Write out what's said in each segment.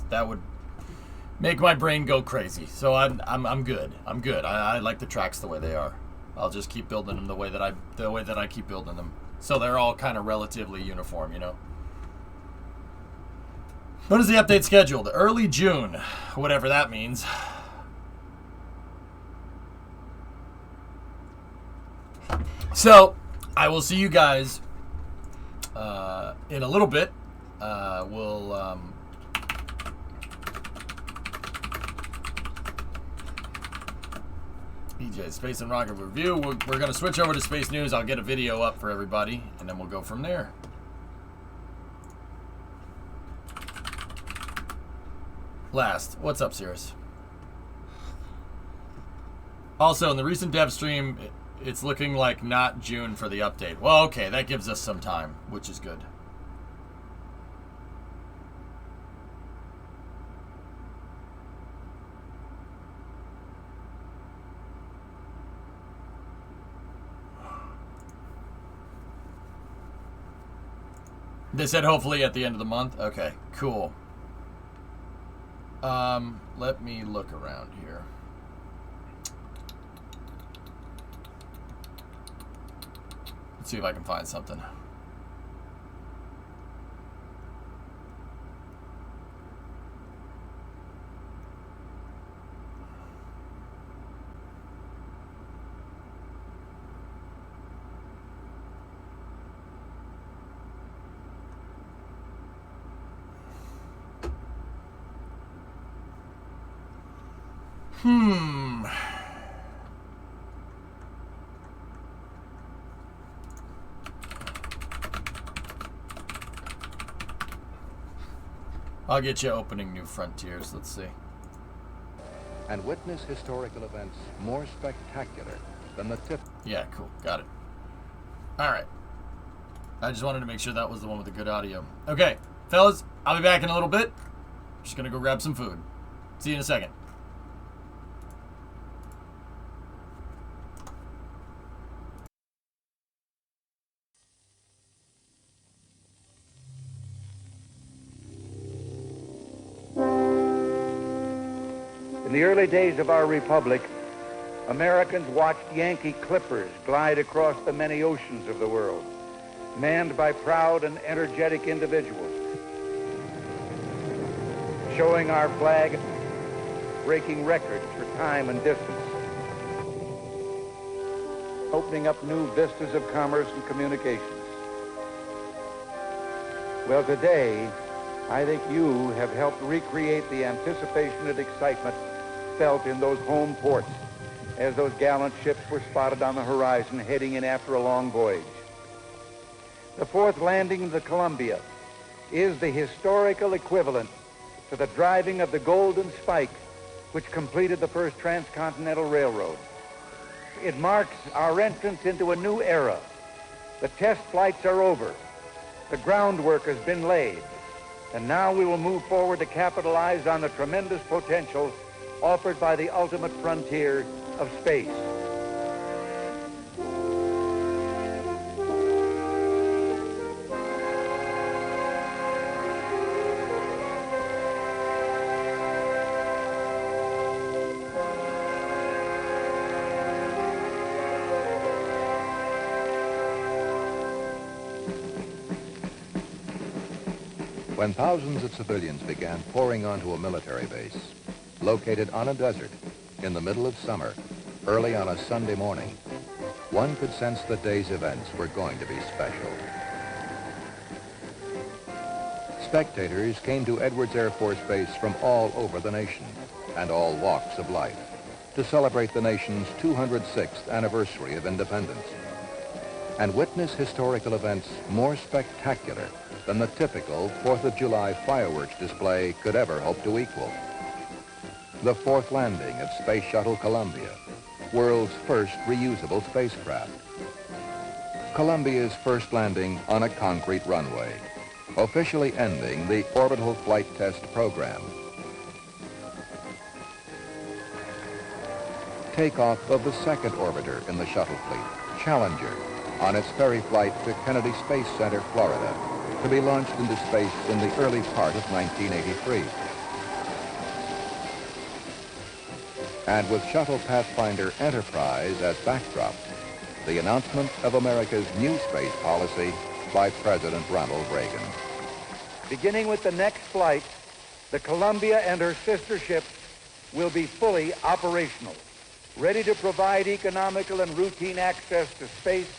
that would make my brain go crazy. So I'm good. I'm good. I like the tracks the way they are. I'll just keep building them the way that I keep building them. So they're all kind of relatively uniform, you know. When is the update scheduled? Early June, whatever that means. So I will see you guys in a little bit. EJ, Space and Rocket Review. We're going to switch over to Space News. I'll get a video up for everybody, and then we'll go from there. Last, what's up, Cirrus? Also, in the recent dev stream, it's looking like not June for the update. Well, okay, that gives us some time, which is good. They said hopefully at the end of the month. Okay, cool. Let me look around here. Let's see if I can find something. I'll get you opening new frontiers. Let's see. And witness historical events more spectacular than the tip. Yeah, cool. Got it. All right. I just wanted to make sure that was the one with the good audio. Okay, fellas, I'll be back in a little bit. Just gonna go grab some food. See you in a second. In the early days of our republic, Americans watched Yankee clippers glide across the many oceans of the world, manned by proud and energetic individuals, showing our flag, breaking records for time and distance, opening up new vistas of commerce and communications. Well, today, I think you have helped recreate the anticipation and excitement felt in those home ports as those gallant ships were spotted on the horizon heading in after a long voyage. The fourth landing of the Columbia is the historical equivalent to the driving of the Golden Spike, which completed the first transcontinental railroad. It marks our entrance into a new era. The test flights are over. The groundwork has been laid. And now we will move forward to capitalize on the tremendous potential offered by the ultimate frontier of space. When thousands of civilians began pouring onto a military base, located on a desert in the middle of summer, early on a Sunday morning, one could sense the day's events were going to be special. Spectators came to Edwards Air Force Base from all over the nation and all walks of life to celebrate the nation's 206th anniversary of independence and witness historical events more spectacular than the typical 4th of July fireworks display could ever hope to equal. The fourth landing of Space Shuttle Columbia, world's first reusable spacecraft. Columbia's first landing on a concrete runway, officially ending the orbital flight test program. Takeoff of the second orbiter in the shuttle fleet, Challenger, on its ferry flight to Kennedy Space Center, Florida, to be launched into space in the early part of 1983. And with Shuttle Pathfinder Enterprise as backdrop, the announcement of America's new space policy by President Ronald Reagan. Beginning with the next flight, the Columbia and her sister ships will be fully operational, ready to provide economical and routine access to space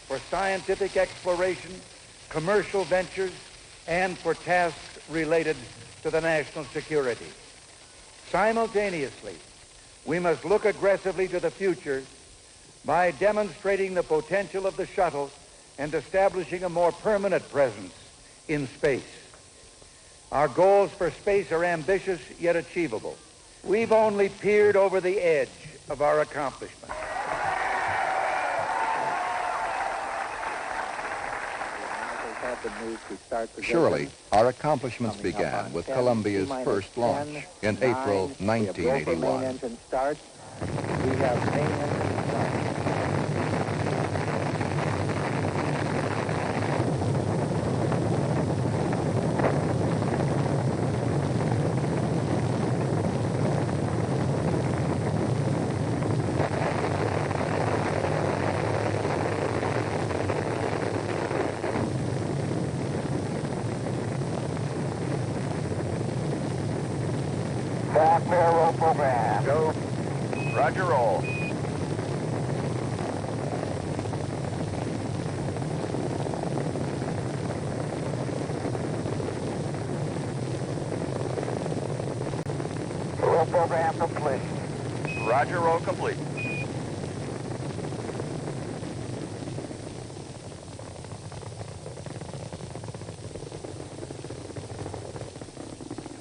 for scientific exploration, commercial ventures, and for tasks related to the national security. Simultaneously, we must look aggressively to the future by demonstrating the potential of the shuttle and establishing a more permanent presence in space. Our goals for space are ambitious yet achievable. We've only peered over the edge of our accomplishment. Surely, our accomplishments began with Columbia's first launch in April 1981. Engine starts. We have main engine starts. Back roll program. Go. Roger, roll. Roll program complete. Roger, roll complete.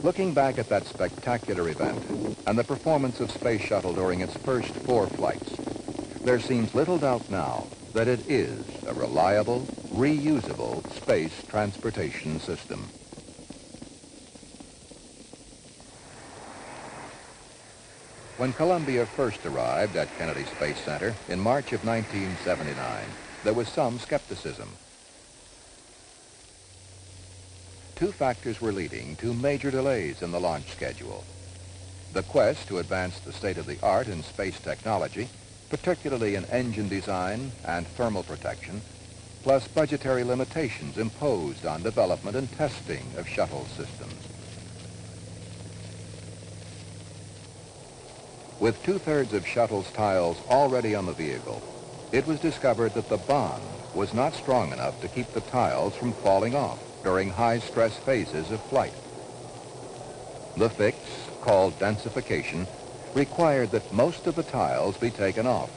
Looking back at that spectacular event and the performance of Space Shuttle during its first 4 flights, there seems little doubt now that it is a reliable, reusable space transportation system. When Columbia first arrived at Kennedy Space Center in March of 1979, there was some skepticism. 2 factors were leading to major delays in the launch schedule. The quest to advance the state-of-the-art in space technology, particularly in engine design and thermal protection, plus budgetary limitations imposed on development and testing of shuttle systems. With 2/3 of Shuttle's tiles already on the vehicle, it was discovered that the bond was not strong enough to keep the tiles from falling off during high-stress phases of flight. The fix, called densification, required that most of the tiles be taken off,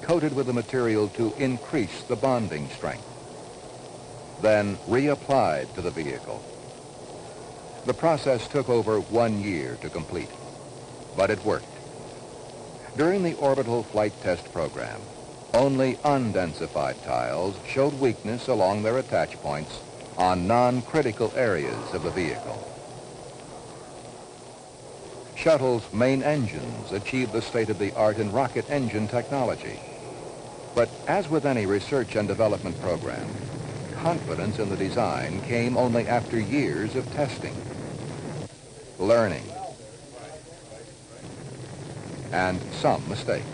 coated with a material to increase the bonding strength, then reapplied to the vehicle. The process took over 1 year to complete, but it worked. During the orbital flight test program, only undensified tiles showed weakness along their attach points on non-critical areas of the vehicle. Shuttle's main engines achieved the state-of-the-art in rocket engine technology. But as with any research and development program, confidence in the design came only after years of testing, learning, and some mistakes.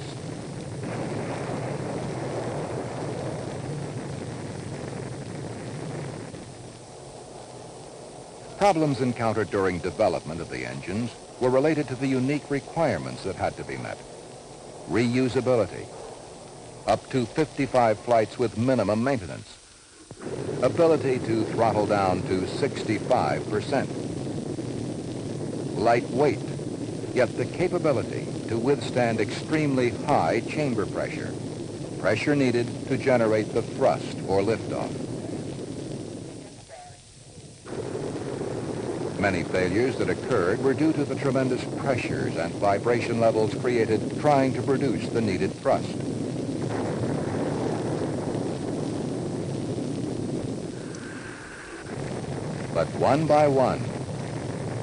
Problems encountered during development of the engines were related to the unique requirements that had to be met. Reusability, up to 55 flights with minimum maintenance. Ability to throttle down to 65%. Lightweight, yet the capability to withstand extremely high chamber pressure. Pressure needed to generate the thrust for liftoff. Many failures that occurred were due to the tremendous pressures and vibration levels created trying to produce the needed thrust. But one by one,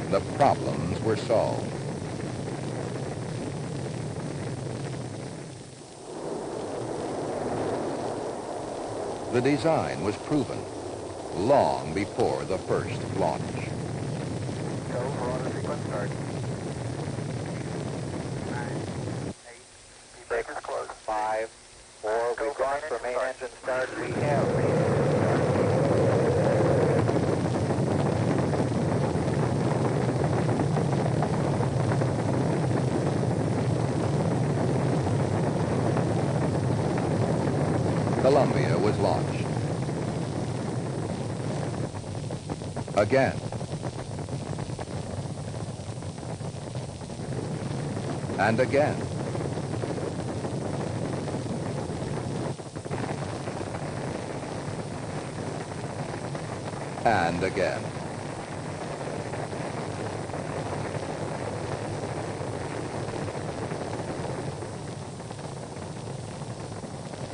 the problems were solved. The design was proven long before the first launch. Go for auto sequence start. main engine start. We have main engine start. Columbia was launched. Again. And again. And again.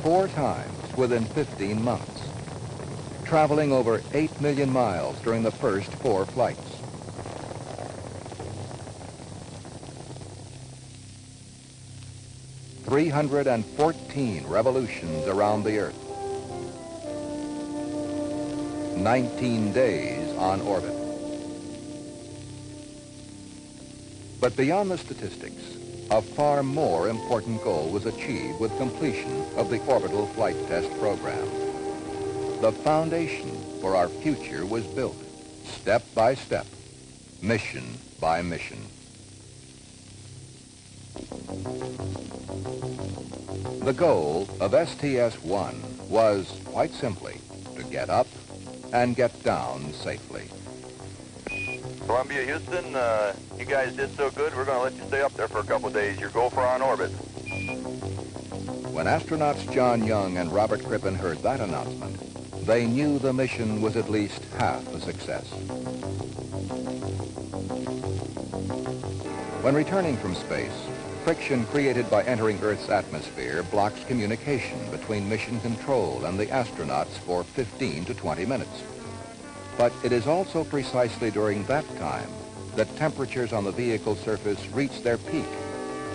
Four times within 15 months, traveling over 8 million miles during the first 4 flights. "314 revolutions around the Earth. 19 days on orbit." But beyond the statistics, a far more important goal was achieved with completion of the orbital flight test program. The foundation for our future was built, step by step, mission by mission. The goal of STS-1 was, quite simply, to get up and get down safely. Columbia, Houston, you guys did so good, we're going to let you stay up there for a couple of days. Your goal for on orbit. When astronauts John Young and Robert Crippen heard that announcement, they knew the mission was at least half a success. When returning from space, friction created by entering Earth's atmosphere blocks communication between mission control and the astronauts for 15 to 20 minutes. But it is also precisely during that time that temperatures on the vehicle surface reach their peak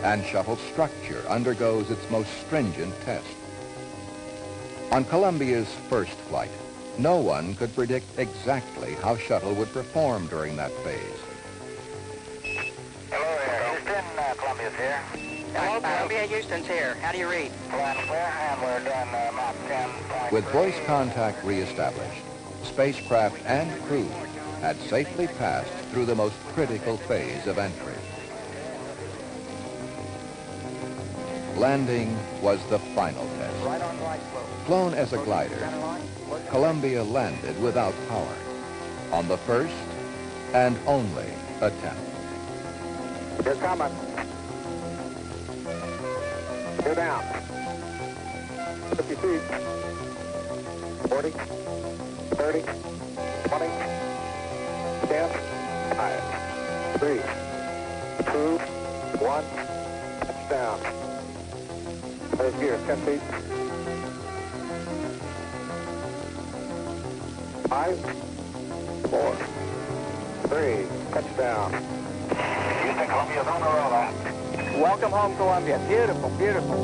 and shuttle structure undergoes its most stringent test. On Columbia's first flight, no one could predict exactly how shuttle would perform during that phase. Hello there, Houston. Columbia's here. Hello, Columbia. Houston's here. How do you read? Land clear, and we're doing Mach 10.3. With voice contact reestablished, spacecraft and crew had safely passed through the most critical phase of entry. Landing was the final test. Right on right slope. Flown as a glider, Columbia landed without power on the first and only attempt. You're coming. You're down. 50 feet. 40. 30. 20. 10. 5. 3. 2. 1. Touchdown. There's gear. 10 feet. 5. 4. 3. Touchdown. Houston, Columbia's on the roll. Welcome home, Columbia. Beautiful, beautiful.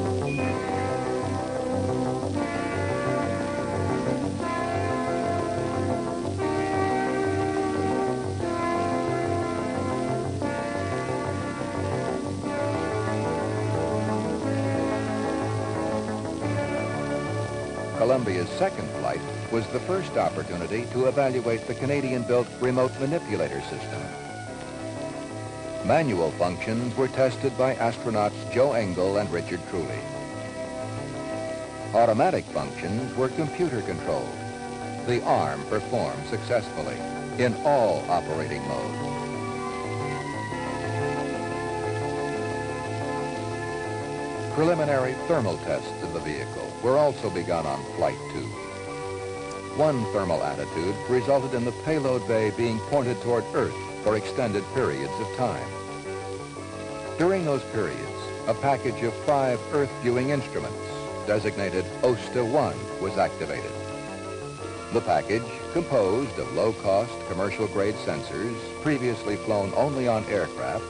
Columbia's second flight was the first opportunity to evaluate the Canadian-built remote manipulator system. Manual functions were tested by astronauts Joe Engel and Richard Truly. Automatic functions were computer-controlled. The arm performed successfully in all operating modes. Preliminary thermal tests of the vehicle were also begun on Flight 2. One thermal attitude resulted in the payload bay being pointed toward Earth for extended periods of time. During those periods, a package of 5 Earth-viewing instruments, designated OSTA-1, was activated. The package, composed of low-cost commercial-grade sensors previously flown only on aircraft,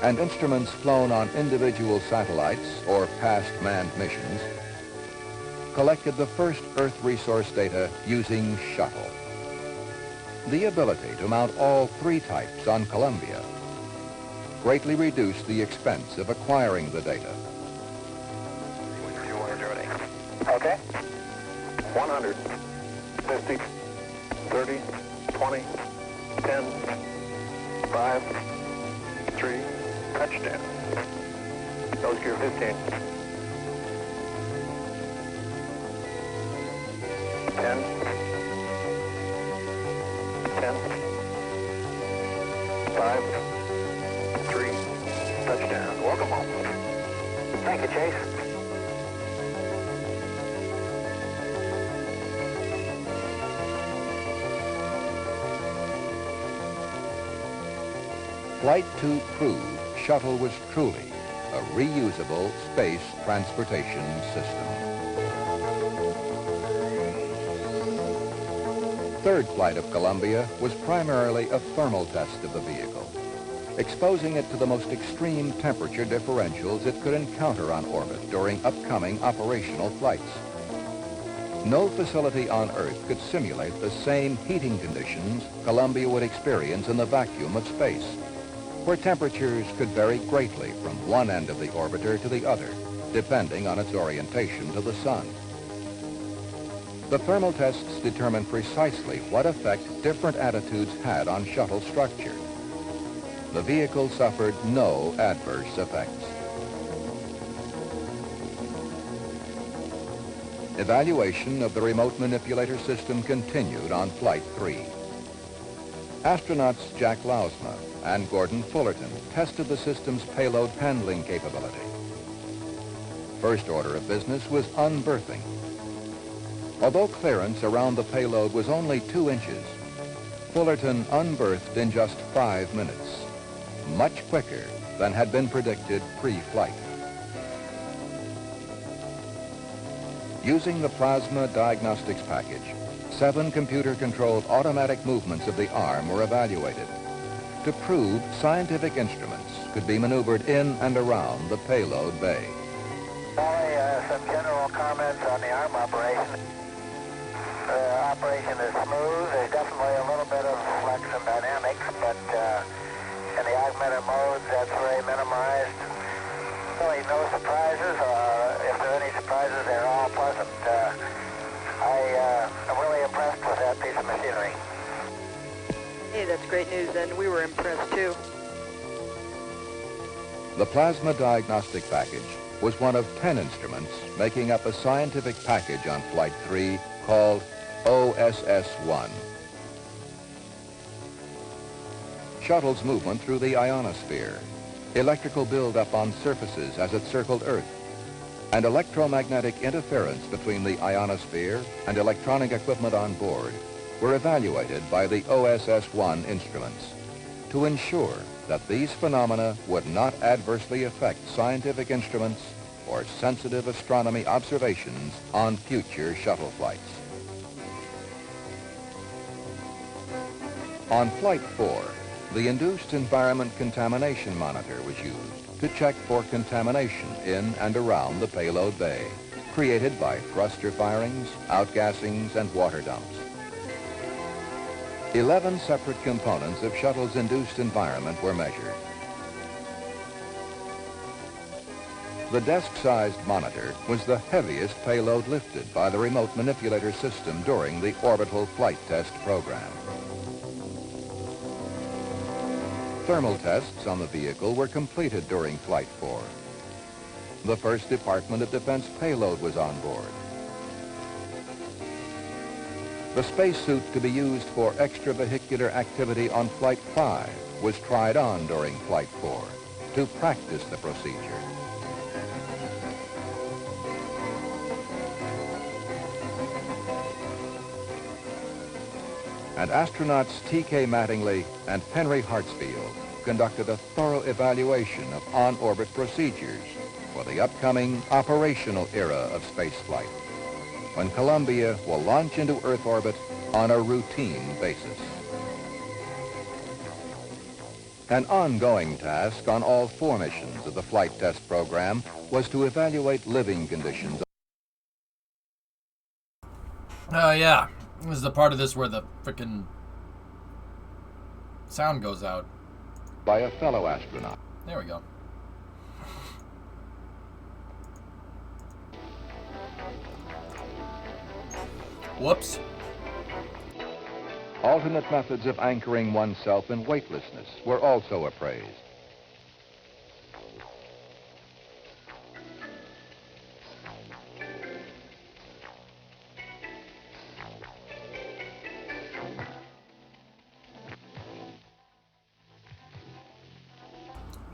and instruments flown on individual satellites or past manned missions, collected the first Earth resource data using shuttle. The ability to mount all 3 types on Columbia greatly reduced the expense of acquiring the data. Okay. 100, 50, 30, 20, 10, 5, 3, touchdown. Nose gear 15. 10, 10, 5, 3, touchdown. Welcome home. Thank you, Chase. Flight 2 proved Shuttle was truly a reusable space transportation system. Third flight of Columbia was primarily a thermal test of the vehicle, exposing it to the most extreme temperature differentials it could encounter on orbit during upcoming operational flights. No facility on Earth could simulate the same heating conditions Columbia would experience in the vacuum of space, where temperatures could vary greatly from one end of the orbiter to the other, depending on its orientation to the sun. The thermal tests determined precisely what effect different attitudes had on shuttle structure. The vehicle suffered no adverse effects. Evaluation of the remote manipulator system continued on Flight 3. Astronauts Jack Lousma and Gordon Fullerton tested the system's payload handling capability. First order of business was unberthing. Although clearance around the payload was only 2 inches, Fullerton unberthed in just 5 minutes, much quicker than had been predicted pre-flight. Using the plasma diagnostics package, 7 computer-controlled automatic movements of the arm were evaluated to prove scientific instruments could be maneuvered in and around the payload bay. Only some general comments on the arm operation. The operation is smooth. There's definitely a little bit of flex and dynamics, but in the augmented modes, that's very minimized. Really no surprises. If there are any surprises, they're all pleasant. I'm really impressed with that piece of machinery. Hey, that's great news, and we were impressed too. The plasma diagnostic package was one of 10 instruments making up a scientific package on Flight 3 called OSS-1. Shuttle's movement through the ionosphere, electrical buildup on surfaces as it circled Earth, and electromagnetic interference between the ionosphere and electronic equipment on board were evaluated by the OSS-1 instruments to ensure that these phenomena would not adversely affect scientific instruments or sensitive astronomy observations on future shuttle flights. On Flight 4, the Induced Environment Contamination Monitor was used to check for contamination in and around the payload bay, created by thruster firings, outgassings, and water dumps. 11 separate components of Shuttle's induced environment were measured. The desk-sized monitor was the heaviest payload lifted by the remote manipulator system during the orbital flight test program. Thermal tests on the vehicle were completed during Flight 4. The first Department of Defense payload was on board. The spacesuit to be used for extravehicular activity on Flight 5 was tried on during Flight 4 to practice the procedure. And astronauts T.K. Mattingly and Henry Hartsfield conducted a thorough evaluation of on-orbit procedures for the upcoming operational era of spaceflight, when Columbia will launch into Earth orbit on a routine basis. An ongoing task on all 4 missions of the flight test program was to evaluate living conditions. Oh, yeah. This is the part of this where the frickin' sound goes out. By a fellow astronaut. There we go. Whoops. Alternate methods of anchoring oneself in weightlessness were also appraised.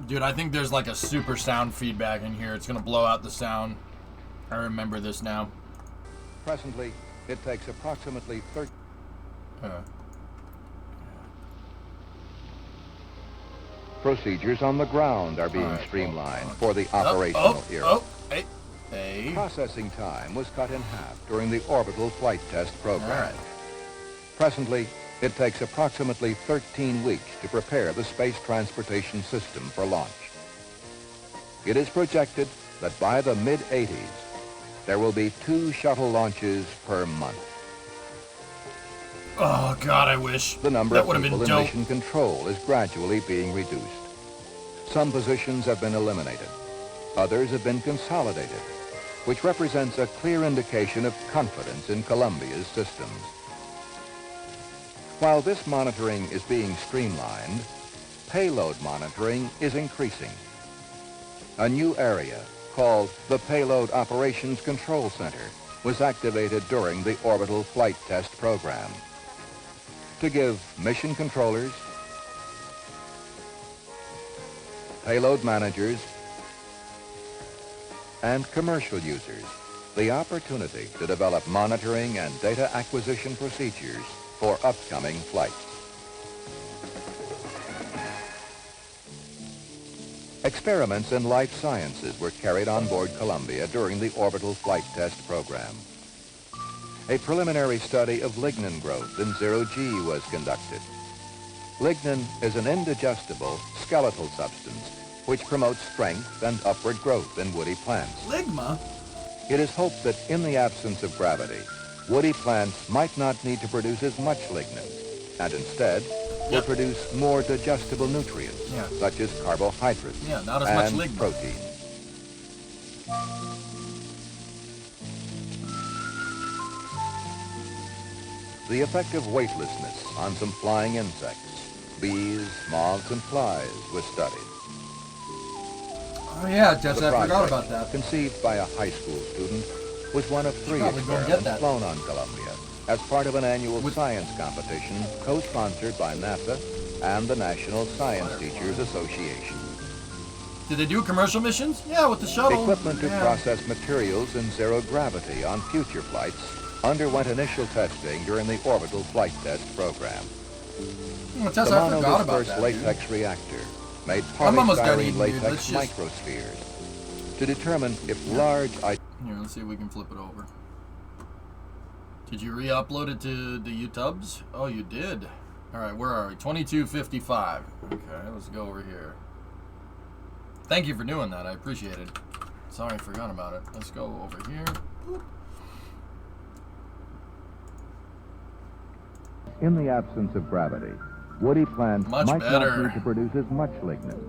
Dude, I think there's like a super sound feedback in here. It's gonna blow out the sound. I remember this now. Presently, it takes approximately 30... Procedures on the ground are being streamlined for the operational era. Hey. Processing time was cut in half during the orbital flight test program. Presently, it takes approximately 13 weeks to prepare the space transportation system for launch. It is projected that by the mid-80s, there will be 2 shuttle launches per month. Oh, God, I wish. The number that of people in dope. mission control is gradually being reduced. Some positions have been eliminated. Others have been consolidated, which represents a clear indication of confidence in Columbia's systems. While this monitoring is being streamlined, payload monitoring is increasing. A new area called the Payload Operations Control Center was activated during the orbital flight test program to give mission controllers, payload managers, and commercial users the opportunity to develop monitoring and data acquisition procedures for upcoming flights. Experiments in life sciences were carried on board Columbia during the orbital flight test program. A preliminary study of lignin growth in zero-G was conducted. Lignin is an indigestible skeletal substance which promotes strength and upward growth in woody plants. Ligma? It is hoped that in the absence of gravity, woody plants might not need to produce as much lignin, and instead will produce more digestible nutrients, such as carbohydrates not as and much lignin. protein. The effect of weightlessness on some flying insects, bees, moths, and flies, was studied. Oh yeah, Jess, The I forgot project, about that. conceived by a high school student, was one of 3 Probably gonna get experiments that. flown on Columbia as part of an annual science competition co-sponsored by NASA and the National Science Teachers Association. Did they do commercial missions? Yeah, with the shuttle. Equipment to process materials in zero gravity on future flights underwent initial testing during the orbital flight test program. Oh, Tess, The I forgot about monodisperse that, latex dude. reactor made I'm almost done polystyrene eating, dude. latex Let's just- microspheres to determine if large... Here, let's see if we can flip it over. Did you re-upload it to the YouTubes? Oh, you did. All right, where are we? 2255. Okay, let's go over here. Thank you for doing that. I appreciate it. Sorry, I forgot about it. Let's go over here. Boop. In the absence of gravity, woody plants Much might better. not need to produce as much lignin,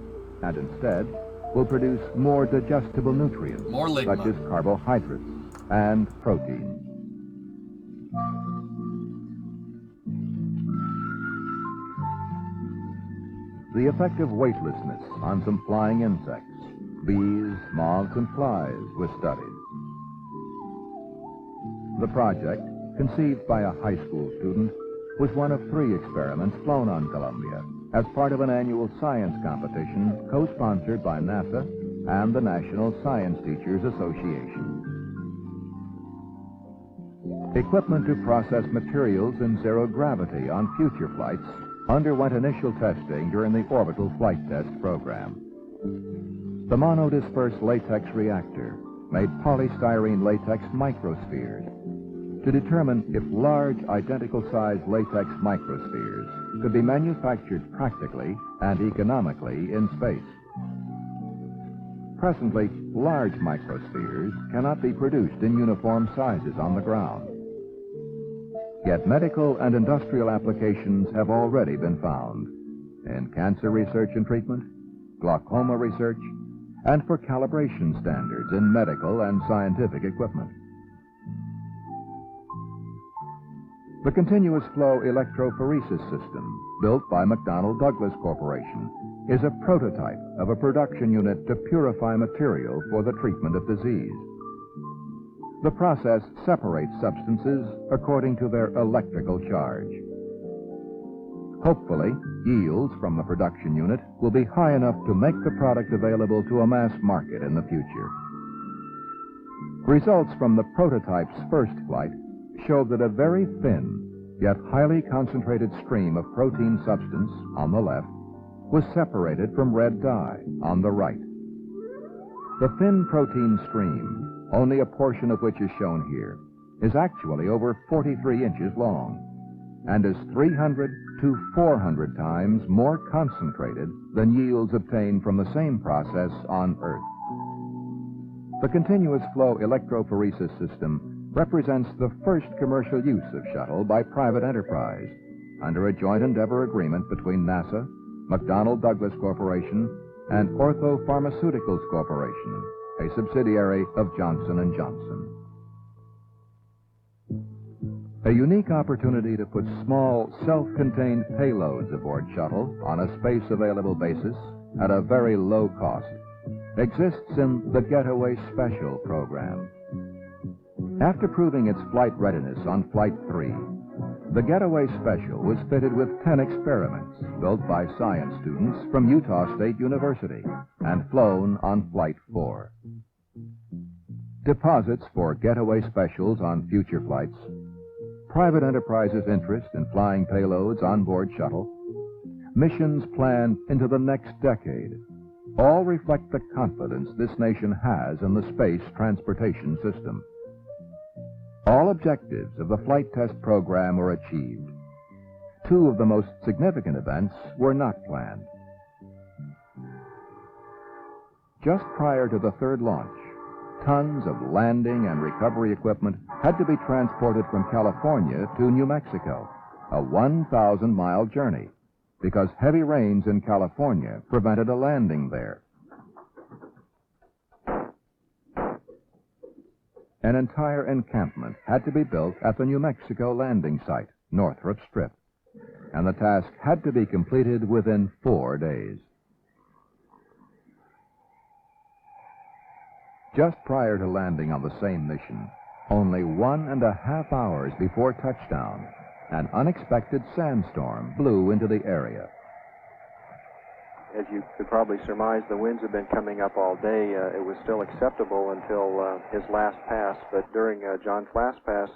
and instead will produce more digestible nutrients, More ligma. such as carbohydrates and protein. The effect of weightlessness on some flying insects, bees, moths, and flies, was studied. The project, conceived by a high school student, was one of 3 experiments flown on Columbia as part of an annual science competition co-sponsored by NASA and the National Science Teachers Association. Equipment to process materials in zero gravity on future flights underwent initial testing during the orbital flight test program. The monodisperse latex reactor made polystyrene latex microspheres to determine if large identical-sized latex microspheres could be manufactured practically and economically in space. Presently, large microspheres cannot be produced in uniform sizes on the ground. Yet medical and industrial applications have already been found in cancer research and treatment, glaucoma research, and for calibration standards in medical and scientific equipment. The continuous flow electrophoresis system, built by McDonnell Douglas Corporation, is a prototype of a production unit to purify material for the treatment of disease. The process separates substances according to their electrical charge. Hopefully, yields from the production unit will be high enough to make the product available to a mass market in the future. Results from the prototype's first flight showed that a very thin, yet highly concentrated stream of protein substance on the left was separated from red dye on the right. The thin protein stream, only a portion of which is shown here, is actually over 43 inches long and is 300 to 400 times more concentrated than yields obtained from the same process on Earth. The continuous flow electrophoresis system represents the first commercial use of shuttle by private enterprise under a joint endeavor agreement between NASA, McDonnell Douglas Corporation, and Ortho Pharmaceuticals Corporation, a subsidiary of Johnson & Johnson. A unique opportunity to put small, self-contained payloads aboard shuttle on a space-available basis at a very low cost exists in the Getaway Special program. After proving its flight readiness on Flight 3, the Getaway Special was fitted with 10 experiments built by science students from Utah State University and flown on Flight 4. Deposits for Getaway Specials on future flights, private enterprises' interest in flying payloads on board shuttle, missions planned into the next decade, all reflect the confidence this nation has in the space transportation system. All objectives of the flight test program were achieved. Two of the most significant events were not planned. Just prior to the third launch, tons of landing and recovery equipment had to be transported from California to New Mexico, a 1,000-mile journey, because heavy rains in California prevented a landing there. An entire encampment had to be built at the New Mexico landing site, Northrop Strip, and the task had to be completed within 4 days. Just prior to landing on the same mission, only 1.5 hours before touchdown, an unexpected sandstorm blew into the area. As you could probably surmise, the winds have been coming up all day. It was still acceptable until his last pass, but during John's last pass,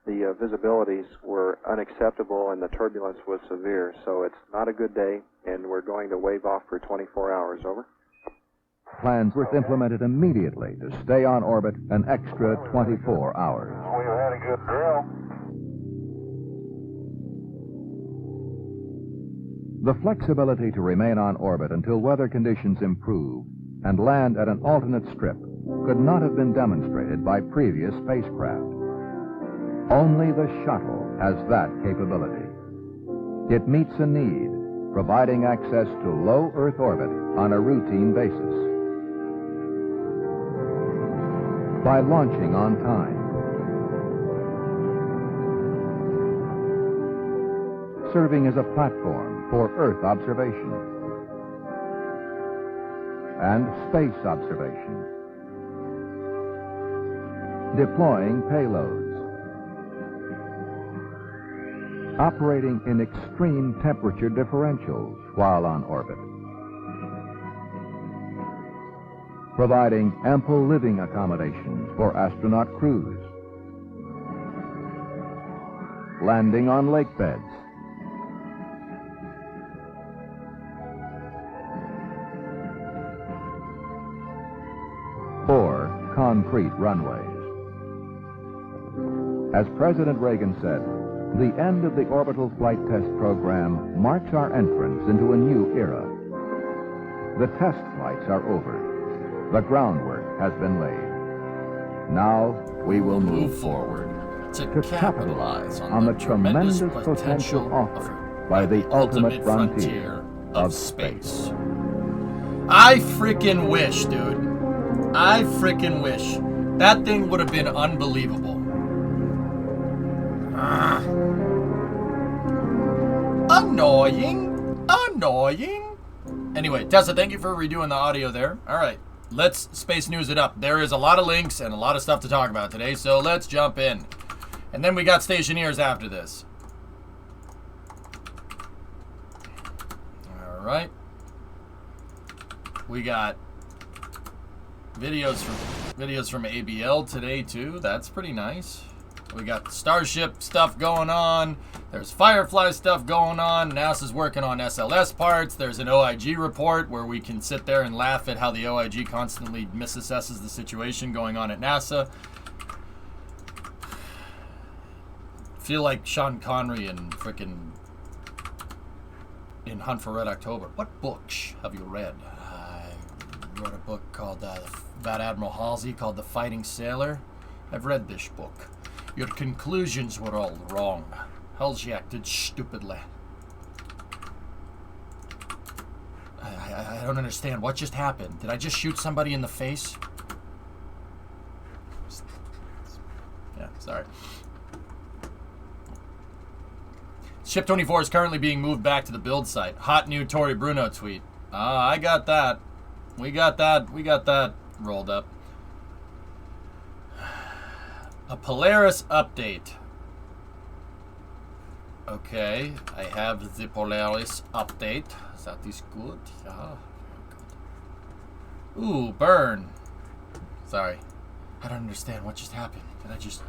the visibilities were unacceptable and the turbulence was severe. So it's not a good day, and we're going to wave off for 24 hours. Over. Plans were implemented immediately to stay on orbit an extra 24 hours. We've had a good drill. The flexibility to remain on orbit until weather conditions improve and land at an alternate strip could not have been demonstrated by previous spacecraft. Only the shuttle has that capability. It meets a need, providing access to low Earth orbit on a routine basis. By launching on time, serving as a platform for Earth observation and space observation, deploying payloads, operating in extreme temperature differentials while on orbit, providing ample living accommodations for astronaut crews, landing on lake beds, or concrete runways. As President Reagan said, the end of the orbital flight test program marks our entrance into a new era. The test flights are over. The groundwork has been laid. Now we will move forward to capitalize on the the tremendous potential potential offered by the ultimate frontier of space. I freaking wish, dude. I freaking wish. That thing would have been unbelievable. Annoying. Annoying. Anyway, Tessa, thank you for redoing the audio there. All right, let's space news it up. There is a lot of links and a lot of stuff to talk about today, so let's jump in. And then we got stationeers after this. All right. We got videos from ABL today too. That's pretty nice. We got the Starship stuff going on. There's Firefly stuff going on. NASA's working on SLS parts. There's an OIG report where we can sit there and laugh at how the OIG constantly misassesses the situation going on at NASA. Feel like Sean Connery and frickin' in Hunt for Red October. What books have you read? I wrote a book called about Admiral Halsey called The Fighting Sailor. I've read this book. Your conclusions were all wrong. Halsey acted stupidly. I don't understand. What just happened? Did I just shoot somebody in the face? Yeah, sorry. Ship 24 is currently being moved back to the build site. Hot new Tory Bruno tweet. I got that. We got that rolled up. A Polaris update. Okay, I have the Polaris update. That is good. Yeah. Ooh, burn. Sorry. I don't understand what just happened. Did I just...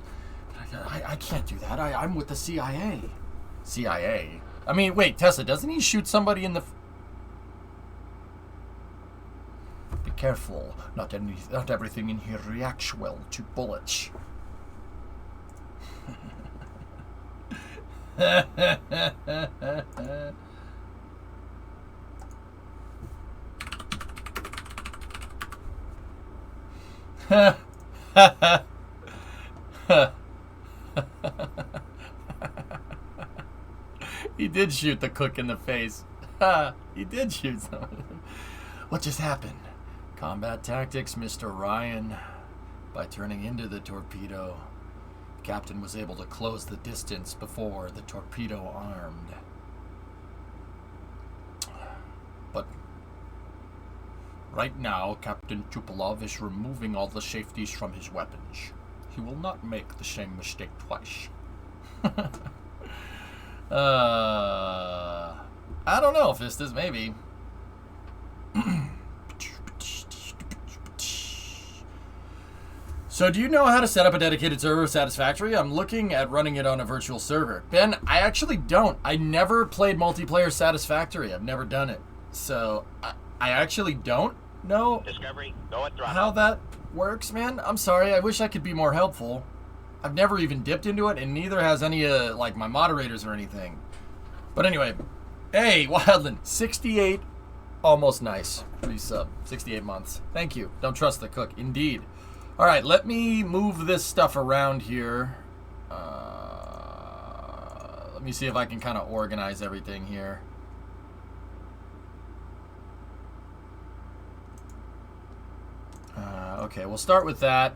I can't do that. I'm with the CIA. CIA? I mean, wait, Tessa, doesn't he shoot somebody in the... Be careful. Not everything in here reacts well to bullets. He did shoot the cook in the face. He did shoot someone. What just happened? Combat tactics, Mr. Ryan. By turning into the torpedo, the captain was able to close the distance before the torpedo armed. But right now, Captain Tupolev is removing all the safeties from his weapons. He will not make the same mistake twice. I don't know, Fistus, maybe. So do you know how to set up a dedicated server satisfactorily? I'm looking at running it on a virtual server. Ben, I actually don't. I never played multiplayer Satisfactory. I've never done it. So I actually don't know Discovery, go at throttle. how that works, man. I'm sorry. I wish I could be more helpful. I've never even dipped into it, and neither has any like my moderators or anything. But anyway, hey, Wildland, 68, almost nice. Resub, 68 months. Thank you. Don't trust the cook, indeed. All right, let me move this stuff around here. Let me see if I can kind of organize everything here. Okay, we'll start with that.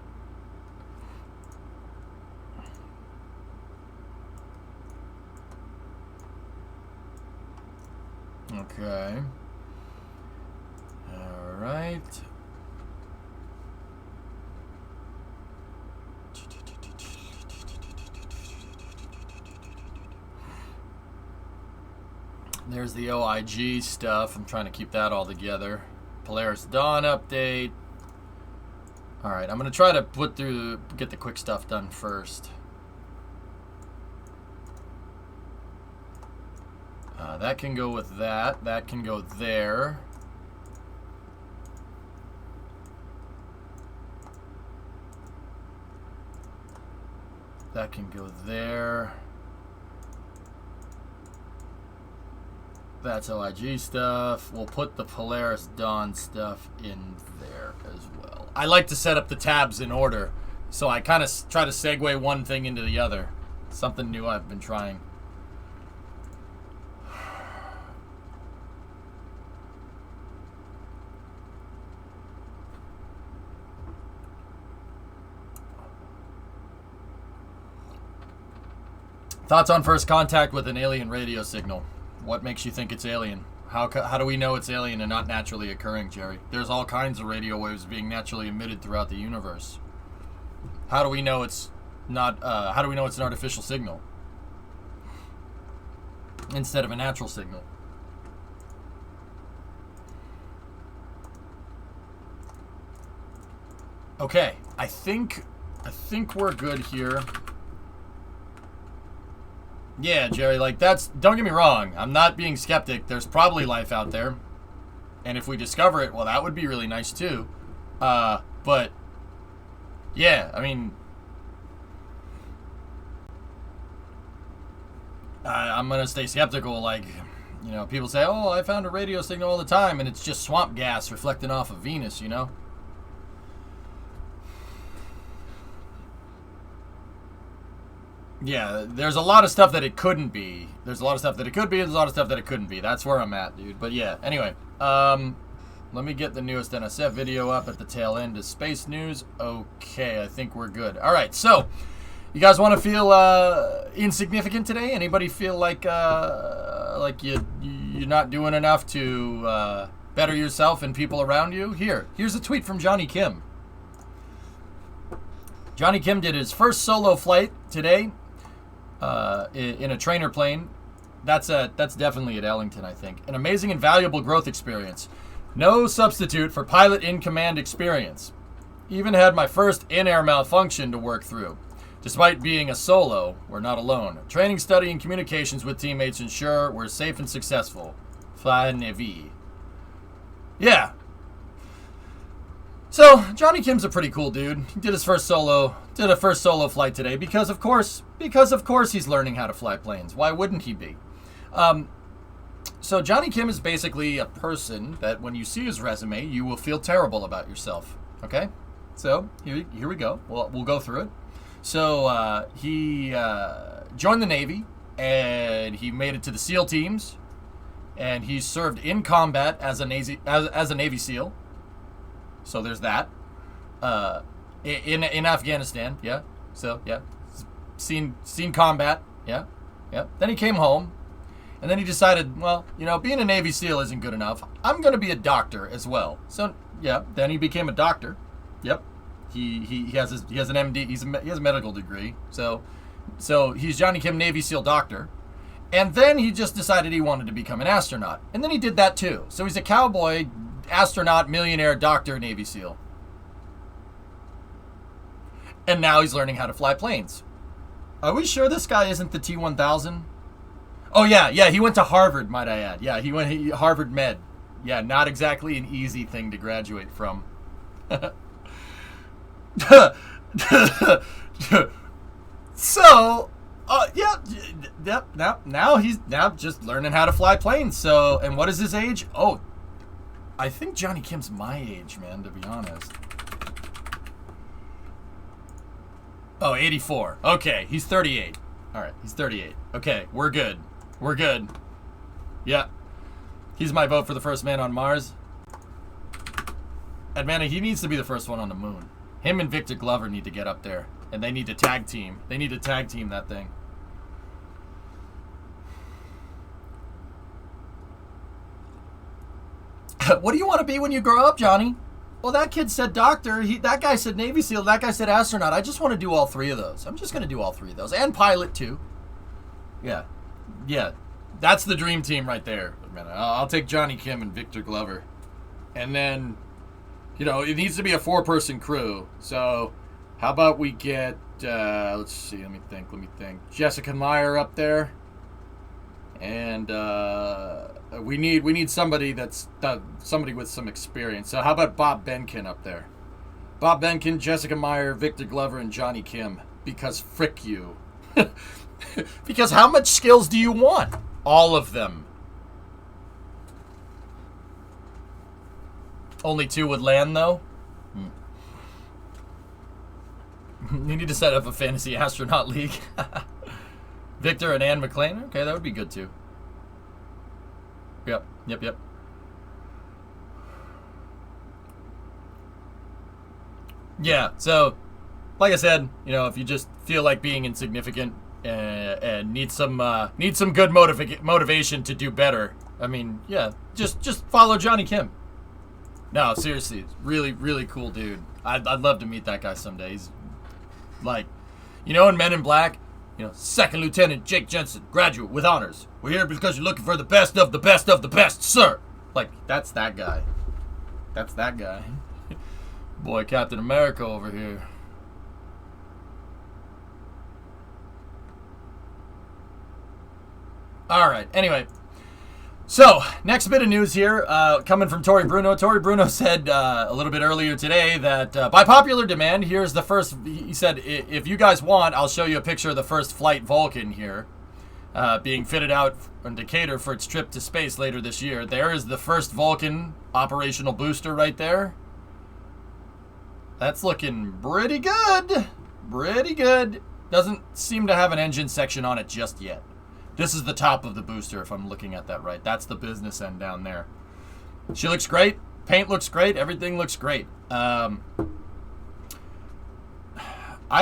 Okay. All right. There's the OIG stuff. I'm trying to keep that all together. Polaris Dawn update. All right, I'm gonna try to get the quick stuff done first. That can go with that. That can go there. That can go there. That's OIG stuff. We'll put the Polaris Dawn stuff in there as well. I like to set up the tabs in order, so I kind of try to segue one thing into the other. Something new I've been trying. Thoughts on first contact with an alien radio signal? What makes you think it's alien? How do we know it's alien and not naturally occurring, Jerry? There's all kinds of radio waves being naturally emitted throughout the universe. How do we know it's not? How do we know it's an artificial signal instead of a natural signal? Okay, I think we're good here. Yeah, Jerry, like don't get me wrong, I'm not being skeptic. There's probably life out there. And if we discover it, well, that would be really nice too. But yeah, I mean, I'm going to stay skeptical. Like, you know, people say, oh, I found a radio signal all the time, and it's just swamp gas reflecting off of Venus, you know? Yeah, there's a lot of stuff that it couldn't be. There's a lot of stuff that it could be, there's a lot of stuff that it couldn't be. That's where I'm at, dude. But yeah, anyway, let me get the newest NSF video up at the tail end of space news. Okay, I think we're good. All right, so you guys want to feel insignificant today? Anybody feel like you're not doing enough to better yourself and people around you? Here's a tweet from Johnny Kim. Johnny Kim did his first solo flight today in a trainer plane. That's definitely at Ellington, I think. An amazing and valuable growth experience. No substitute for pilot in command experience. Even had my first in-air malfunction to work through. Despite being a solo, we're not alone. Training, study, and communications with teammates ensure we're safe and successful. Fly Navy. Yeah. So, Johnny Kim's a pretty cool dude. He did a first solo flight today because of course he's learning how to fly planes. Why wouldn't he be? So Johnny Kim is basically a person that when you see his resume, you will feel terrible about yourself. Okay? So, here we go. We'll go through it. So, he joined the Navy, and he made it to the SEAL teams, and he served in combat as a Navy SEAL. So there's that. In Afghanistan, yeah. So, yeah. Seen combat, yeah. Yeah. Then he came home, and then he decided, well, you know, being a Navy SEAL isn't good enough. I'm going to be a doctor as well. So, yeah, then he became a doctor. Yep. He has an MD. He has a medical degree. So he's Johnny Kim, Navy SEAL doctor. And then he just decided he wanted to become an astronaut. And then he did that too. So he's a cowboy, astronaut, millionaire, doctor, Navy SEAL. And now he's learning how to fly planes. Are we sure this guy isn't the T-1000? Oh, yeah, he went to Harvard, might I add. Yeah, Harvard Med. Yeah, not exactly an easy thing to graduate from. So, now he's just learning how to fly planes. So, and what is his age? Oh, I think Johnny Kim's my age, man, to be honest. Oh, 84. Okay, he's 38. All right, he's 38. Okay, we're good. We're good. Yeah. He's my vote for the first man on Mars. And man, he needs to be the first one on the moon. Him and Victor Glover need to get up there. And they need to tag team. They need to tag team that thing. What do you want to be when you grow up, Johnny? Well, that kid said doctor. That guy said Navy SEAL. That guy said astronaut. I just want to do all three of those. I'm just going to do all three of those. And pilot, too. Yeah. Yeah. That's the dream team right there. Man, I'll take Johnny Kim and Victor Glover. And then, you know, it needs to be a 4-person crew. So, how about we get, let's see, let me think. Jessica Meyer up there. And we need somebody that's somebody with some experience. So how about Bob Benkin up there? Bob Benkin, Jessica Meyer, Victor Glover, and Johnny Kim. Because frick you. Because how much skills do you want? All of them. Only 2 would land, though? You need to set up a fantasy astronaut league. Victor and Ann McClain? Okay, that would be good, too. Yep. Yeah, so, like I said, you know, if you just feel like being insignificant, and need some good motivation to do better. I mean, yeah, just follow Johnny Kim. No, seriously, really, really cool dude. I'd love to meet that guy someday. He's like, you know, in Men in Black, you know, Second Lieutenant Jake Jensen, graduate with honors. We're here because you're looking for the best of the best of the best, sir. Like, that's that guy. That's that guy. Boy, Captain America over here. All right, anyway. So, next bit of news here, coming from Tory Bruno. Tory Bruno said a little bit earlier today that by popular demand, here's the first, he said, if you guys want, I'll show you a picture of the first flight Vulcan here, being fitted out in Decatur for its trip to space later this year. There is the first Vulcan operational booster right there. That's looking pretty good. Pretty good. Doesn't seem to have an engine section on it just yet. This is the top of the booster, if I'm looking at that right. That's the business end down there. She looks great. Paint looks great. Everything looks great. I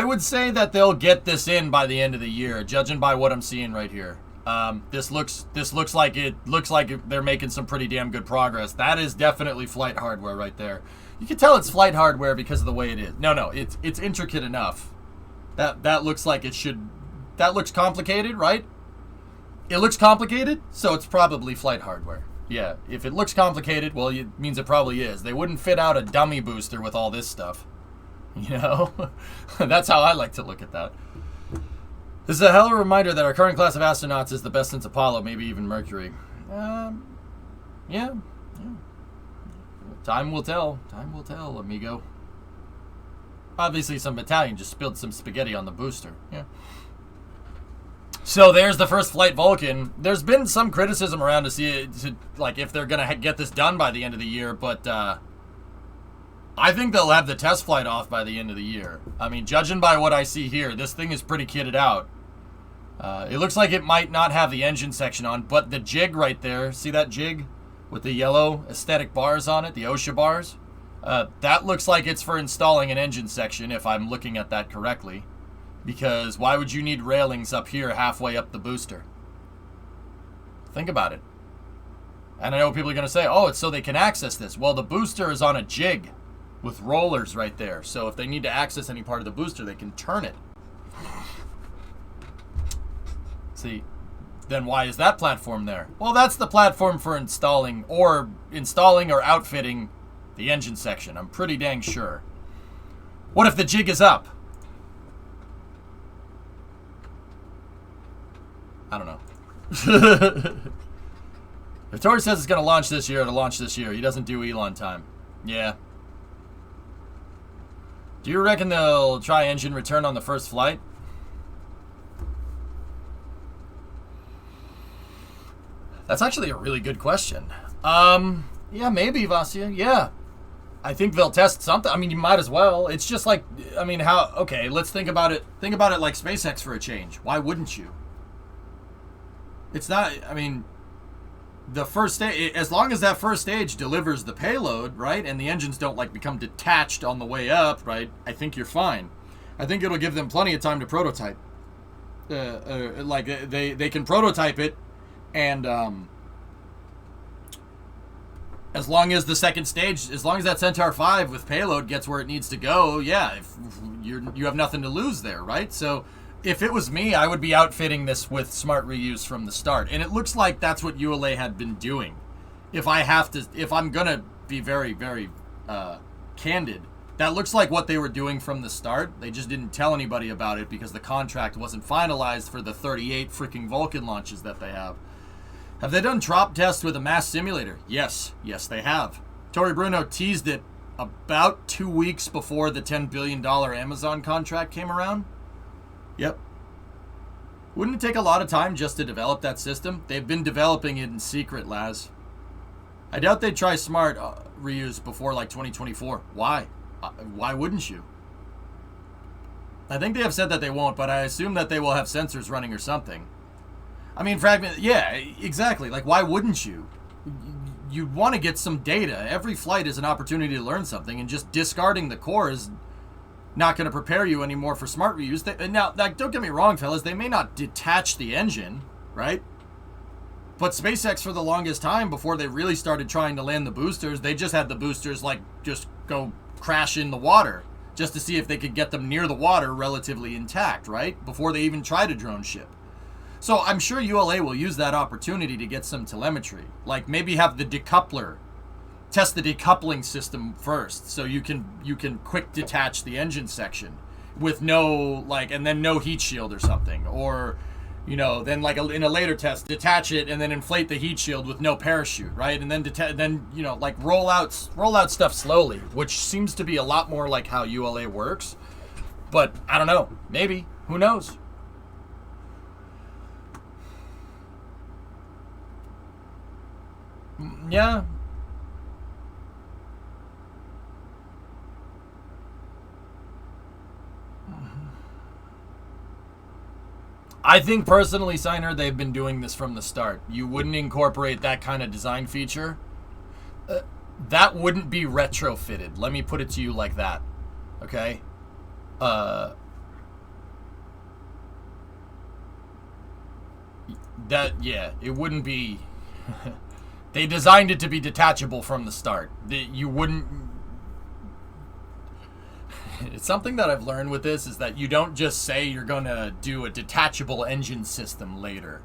would say that they'll get this in by the end of the year, judging by what I'm seeing right here. This looks like they're making some pretty damn good progress. That is definitely flight hardware right there. You can tell it's flight hardware because of the way it is. No, it's intricate enough. That looks like it should. That looks complicated, right? It looks complicated, so it's probably flight hardware. Yeah, if it looks complicated, well, it means it probably is. They wouldn't fit out a dummy booster with all this stuff. You know? That's how I like to look at that. This is a hell of a reminder that our current class of astronauts is the best since Apollo, maybe even Mercury. Yeah. Time will tell. Time will tell, amigo. Obviously, some Italian just spilled some spaghetti on the booster. Yeah. So there's the first flight Vulcan. There's been some criticism around to see it, like if they're gonna get this done by the end of the year, but I think they'll have the test flight off by the end of the year. I mean, judging by what I see here, this thing is pretty kitted out. It looks like it might not have the engine section on, but the jig right there, see that jig with the yellow aesthetic bars on it, the OSHA bars? That looks like it's for installing an engine section, if I'm looking at that correctly. Because why would you need railings up here halfway up the booster? Think about it. And I know people are going to say, oh, it's so they can access this. Well, the booster is on a jig with rollers right there. So if they need to access any part of the booster, they can turn it. See, then why is that platform there? Well, that's the platform for installing or outfitting the engine section. I'm pretty dang sure. What if the jig is up? I don't know. If Tory says it's going to launch this year, it'll launch this year. He doesn't do Elon time. Yeah. Do you reckon they'll try engine return on the first flight? That's actually a really good question. Yeah, maybe, Vasya. Yeah. I think they'll test something. I mean, you might as well. It's just like, I mean, okay, let's think about it. Think about it like SpaceX for a change. Why wouldn't you? It's not, I mean, the first stage, as long as that first stage delivers the payload, right, and the engines don't, like, become detached on the way up, right, I think you're fine. I think it'll give them plenty of time to prototype. They can prototype it, and as long as the second stage, as long as that Centaur 5 with payload gets where it needs to go, yeah, if you have nothing to lose there, right? So if it was me, I would be outfitting this with smart reuse from the start. And it looks like that's what ULA had been doing. If I'm going to be very, very candid, that looks like what they were doing from the start. They just didn't tell anybody about it because the contract wasn't finalized for the 38 freaking Vulcan launches that they have. Have they done drop tests with a mass simulator? Yes. Yes, they have. Tory Bruno teased it about 2 weeks before the $10 billion Amazon contract came around. Yep. Wouldn't it take a lot of time just to develop that system? They've been developing it in secret, Laz. I doubt they'd try smart reuse before like 2024. Why? Why wouldn't you? I think they have said that they won't, but I assume that they will have sensors running or something. I mean, fragment, yeah, exactly. Like, why wouldn't you? You'd want to get some data. Every flight is an opportunity to learn something, and just discarding the core is not going to prepare you anymore for smart reuse. Now, like, don't get me wrong, fellas, they may not detach the engine, right? But SpaceX, for the longest time, before they really started trying to land the boosters, they just had the boosters, like, just go crash in the water just to see if they could get them near the water relatively intact, right? Before they even tried a drone ship. So I'm sure ULA will use that opportunity to get some telemetry. Like, maybe have the decoupler, test the decoupling system first, so you can quick detach the engine section with no, like, and then no heat shield or something. Or, you know, then like in a later test, detach it and then inflate the heat shield with no parachute, right? And then you know, like roll out stuff slowly, which seems to be a lot more like how ULA works. But I don't know, maybe, who knows? Yeah. I think personally, Signer, they've been doing this from the start. You wouldn't incorporate that kind of design feature. That wouldn't be retrofitted. Let me put it to you like that. Okay? Yeah, it wouldn't be... They designed it to be detachable from the start. You wouldn't... It's something that I've learned with this is that you don't just say you're going to do a detachable engine system later.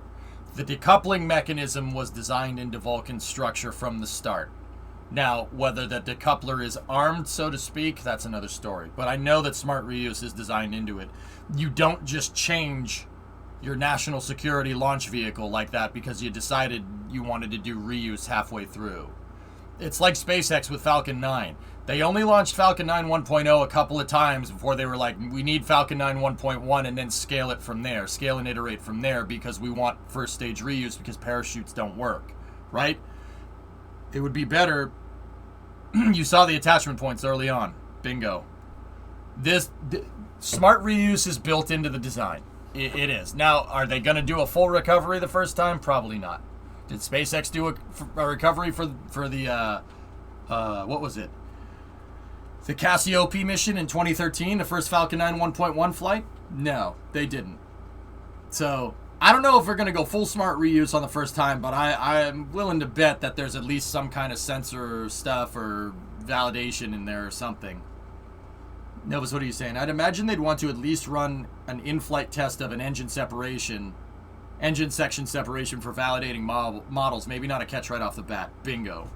The decoupling mechanism was designed into Vulcan's structure from the start. Now, whether the decoupler is armed, so to speak, that's another story. But I know that smart reuse is designed into it. You don't just change your national security launch vehicle like that because you decided you wanted to do reuse halfway through. It's like SpaceX with Falcon 9. They only launched Falcon 9 1.0 a couple of times before they were like, we need Falcon 9 1.1 and then scale it from there. Scale and iterate from there because we want first stage reuse because parachutes don't work, right? It would be better. You saw the attachment points early on. Bingo. Smart reuse is built into the design. It is. Now, are they going to do a full recovery the first time? Probably not. Did SpaceX do a recovery for the, what was it? The Cassiope mission in 2013, the first Falcon 9 1.1 flight? No, they didn't. So, I don't know if we're going to go full smart reuse on the first time, but I'm willing to bet that there's at least some kind of sensor stuff or validation in there or something. Novus, what are you saying? I'd imagine they'd want to at least run an in-flight test of an engine section separation for validating models. Maybe not a catch right off the bat. Bingo.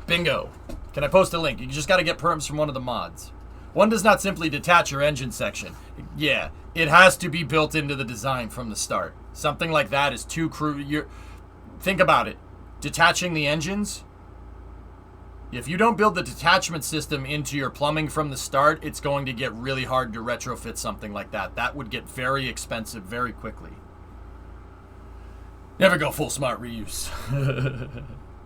Bingo. Can I post a link? You just got to get perms from one of the mods. One does not simply detach your engine section. Yeah, it has to be built into the design from the start. Something like that is too crude. Think about it. Detaching the engines. If you don't build the detachment system into your plumbing from the start, it's going to get really hard to retrofit something like that. That would get very expensive very quickly. Never go full smart reuse.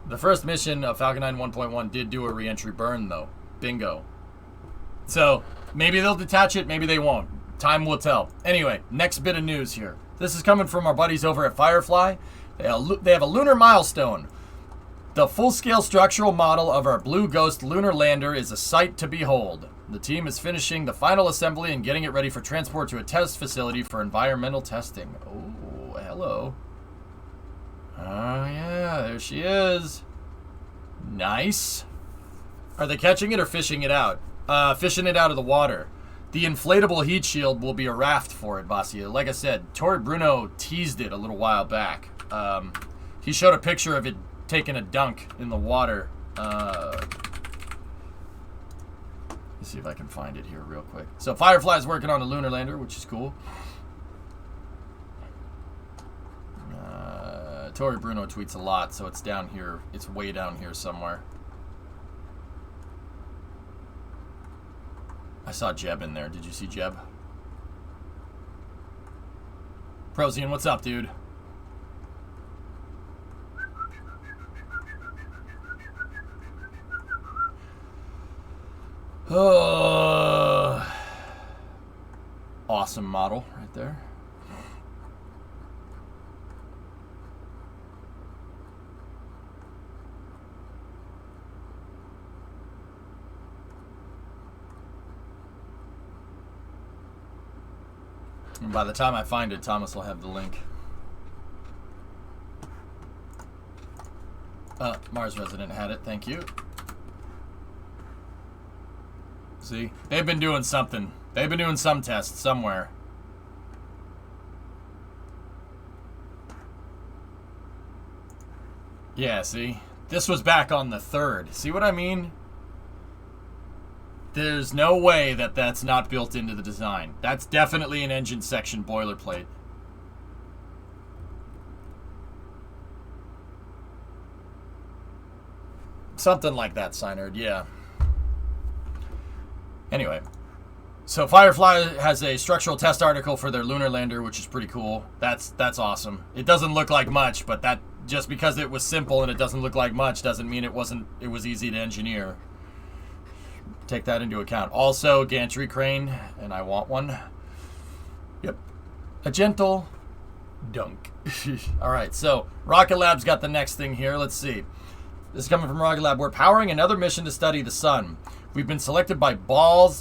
The first mission of Falcon 9 1.1 did do a re-entry burn, though. Bingo. So, maybe they'll detach it, maybe they won't. Time will tell. Anyway, next bit of news here. This is coming from our buddies over at Firefly. They have a lunar milestone. The full-scale structural model of our Blue Ghost lunar lander is a sight to behold. The team is finishing the final assembly and getting it ready for transport to a test facility for environmental testing. Oh, hello. Oh, yeah, there she is. Nice. Are they catching it or fishing it out? Fishing it out of the water. The inflatable heat shield will be a raft for it, Vasia. Like I said, Tori Bruno teased it a little while back. He showed a picture of it taking a dunk in the water. Let's see if I can find it here real quick. So Firefly's working on a lunar lander, which is cool. Tori Bruno tweets a lot, so it's down here. It's way down here somewhere. I saw Jeb in there. Did you see Jeb? Prosian, what's up, dude? Awesome model right there. And by the time I find it, Thomas will have the link. Mars Resident had it. Thank you. See? They've been doing something. They've been doing some tests somewhere. Yeah, see? This was back on the 3rd. See what I mean? There's no way that that's not built into the design. That's definitely an engine section boilerplate. Something like that, Synerd, yeah. Anyway. So Firefly has a structural test article for their lunar lander, which is pretty cool. That's awesome. It doesn't look like much, but that just because it was simple and it doesn't look like much doesn't mean it was easy to engineer. Take that into account. Also, gantry crane, and I want one. Yep. A gentle dunk. All right, so Rocket Lab's got the next thing here. Let's see. This is coming from Rocket Lab. We're powering another mission to study the sun. We've been selected by Ball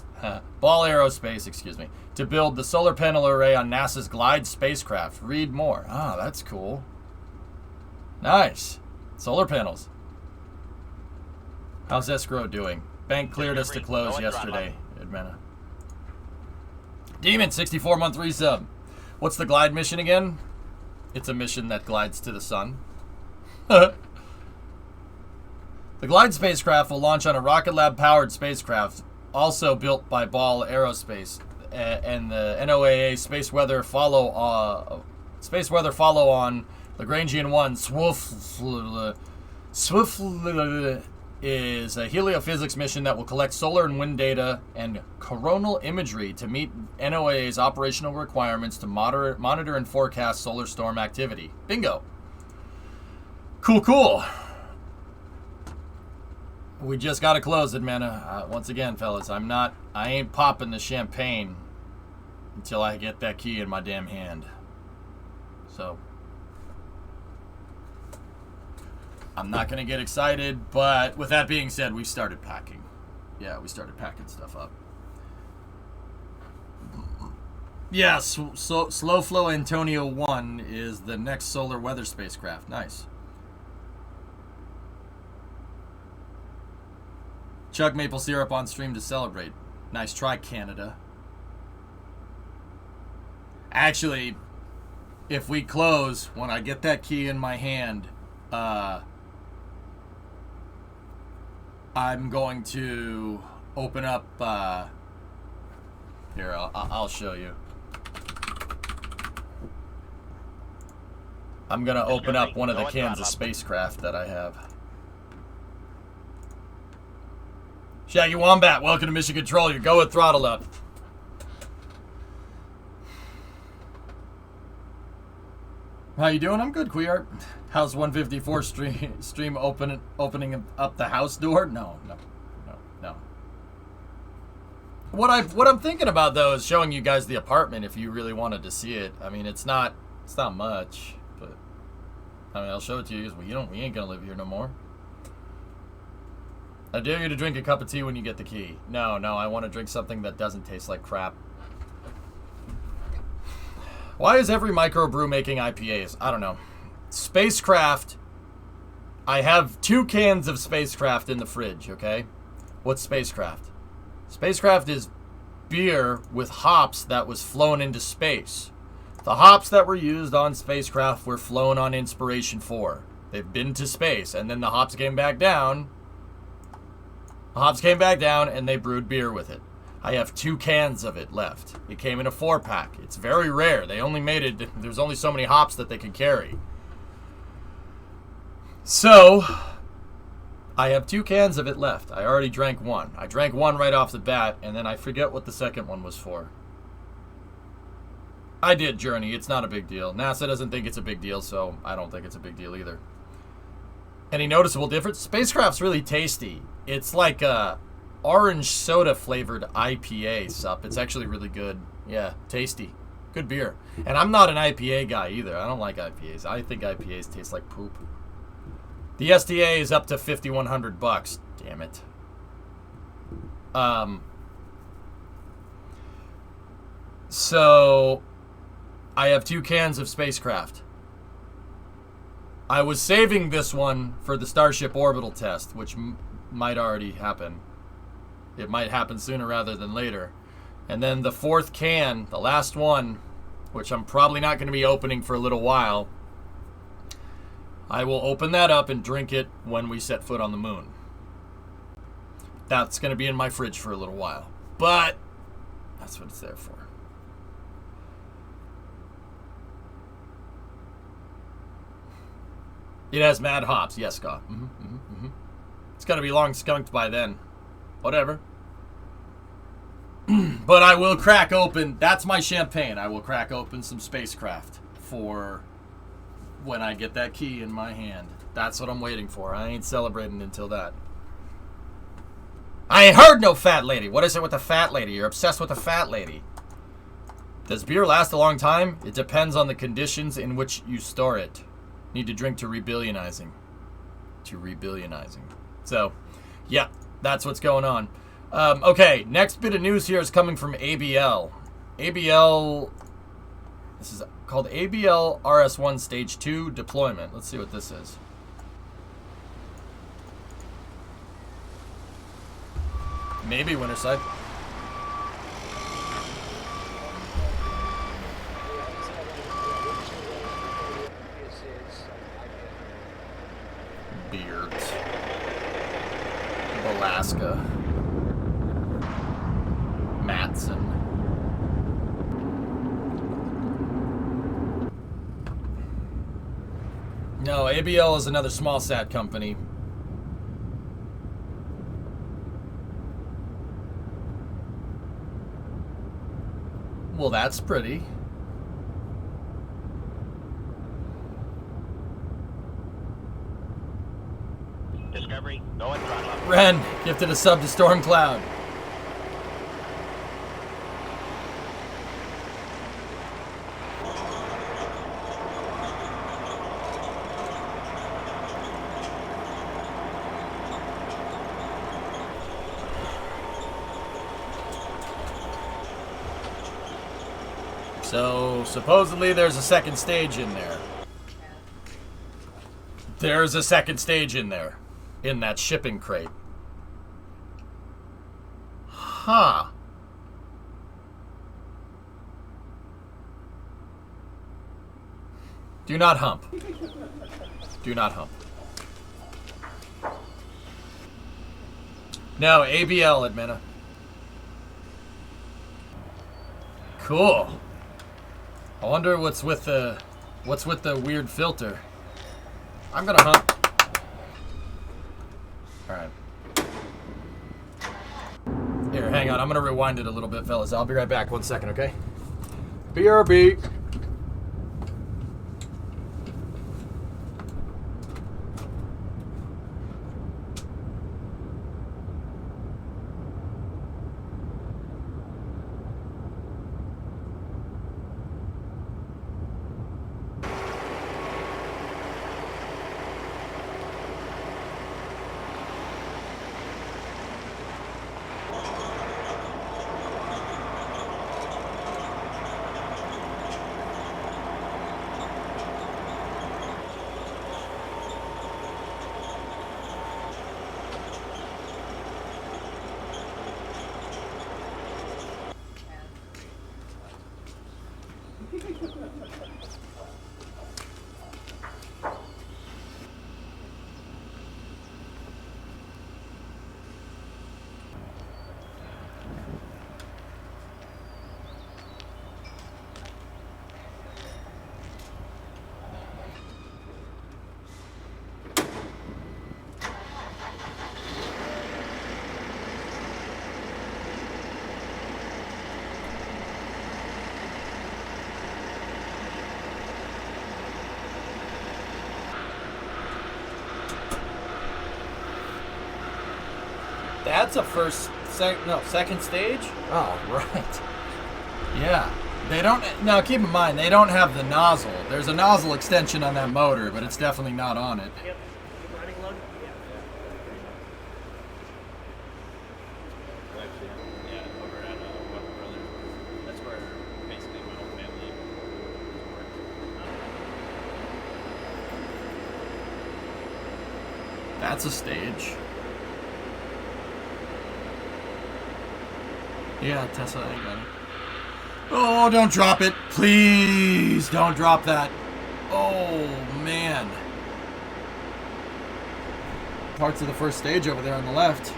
Aerospace, to build the solar panel array on NASA's Glide spacecraft. Read more. Ah, that's cool. Nice. Solar panels. How's escrow doing? Bank cleared us to close yesterday. Admana. Demon, 64-month resub. What's the Glide mission again? It's a mission that glides to the sun. The Glide spacecraft will launch on a Rocket Lab-powered spacecraft, also built by Ball Aerospace, and the NOAA Space Weather Follow-on Lagrangian 1 Swift is a heliophysics mission that will collect solar and wind data and coronal imagery to meet NOAA's operational requirements to monitor and forecast solar storm activity. Bingo. Cool. We just gotta close it, man. Once again, fellas, I ain't popping the champagne until I get that key in my damn hand. So, I'm not gonna get excited, but with that being said, we started packing. Yeah, we started packing stuff up. Yeah, Slow Flow Antonio 1 is the next solar weather spacecraft. Nice. Chug maple syrup on stream to celebrate. Nice try, Canada. Actually, if we close, when I get that key in my hand, I'm going to open up, here, I'll show you. I'm going to open up one of the cans of spacecraft that I have. Shaggy Wombat, welcome to Mission Control. Your go with throttle up. How you doing? I'm good, Queer. How's 154 stream opening up the house door? No. What I'm thinking about though is showing you guys the apartment if you really wanted to see it. I mean, it's not much, but I mean, I'll show it to you because we ain't gonna live here no more. I dare you to drink a cup of tea when you get the key. No, I want to drink something that doesn't taste like crap. Why is every microbrew making IPAs? I don't know. Spacecraft. I have 2 cans of Spacecraft in the fridge, okay? What's Spacecraft? Spacecraft is beer with hops that was flown into space. The hops that were used on Spacecraft were flown on Inspiration 4. They've been to space, and then the hops came back down. And they brewed beer with it. I have 2 cans of it left. It came in a 4-pack. It's very rare. They only made it, there's only so many hops that they could carry. So, I have 2 cans of it left. I already drank 1. I drank 1 right off the bat, and then I forget what the second one was for. I did Journey. It's not a big deal. NASA doesn't think it's a big deal, so I don't think it's a big deal either. Any noticeable difference? Spacecraft's really tasty. It's like a orange soda flavored IPA sup. It's actually really good. Yeah, tasty. Good beer. And I'm not an IPA guy either. I don't like IPAs. I think IPAs taste like poop. The STA is up to $5,100. Damn it. So I have 2 cans of spacecraft. I was saving this one for the Starship orbital test, which might already happen. It might happen sooner rather than later. And then the 4th can, the last one, which I'm probably not going to be opening for a little while, I will open that up and drink it when we set foot on the moon. That's going to be in my fridge for a little while. But that's what it's there for. It has mad hops. Yes, Scott. It's got to be long skunked by then. Whatever. But I will crack open. That's my champagne. I will crack open some spacecraft for when I get that key in my hand. That's what I'm waiting for. I ain't celebrating until that. I ain't heard no fat lady. What is it with the fat lady? You're obsessed with the fat lady. Does beer last a long time? It depends on the conditions in which you store it. Need to drink to rebillionizing. So, yeah, that's what's going on. Okay, next bit of news here is coming from ABL. ABL, this is called ABL RS1 Stage 2 Deployment. Let's see what this is. Maybe Winterside. Beards. Alaska. Matson. No, ABL is another small sat company. Well, that's pretty. Discovery, go and throttle up. Ren, gifted a sub to Storm Cloud. So, supposedly there's a second stage in there. There's a second stage in there. In that shipping crate. Huh. Do not hump. Do not hump. No, ABL, Admina. Cool. I wonder what's with the weird filter. I'm gonna hump. Alright. Here, hang on. I'm gonna rewind it a little bit, fellas. I'll be right back. 1 second, okay? BRB. That's a second stage? Oh, right. Yeah. They don't, now keep in mind, they don't have the nozzle. There's a nozzle extension on that motor, but it's definitely not on it. Yep. Running low? Yeah. Actually, yeah, over at Weapon Brothers. That's where basically my whole family That's a stage. Yeah, Tesla, I got it. Oh, don't drop it. Please don't drop that. Oh, man. Parts of the first stage over there on the left.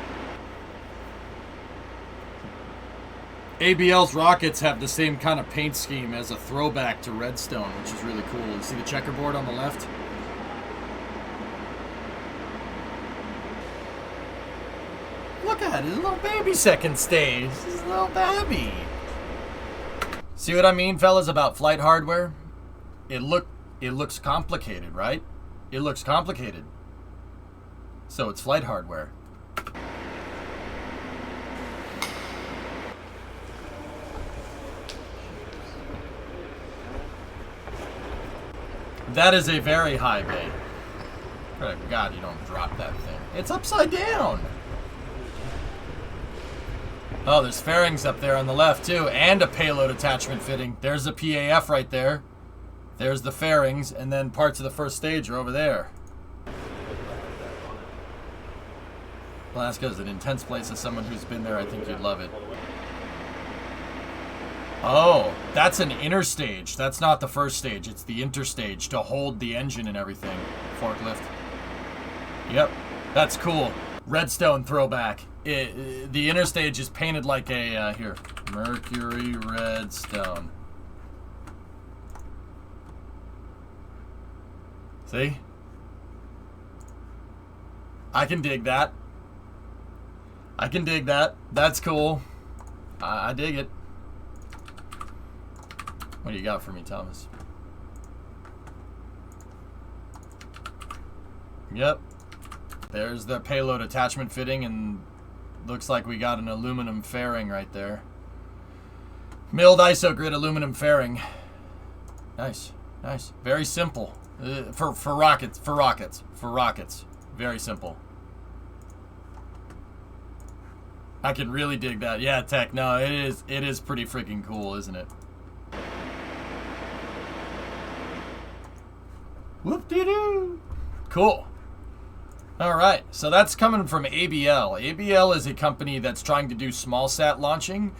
ABL's rockets have the same kind of paint scheme as a throwback to Redstone, which is really cool. You see the checkerboard on the left? Look at it, a little baby second stage. This is a little baby. See what I mean, fellas, about flight hardware? It looks complicated, right? It looks complicated. So it's flight hardware. That is a very high bay. Pray to God you don't drop that thing. It's upside down. Oh, there's fairings up there on the left too, and a payload attachment fitting. There's the PAF right there. There's the fairings, and then parts of the first stage are over there. Alaska is an intense place. As someone who's been there, I think you'd love it. Oh, that's an interstage. That's not the first stage. It's the interstage to hold the engine and everything. Forklift. Yep, that's cool. Redstone throwback. The interstage is painted like a, here, Mercury Redstone. See? I can dig that. I can dig that. That's cool. I dig it. What do you got for me, Thomas? Yep. There's the payload attachment fitting, and looks like we got an aluminum fairing right there. Milled isogrid aluminum fairing. Nice, nice. Very simple. For rockets. Very simple. I can really dig that. Yeah, Tech. No, it is pretty freaking cool, isn't it? Whoop-de-doo. Cool. All right, so that's coming from ABL. ABL is a company that's trying to do small sat launching,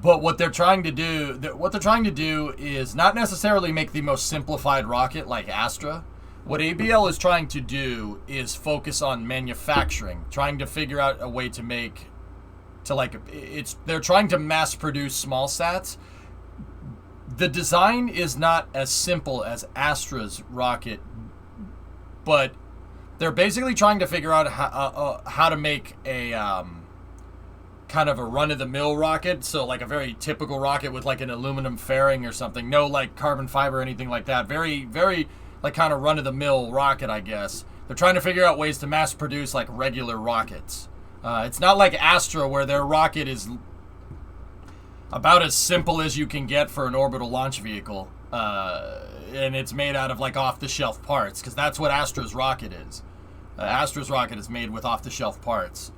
but what they're trying to do is not necessarily make the most simplified rocket like Astra. What ABL is trying to do is focus on manufacturing, trying to figure out a way to they're trying to mass produce small sats. The design is not as simple as Astra's rocket, but they're basically trying to figure out how to make a kind of a run-of-the-mill rocket. So like a very typical rocket with like an aluminum fairing or something. No like carbon fiber or anything like that. Very, very like kind of run-of-the-mill rocket, I guess. They're trying to figure out ways to mass produce like regular rockets. It's not like Astra where their rocket is about as simple as you can get for an orbital launch vehicle. And it's made out of like off-the-shelf parts, because that's what Astra's rocket is. Astra's rocket is made with off-the-shelf parts.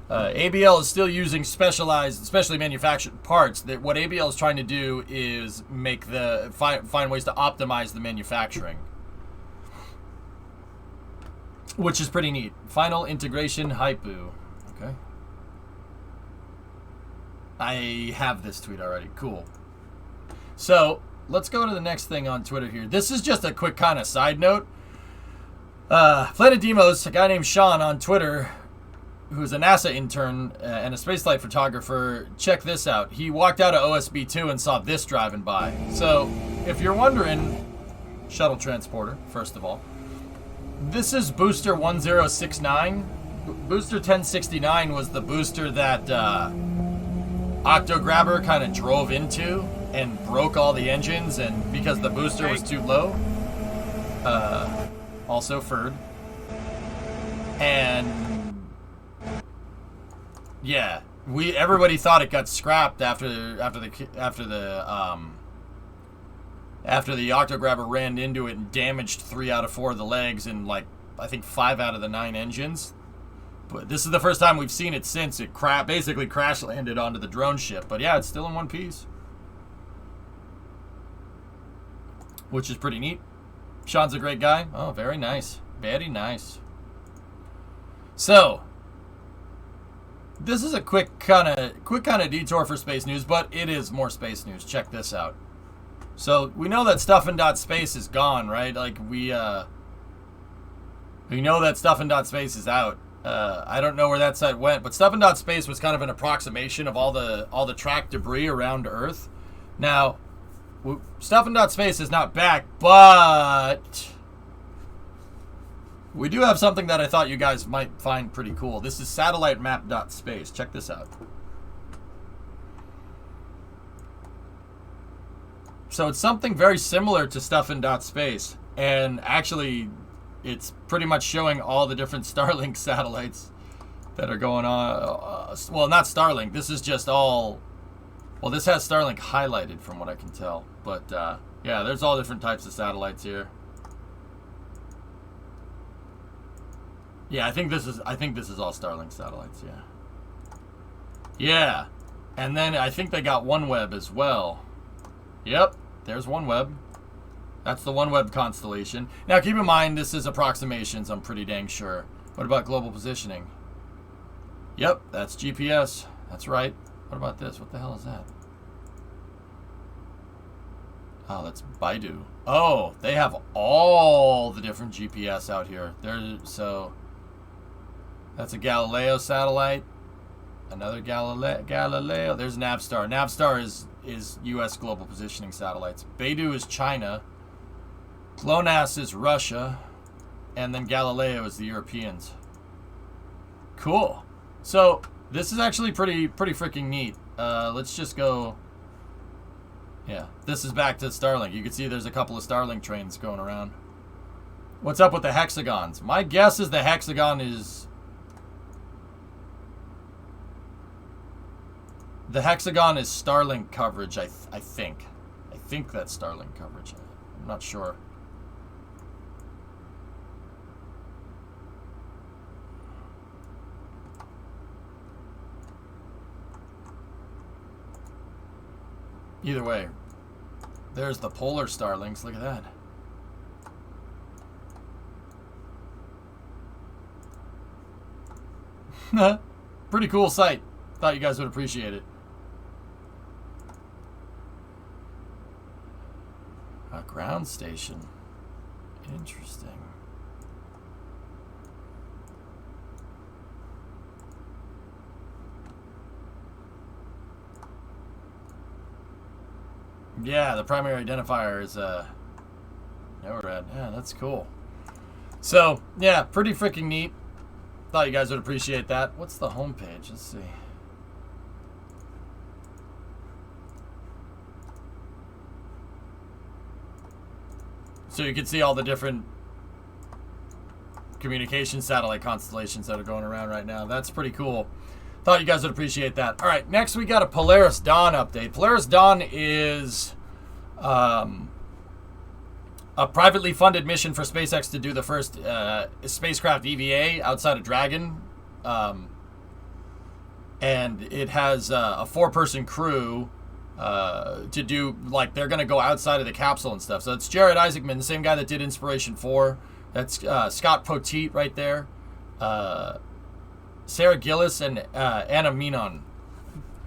ABL is still using specially manufactured parts. That what ABL is trying to do is make find ways to optimize the manufacturing, which is pretty neat. Final integration hypu. Okay. I have this tweet already. Cool. So let's go to the next thing on Twitter here. This is just a quick kind of side note. Planet Demos, a guy named Sean on Twitter, who's a NASA intern and a spaceflight photographer, check this out. He walked out of OSB-2 and saw this driving by. So if you're wondering, shuttle transporter, first of all, this is booster 1069. Booster 1069 was the booster that Octograbber kind of drove into and broke all the engines, and because the booster was too low. Also furred. And yeah, everybody thought it got scrapped after the Octograbber ran into it and damaged 3 out of 4 of the legs and like I think 5 out of the 9 engines. But this is the first time we've seen it since it basically crash landed onto the drone ship. But yeah, it's still in one piece, which is pretty neat. Sean's a great guy. Oh, very nice. Very nice. So, this is a quick kind of detour for space news, but it is more space news. Check this out. So we know that Stuff.Space is gone, right? Like we know that Stuff.Space is out. I don't know where that site went, but Stuff.Space was kind of an approximation of all the tracked debris around Earth. Now, Stuff.Space is not back, but we do have something that I thought you guys might find pretty cool. This is satellite-map.space. Check this out. So it's something very similar to Stuff.Space, and actually it's pretty much showing all the different Starlink satellites that are going on. Well, not Starlink. This is just all... Well, this has Starlink highlighted from what I can tell. But, yeah, there's all different types of satellites here. Yeah, I think this is all Starlink satellites, yeah. Yeah. And then I think they got OneWeb as well. Yep, there's OneWeb. That's the OneWeb constellation. Now, keep in mind, this is approximations, I'm pretty dang sure. What about global positioning? Yep, that's GPS. That's right. What about this? What the hell is that? Oh, that's Baidu. Oh, they have all the different GPS out here. So, that's a Galileo satellite. Another Galileo. There's Navstar. Navstar is U.S. global positioning satellites. Beidou is China. GLONASS is Russia. And then Galileo is the Europeans. Cool. So, this is actually pretty freaking neat. Let's just go... Yeah, this is back to Starlink. You can see there's a couple of Starlink trains going around. What's up with the hexagons? My guess is the hexagon is... The hexagon is Starlink coverage, I think. I think that's Starlink coverage. I'm not sure. Either way, there's the polar Starlinks. Look at that. Pretty cool site. Thought you guys would appreciate it. A ground station. Interesting. Yeah, the primary identifier is NORAD. Yeah, that's cool. So, yeah, pretty freaking neat. Thought you guys would appreciate that. What's the homepage? Let's see. So you can see all the different communication satellite constellations that are going around right now. That's pretty cool. Thought you guys would appreciate that. All right, next we got a Polaris Dawn update. Polaris Dawn is a privately funded mission for SpaceX to do the first spacecraft EVA outside of Dragon. And it has a 4-person crew to do, like, they're going to go outside of the capsule and stuff. So it's Jared Isaacman, the same guy that did Inspiration 4. That's Scott Poteet right there. Sarah Gillis and Anna Menon.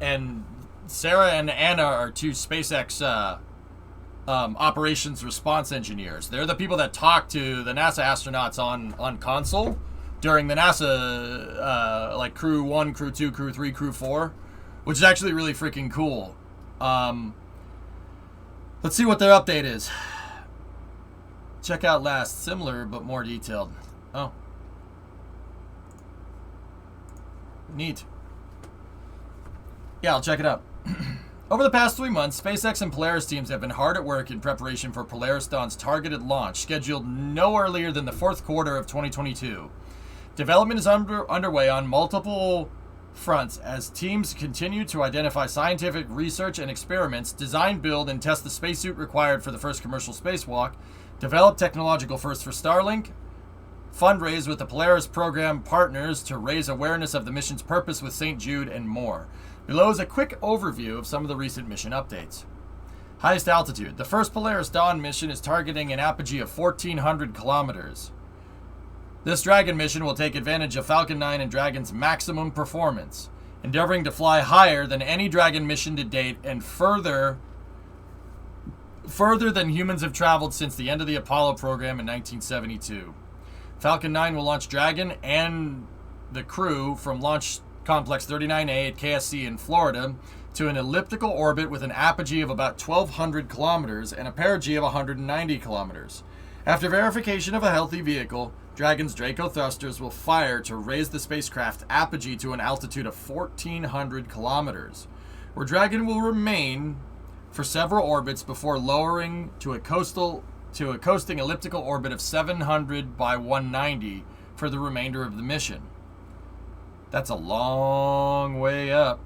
And Sarah and Anna are two SpaceX operations response engineers. They're the people that talk to the NASA astronauts on console during the NASA like Crew 1, Crew 2, Crew 3, Crew 4, which is actually really freaking cool. Let's see what their update is. Check out last. Similar, but more detailed. Oh. Neat. Yeah, I'll check it out. Over the past 3 months, SpaceX and Polaris teams have been hard at work in preparation for Polaris Dawn's targeted launch, scheduled no earlier than the 4th quarter of 2022. Development is underway on multiple fronts as teams continue to identify scientific research and experiments, design, build, and test the spacesuit required for the first commercial spacewalk, develop technological firsts for Starlink, fundraise with the Polaris program partners to raise awareness of the mission's purpose with St. Jude, and more. Below is a quick overview of some of the recent mission updates. Highest altitude. The first Polaris Dawn mission is targeting an apogee of 1,400 kilometers. This Dragon mission will take advantage of Falcon 9 and Dragon's maximum performance, endeavoring to fly higher than any Dragon mission to date and further than humans have traveled since the end of the Apollo program in 1972. Falcon 9 will launch Dragon and the crew from Launch Complex 39A at KSC in Florida to an elliptical orbit with an apogee of about 1,200 kilometers and a perigee of 190 kilometers. After verification of a healthy vehicle, Dragon's Draco thrusters will fire to raise the spacecraft's apogee to an altitude of 1,400 kilometers, where Dragon will remain for several orbits before lowering to a coasting elliptical orbit of 700 by 190 for the remainder of the mission. That's a long way up.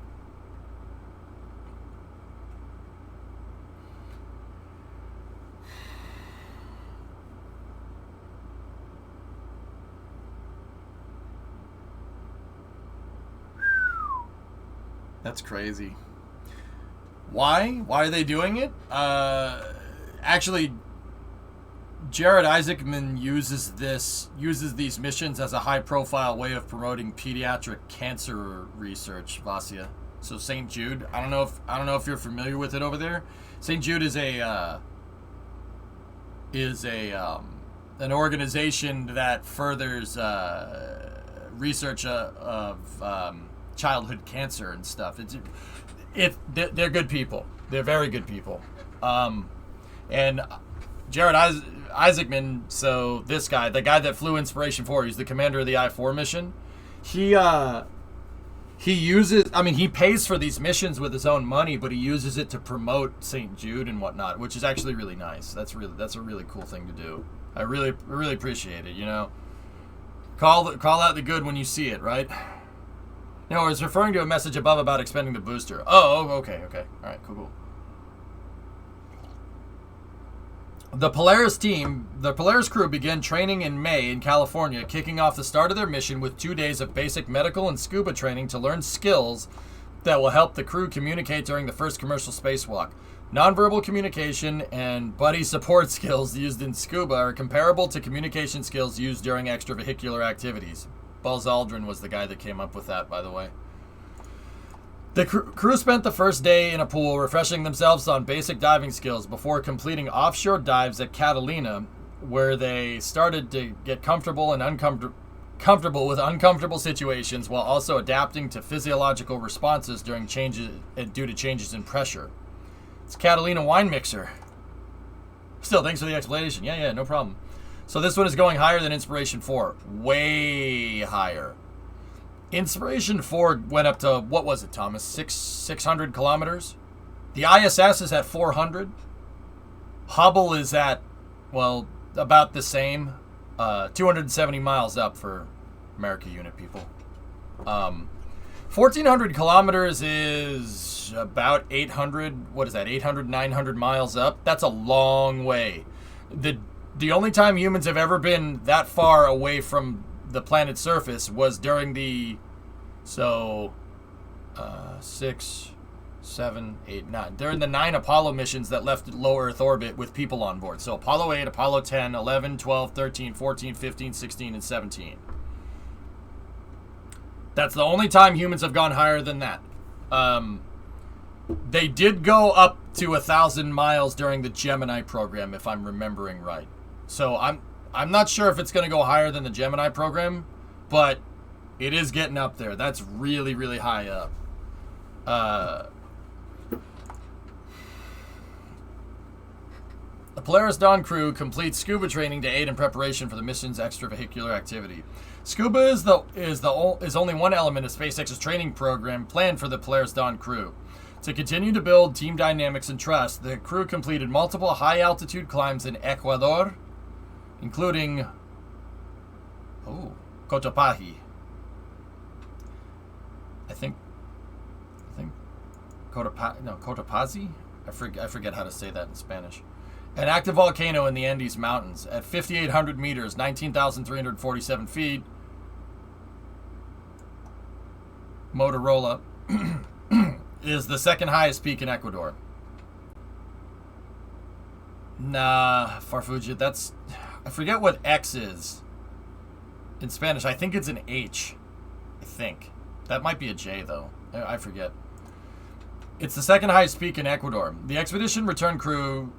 That's crazy. Why? Why are they doing it? Actually, Jared Isaacman uses these missions as a high-profile way of promoting pediatric cancer research, Vasya. So St. Jude, I don't know if you're familiar with it over there. St. Jude is an organization that furthers research of childhood cancer and stuff. They're good people. They're very good people. And Jared Isaacman, so this guy, the guy that flew Inspiration 4, he's the commander of the I-4 mission. He pays for these missions with his own money, but he uses it to promote St. Jude and whatnot, which is actually really nice. That's a really cool thing to do. I really appreciate it, you know. Call out the good when you see it, right? No, I was referring to a message above about expending the booster. Oh, okay. All right, cool. The Polaris crew began training in May in California, kicking off the start of their mission with 2 days of basic medical and scuba training to learn skills that will help the crew communicate during the first commercial spacewalk. Nonverbal communication and buddy support skills used in scuba are comparable to communication skills used during extravehicular activities. Buzz Aldrin was the guy that came up with that, by the way. The crew spent the first day in a pool refreshing themselves on basic diving skills before completing offshore dives at Catalina, where they started to get comfortable with uncomfortable situations while also adapting to physiological responses due to changes in pressure. It's Catalina wine mixer. Still, thanks for the explanation. Yeah, no problem. So this one is going higher than Inspiration 4. Way higher. Inspiration 4 went up to, what was it, Thomas? 600 kilometers? The ISS is at 400. Hubble is at, well, about the same. 270 miles up for America unit people. 1,400 kilometers is about 800, 900 miles up? That's a long way. The only time humans have ever been that far away from the planet's surface was during the 6, 7, 8, 9. During the 9 Apollo missions that left low Earth orbit with people on board. So Apollo 8, Apollo 10, 11, 12, 13, 14, 15, 16, and 17. That's the only time humans have gone higher than that. They did go up to 1,000 miles during the Gemini program, if I'm remembering right. So I'm not sure if it's going to go higher than the Gemini program, but it is getting up there. That's really, really high up. The Polaris Dawn crew completes scuba training to aid in preparation for the mission's extravehicular activity. Scuba is only one element of SpaceX's training program planned for the Polaris Dawn crew. To continue to build team dynamics and trust, the crew completed multiple high-altitude climbs in Ecuador, including Cotopaxi. I think Cotopaxi? I forget how to say that in Spanish. An active volcano in the Andes Mountains at 5,800 meters, 19,347 feet. Motorola is the second highest peak in Ecuador. Nah, Farfugit, I forget what X is. In Spanish, I think it's an H. I think. That might be a J, though. I forget. It's the second highest peak in Ecuador. The expedition return crew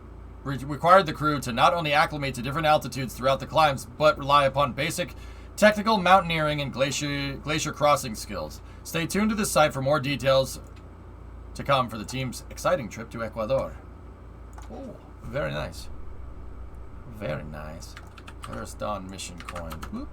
required the crew to not only acclimate to different altitudes throughout the climbs, but rely upon basic technical mountaineering and glacier crossing skills. Stay tuned to this site for more details to come for the team's exciting trip to Ecuador. Oh, very nice. Very nice. First Dawn mission coin. Whoop.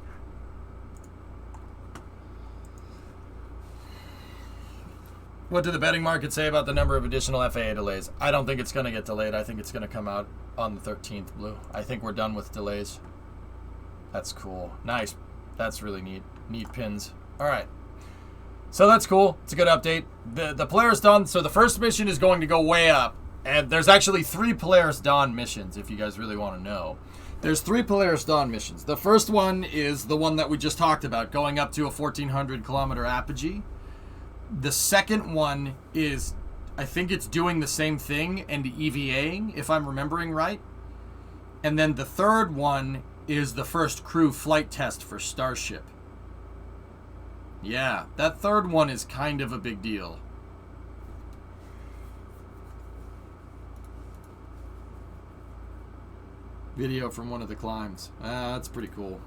What did the betting market say about the number of additional FAA delays? I don't think it's going to get delayed. I think it's going to come out on the 13th, Blue. I think we're done with delays. That's cool. Nice. That's really neat. Neat pins. All right. So that's cool. It's a good update. The Polaris Dawn, so the first mission is going to go way up. And there's actually 3 Polaris Dawn missions, if you guys really want to know. There's 3 Polaris Dawn missions. The first one is the one that we just talked about, going up to a 1,400 kilometer apogee. The second one is, I think it's doing the same thing and EVAing, if I'm remembering right. And then the third one is the first crew flight test for Starship. Yeah, that third one is kind of a big deal. Video from one of the climbs. That's pretty cool.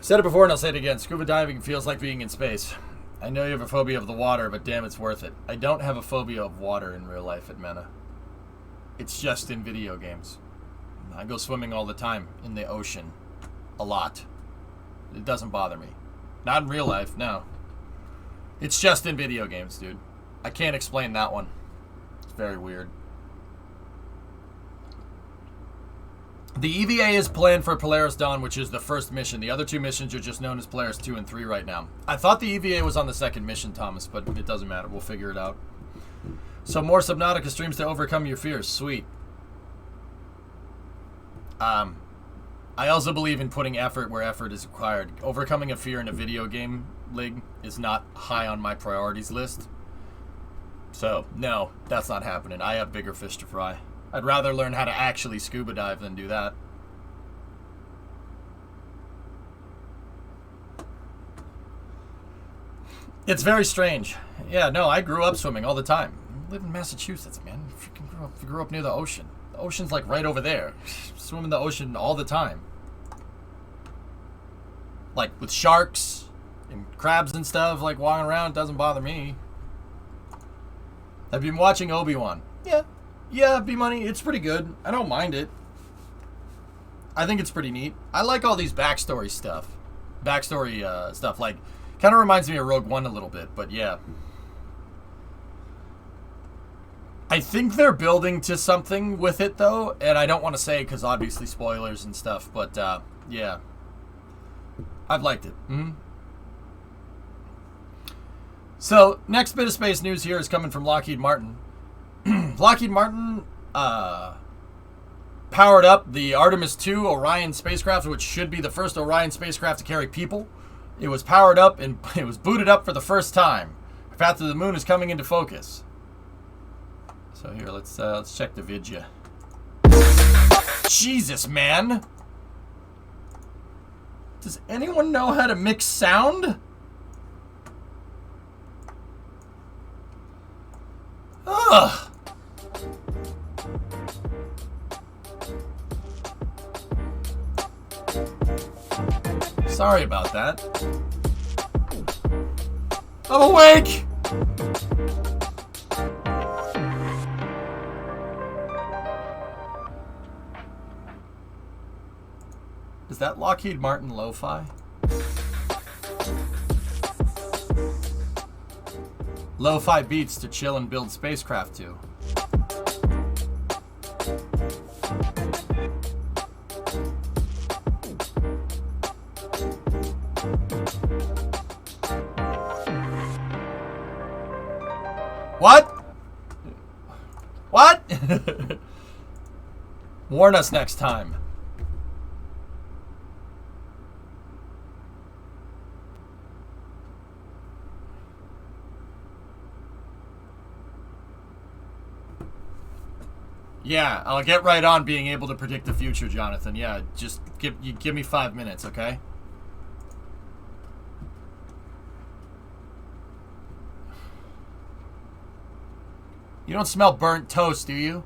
Said it before and I'll say it again. Scuba diving feels like being in space. I know you have a phobia of the water, but damn, it's worth it. I don't have a phobia of water in real life at Mena. It's just in video games. I go swimming all the time in the ocean. A lot. It doesn't bother me. Not in real life, no. It's just in video games, dude. I can't explain that one. It's very weird. The EVA is planned for Polaris Dawn, which is the first mission. The other 2 missions are just known as Polaris 2 and 3 right now. I thought the EVA was on the second mission, Thomas, but it doesn't matter. We'll figure it out. So more Subnautica streams to overcome your fears. Sweet. I also believe in putting effort where effort is required. Overcoming a fear in a video game league is not high on my priorities list. So, no, that's not happening. I have bigger fish to fry. I'd rather learn how to actually scuba dive than do that. It's very strange. Yeah, no, I grew up swimming all the time. I live in Massachusetts, man. You grew up near the ocean. The ocean's like right over there. Swim in the ocean all the time. Like with sharks and crabs and stuff, like walking around, it doesn't bother me. Have you been watching Obi-Wan? Yeah. Yeah, B-Money, it's pretty good. I don't mind it. I think it's pretty neat. I like all these backstory stuff. Backstory stuff, like, kind of reminds me of Rogue One a little bit, but yeah. I think they're building to something with it, though, and I don't want to say because obviously spoilers and stuff, but yeah. I've liked it. So, next bit of space news here is coming from Lockheed Martin. Lockheed Martin powered up the Artemis II Orion spacecraft, which should be the first Orion spacecraft to carry people. It was powered up and it was booted up for the first time. Path to the Moon is coming into focus. So here, let's check the vidya. Jesus, man! Does anyone know how to mix sound? Ugh! Sorry about that. I'm awake! Is that Lockheed Martin lo-fi? Lo-fi beats to chill and build spacecraft to. What? What? Warn us next time. Yeah, I'll get right on being able to predict the future, Jonathan. Yeah, just give me 5 minutes, okay? You don't smell burnt toast, do you?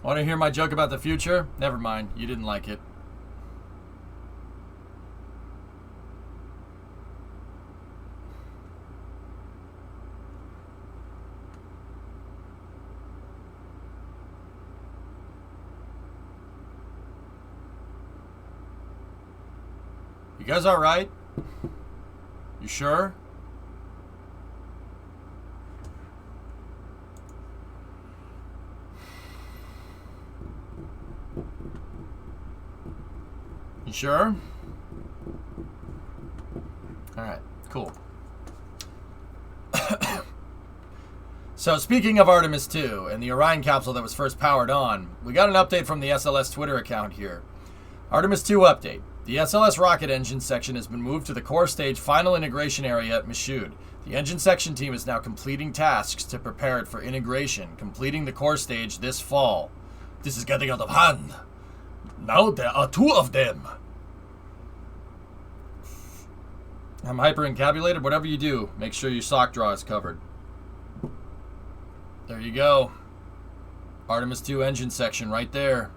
Want to hear my joke about the future? Never mind. You didn't like it. You guys all right? You sure? You sure? All right, cool. So speaking of Artemis 2 and the Orion capsule that was first powered on, we got an update from the SLS Twitter account here. Artemis 2 update. The SLS rocket engine section has been moved to the core stage final integration area at Michoud. The engine section team is now completing tasks to prepare it for integration, completing the core stage this fall. This is getting out of hand. Now there are 2 of them. I'm hyper-encabulated. Whatever you do, make sure your sock drawer is covered. There you go. Artemis 2 engine section right there.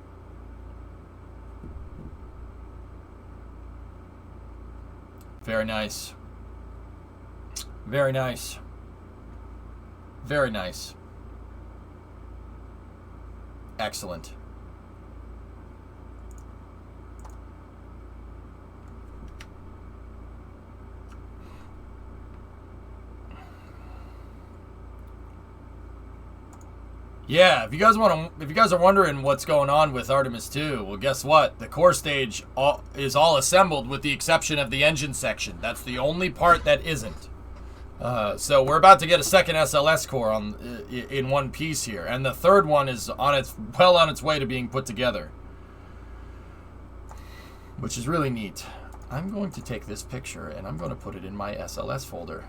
Very nice. Very nice. Very nice. Excellent. Yeah, if you guys are wondering what's going on with Artemis 2, well, guess what? The core stage is all assembled with the exception of the engine section. That's the only part that isn't. So we're about to get a second SLS core in one piece here, and the third one is on its way to being put together, which is really neat. I'm going to take this picture and I'm going to put it in my SLS folder.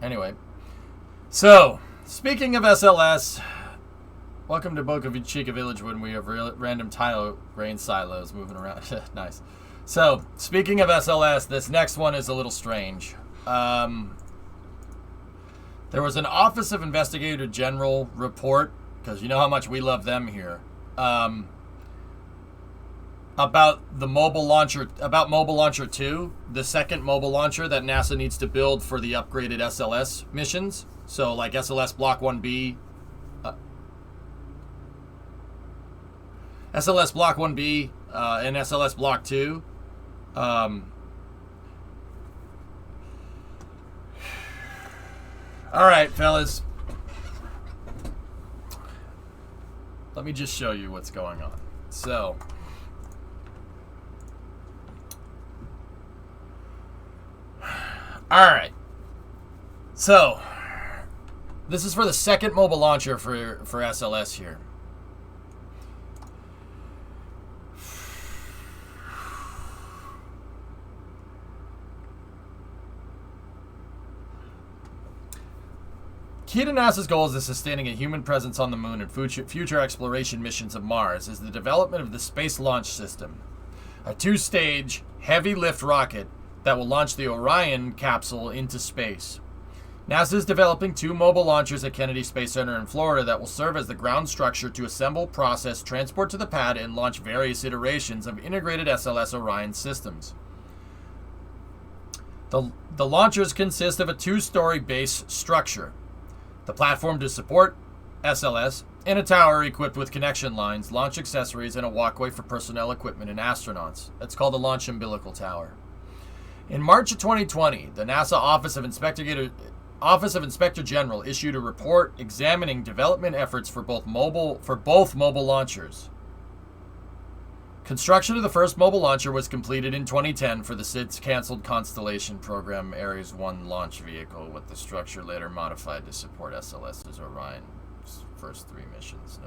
Anyway, so. Speaking of SLS, welcome to Boca Chica Village when we have random tile grain silos moving around. Nice. So, speaking of SLS, this next one is a little strange. There was an Office of Investigator General report, because you know how much we love them here, about the mobile launcher, about Mobile Launcher 2, the second mobile launcher that NASA needs to build for the upgraded SLS missions. So, like SLS Block 1B, SLS Block 1B, and SLS Block 2. All right, fellas. Let me just show you what's going on. So, all right. So, this is for the second mobile launcher for SLS here. Key to NASA's goals of sustaining a human presence on the moon and future exploration missions of Mars is the development of the Space Launch System, a 2-stage, heavy lift rocket that will launch the Orion capsule into space. NASA is developing 2 mobile launchers at Kennedy Space Center in Florida that will serve as the ground structure to assemble, process, transport to the pad, and launch various iterations of integrated SLS Orion systems. The launchers consist of a 2-story base structure, the platform to support SLS, and a tower equipped with connection lines, launch accessories, and a walkway for personnel, equipment, and astronauts. That's called the Launch Umbilical Tower. In March of 2020, the NASA Office of Inspector General issued a report examining development efforts for both mobile launchers. Construction of the first mobile launcher was completed in 2010 for the SID's canceled Constellation program Ares 1 launch vehicle, with the structure later modified to support SLS's Orion's first 3 missions.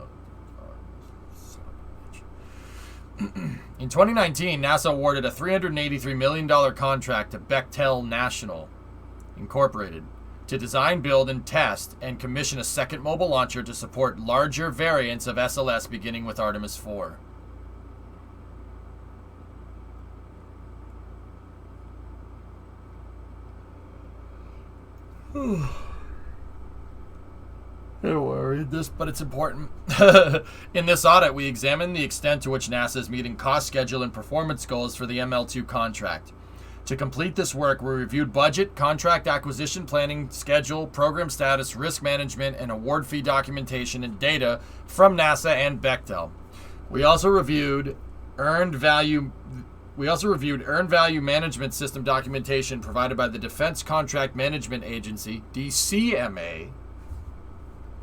In 2019, NASA awarded a $383 million contract to Bechtel National Incorporated to design, build, and test and commission a second mobile launcher to support larger variants of SLS beginning with Artemis 4. Don't worry this, but it's important. In this audit, we examined the extent to which NASA is meeting cost, schedule, and performance goals for the ML2 contract. To complete this work, we reviewed budget, contract acquisition planning, schedule, program status, risk management, and award fee documentation and data from NASA and Bechtel. We also reviewed earned value management system documentation provided by the Defense Contract Management Agency, DCMA,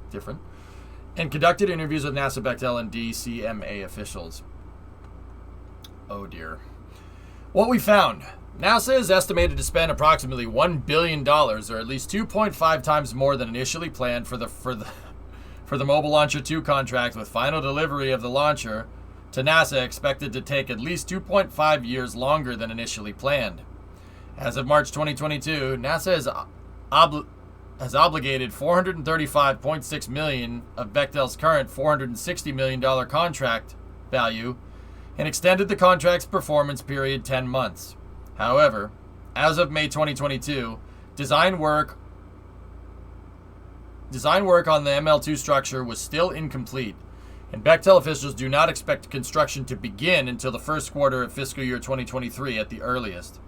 different, and conducted interviews with NASA, Bechtel, and DCMA officials. Oh dear. What we found: NASA is estimated to spend approximately $1 billion, or at least 2.5 times more than initially planned for the Mobile Launcher 2 contract, with final delivery of the launcher to NASA expected to take at least 2.5 years longer than initially planned. As of March 2022, NASA has obligated $435.6 million of Bechtel's current $460 million contract value and extended the contract's performance period 10 months. However, as of May 2022, design work on the ML2 structure was still incomplete, and Bechtel officials do not expect construction to begin until the first quarter of fiscal year 2023 at the earliest.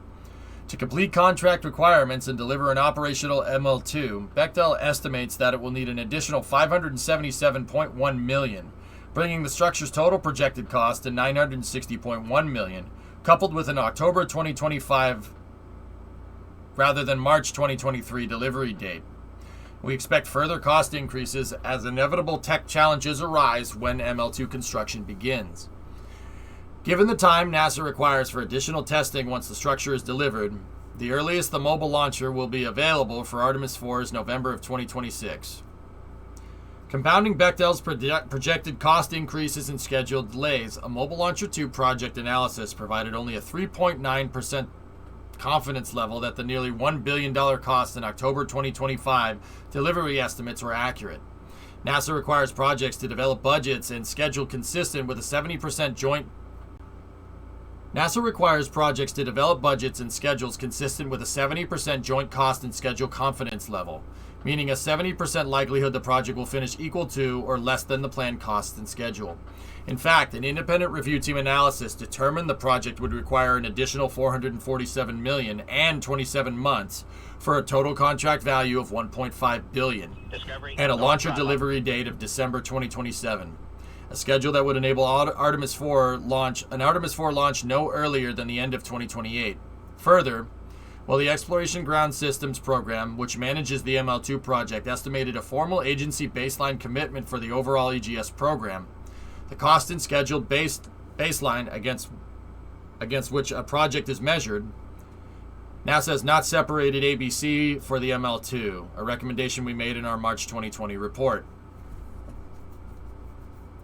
To complete contract requirements and deliver an operational ML2, Bechtel estimates that it will need an additional $577.1 million, bringing the structure's total projected cost to $960.1 million, coupled with an October 2025 rather than March 2023 delivery date. We expect further cost increases as inevitable tech challenges arise when ML2 construction begins. Given the time NASA requires for additional testing once the structure is delivered, the earliest the mobile launcher will be available for Artemis 4 is November of 2026. Compounding Bechtel's projected cost increases and scheduled delays, a Mobile Launcher 2 project analysis provided only a 3.9% confidence level that the nearly $1 billion cost in October 2025 delivery estimates were accurate. NASA requires projects to develop budgets and schedule consistent with a 70% joint NASA requires projects to develop budgets and schedules consistent with a 70% joint cost and schedule confidence level, meaning a 70% likelihood the project will finish equal to or less than the planned cost and schedule. In fact, an independent review team analysis determined the project would require an additional $447 million and 27 months for a total contract value of $1.5 billion and a launcher delivery date of December 2027. A schedule that would enable Artemis 4 launch no earlier than the end of 2028. Further, while the Exploration Ground Systems Program, which manages the ML2 project, estimated a formal agency baseline commitment for the overall EGS program, the cost and schedule baseline against which a project is measured, NASA has not separated ABC for the ML2, a recommendation we made in our March 2020 report.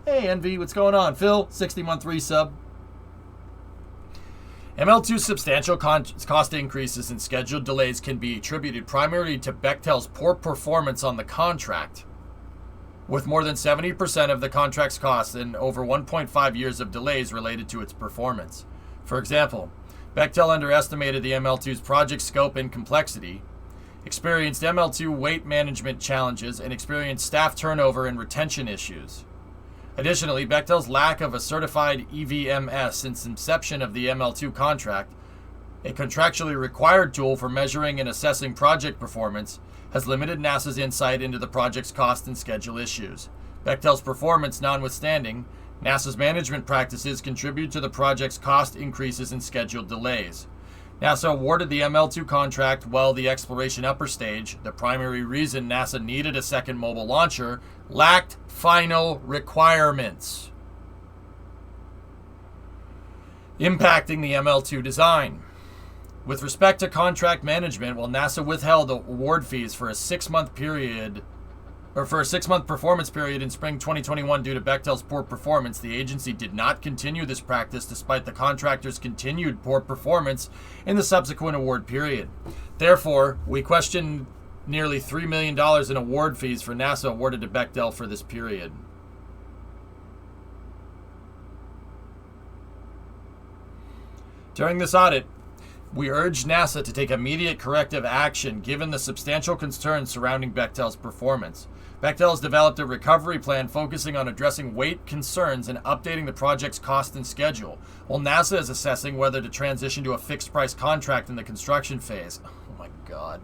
Hey, Envy, what's going on? Phil, 60-month resub. ML2's substantial cost increases and scheduled delays can be attributed primarily to Bechtel's poor performance on the contract, with more than 70% of the contract's costs and over 1.5 years of delays related to its performance. For example, Bechtel underestimated the ML2's project scope and complexity, experienced ML2 weight management challenges, and experienced staff turnover and retention issues. Additionally, Bechtel's lack of a certified EVMS since inception of the ML2 contract, a contractually required tool for measuring and assessing project performance, has limited NASA's insight into the project's cost and schedule issues. Bechtel's performance notwithstanding, NASA's management practices contribute to the project's cost increases and scheduled delays. NASA awarded the ML2 contract while the exploration upper stage, the primary reason NASA needed a second mobile launcher, lacked final requirements, impacting the ML2 design. With respect to contract management, while NASA withheld award fees for a 6-month performance period in spring 2021 due to Bechtel's poor performance, the agency did not continue this practice despite the contractor's continued poor performance in the subsequent award period. Therefore, we question nearly $3 million in award fees for NASA awarded to Bechtel for this period. During this audit, We urge NASA to take immediate corrective action given the substantial concerns surrounding Bechtel's performance. Bechtel has developed a recovery plan focusing on addressing weight concerns and updating the project's cost and schedule, while NASA is assessing whether to transition to a fixed-price contract in the construction phase. Oh my God.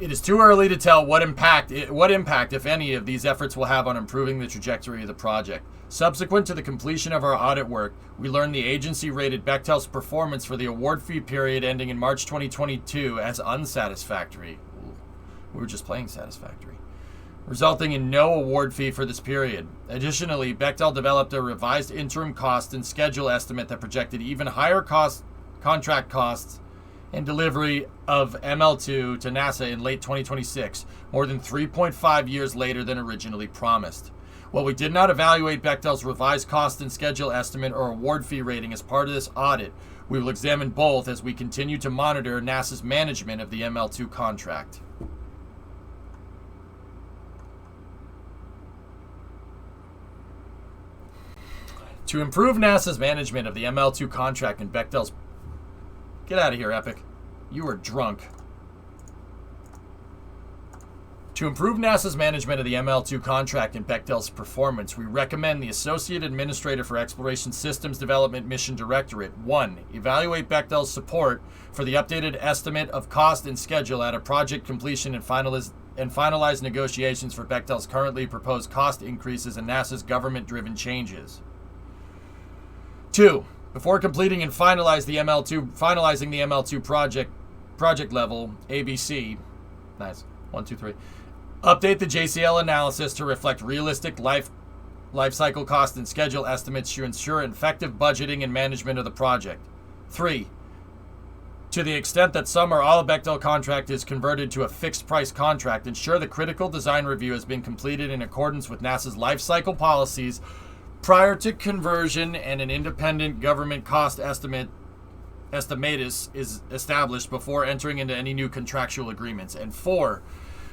It is too early to tell what impact, if any, of these efforts will have on improving the trajectory of the project. Subsequent to the completion of our audit work, we learned the agency rated Bechtel's performance for the award fee period ending in March 2022 as unsatisfactory. Ooh, we were just playing satisfactory, resulting in no award fee for this period. Additionally, Bechtel developed a revised interim cost and schedule estimate that projected even higher contract costs and delivery of ML2 to NASA in late 2026, more than 3.5 years later than originally promised. While we did not evaluate Bechtel's revised cost and schedule estimate or award fee rating as part of this audit, we will examine both as we continue to monitor NASA's management of the ML2 contract. To improve NASA's management of the ML2 contract and Bechtel's... Get out of here, Epic. You are drunk. To improve NASA's management of the ML2 contract and Bechtel's performance, we recommend the Associate Administrator for Exploration Systems Development Mission Directorate 1. Evaluate Bechtel's support for the updated estimate of cost and schedule at a project completion and finalize negotiations for Bechtel's currently proposed cost increases and NASA's government-driven changes. 2. Before completing and finalizing the ML2 project level, ABC, nice, 1, 2, 3. Update the JCL analysis to reflect realistic life cycle cost and schedule estimates to ensure effective budgeting and management of the project. 3. To the extent that some or all of Bechtel contract is converted to a fixed price contract, ensure the critical design review has been completed in accordance with NASA's life cycle policies prior to conversion, and an independent government cost estimatus is established before entering into any new contractual agreements. And 4,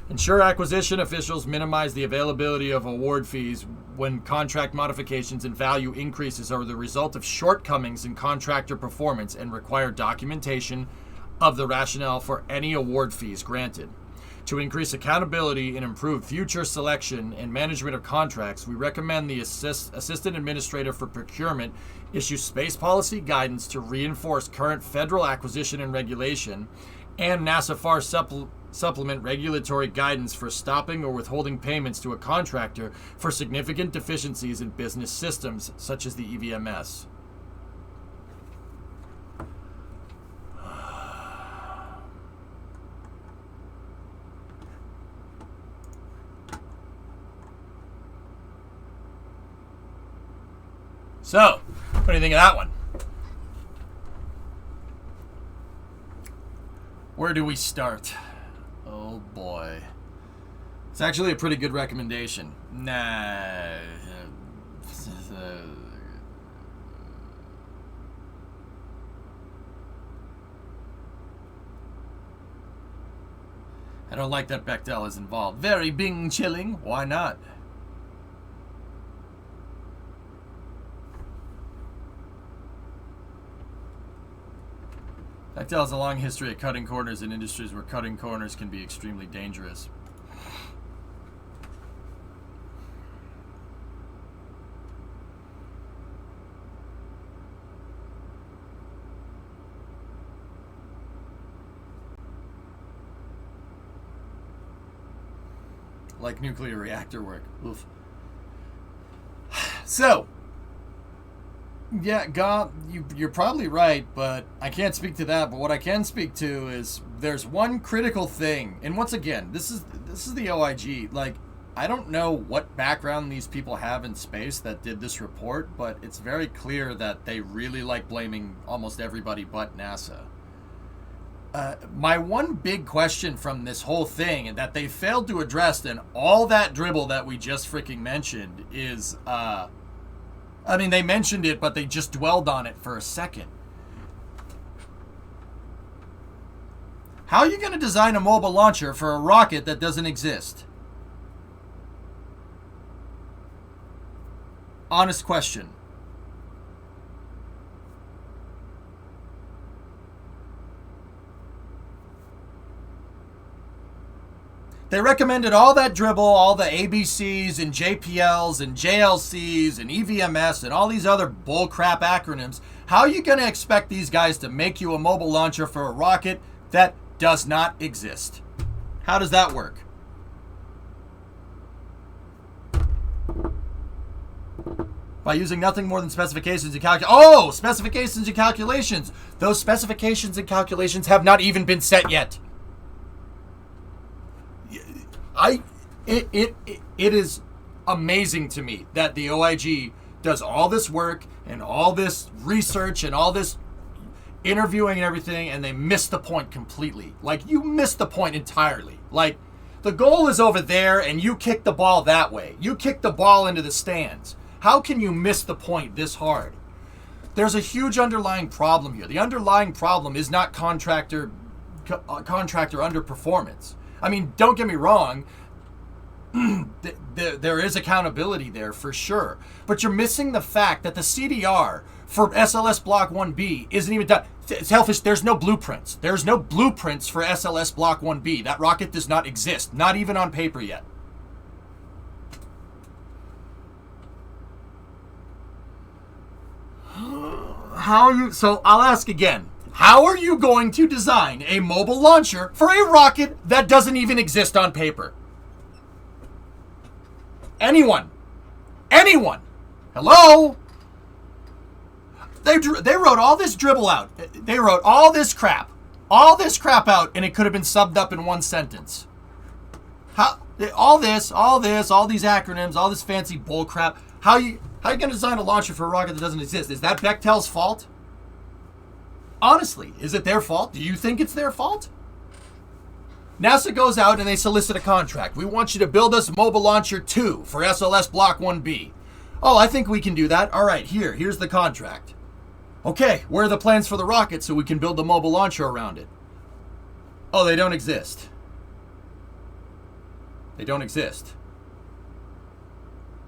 ensure acquisition officials minimize the availability of award fees when contract modifications and value increases are the result of shortcomings in contractor performance and require documentation of the rationale for any award fees granted. To increase accountability and improve future selection and management of contracts, we recommend the Assistant Administrator for Procurement issue space policy guidance to reinforce current federal acquisition and regulation, and NASA FAR supplement regulatory guidance for stopping or withholding payments to a contractor for significant deficiencies in business systems, such as the EVMS. So, what do you think of that one? Where do we start? Oh boy. It's actually a pretty good recommendation. Nah. I don't like that Bechtel is involved. Very Bing chilling. Why not? Bechtel has a long history of cutting corners in industries where cutting corners can be extremely dangerous. Like nuclear reactor work. Oof. So, yeah, God, you're probably right, but I can't speak to that. But what I can speak to is there's one critical thing, and once again, this is the OIG. Like, I don't know what background these people have in space that did this report, but it's very clear that they really like blaming almost everybody but NASA. My one big question from this whole thing, and that they failed to address in all that dribble that we just freaking mentioned, is I mean, they mentioned it, but they just dwelled on it for a second. How are you going to design a mobile launcher for a rocket that doesn't exist? Honest question. They recommended all that dribble, all the ABCs and JPLs and JLCs and EVMS and all these other bullcrap acronyms. How are you going to expect these guys to make you a mobile launcher for a rocket that does not exist? How does that work? By using nothing more than specifications and calculations. Oh, specifications and calculations. Those specifications and calculations have not even been set yet. It is amazing to me that the OIG does all this work and all this research and all this interviewing and everything, and they miss the point completely. Like, you missed the point entirely. Like, the goal is over there, and you kick the ball that way. You kick the ball into the stands. How can you miss the point this hard? There's a huge underlying problem here. The underlying problem is not contractor underperformance. I mean, don't get me wrong. There is accountability there for sure. But you're missing the fact that the CDR for SLS Block 1B isn't even done. Selfish, there's no blueprints. There's no blueprints for SLS Block 1B. That rocket does not exist. Not even on paper yet. So I'll ask again. How are you going to design a mobile launcher for a rocket that doesn't even exist on paper? Anyone? Hello? They wrote all this dribble out. They wrote all this crap out, and it could have been subbed up in one sentence. All these acronyms, all this fancy bull crap. How you going to design a launcher for a rocket that doesn't exist? Is that Bechtel's fault? Honestly, is it their fault? Do you think it's their fault? NASA goes out and they solicit a contract. We want you to build us Mobile Launcher 2 for SLS Block 1B. Oh, I think we can do that. All right, here's the contract. Okay, where are the plans for the rocket so we can build the mobile launcher around it? Oh, they don't exist. They don't exist.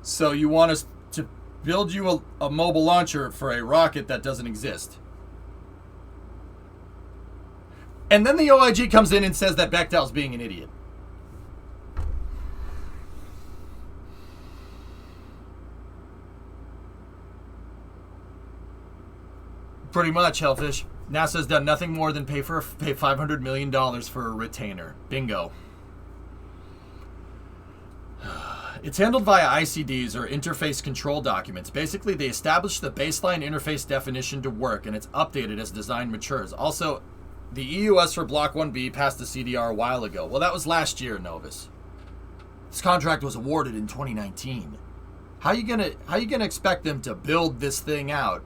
So you want us to build you a mobile launcher for a rocket that doesn't exist? And then the OIG comes in and says that Bechtel's being an idiot. Pretty much, Hellfish. NASA's done nothing more than pay $500 million for a retainer. Bingo. It's handled via ICDs, or interface control documents. Basically, they establish the baseline interface definition to work, and it's updated as design matures. Also, the EUS for Block 1B passed the CDR a while ago. Well, that was last year, Novus. This contract was awarded in 2019. How you gonna expect them to build this thing out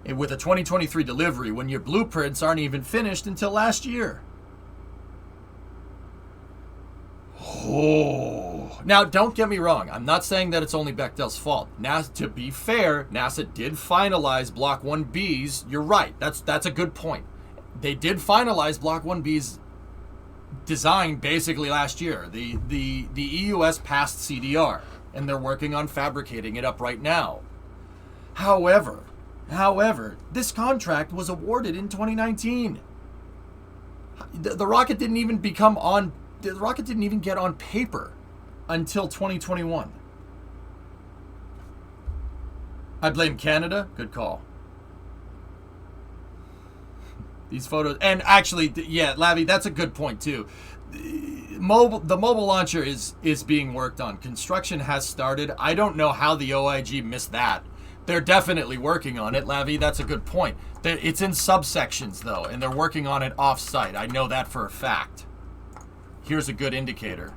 with a 2023 delivery when your blueprints aren't even finished until last year? Oh. Now, don't get me wrong. I'm not saying that it's only Bechtel's fault. To be fair, NASA did finalize Block 1B's. You're right. That's a good point. They did finalize Block 1B's design basically last year. The EUS passed CDR, and they're working on fabricating it up right now. However, this contract was awarded in 2019. The rocket didn't even get on paper until 2021. I blame Canada. Good call. These photos, and actually, yeah, Lavi, that's a good point too. The mobile launcher is being worked on. Construction has started. I don't know how the OIG missed that. They're definitely working on it, Lavi. That's a good point. It's in subsections though, and they're working on it off-site. I know that for a fact. Here's a good indicator.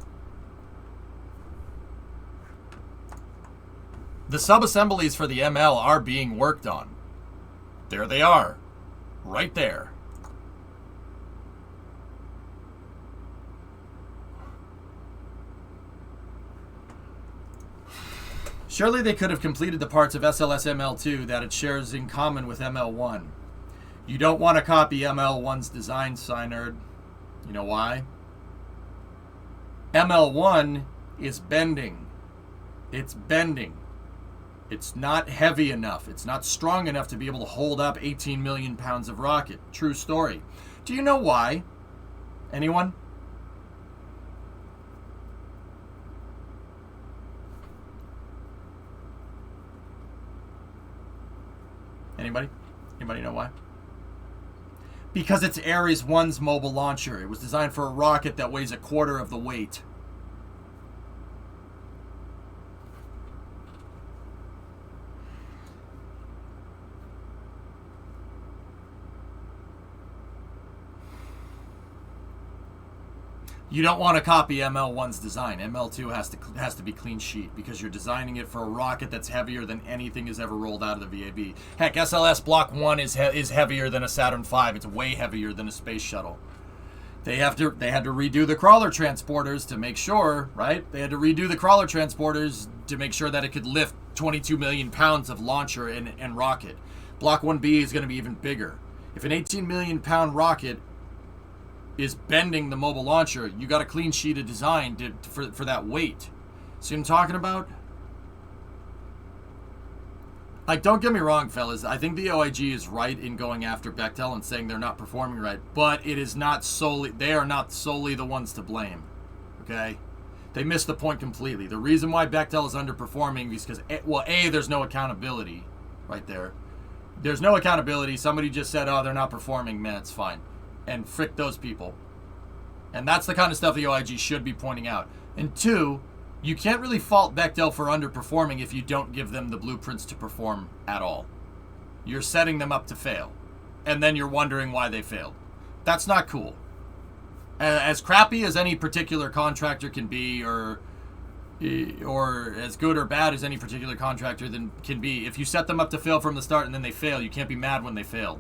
The sub-assemblies for the ML are being worked on. There they are, right there. Surely they could have completed the parts of SLS ML2 that it shares in common with ML1. You don't want to copy ML1's design, Synerd. You know why? ML1 is bending. It's bending. It's not heavy enough. It's not strong enough to be able to hold up 18 million pounds of rocket. True story. Do you know why? Anyone? Anybody? Anybody know why? Because it's Ares 1's mobile launcher. It was designed for a rocket that weighs a quarter of the weight. You don't want to copy ML1's design. ML2 has to be clean sheet because you're designing it for a rocket that's heavier than anything has ever rolled out of the VAB. Heck, SLS Block 1 is heavier than a Saturn V. It's way heavier than a space shuttle. They had to redo the crawler transporters to make sure, right? They had to redo the crawler transporters to make sure that it could lift 22 million pounds of launcher and rocket. Block 1B is going to be even bigger. If an 18 million pound rocket is bending the mobile launcher, you got a clean sheet of design for that weight. See what I'm talking about? Like, don't get me wrong, fellas. I think the OIG is right in going after Bechtel and saying they're not performing right, but it is not solely, they are not solely the ones to blame. Okay? They missed the point completely. The reason why Bechtel is underperforming is because, well, A, there's no accountability right there. There's no accountability. Somebody just said, oh, they're not performing, man, it's fine. And frick those people. And that's the kind of stuff the OIG should be pointing out. And two, you can't really fault Bechtel for underperforming if you don't give them the blueprints to perform at all. You're setting them up to fail. And then you're wondering why they failed. That's not cool. As crappy as any particular contractor can be, or as good or bad as any particular contractor can be, if you set them up to fail from the start and then they fail, you can't be mad when they failed.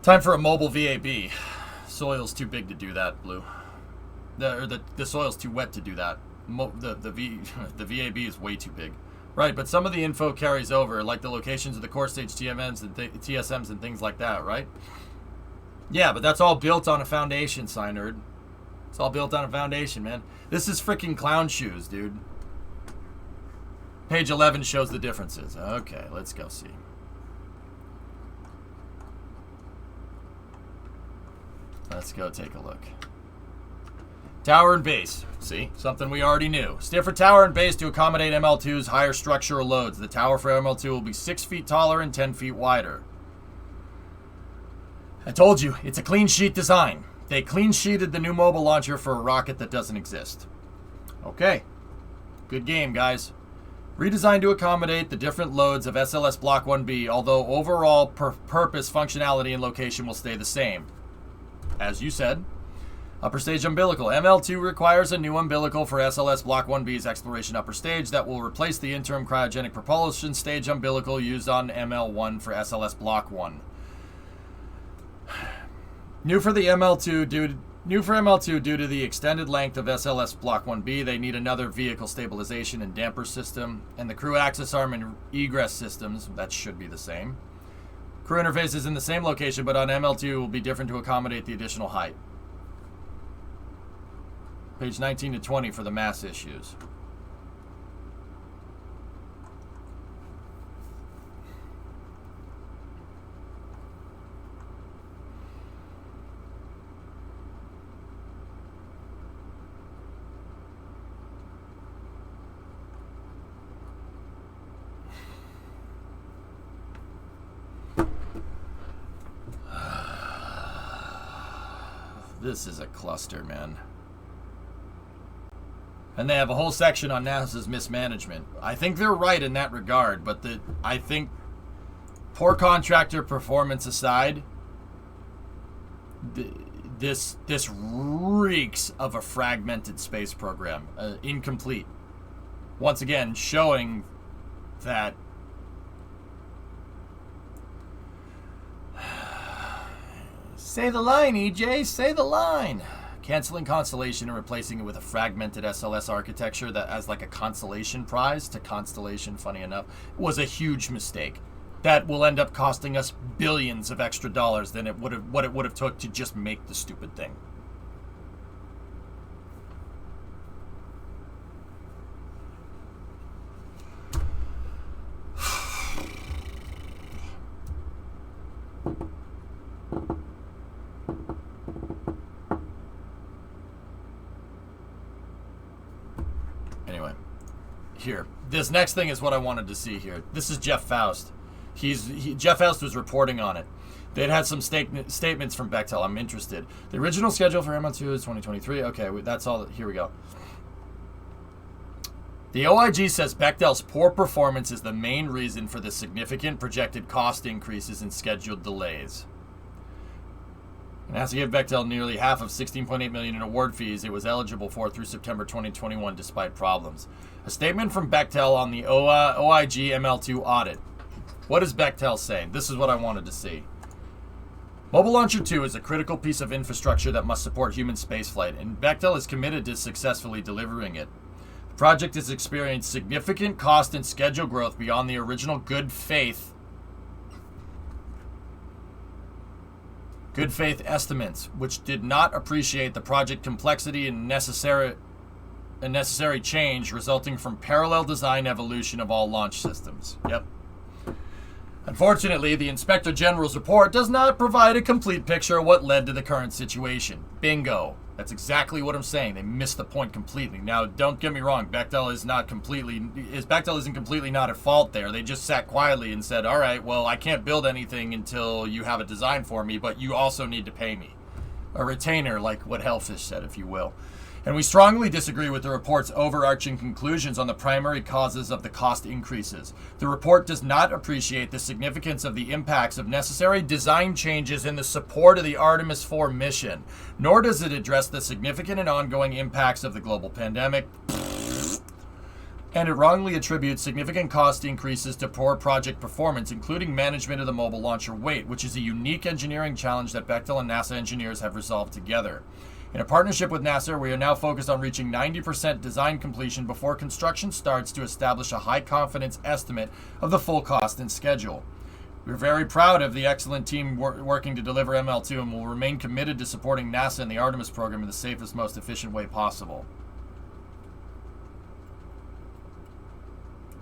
Time for a mobile VAB. Soil's too big to do that, Blue. The soil's too wet to do that. The VAB is way too big. Right, but some of the info carries over, like the locations of the core stage TMMs and TSMs and things like that, right? Yeah, but that's all built on a foundation, Synerd. It's all built on a foundation, man. This is freaking clown shoes, dude. Page 11 shows the differences. Okay, let's go see. Let's go take a look. Tower and base. See? Something we already knew. Stiffer tower and base to accommodate ML2's higher structural loads. The tower for ML2 will be 6 feet taller and 10 feet wider. I told you, it's a clean sheet design. They clean sheeted the new mobile launcher for a rocket that doesn't exist. Okay. Good game, guys. Redesigned to accommodate the different loads of SLS Block 1B, although overall purpose, functionality, and location will stay the same. As you said, upper stage umbilical. ML2 requires a new umbilical for SLS Block 1B's exploration upper stage that will replace the interim cryogenic propulsion stage umbilical used on ML1 for SLS Block 1. New for ML2 due to the extended length of SLS Block 1B, they need another vehicle stabilization and damper system, and the crew access arm and egress systems, that should be the same. Crew interface is in the same location, but on ML2 will be different to accommodate the additional height. Page 19 to 20 for the mass issues. This is a cluster, man. And they have a whole section on NASA's mismanagement. I think they're right in that regard, but I think, poor contractor performance aside, this reeks of a fragmented space program, incomplete. Once again, showing that say the line, EJ, say the line. Canceling Constellation and replacing it with a fragmented SLS architecture that as like a consolation prize to Constellation, funny enough, was a huge mistake. That will end up costing us billions of extra dollars than what it would have took to just make the stupid thing. Anyway, here. This next thing is what I wanted to see here. This is Jeff Faust. Jeff Faust was reporting on it. They'd had some statements from Bechtel. I'm interested. The original schedule for ML2 is 2023. Okay, that's all. Here we go. The OIG says Bechtel's poor performance is the main reason for the significant projected cost increases and scheduled delays. And has to give Bechtel nearly half of $16.8 million in award fees it was eligible for through September 2021 despite problems. A statement from Bechtel on the OIG ML2 audit. What is Bechtel saying? This is what I wanted to see. Mobile Launcher 2 is a critical piece of infrastructure that must support human spaceflight, and Bechtel is committed to successfully delivering it. The project has experienced significant cost and schedule growth beyond the original good faith estimates, which did not appreciate the project complexity and necessary change resulting from parallel design evolution of all launch systems. Yep. Unfortunately, the Inspector General's report does not provide a complete picture of what led to the current situation. Bingo. That's exactly what I'm saying. They missed the point completely. Now, don't get me wrong. Bechtel isn't completely not at fault there. They just sat quietly and said, all right, well, I can't build anything until you have a design for me, but you also need to pay me. A retainer, like what Hellfish said, if you will. And we strongly disagree with the report's overarching conclusions on the primary causes of the cost increases. The report does not appreciate the significance of the impacts of necessary design changes in the support of the Artemis 4 mission, nor does it address the significant and ongoing impacts of the global pandemic. And it wrongly attributes significant cost increases to poor project performance, including management of the mobile launcher weight, which is a unique engineering challenge that Bechtel and NASA engineers have resolved together. In a partnership with NASA, we are now focused on reaching 90% design completion before construction starts to establish a high confidence estimate of the full cost and schedule. We're very proud of the excellent team working to deliver ML2 and will remain committed to supporting NASA and the Artemis program in the safest, most efficient way possible.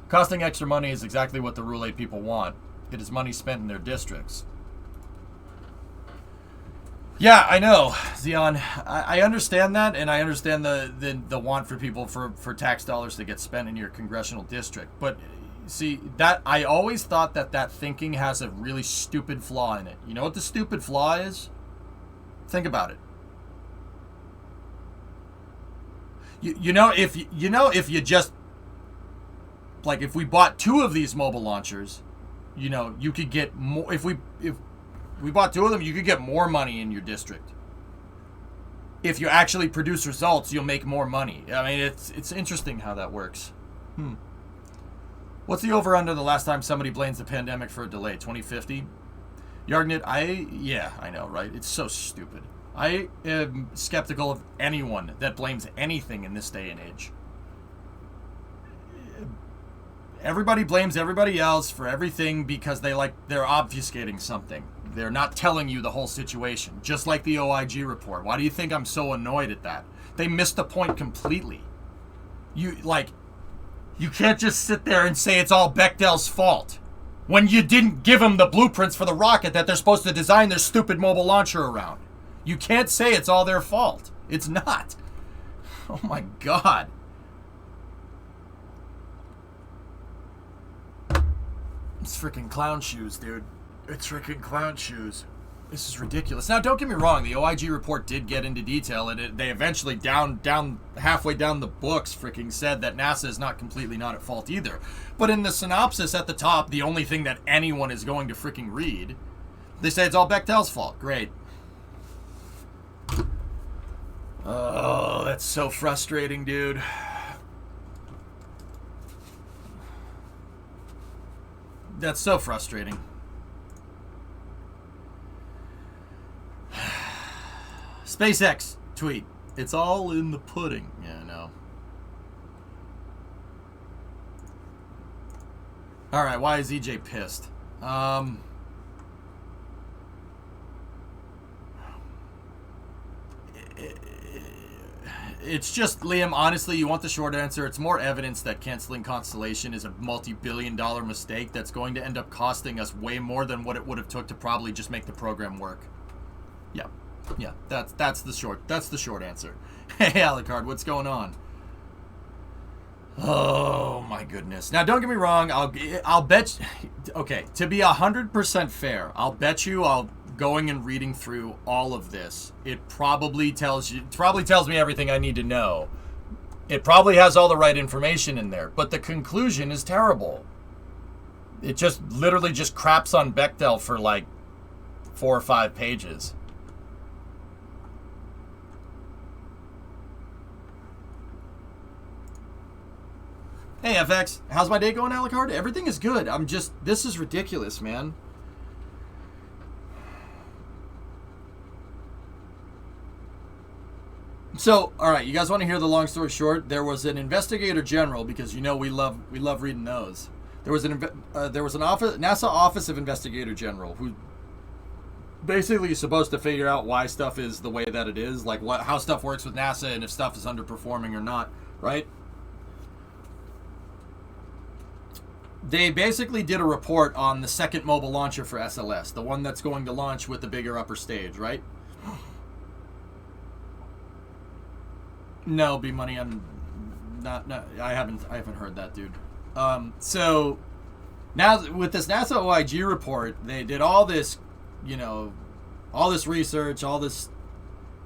Costing extra money is exactly what the Rule 8 people want. It is money spent in their districts. Yeah, I know, Xeon. I understand that, and I understand the want for people for tax dollars to get spent in your congressional district. But see, that I always thought that thinking has a really stupid flaw in it. You know what the stupid flaw is? Think about it. If you just, like, if we bought 2 of these mobile launchers, you could get more. If we bought 2 of them, you could get more money in your district. If you actually produce results, you'll make more money. I mean, it's interesting how that works. What's the over-under the last time somebody blames the pandemic for a delay? 2050? Yargnit, I know, right? It's so stupid. I am skeptical of anyone that blames anything in this day and age. Everybody blames everybody else for everything because they're obfuscating something. They're not telling you the whole situation, just like the OIG report. Why do you think I'm so annoyed at that? They missed the point completely. You can't just sit there and say it's all Bechtel's fault when you didn't give them the blueprints for the rocket that they're supposed to design their stupid mobile launcher around. You can't say it's all their fault. It's not. Oh my God. It's freaking clown shoes, dude. It's freaking clown shoes. This is ridiculous. Now, don't get me wrong. The OIG report did get into detail, and they eventually, down halfway down the books, freaking said that NASA is not at fault either. But in the synopsis at the top, the only thing that anyone is going to freaking read, they say it's all Bechtel's fault. Great. Oh, that's so frustrating, dude. That's so frustrating. SpaceX tweet. It's all in the pudding. Yeah, I know. All right, why is EJ pissed? It's just, Liam, honestly, you want the short answer. It's more evidence that canceling Constellation is a multi-billion-dollar mistake that's going to end up costing us way more than what it would have took to probably just make the program work. Yeah, that's the short answer. Hey, Alucard, what's going on? Oh my goodness. Now don't get me wrong, I'll bet okay, to be 100% fair, I'll bet you going and reading through all of this, it probably tells me everything I need to know. It probably has all the right information in there, but the conclusion is terrible. It just literally just craps on Bechdel for like 4 or 5 pages. Hey FX, how's my day going, Alucard? Everything is good. This is ridiculous, man. So, all right, you guys want to hear the long story short? There was an investigator general, because you know we love reading those. There was an NASA Office of Investigator General who basically is supposed to figure out why stuff is the way that it is, like how stuff works with NASA and if stuff is underperforming or not, right? They basically did a report on the second mobile launcher for SLS, the one that's going to launch with the bigger upper stage, right? No, B-Money, I'm not, I haven't heard that, dude. So now with this NASA OIG report, they did all this, all this research,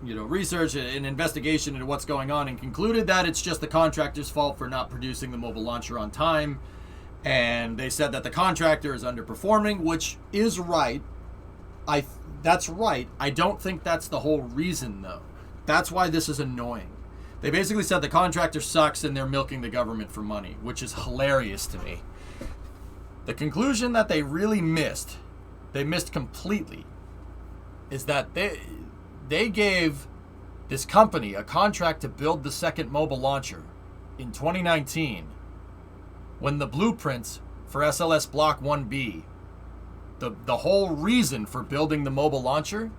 research and investigation into what's going on, and concluded that it's just the contractor's fault for not producing the mobile launcher on time. And they said that the contractor is underperforming, which is right. That's right. I don't think that's the whole reason, though. That's why this is annoying. They basically said the contractor sucks and they're milking the government for money, which is hilarious to me. The conclusion that they really missed completely, is that they gave this company a contract to build the second mobile launcher in 2019, when the blueprints for SLS Block 1B, the whole reason for building the mobile launcher,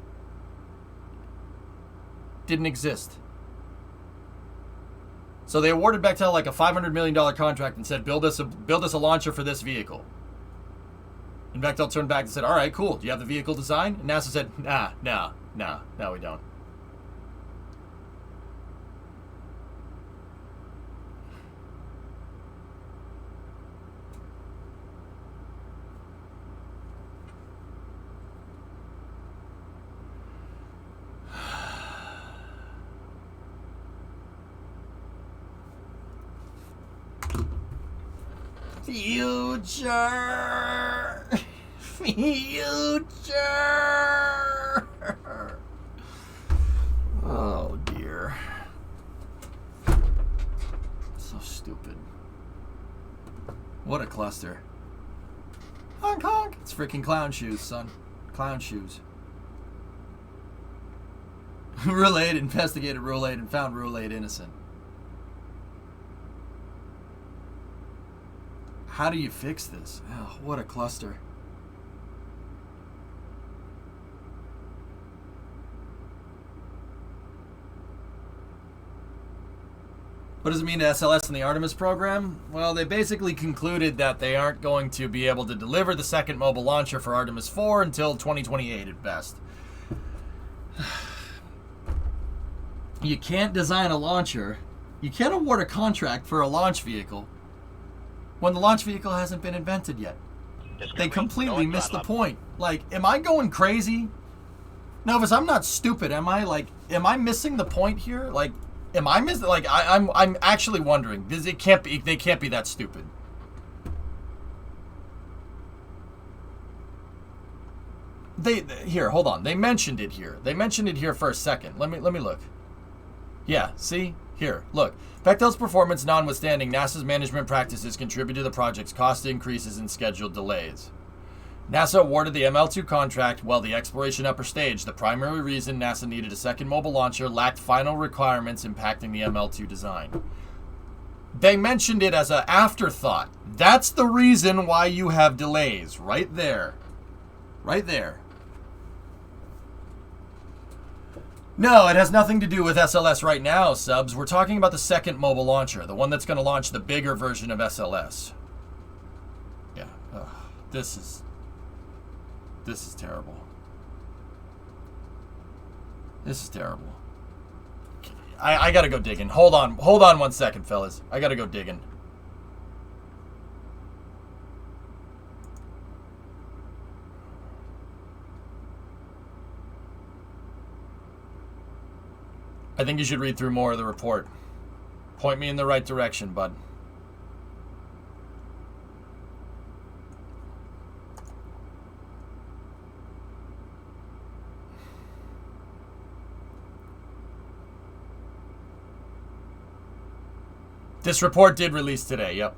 didn't exist. So they awarded Bechtel like a $500 million contract and said, build us a launcher for this vehicle. And Bechtel turned back and said, all right, cool. Do you have the vehicle design? And NASA said, no, we don't. Future. Oh dear. So stupid. What a cluster. Honk honk. It's freaking clown shoes, son. Clown shoes. Roulade investigated Roulade and found Roulade innocent. How do you fix this? Oh, what a cluster. What does it mean to SLS in the Artemis program? Well, they basically concluded that they aren't going to be able to deliver the second mobile launcher for Artemis 4 until 2028 at best. You can't design a launcher. You can't award a contract for a launch vehicle when the launch vehicle hasn't been invented yet. They completely missed the point. Like, am I going crazy? Novus, I'm not stupid, am I? Like, am I missing the point here? Like, am I missing? Like, I'm actually wondering, because they can't be that stupid. Here, hold on. They mentioned it here. They mentioned it here for a second. Let me look. Yeah, see? Here, look. Bechtel's performance notwithstanding, NASA's management practices contribute to the project's cost increases and scheduled delays. NASA awarded the ML2 contract while the exploration upper stage, the primary reason NASA needed a second mobile launcher, lacked final requirements impacting the ML2 design. They mentioned it as an afterthought. That's the reason why you have delays. Right there. Right there. No, it has nothing to do with SLS right now, subs. We're talking about the second mobile launcher, the one that's going to launch the bigger version of SLS. Yeah. Ugh. This is terrible. This is terrible. I gotta go digging. Hold on 1 second, fellas. I gotta go digging. I think you should read through more of the report. Point me in the right direction, bud. This report did release today, yep.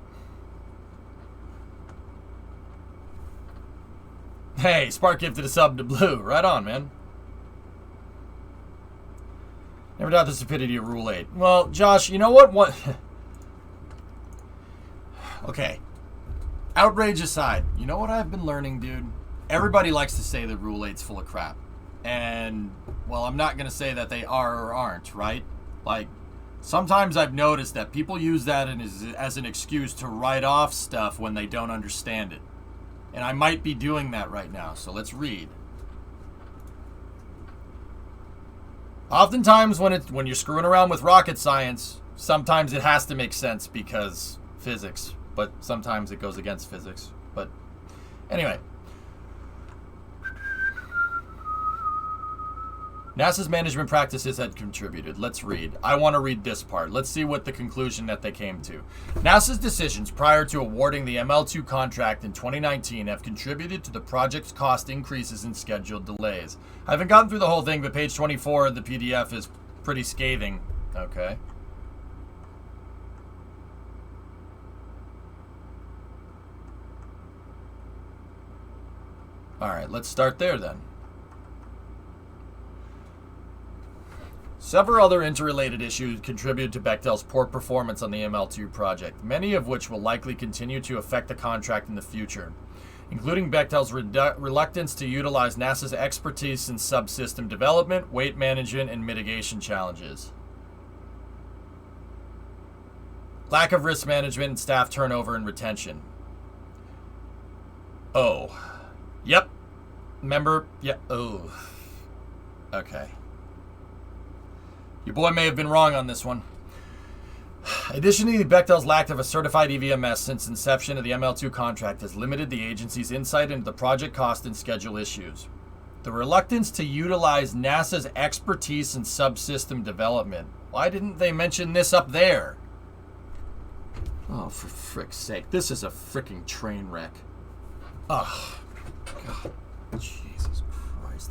Hey, Spark gifted a sub to Blue. Right on, man. Never doubt the stupidity of Rule 8. Well, Josh, you know what? Okay. Outrage aside, you know what I've been learning, dude? Everybody likes to say that Rule 8's full of crap. And, well, I'm not going to say that they are or aren't, right? Like, sometimes I've noticed that people use that as an excuse to write off stuff when they don't understand it. And I might be doing that right now, so let's read. Oftentimes when you're screwing around with rocket science, sometimes it has to make sense because physics, but sometimes it goes against physics. But anyway, NASA's management practices had contributed. Let's read. I want to read this part. Let's see what the conclusion that they came to. NASA's decisions prior to awarding the ML2 contract in 2019 have contributed to the project's cost increases and scheduled delays. I haven't gotten through the whole thing, but page 24 of the PDF is pretty scathing. Okay. All right, let's start there then. Several other interrelated issues contributed to Bechtel's poor performance on the ML2 project, many of which will likely continue to affect the contract in the future, including Bechtel's reluctance to utilize NASA's expertise in subsystem development, weight management, and mitigation challenges. Lack of risk management and staff turnover and retention. Oh. Yep. Remember? Yeah. Oh. Okay. Your boy may have been wrong on this one. Additionally, Bechtel's lack of a certified EVMS since inception of the ML2 contract has limited the agency's insight into the project cost and schedule issues. The reluctance to utilize NASA's expertise in subsystem development. Why didn't they mention this up there? Oh, for frick's sake. This is a fricking train wreck. Ugh. God. Jesus Christ.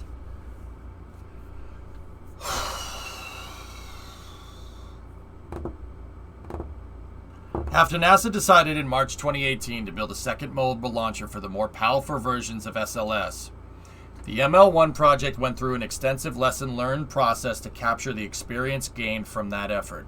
After NASA decided in March 2018 to build a second mobile launcher for the more powerful versions of SLS, the ML1 project went through an extensive lesson learned process to capture the experience gained from that effort.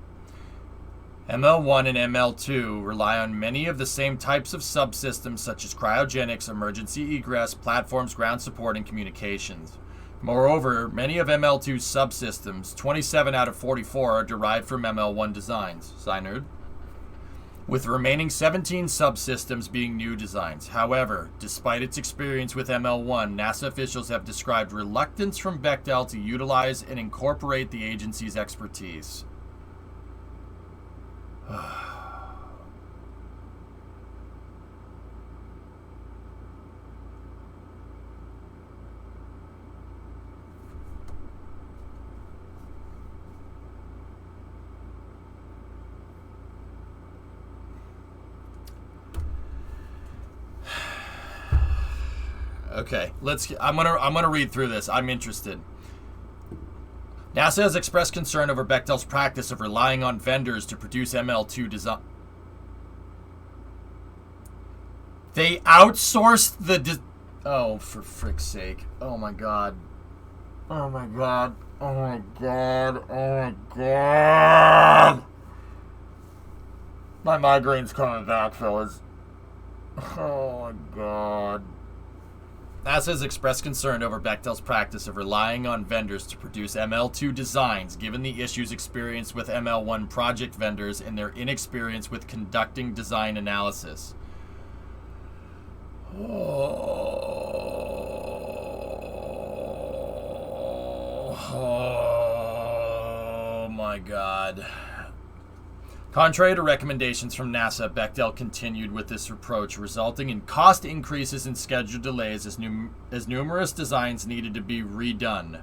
ML1 and ML2 rely on many of the same types of subsystems such as cryogenics, emergency egress, platforms, ground support, and communications. Moreover, many of ML2's subsystems, 27 out of 44, are derived from ML1 designs. Signed. With the remaining 17 subsystems being new designs. However, despite its experience with ML1, NASA officials have described reluctance from Bechtel to utilize and incorporate the agency's expertise. Okay, I'm gonna read through this. I'm interested. NASA has expressed concern over Bechtel's practice of relying on vendors to produce ML2 design. They outsourced the oh, for frick's sake. Oh my god. Oh my god. Oh my god. Oh my god. My migraine's coming back, fellas. Oh my god. NASA has expressed concern over Bechtel's practice of relying on vendors to produce ML2 designs, given the issues experienced with ML1 project vendors and their inexperience with conducting design analysis. Oh my God. Contrary to recommendations from NASA, Bechtel continued with this approach, resulting in cost increases and schedule delays as numerous designs needed to be redone.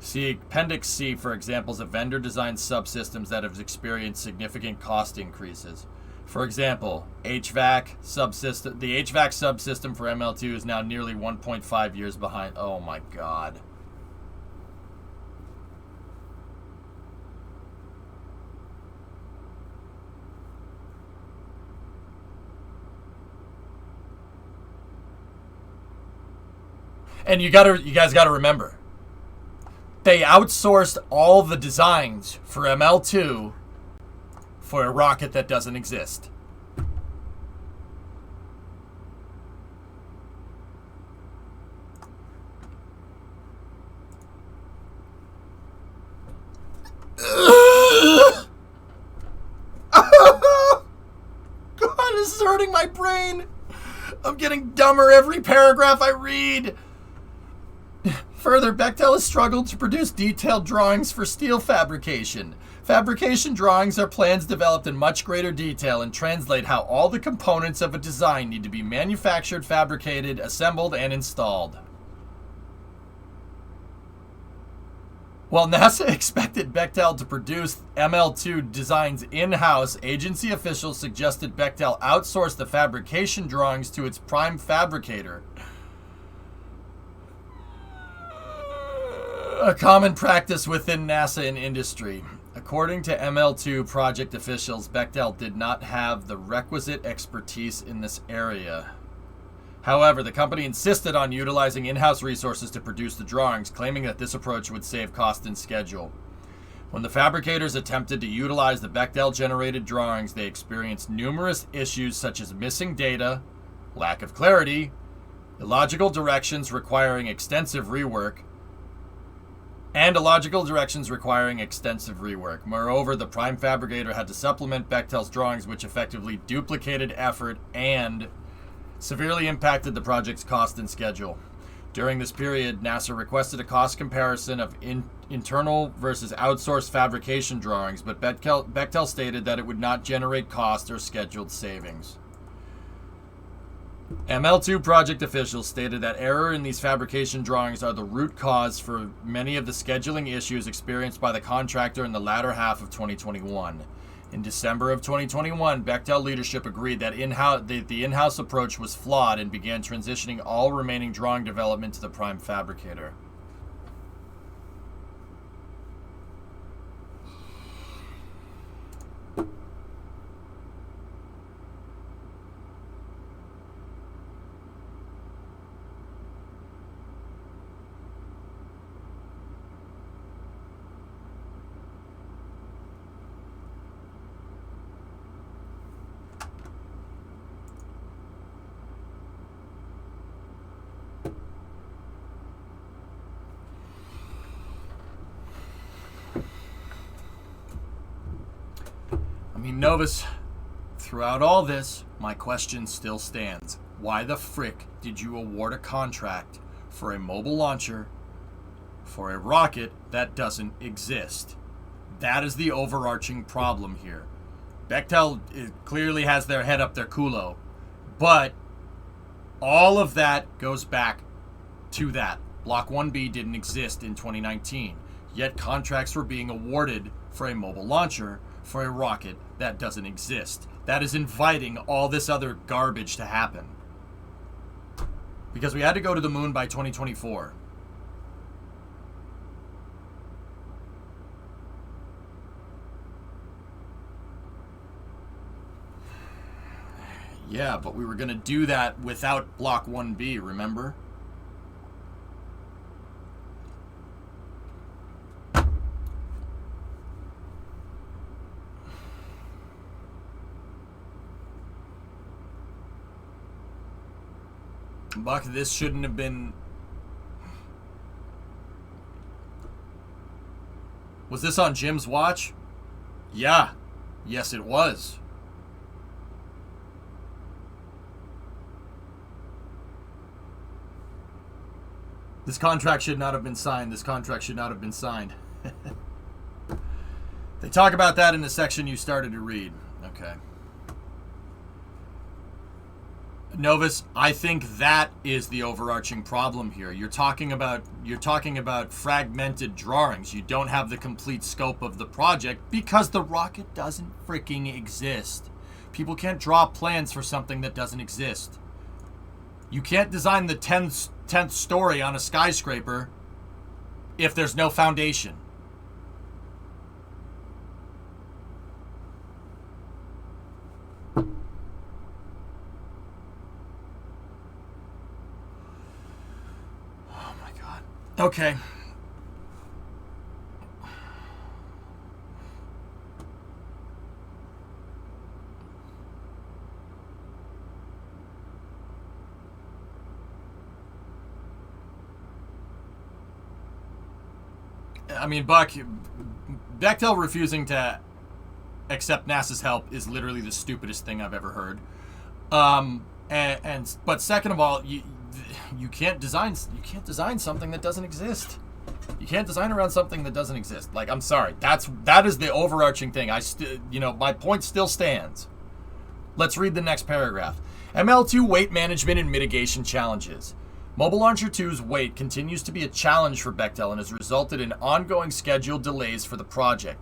See Appendix C for examples of vendor-designed subsystems that have experienced significant cost increases. For example, HVAC subsystem. The HVAC subsystem for ML2 is now nearly 1.5 years behind. Oh my God. And you guys gotta remember, they outsourced all the designs for ML2 for a rocket that doesn't exist. God, this is hurting my brain. I'm getting dumber every paragraph I read. Further, Bechtel has struggled to produce detailed drawings for steel fabrication. Fabrication drawings are plans developed in much greater detail and translate how all the components of a design need to be manufactured, fabricated, assembled, and installed. While NASA expected Bechtel to produce ML2 designs in-house, agency officials suggested Bechtel outsource the fabrication drawings to its prime fabricator. A common practice within NASA and industry. According to ML2 project officials, Bechtel did not have the requisite expertise in this area. However, the company insisted on utilizing in-house resources to produce the drawings, claiming that this approach would save cost and schedule. When the fabricators attempted to utilize the Bechtel-generated drawings, they experienced numerous issues such as missing data, lack of clarity, illogical directions requiring extensive rework, Moreover, the prime fabricator had to supplement Bechtel's drawings, which effectively duplicated effort and severely impacted the project's cost and schedule. During this period, NASA requested a cost comparison of internal versus outsourced fabrication drawings, but Bechtel stated that it would not generate cost or scheduled savings. ML2 project officials stated that error in these fabrication drawings are the root cause for many of the scheduling issues experienced by the contractor in the latter half of 2021. In December of 2021, Bechtel leadership agreed that the in-house approach was flawed and began transitioning all remaining drawing development to the prime fabricator. Novus, throughout all this, my question still stands. Why the frick did you award a contract for a mobile launcher for a rocket that doesn't exist? That is the overarching problem here. Bechtel clearly has their head up their culo, but all of that goes back to that. Block 1B didn't exist in 2019, yet contracts were being awarded for a mobile launcher for a rocket that doesn't exist. That is inviting all this other garbage to happen. Because we had to go to the moon by 2024. Yeah, but we were going to do that without Block 1B, remember? Buck, this shouldn't have been... Was this on Jim's watch? Yeah. Yes, it was. This contract should not have been signed. This contract should not have been signed. They talk about that in the section you started to read. Okay. Novus, I think that is the overarching problem here. You're talking about fragmented drawings. You don't have the complete scope of the project because the rocket doesn't freaking exist. People can't draw plans for something that doesn't exist. You can't design the 10th story on a skyscraper if there's no foundation. Okay. I mean, Buck, Bechtel refusing to accept NASA's help is literally the stupidest thing I've ever heard. But second of all, you can't design something that doesn't exist. You can't design around something that doesn't exist. Like, I'm sorry, that is the overarching thing. My point still stands. Let's read the next paragraph. ML2 weight management and mitigation challenges. Mobile Launcher 2's weight continues to be a challenge for Bechtel and has resulted in ongoing scheduled delays for the project.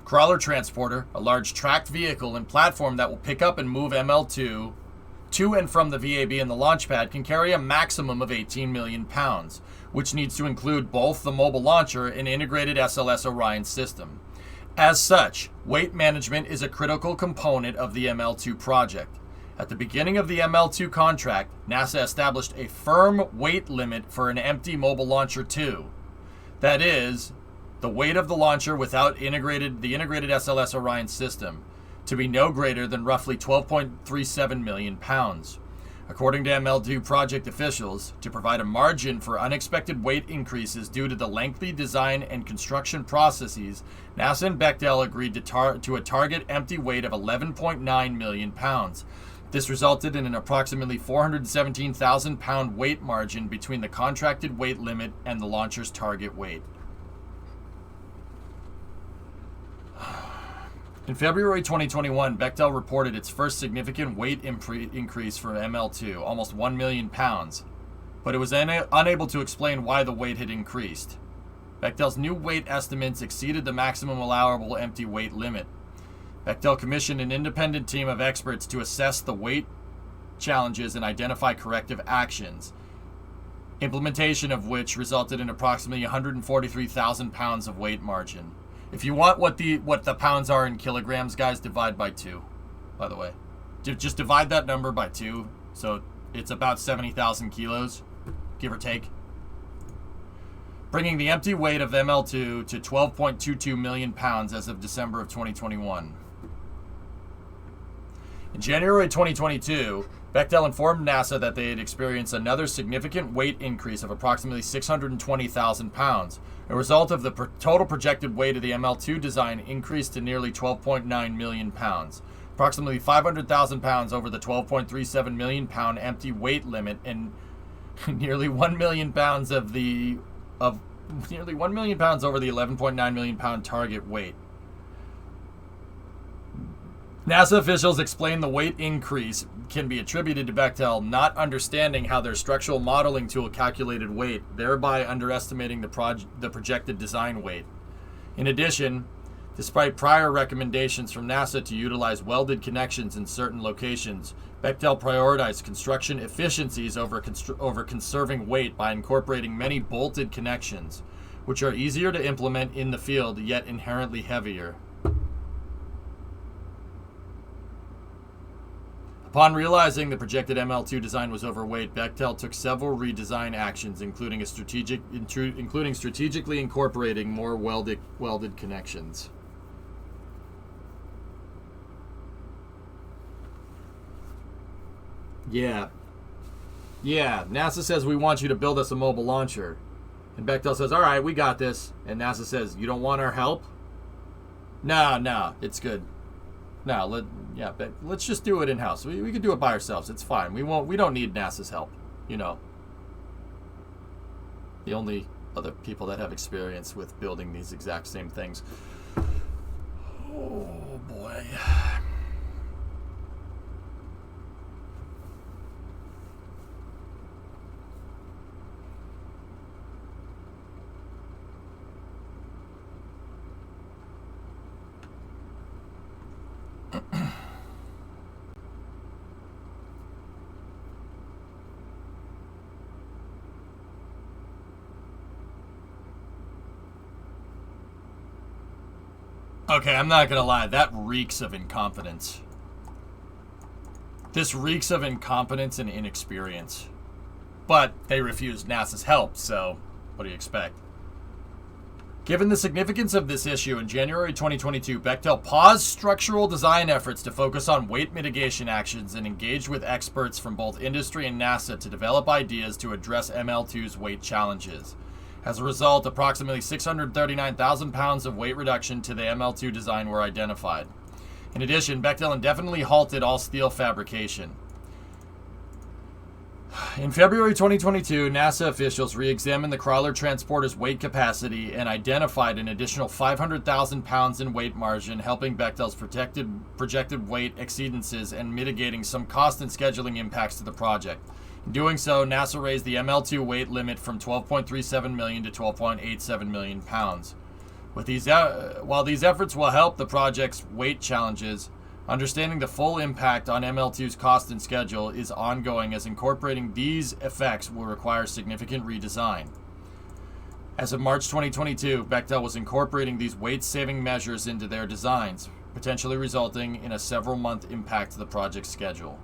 Crawler Transporter, a large tracked vehicle and platform that will pick up and move ML2 to and from the VAB and the launch pad, can carry a maximum of 18 million pounds, which needs to include both the mobile launcher and integrated SLS Orion system. As such, weight management is a critical component of the ML2 project. At the beginning of the ML2 contract, NASA established a firm weight limit for an empty mobile launcher 2. That is, the weight of the launcher without the integrated SLS Orion system, to be no greater than roughly 12.37 million pounds. According to ML2 project officials, to provide a margin for unexpected weight increases due to the lengthy design and construction processes, NASA and Bechtel agreed to a target empty weight of 11.9 million pounds. This resulted in an approximately 417,000 pound weight margin between the contracted weight limit and the launcher's target weight. In February 2021, Bechtel reported its first significant weight increase for ML2, almost 1 million pounds, but it was unable to explain why the weight had increased. Bechtel's new weight estimates exceeded the maximum allowable empty weight limit. Bechtel commissioned an independent team of experts to assess the weight challenges and identify corrective actions, implementation of which resulted in approximately 143,000 pounds of weight margin. If you want what the pounds are in kilograms, guys, divide by 2, by the way. Just divide that number by 2, so it's about 70,000 kilos, give or take. Bringing the empty weight of ML2 to 12.22 million pounds as of December of 2021. In January 2022, Bechtel informed NASA that they had experienced another significant weight increase of approximately 620,000 pounds. A result of the total projected weight of the ML2 design increased to nearly 12.9 million pounds, approximately 500,000 pounds over the 12.37 million pound empty weight limit, and nearly 1 million pounds over the 11.9 million pound target weight. NASA officials explained the weight increase can be attributed to Bechtel not understanding how their structural modeling tool calculated weight, thereby underestimating the projected design weight. In addition, despite prior recommendations from NASA to utilize welded connections in certain locations, Bechtel prioritized construction efficiencies over conserving weight by incorporating many bolted connections, which are easier to implement in the field yet inherently heavier. Upon realizing the projected ML2 design was overweight, Bechtel took several redesign actions, including strategically incorporating more welded connections. Yeah, NASA says we want you to build us a mobile launcher. And Bechtel says, all right, we got this. And NASA says, you don't want our help? No, it's good. No, let's just do it in-house. We can do it by ourselves. It's fine. We don't need NASA's help. You know. The only other people that have experience with building these exact same things. Oh, boy. Okay, I'm not gonna lie. That reeks of incompetence. This reeks of incompetence and inexperience. But they refused NASA's help, so what do you expect? Given the significance of this issue, in January 2022, Bechtel paused structural design efforts to focus on weight mitigation actions and engaged with experts from both industry and NASA to develop ideas to address ML2's weight challenges. As a result, approximately 639,000 pounds of weight reduction to the ML2 design were identified. In addition, Bechtel indefinitely halted all steel fabrication. In February 2022, NASA officials re-examined the crawler transporter's weight capacity and identified an additional 500,000 pounds in weight margin, helping Bechtel's projected weight exceedances and mitigating some cost and scheduling impacts to the project. In doing so, NASA raised the ML2 weight limit from 12.37 million to 12.87 million pounds. While these efforts will help the project's weight challenges, understanding the full impact on ML2's cost and schedule is ongoing, as incorporating these effects will require significant redesign. As of March 2022, Bechtel was incorporating these weight-saving measures into their designs, potentially resulting in a several-month impact to the project's schedule.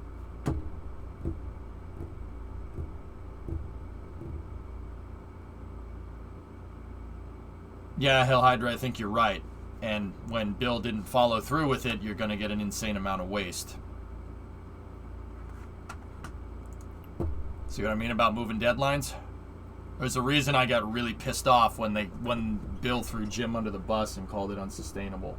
Yeah, Hell Hydra, I think you're right. And when Bill didn't follow through with it, you're going to get an insane amount of waste. See what I mean about moving deadlines? There's a reason I got really pissed off when Bill threw Jim under the bus and called it unsustainable.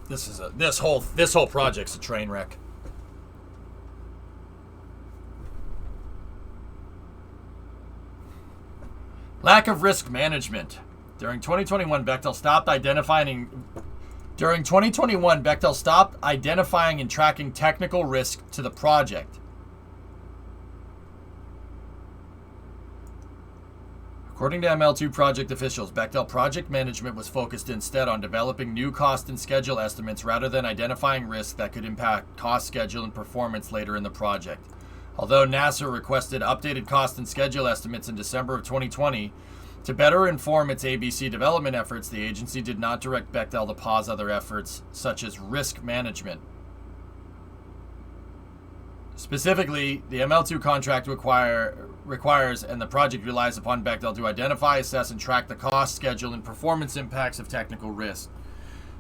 This whole project's a train wreck. Lack of risk management. During 2021, Bechtel stopped identifying and tracking technical risk to the project. According to ML2 project officials, Bechtel project management was focused instead on developing new cost and schedule estimates rather than identifying risks that could impact cost, schedule, and performance later in the project. Although NASA requested updated cost and schedule estimates in December of 2020 to better inform its ABC development efforts, the agency did not direct Bechtel to pause other efforts such as risk management. Specifically, the ML2 contract requires and the project relies upon Bechtel to identify, assess, and track the cost, schedule, and performance impacts of technical risk.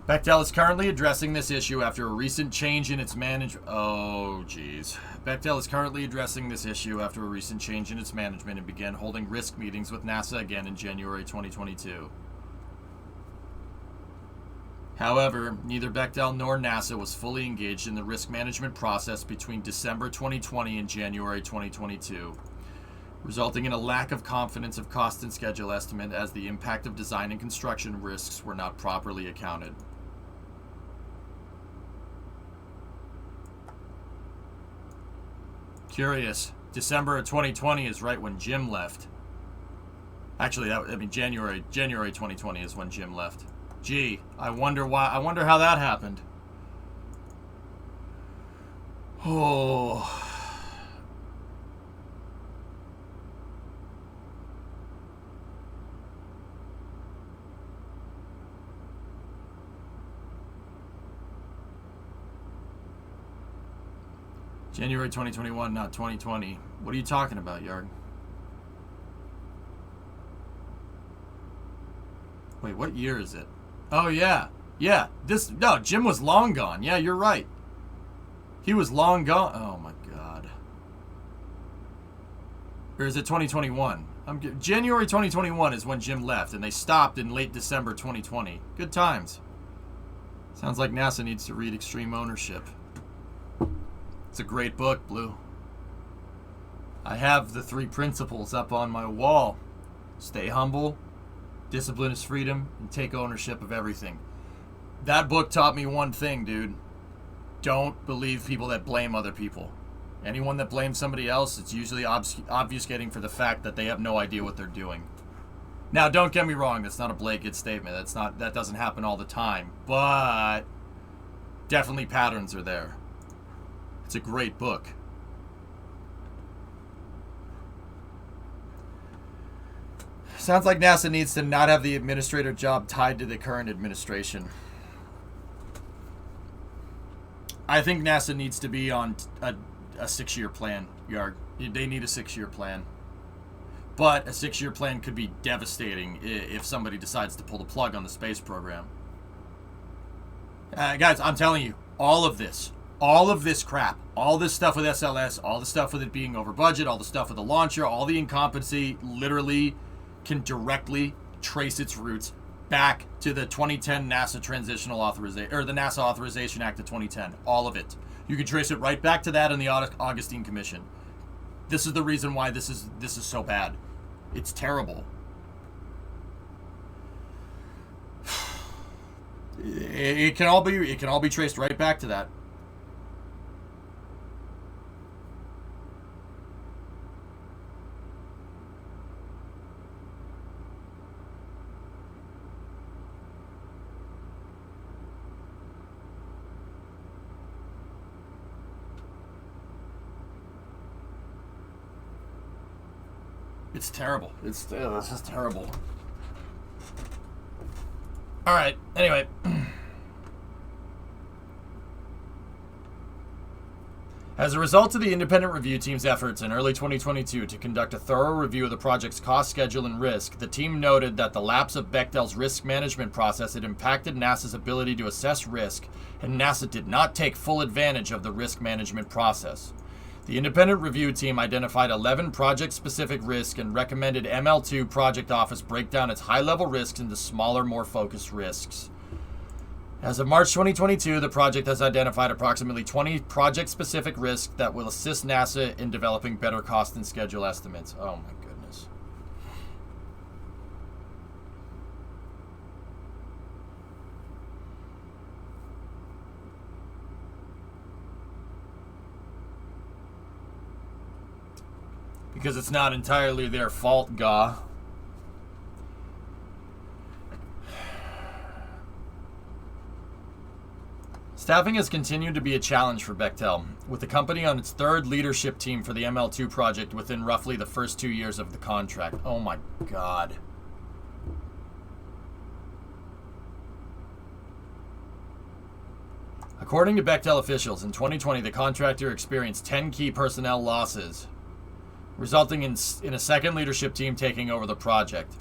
Bechtel is currently addressing this issue after a recent change in its management. Bechtel is currently addressing this issue after a recent change in its management and began holding risk meetings with NASA again in January 2022. However, neither Bechtel nor NASA was fully engaged in the risk management process between December 2020 and January 2022, resulting in a lack of confidence of cost and schedule estimate as the impact of design and construction risks were not properly accounted. Curious, December of 2020 is right when Jim left. Actually, January 2020 is when Jim left. Gee, I wonder how that happened. Oh. January 2021, not 2020. What are you talking about, Yarg? Wait, what year is it? Oh, yeah. Yeah. Jim was long gone. Yeah, you're right. He was long gone. Oh, my God. Or is it 2021? January 2021 is when Jim left, and they stopped in late December 2020. Good times. Sounds like NASA needs to read Extreme Ownership. It's a great book, Blue. I have the 3 principles up on my wall. Stay humble. Discipline is freedom, and take ownership of everything. That book taught me one thing, dude. Don't believe people that blame other people. Anyone that blames somebody else, it's usually obfuscating for the fact that they have no idea what they're doing. Now, don't get me wrong. That's not a blanket statement. That doesn't happen all the time. But definitely patterns are there. It's a great book. Sounds like NASA needs to not have the administrator job tied to the current administration. I think NASA needs to be on a 6-year plan, Yard. They need a 6-year plan. But a 6-year plan could be devastating if somebody decides to pull the plug on the space program. Guys, I'm telling you, all of this crap, all this stuff with SLS, all the stuff with it being over budget, all the stuff with the launcher, all the incompetency, literally can directly trace its roots back to the 2010 NASA Transitional Authorization, or the NASA Authorization Act of 2010. All of it. You can trace it right back to that and the Augustine Commission. This is the reason why this is so bad. It's terrible. It can all be traced right back to that. It's terrible. This is terrible. All right. Anyway. As a result of the independent review team's efforts in early 2022 to conduct a thorough review of the project's cost, schedule, and risk, the team noted that the lapse of Bechtel's risk management process had impacted NASA's ability to assess risk, and NASA did not take full advantage of the risk management process. The independent review team identified 11 project-specific risks and recommended ML2 Project Office break down its high-level risks into smaller, more focused risks. As of March 2022, the project has identified approximately 20 project-specific risks that will assist NASA in developing better cost and schedule estimates. Oh my goodness. Because it's not entirely their fault, Gah. Staffing has continued to be a challenge for Bechtel, with the company on its third leadership team for the ML2 project within roughly the first 2 years of the contract. Oh my God. According to Bechtel officials, in 2020, the contractor experienced 10 key personnel losses, resulting in a second leadership team taking over the project.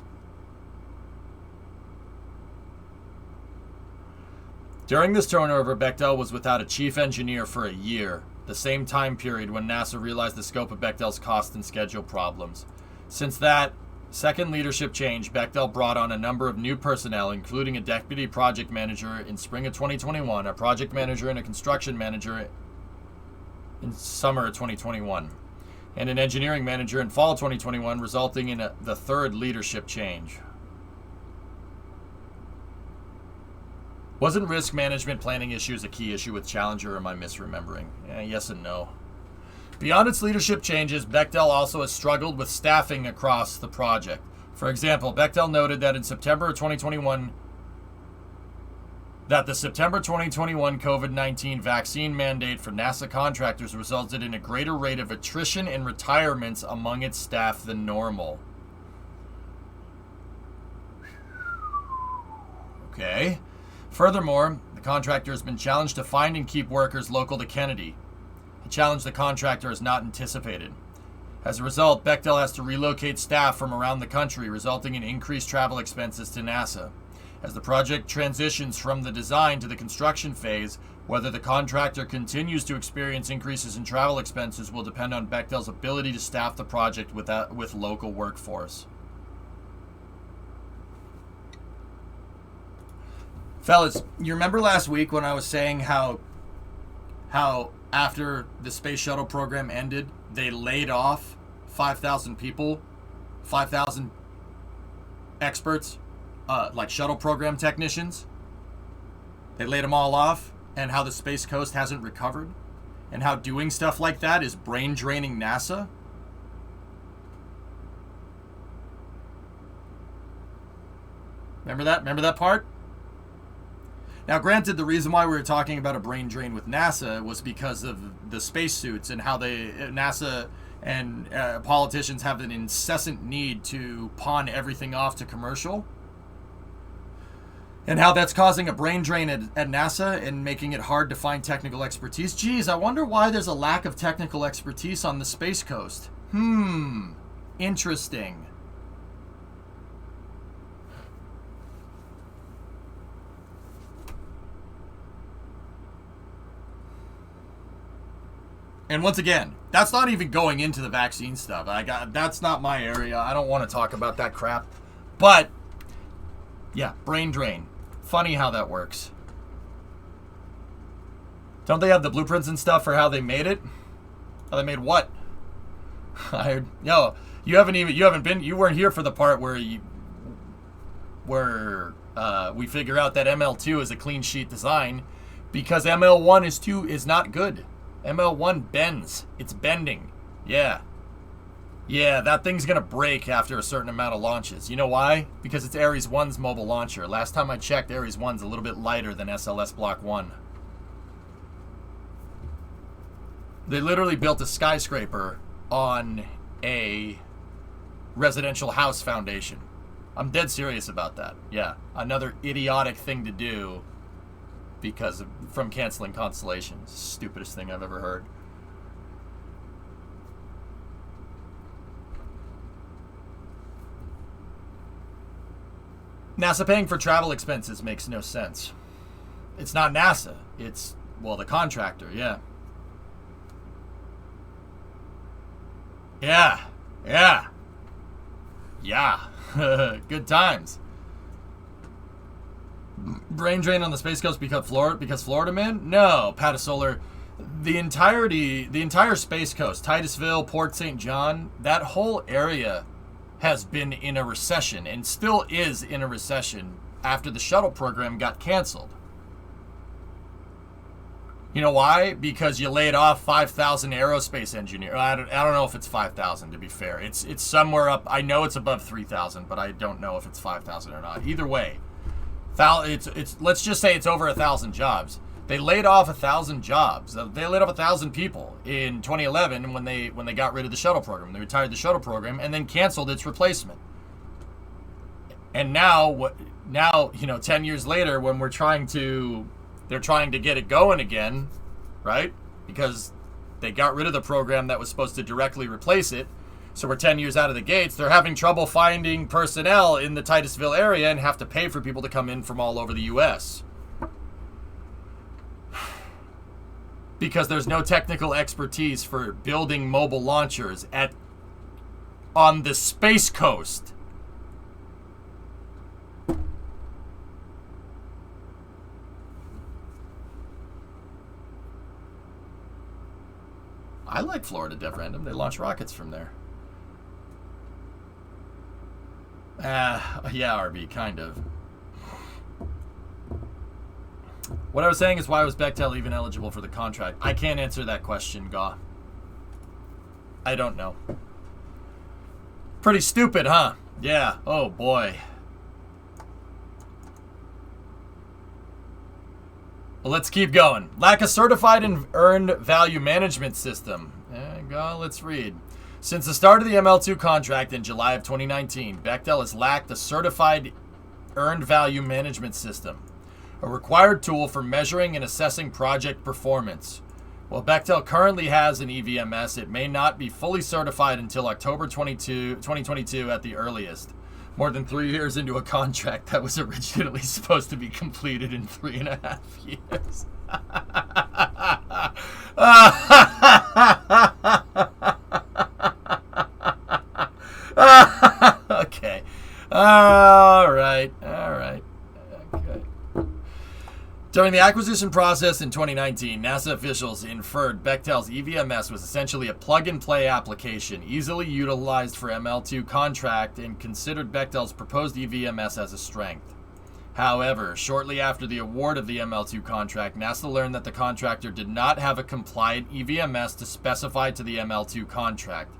During this turnover, Bechtel was without a chief engineer for a year, the same time period when NASA realized the scope of Bechtel's cost and schedule problems. Since that second leadership change, Bechtel brought on a number of new personnel, including a deputy project manager in spring of 2021, a project manager and a construction manager in summer of 2021, and an engineering manager in fall 2021, resulting in the third leadership change. Wasn't risk management planning issues a key issue with Challenger, or am I misremembering? Yes and no. Beyond its leadership changes, Bechtel also has struggled with staffing across the project. For example, Bechtel noted that in September 2021, that the September 2021 COVID-19 vaccine mandate for NASA contractors resulted in a greater rate of attrition and retirements among its staff than normal. Okay. Furthermore, the contractor has been challenged to find and keep workers local to Kennedy, a challenge the contractor has not anticipated. As a result, Bechtel has to relocate staff from around the country, resulting in increased travel expenses to NASA. As the project transitions from the design to the construction phase, whether the contractor continues to experience increases in travel expenses will depend on Bechtel's ability to staff the project with local workforce. Fellas, you remember last week when I was saying how after the space shuttle program ended, they laid off 5,000 people, 5,000 experts, like shuttle program technicians? They laid them all off, and how the Space Coast hasn't recovered, and how doing stuff like that is brain draining NASA? Remember that? Remember that part? Now, granted, the reason why we were talking about a brain drain with NASA was because of the spacesuits and how NASA and politicians have an incessant need to pawn everything off to commercial. And how that's causing a brain drain at NASA and making it hard to find technical expertise. Geez, I wonder why there's a lack of technical expertise on the Space Coast. Interesting. And once again, that's not even going into the vaccine stuff. That's not my area. I don't want to talk about that crap. But, yeah, brain drain. Funny how that works. Don't they have the blueprints and stuff for how they made it? How they made what? You weren't here for the part where we figure out that ML2 is a clean sheet design because ML1 is not good. ML1 bends. It's bending. Yeah. Yeah, that thing's going to break after a certain amount of launches. You know why? Because it's Ares 1's mobile launcher. Last time I checked, Ares 1's a little bit lighter than SLS Block 1. They literally built a skyscraper on a residential house foundation. I'm dead serious about that. Yeah, another idiotic thing to do from canceling constellations. Stupidest thing I've ever heard. NASA paying for travel expenses makes no sense. It's not NASA. It's, well, the contractor, yeah. Yeah. Good times. Brain drain on the Space Coast because Florida man? No, Patasolar. The entire Space Coast, Titusville, Port St. John, that whole area has been in a recession and still is in a recession after the shuttle program got canceled. You know why? Because you laid off 5,000 aerospace engineers. I don't know if it's 5,000, to be fair. It's somewhere up. I know it's above 3,000, but I don't know if it's 5,000 or not. Either way, let's just say it's over 1,000 jobs. They laid off 1,000 jobs. They laid off 1,000 people in 2011 when they got rid of the shuttle program. They retired the shuttle program and then canceled its replacement. And now 10 years later, when they're trying to get it going again, right? Because they got rid of the program that was supposed to directly replace it. So we're 10 years out of the gates. They're having trouble finding personnel in the Titusville area and have to pay for people to come in from all over the U.S. Because there's no technical expertise for building mobile launchers on the Space Coast. I like Florida Dev Random. They launch rockets from there. Yeah, RB, kind of. What I was saying is, why was Bechtel even eligible for the contract? I can't answer that question, Gaw. I don't know. Pretty stupid, huh? Yeah. Oh, boy. Well, let's keep going. Lack a certified and earned value management system. Gaw, let's read. Since the start of the ML2 contract in July of 2019, Bechtel has lacked a certified earned value management system, a required tool for measuring and assessing project performance. While Bechtel currently has an EVMS, it may not be fully certified until October 2022 at the earliest. More than 3 years into a contract that was originally supposed to be completed in 3.5 years. Okay. All right. Okay. During the acquisition process in 2019, NASA officials inferred Bechtel's EVMS was essentially a plug-and-play application, easily utilized for ML2 contract, and considered Bechtel's proposed EVMS as a strength. However, shortly after the award of the ML2 contract, NASA learned that the contractor did not have a compliant EVMS to specify to the ML2 contract.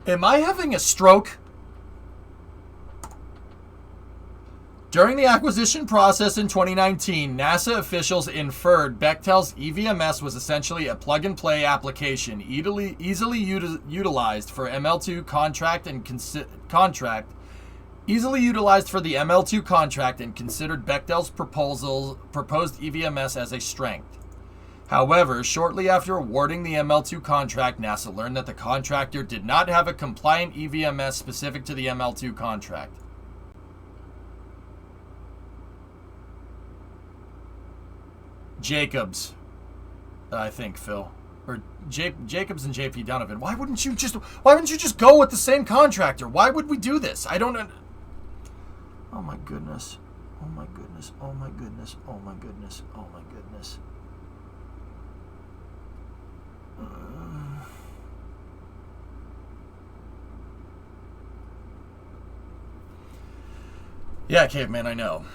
Am I having a stroke? During the acquisition process in 2019, NASA officials inferred Bechtel's EVMS was essentially a plug-and-play application easily utilized for ML2 contract and easily utilized for the ML2 contract and considered Bechtel's proposed EVMS as a strength. However, shortly after awarding the ML2 contract, NASA learned that the contractor did not have a compliant EVMS specific to the ML2 contract. Jacobs, I think, Phil, or Jacobs and JP Donovan. Why wouldn't you just go with the same contractor? Why would we do this? I don't. Oh my goodness! Oh my goodness! Oh my goodness! Oh my goodness! Oh my goodness! Yeah, caveman. I know.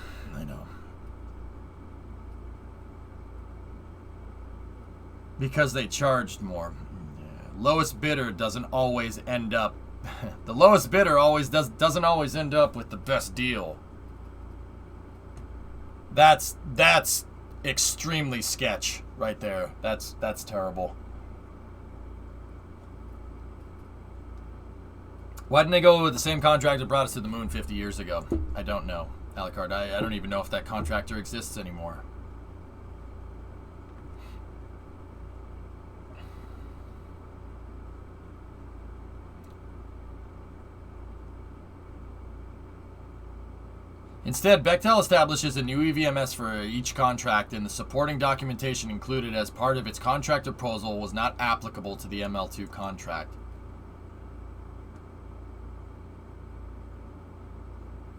Because they charged more. Lowest bidder doesn't always end up. The lowest bidder doesn't always end up with the best deal. That's extremely sketch right there. That's terrible. Why didn't they go with the same contractor that brought us to the moon 50 years ago? I don't know, Alucard. I don't even know if that contractor exists anymore. Instead, Bechtel establishes a new EVMS for each contract, and the supporting documentation included as part of its contract proposal was not applicable to the ML2 contract.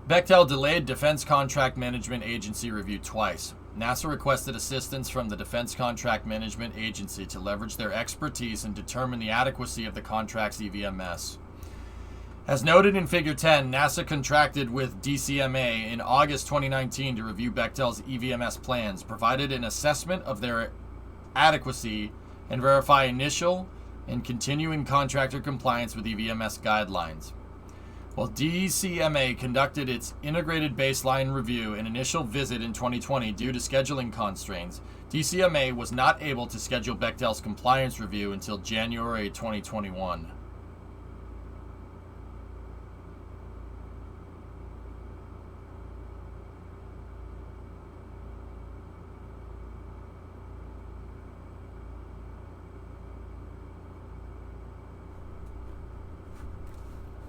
Bechtel delayed Defense Contract Management Agency review twice. NASA requested assistance from the Defense Contract Management Agency to leverage their expertise and determine the adequacy of the contract's EVMS. As noted in Figure 10, NASA contracted with DCMA in August 2019 to review Bechtel's EVMS plans, provided an assessment of their adequacy, and verify initial and continuing contractor compliance with EVMS guidelines. While DCMA conducted its integrated baseline review and initial visit in 2020 due to scheduling constraints, DCMA was not able to schedule Bechtel's compliance review until January 2021.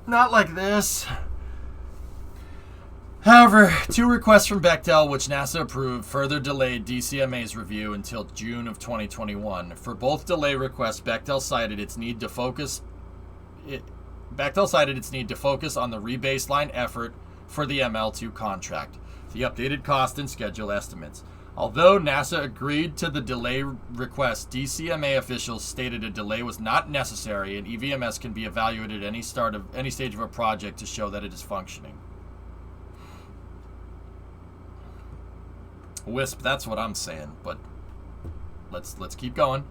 Not like this. However, two requests from Bechtel, which NASA approved, further delayed DCMA's review until June of 2021. For both delay requests, Bechtel cited its need to focus on the rebaseline effort for the ML2 contract, the updated cost and schedule estimates. Although NASA agreed to the delay request, DCMA officials stated a delay was not necessary and EVMS can be evaluated at any stage of a project to show that it is functioning. Wisp, that's what I'm saying, but let's keep going.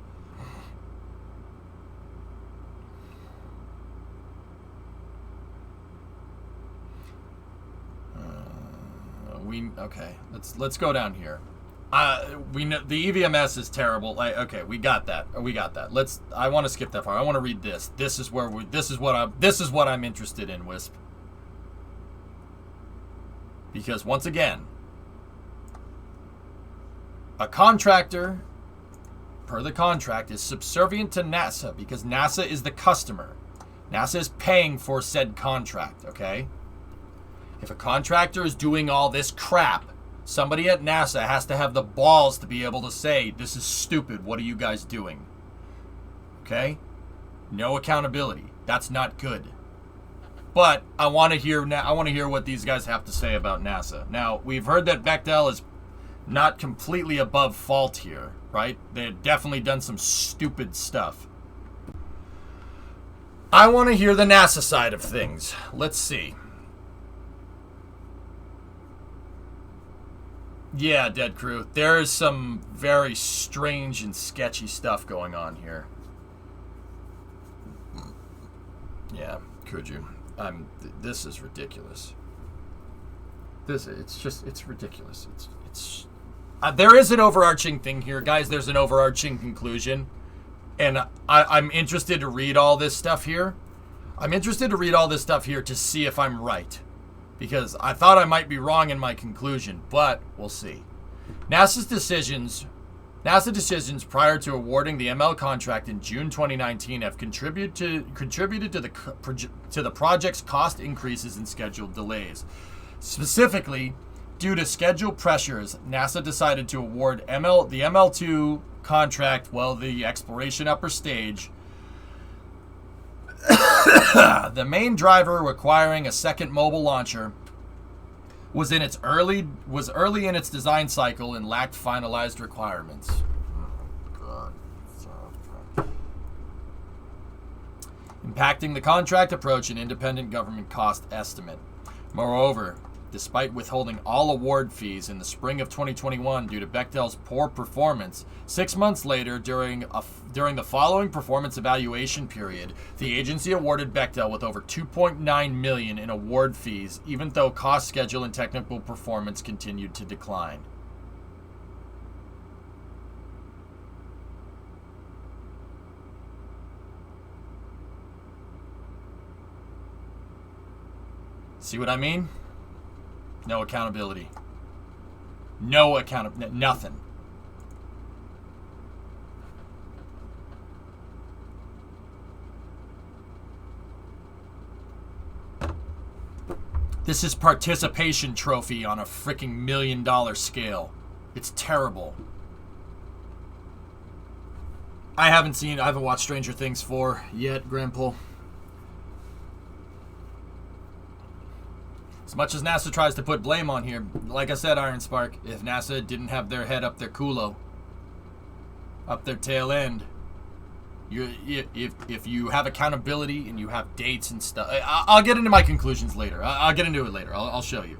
Let's go down here. We know the EVMS is terrible. Okay, we got that. I want to skip that far. I want to read this. This is what I'm interested in, Wisp. Because once again, a contractor, per the contract, is subservient to NASA because NASA is the customer. NASA is paying for said contract, okay? If a contractor is doing all this crap, somebody at NASA has to have the balls to be able to say, this is stupid, what are you guys doing? Okay? No accountability. That's not good. But I want to hear what these guys have to say about NASA. Now, we've heard that Bechtel is not completely above fault here, right? They've definitely done some stupid stuff. I want to hear the NASA side of things. Let's see. Yeah, Dead Crew. There is some very strange and sketchy stuff going on here. Yeah, could you? This is ridiculous. It's ridiculous. There is an overarching thing here, guys. There's an overarching conclusion. And I'm interested to read all this stuff here. I'm interested to read all this stuff here to see if I'm right. Because I thought I might be wrong in my conclusion, but we'll see. NASA decisions prior to awarding the ML contract in June 2019 have contributed to the project's cost increases and schedule delays. Specifically, due to schedule pressures, NASA decided to award the ML2 contract while the exploration upper stage. The main driver requiring a second mobile launcher was early in its design cycle and lacked finalized requirements. Oh, God. Impacting the contract approach and independent government cost estimate. Moreover, despite withholding all award fees in the spring of 2021 due to Bechtel's poor performance, 6 months later, during the following performance evaluation period, the agency awarded Bechtel with over $2.9 million in award fees, even though cost, schedule, and technical performance continued to decline. See what I mean? No accountability. Nothing. This is participation trophy on a freaking $1 million scale. It's terrible. I haven't watched Stranger Things 4 yet, Grandpa. As much as NASA tries to put blame on here, like I said, Iron Spark, if NASA didn't have their head up their culo, up their tail end, if you have accountability and you have dates and stuff, I'll get into my conclusions later. I'll get into it later. I'll show you.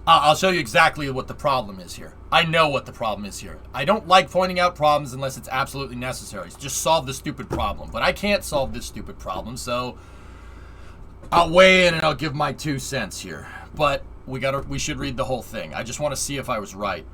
I'll show you exactly what the problem is here. I know what the problem is here. I don't like pointing out problems unless it's absolutely necessary. Just solve the stupid problem. But I can't solve this stupid problem, so I'll weigh in and I'll give my 2 cents here. But we should read the whole thing. I just want to see if I was right.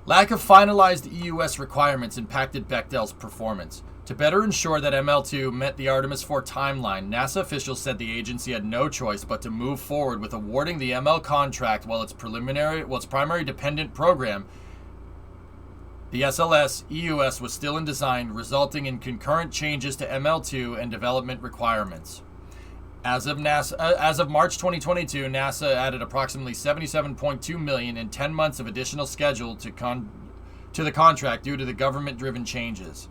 Lack of finalized EUS requirements impacted Bechtel's performance. To better ensure that ML2 met the Artemis 4 timeline, NASA officials said the agency had no choice but to move forward with awarding the ML contract while its primary dependent program, the SLS EUS, was still in design, resulting in concurrent changes to ML2 and development requirements. As of March 2022, NASA added approximately $77.2 million in 10 months of additional schedule to the contract due to the government-driven changes.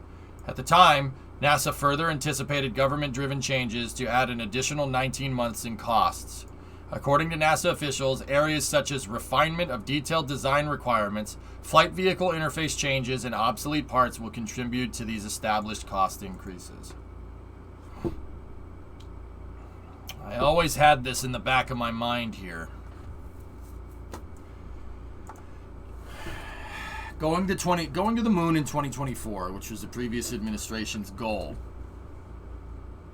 At the time, NASA further anticipated government-driven changes to add an additional 19 months in costs. According to NASA officials, areas such as refinement of detailed design requirements, flight vehicle interface changes, and obsolete parts will contribute to these established cost increases. I always had this in the back of my mind here. Going to the moon in 2024, which was the previous administration's goal.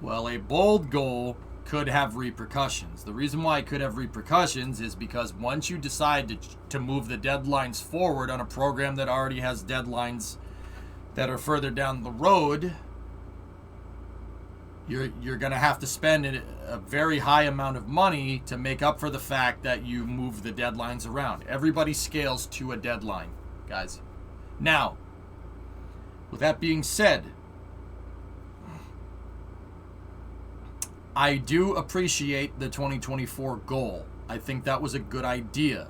Well, a bold goal could have repercussions. The reason why it could have repercussions is because once you decide to move the deadlines forward on a program that already has deadlines that are further down the road, you're going to have to spend a very high amount of money to make up for the fact that you move the deadlines around. Everybody scales to a deadline, guys. Now, with that being said, I do appreciate the 2024 goal. I think that was a good idea.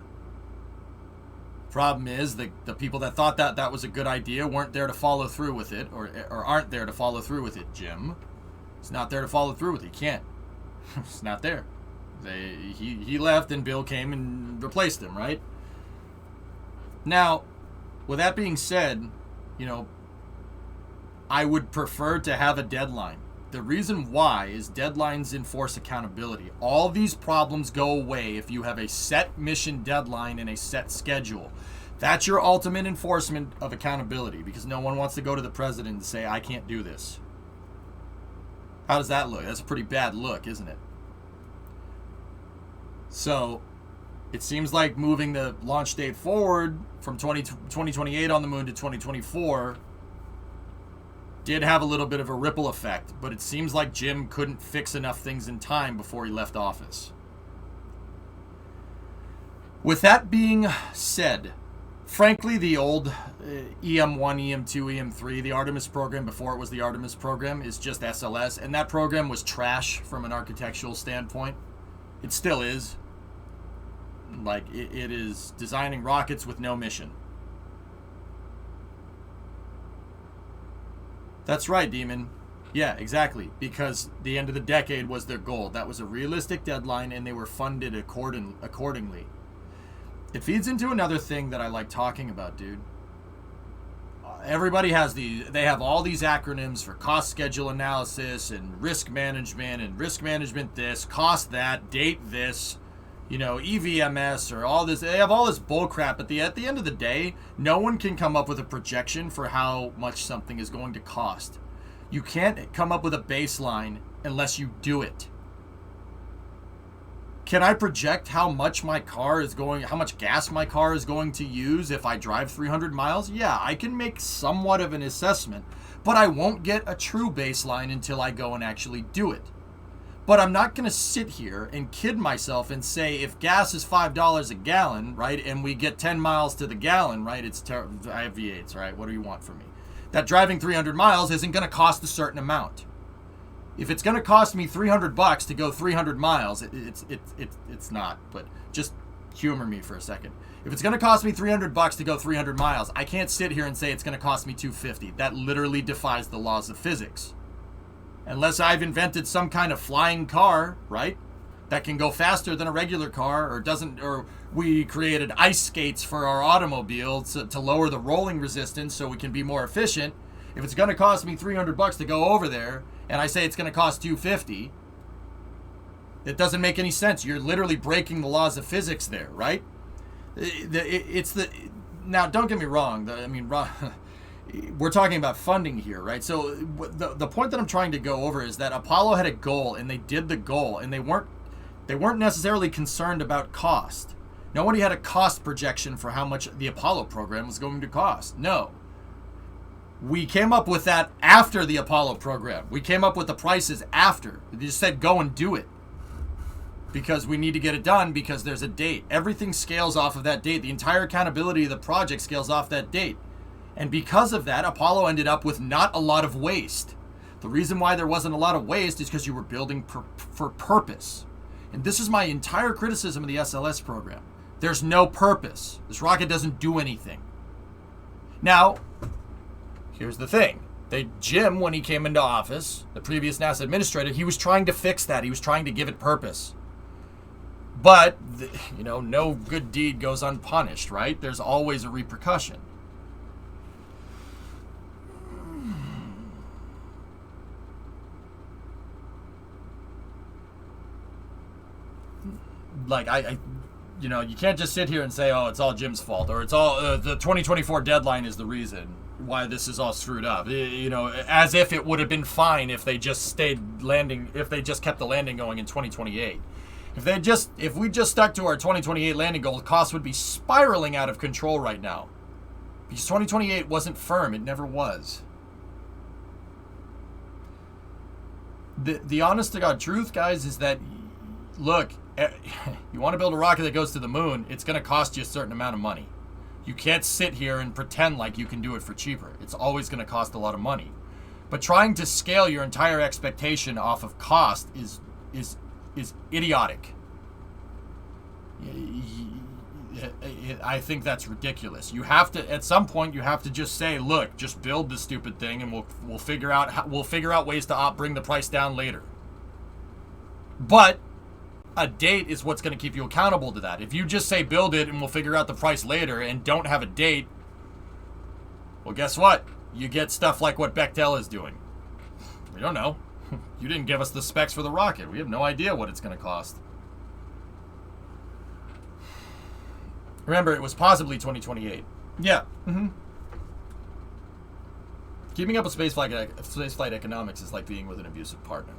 Problem is, the people that thought that was a good idea weren't there to follow through with it, or aren't there to follow through with it, Jim. It's not there to follow through with it. He can't. It's not there. He left and Bill came and replaced him, right? Now, with that being said, I would prefer to have a deadline. The reason why is deadlines enforce accountability. All these problems go away if you have a set mission deadline and a set schedule. That's your ultimate enforcement of accountability, because no one wants to go to the president and say, I can't do this. How does that look? That's a pretty bad look, isn't it? So it seems like moving the launch date forward from 2028 on the moon to 2024 did have a little bit of a ripple effect, but it seems like Jim couldn't fix enough things in time before he left office. With that being said, frankly, the old EM1, EM2, EM3, the Artemis program before it was the Artemis program, is just SLS, and that program was trash from an architectural standpoint. It still is. Like, it is designing rockets with no mission. That's right, Demon. Yeah, exactly. Because the end of the decade was their goal. That was a realistic deadline, and they were funded accordingly. It feeds into another thing that I like talking about, dude. Everybody has they have all these acronyms for cost schedule analysis and risk management this, cost that, date this, EVMS or all this. They have all this bull crap. At the end of the day, no one can come up with a projection for how much something is going to cost. You can't come up with a baseline unless you do it. Can I project how much how much gas my car is going to use if I drive 300 miles? Yeah, I can make somewhat of an assessment, but I won't get a true baseline until I go and actually do it. But I'm not going to sit here and kid myself and say if gas is $5 a gallon, right, and we get 10 miles to the gallon, right, I have V8s, right, what do you want from me? That driving 300 miles isn't going to cost a certain amount. If it's going to cost me $300 to go 300 miles, it's not, but just humor me for a second. If it's going to cost me $300 to go 300 miles, I can't sit here and say it's going to cost me $250. That literally defies the laws of physics. Unless I've invented some kind of flying car, right, that can go faster than a regular car, or we created ice skates for our automobile to lower the rolling resistance so we can be more efficient. If it's going to cost me $300 to go over there, and I say it's going to cost $250, it doesn't make any sense. You're literally breaking the laws of physics there, right? Now, don't get me wrong. We're talking about funding here, right? So the point that I'm trying to go over is that Apollo had a goal, and they did the goal, and they weren't necessarily concerned about cost. Nobody had a cost projection for how much the Apollo program was going to cost. No. We came up with that after the Apollo program. We came up with the prices after. They just said, go and do it. Because we need to get it done because there's a date. Everything scales off of that date. The entire accountability of the project scales off that date. And because of that, Apollo ended up with not a lot of waste. The reason why there wasn't a lot of waste is because you were building for purpose. And this is my entire criticism of the SLS program. There's no purpose. This rocket doesn't do anything. Now, here's the thing. Jim, when he came into office, the previous NASA administrator, he was trying to fix that. He was trying to give it purpose. But, no good deed goes unpunished, right? There's always a repercussion. Like, you can't just sit here and say, oh, it's all Jim's fault, or it's all the 2024 deadline is the reason why this is all screwed up. As if it would have been fine if they just if they just kept the landing going in 2028. If we just stuck to our 2028 landing goal, costs would be spiraling out of control right now. Because 2028 wasn't firm. It never was. The honest to God truth, guys, is that, look, you want to build a rocket that goes to the moon, it's going to cost you a certain amount of money. You can't sit here and pretend like you can do it for cheaper. It's always going to cost a lot of money. But trying to scale your entire expectation off of cost is idiotic. I think that's ridiculous. You have to, at some point, you have to just say, look, just build the stupid thing, and we'll figure out ways to bring the price down later. But a date is what's going to keep you accountable to that. If you just say build it and we'll figure out the price later and don't have a date, well, guess what? You get stuff like what Bechtel is doing. We don't know. You didn't give us the specs for the rocket. We have no idea what it's going to cost. Remember, it was possibly 2028. Yeah. Keeping up with spaceflight economics is like being with an abusive partner.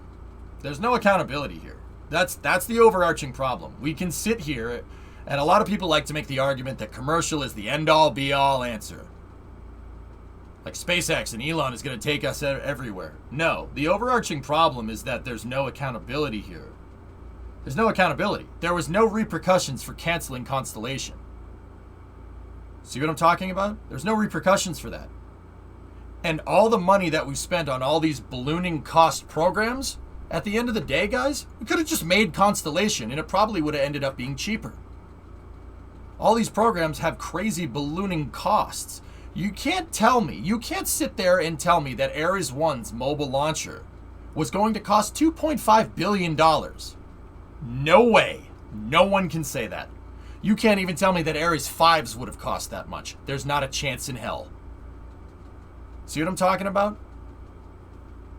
There's no accountability here. That's the overarching problem. We can sit here, and a lot of people like to make the argument that commercial is the end-all, be-all answer. Like SpaceX and Elon is going to take us everywhere. No, the overarching problem is that there's no accountability here. There's no accountability. There was no repercussions for canceling Constellation. See what I'm talking about? There's no repercussions for that. And all the money that we spent on all these ballooning cost programs, at the end of the day, guys, we could have just made Constellation and it probably would have ended up being cheaper. All these programs have crazy ballooning costs. You can't sit there and tell me that Ares 1's mobile launcher was going to cost $2.5 billion. No way. No one can say that. You can't even tell me that Ares 5's would have cost that much. There's not a chance in hell. See what I'm talking about?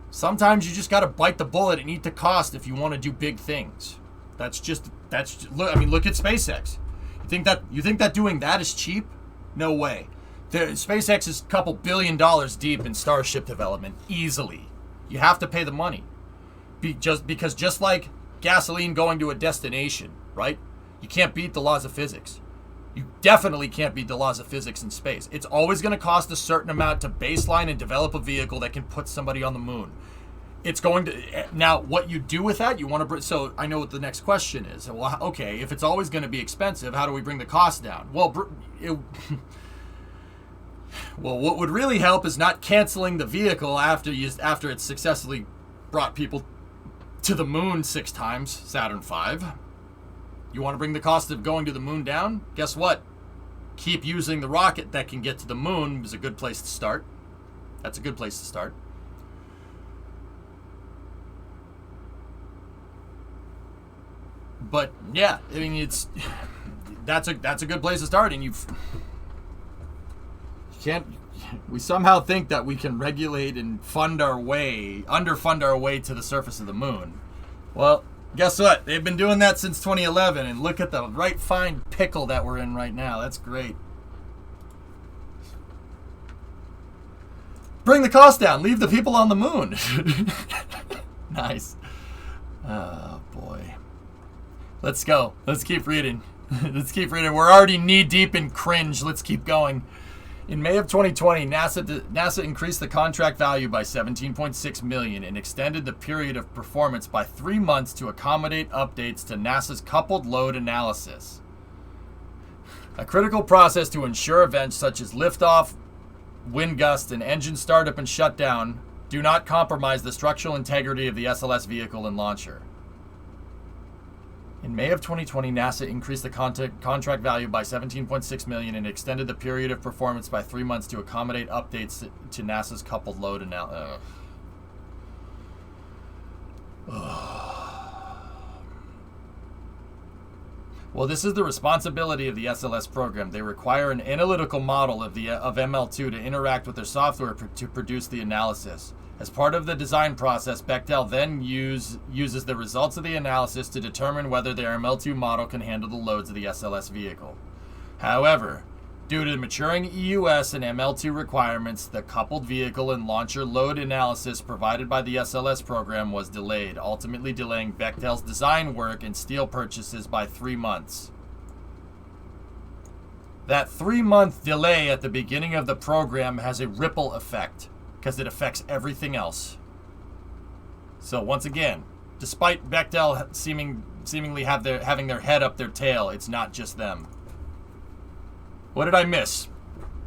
Sometimes you just got to bite the bullet and eat the cost if you want to do big things. Look at SpaceX. You think that doing that is cheap? No way. SpaceX is a couple $1 billion deep in Starship development easily. You have to pay the money. Because just like gasoline going to a destination, right? You can't beat the laws of physics. You definitely can't beat the laws of physics in space. It's always going to cost a certain amount to baseline and develop a vehicle that can put somebody on the moon. It's going to... Now, what you do with that, you want to... So, I know what the next question is. Well, okay, if it's always going to be expensive, how do we bring the cost down? Well, what would really help is not canceling the vehicle after it's successfully brought people to the moon 6 times, Saturn V. You want to bring the cost of going to the moon down? Guess what? Keep using the rocket that can get to the moon is a good place to start. That's a good place to start. But yeah, I mean that's a good place to start, and we somehow think that we can regulate and underfund our way to the surface of the moon. Well, guess what? They've been doing that since 2011, and look at the right fine pickle that we're in right now. That's great. Bring the cost down. Leave the people on the moon. Nice. Oh, boy. Let's go. Let's keep reading. We're already knee-deep in cringe. Let's keep going. In May of 2020, NASA increased the contract value by $17.6 million and extended the period of performance by 3 months to accommodate updates to NASA's coupled load analysis, a critical process to ensure events such as liftoff, wind gust, and engine startup and shutdown do not compromise the structural integrity of the SLS vehicle and launcher. In May of 2020, NASA increased the contract value by $17.6 million and extended the period of performance by 3 months to accommodate updates to NASA's coupled load analysis. Well, this is the responsibility of the SLS program. They require an analytical model of ML2 to interact with their software to produce the analysis. As part of the design process, Bechtel then uses the results of the analysis to determine whether their ML2 model can handle the loads of the SLS vehicle. However, due to the maturing EUS and ML2 requirements, the coupled vehicle and launcher load analysis provided by the SLS program was delayed, ultimately delaying Bechtel's design work and steel purchases by 3 months. That 3-month delay at the beginning of the program has a ripple effect, because it affects everything else. So once again, despite Bechtel seemingly having their head up their tail, it's not just them. What did I miss?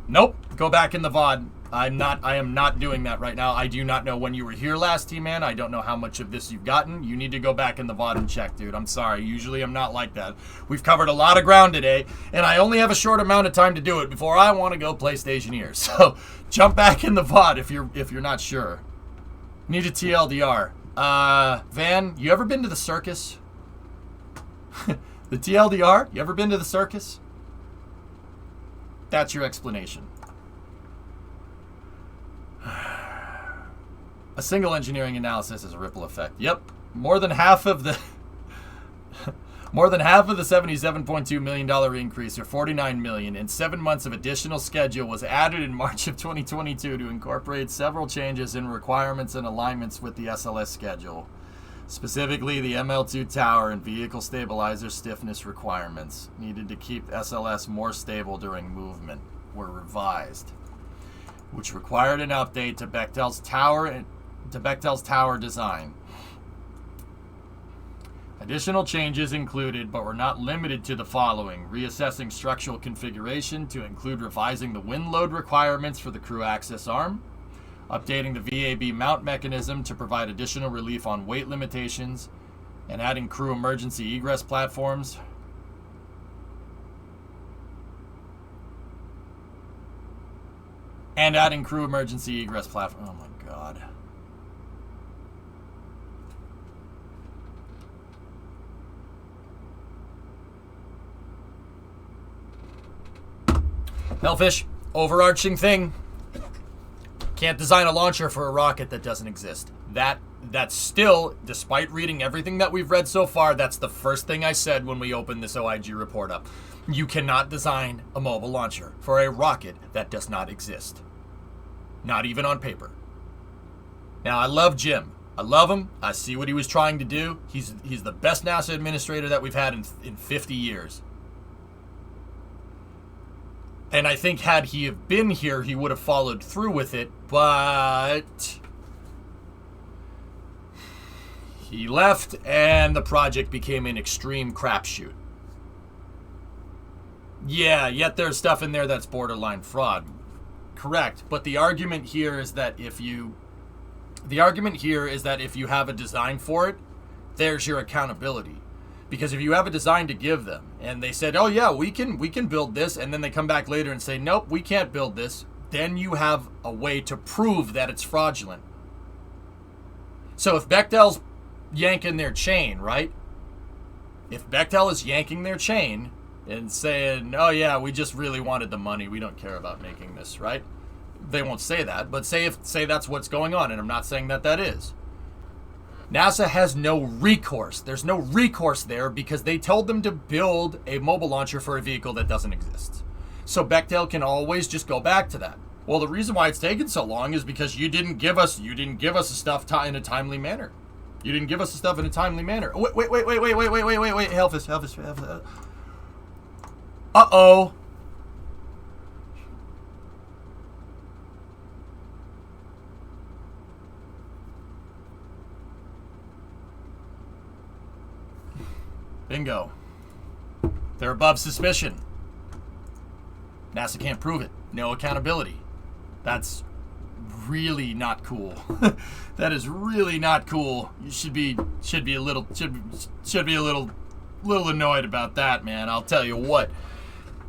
Nope. Go back in the VOD. I am not doing that right now. I do not know when you were here last, T-Man. I don't know how much of this you've gotten. You need to go back in the VOD and check, dude. I'm sorry. Usually I'm not like that. We've covered a lot of ground today, and I only have a short amount of time to do it before I want to go play Stationeer. So jump back in the VOD if you're not sure. Need a TLDR. Van, you ever been to the circus? The TLDR? You ever been to the circus? That's your explanation. A single engineering analysis is a ripple effect. Yep. More than half of the More than half of the $77.2 million increase, or $49 million, in 7 months of additional schedule was added in March of 2022 to incorporate several changes in requirements and alignments with the SLS schedule. Specifically, the ML2 tower and vehicle stabilizer stiffness requirements needed to keep SLS more stable during movement were revised, which required an update to Bechtel's tower design. Additional changes included, but were not limited to, the following: reassessing structural configuration to include revising the wind load requirements for the crew access arm, updating the VAB mount mechanism to provide additional relief on weight limitations, and adding crew emergency egress platforms. Oh my God. Hellfish, overarching thing. Can't design a launcher for a rocket that doesn't exist. That's still, despite reading everything that we've read so far, that's the first thing I said when we opened this OIG report up. You cannot design a mobile launcher for a rocket that does not exist. Not even on paper. Now, I love Jim. I love him. I see what he was trying to do. He's the best NASA administrator that we've had in 50 years. And I think had he have been here, he would have followed through with it, but he left and the project became an extreme crapshoot. Yeah, yet there's stuff in there that's borderline fraud. Correct, but the argument here is that if you have a design for it, there's your accountability. Because if you have a design to give them, and they said, oh yeah, we can build this, and then they come back later and say, nope, we can't build this, then you have a way to prove that it's fraudulent. So if Bechtel's yanking their chain, right? If Bechtel is yanking their chain and saying, oh yeah, we just really wanted the money, we don't care about making this, right? They won't say that, but say that's what's going on, and I'm not saying that is. NASA has no recourse. There's no recourse there because they told them to build a mobile launcher for a vehicle that doesn't exist. So Bechtel can always just go back to that. Well, the reason why it's taken so long is because you didn't give us the stuff in a timely manner. You didn't give us the stuff in a timely manner. Wait, Hellfish. Uh-oh. Bingo. They're above suspicion. NASA can't prove it. No accountability. That's really not cool. That is really not cool. You should be a little annoyed about that, man. I'll tell you what.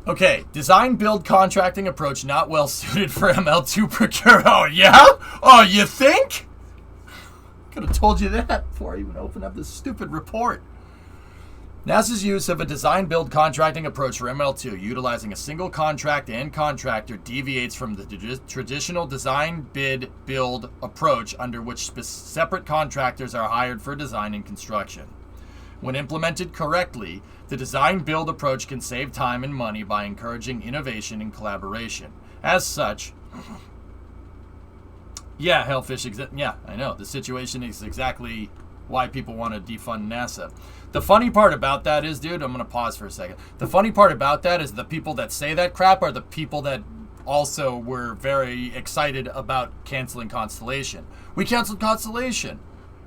Okay, design build contracting approach not well suited for ML2 procure. Oh yeah? Oh, you think? Could have told you that before I even opened up this stupid report. NASA's use of a design-build contracting approach for ML2, utilizing a single contract and contractor, deviates from the traditional design-bid-build approach under which separate contractors are hired for design and construction. When implemented correctly, the design-build approach can save time and money by encouraging innovation and collaboration. As such, yeah, Hellfish, yeah, I know. The situation is exactly why people want to defund NASA. The funny part about that is, dude, I'm going to pause for a second. The funny part about that is the people that say that crap are the people that also were very excited about canceling Constellation. We canceled Constellation.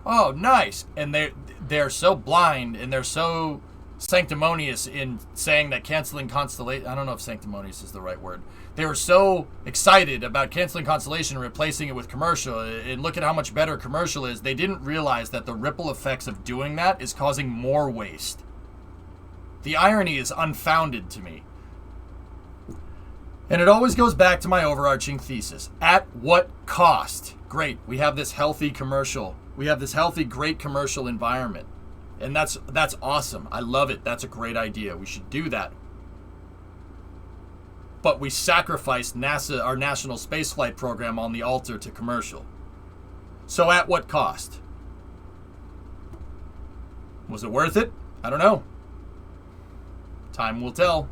Oh, nice. And they're so blind and they're so sanctimonious in saying that canceling Constellation, I don't know if sanctimonious is the right word. They were so excited about canceling Constellation and replacing it with commercial, and look at how much better commercial is. They didn't realize that the ripple effects of doing that is causing more waste. The irony is unfounded to me. And it always goes back to my overarching thesis. At what cost? Great, we have this healthy commercial. We have this healthy, great commercial environment. And that's awesome. I love it. That's a great idea. We should do that. But we sacrificed NASA, our National Spaceflight Program, on the altar to commercial. So at what cost? Was it worth it? I don't know. Time will tell.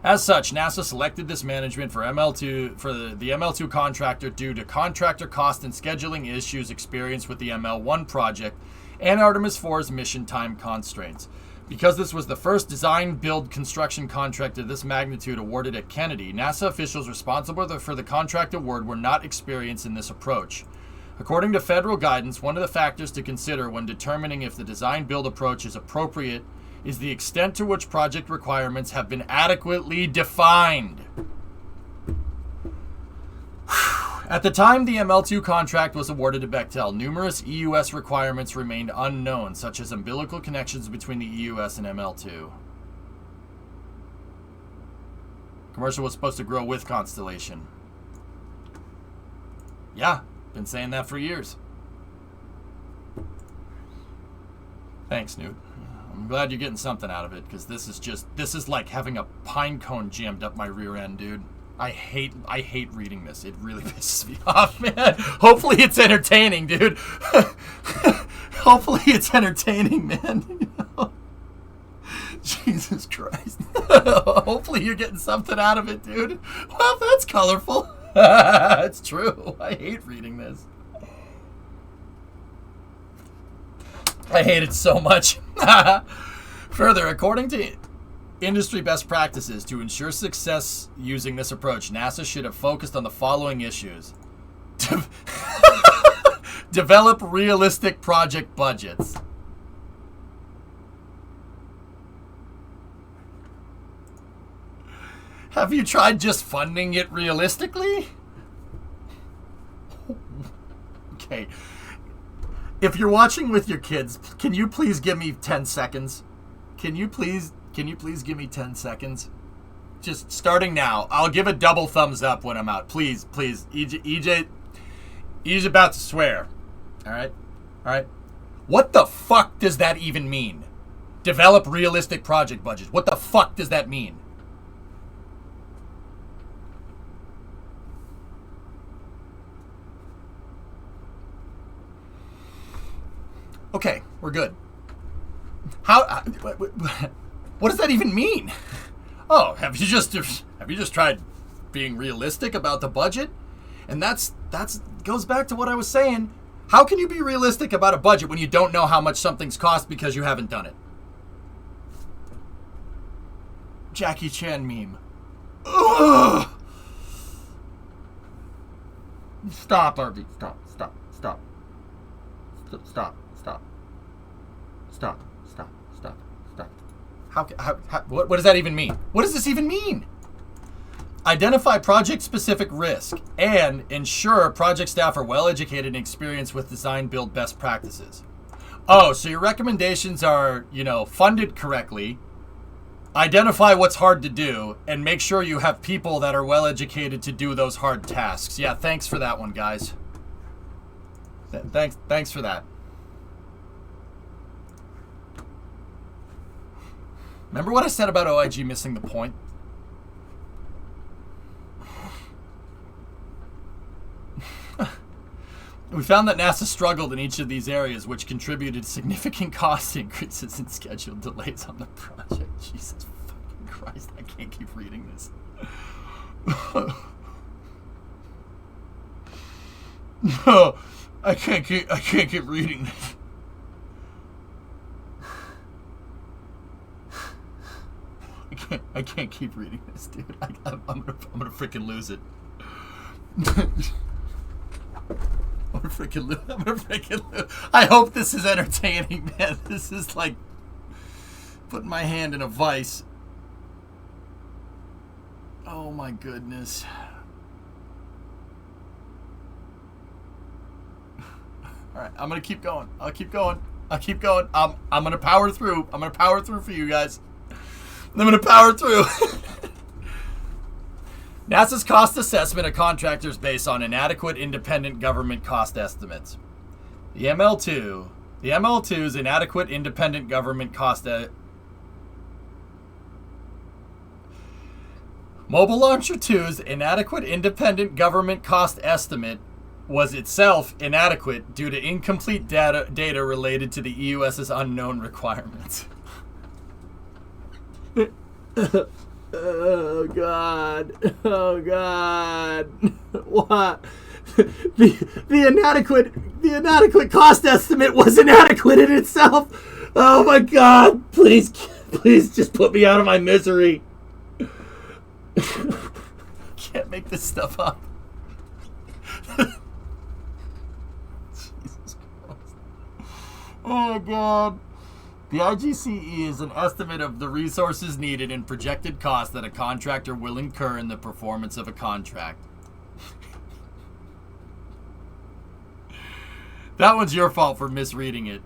As such, NASA selected this management for ML2 for the ML2 contractor due to contractor cost and scheduling issues experienced with the ML1 project and Artemis 4's mission time constraints. Because this was the first design, build, construction contract of this magnitude awarded at Kennedy, NASA officials responsible for the contract award were not experienced in this approach. According to federal guidance, one of the factors to consider when determining if the design-build approach is appropriate is the extent to which project requirements have been adequately defined. At the time the ML2 contract was awarded to Bechtel, numerous EUS requirements remained unknown, such as umbilical connections between the EUS and ML2. Commercial was supposed to grow with Constellation. Yeah, been saying that for years. Thanks, Newt. I'm glad you're getting something out of it, because this is like having a pine cone jammed up my rear end, dude. I hate reading this. It really pisses me off, man. Hopefully it's entertaining, dude. Hopefully it's entertaining, man. Jesus Christ. Hopefully you're getting something out of it, dude. Well, that's colorful. It's true. I hate reading this. I hate it so much. Further, according to industry best practices, to ensure success using this approach, NASA should have focused on the following issues. Develop realistic project budgets. Have you tried just funding it realistically? Okay. If you're watching with your kids, can you please give me 10 seconds? Can you please give me 10 seconds? Just starting now. I'll give a double thumbs up when I'm out. Please. EJ's about to swear. All right. What the fuck does that even mean? Develop realistic project budgets. What the fuck does that mean? Okay, we're good. What does that even mean? Oh, have you just tried being realistic about the budget? And that's goes back to what I was saying. How can you be realistic about a budget when you don't know how much something's cost because you haven't done it? Jackie Chan meme. Ugh. Stop, RV. Stop. What does that even mean? What does this even mean? Identify project-specific risk and ensure project staff are well-educated and experienced with design-build best practices. Oh, so your recommendations are, funded correctly, identify what's hard to do, and make sure you have people that are well-educated to do those hard tasks. Yeah, thanks for that one, guys. Thanks for that. Remember what I said about OIG missing the point? We found that NASA struggled in each of these areas, which contributed to significant cost increases and scheduled delays on the project. Jesus fucking Christ, I can't keep reading this. No, I can't keep reading this. I can't keep reading this, dude. I'm gonna freaking lose it. I'm gonna freaking lose. I hope this is entertaining, man. This is like putting my hand in a vice. Oh my goodness. All right, I'm gonna keep going. I'll keep going. I'm gonna power through. I'm gonna power through for you guys. I'm going to power through. NASA's cost assessment of contractors based on inadequate independent government cost estimates. The ML2's inadequate independent government cost Mobile Launcher 2's inadequate independent government cost estimate was itself inadequate due to incomplete data related to the EUS's unknown requirements. Oh God! Oh God! What? The inadequate cost estimate was inadequate in itself. Oh my God! Please just put me out of my misery. Can't make this stuff up. Jesus Christ! Oh my God! The IGCE is an estimate of the resources needed and projected costs that a contractor will incur in the performance of a contract. That one's your fault for misreading it.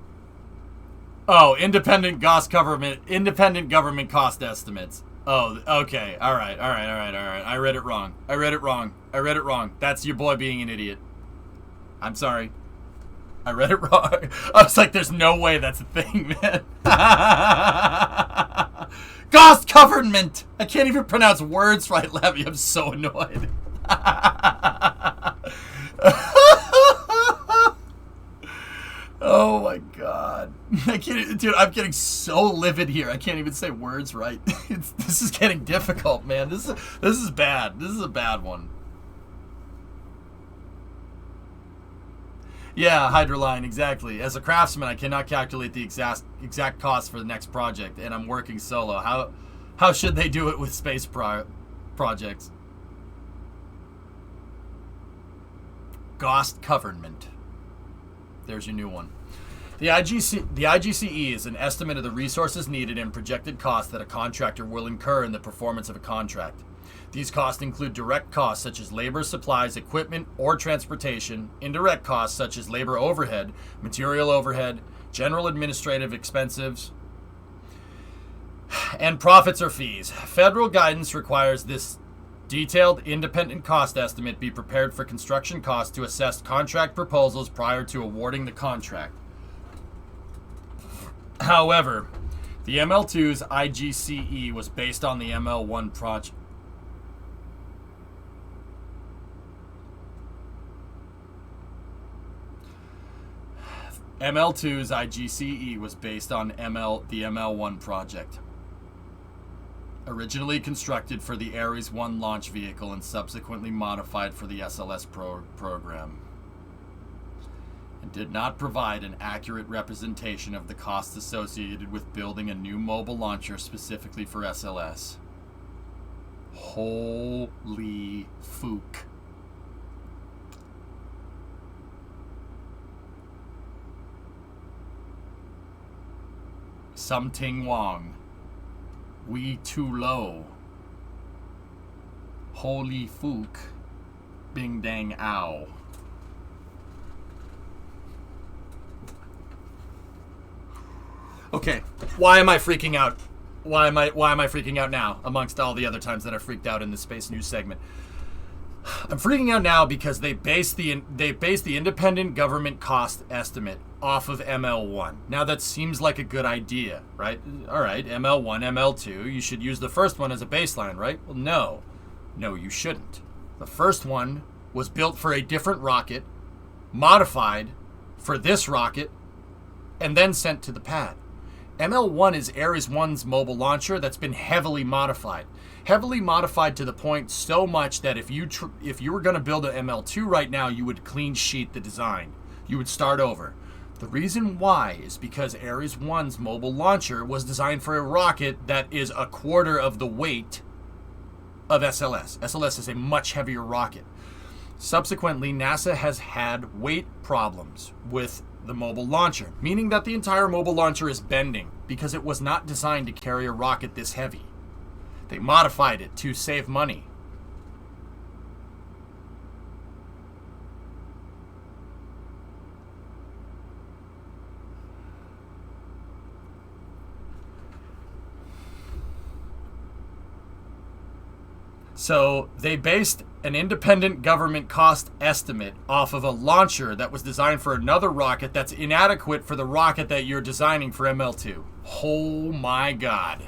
Oh, independent government cost estimates. Oh, okay. All right. I read it wrong. That's your boy being an idiot. I'm sorry. I read it wrong. I was like, there's no way that's a thing, man. Cost government! I can't even pronounce words right, Levy. I'm so annoyed. Oh my God. I can't, dude, I'm getting so livid here. I can't even say words right. This is getting difficult, man. This is bad. This is a bad one. Yeah, Hydroline, exactly. As a craftsman, I cannot calculate the exact cost for the next project, and I'm working solo. How should they do it with space projects? Cost government. There's your new one. The IGCE is an estimate of the resources needed and projected costs that a contractor will incur in the performance of a contract. These costs include direct costs such as labor, supplies, equipment, or transportation, indirect costs such as labor overhead, material overhead, general administrative expenses, and profits or fees. Federal guidance requires this detailed independent cost estimate be prepared for construction costs to assess contract proposals prior to awarding the contract. However, the ML2's IGCE was based on the ML1 project. ML2's IGCE was based on the ML1 project, originally constructed for the Ares 1 launch vehicle and subsequently modified for the SLS program, and did not provide an accurate representation of the costs associated with building a new mobile launcher specifically for SLS. Holy fook. Something Wong. We too low. Holy fook. Bing dang ow. Okay, why am I freaking out? Why am I freaking out now amongst all the other times that I freaked out in the space news segment? I'm freaking out now because they base the independent government cost estimate off of ML1. Now that seems like a good idea, right? All right, ML1, ML2, you should use the first one as a baseline, right? Well, no, you shouldn't. The first one was built for a different rocket, modified for this rocket, and then sent to the pad. ML1 is Ares 1's mobile launcher that's been heavily modified. Heavily modified to the point so much that if you were going to build an ML2 right now, you would clean sheet the design. You would start over. The reason why is because Ares 1's mobile launcher was designed for a rocket that is a quarter of the weight of SLS. SLS is a much heavier rocket. Subsequently, NASA has had weight problems with the mobile launcher, meaning that the entire mobile launcher is bending because it was not designed to carry a rocket this heavy. They modified it to save money. So they based an independent government cost estimate off of a launcher that was designed for another rocket that's inadequate for the rocket that you're designing for ML2. Oh my God.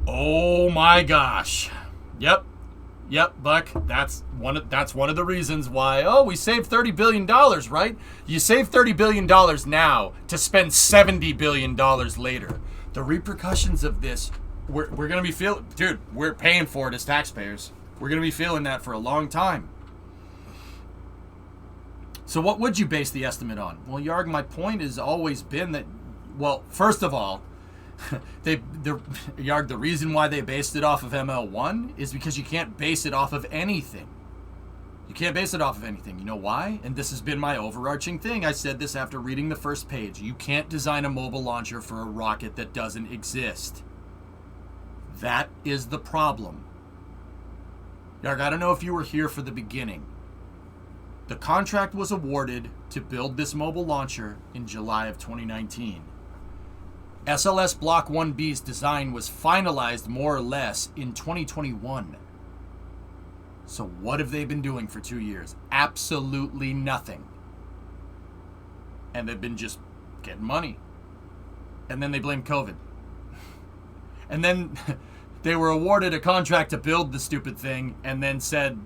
Oh my gosh. Yep. Yep, Buck. That's one of the reasons why. Oh, we saved $30 billion, right? You save $30 billion now to spend $70 billion later. The repercussions of this, we're gonna be feeling. Dude, we're paying for it as taxpayers. We're gonna be feeling that for a long time. So what would you base the estimate on? Well, Yarg, my point has always been that. Well, first of all, Yarg, the reason why they based it off of ML1 is because you can't base it off of anything. You can't base it off of anything. You know why? And this has been my overarching thing. I said this after reading the first page. You can't design a mobile launcher for a rocket that doesn't exist. That is the problem. Yarg, I don't know if you were here for the beginning. The contract was awarded to build this mobile launcher in July of 2019. SLS Block 1B's design was finalized more or less in 2021. So what have they been doing for 2 years? Absolutely nothing. And they've been just getting money. And then they blame COVID. And then they were awarded a contract to build the stupid thing and then said,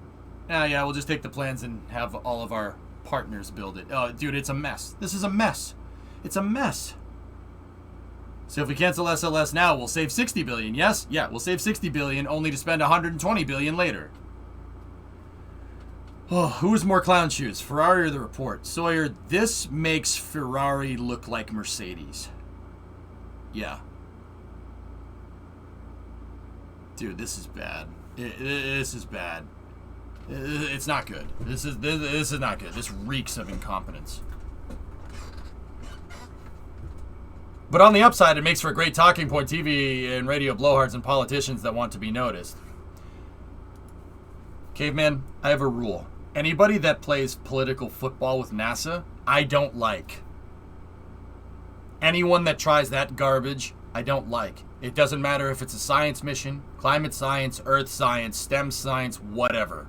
yeah, we'll just take the plans and have all of our partners build it. Oh, dude, it's a mess. This is a mess. It's a mess. So if we cancel SLS now, we'll save $60 billion. Yes? Yeah, we'll save $60 billion only to spend $120 billion later. Oh, who's more clown shoes, Ferrari or the report? Sawyer, this makes Ferrari look like Mercedes. Yeah. Dude, this is bad. This is bad. It's not good. This is not good. This reeks of incompetence. But on the upside, it makes for a great talking point TV and radio blowhards and politicians that want to be noticed. Caveman, I have a rule. Anybody that plays political football with NASA, I don't like. Anyone that tries that garbage, I don't like. It doesn't matter if it's a science mission, climate science, earth science, STEM science, whatever.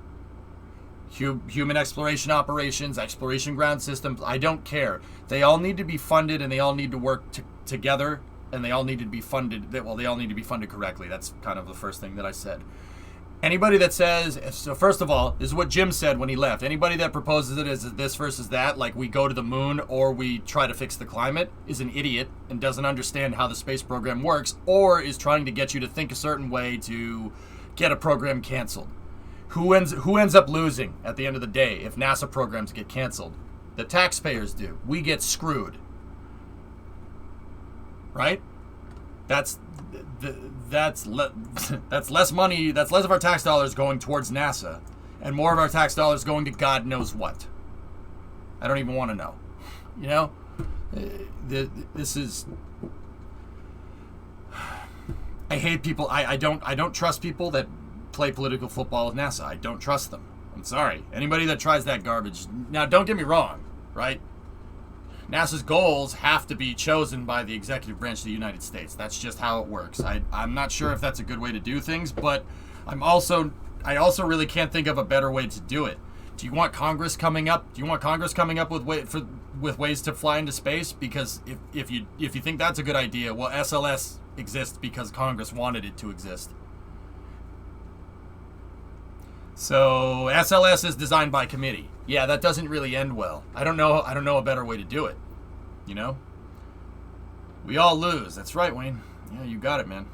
Human exploration operations, exploration ground systems, I don't care. They all need to be funded and they all need to work together and they all need to be funded. Well, they all need to be funded correctly. That's kind of the first thing that I said. Anybody that says, so first of all, this is what Jim said when he left. Anybody that proposes it as this versus that, like we go to the moon or we try to fix the climate, is an idiot and doesn't understand how the space program works or is trying to get you to think a certain way to get a program canceled. Who ends up losing at the end of the day if NASA programs get canceled? The taxpayers do. We get screwed. Right? That's less money. That's less of our tax dollars going towards NASA, and more of our tax dollars going to God knows what. I don't even want to know. You know, this is. I hate people. I don't trust people that play political football with NASA. I don't trust them. I'm sorry. Anybody that tries that garbage. Now, don't get me wrong, right? NASA's goals have to be chosen by the executive branch of the United States. That's just how it works. I'm not sure if that's a good way to do things, but I also really can't think of a better way to do it. Do you want Congress coming up? Do you want Congress coming up with ways to fly into space? Because if you think that's a good idea, well, SLS exists because Congress wanted it to exist. So SLS is designed by committee. Yeah, that doesn't really end well. I don't know a better way to do it. You know? We all lose. That's right, Wayne. Yeah, you got it, man.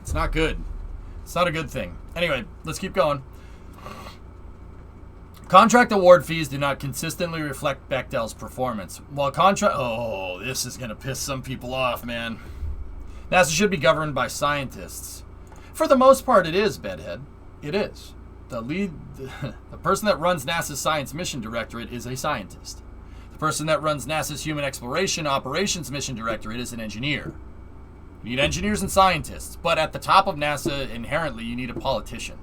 It's not good. It's not a good thing. Anyway, let's keep going. Contract award fees do not consistently reflect Bechtel's performance. While oh, this is going to piss some people off, man. NASA should be governed by scientists. For the most part, it is, Bedhead. It is. The person that runs NASA's Science Mission Directorate is a scientist. The person that runs NASA's Human Exploration Operations Mission Directorate is an engineer. You need engineers and scientists, but at the top of NASA, inherently, you need a politician.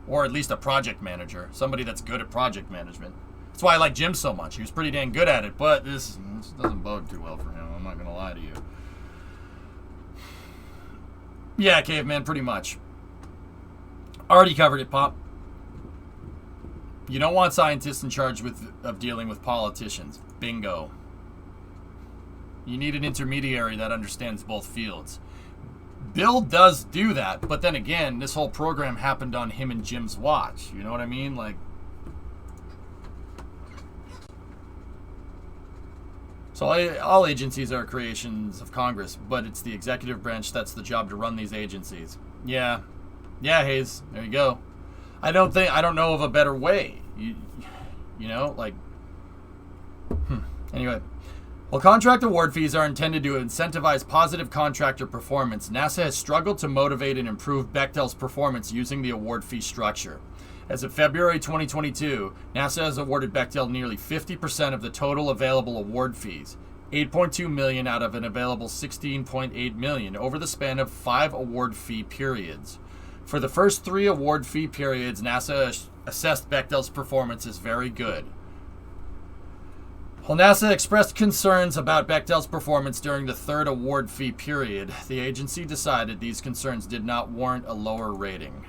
Or at least a project manager, somebody that's good at project management. That's why I like Jim so much. He was pretty dang good at it, but this doesn't bode too well for him. I'm not going to lie to you. Yeah, Caveman, pretty much. Already covered it, Pop. You don't want scientists in charge of dealing with politicians. Bingo. You need an intermediary that understands both fields. Bill does do that, but then again, this whole program happened on him and Jim's watch. You know what I mean? Like, so all agencies are creations of Congress, but it's the executive branch that's the job to run these agencies. Yeah, Hayes. There you go. I don't know of a better way. You know, like. Anyway. While contract award fees are intended to incentivize positive contractor performance, NASA has struggled to motivate and improve Bechtel's performance using the award fee structure. As of February 2022, NASA has awarded Bechtel nearly 50% of the total available award fees, $8.2 million out of an available $16.8 million over the span of 5 award fee periods. For the first 3 award fee periods, NASA assessed Bechtel's performance as very good. While NASA expressed concerns about Bechtel's performance during the 3rd award fee period, the agency decided these concerns did not warrant a lower rating.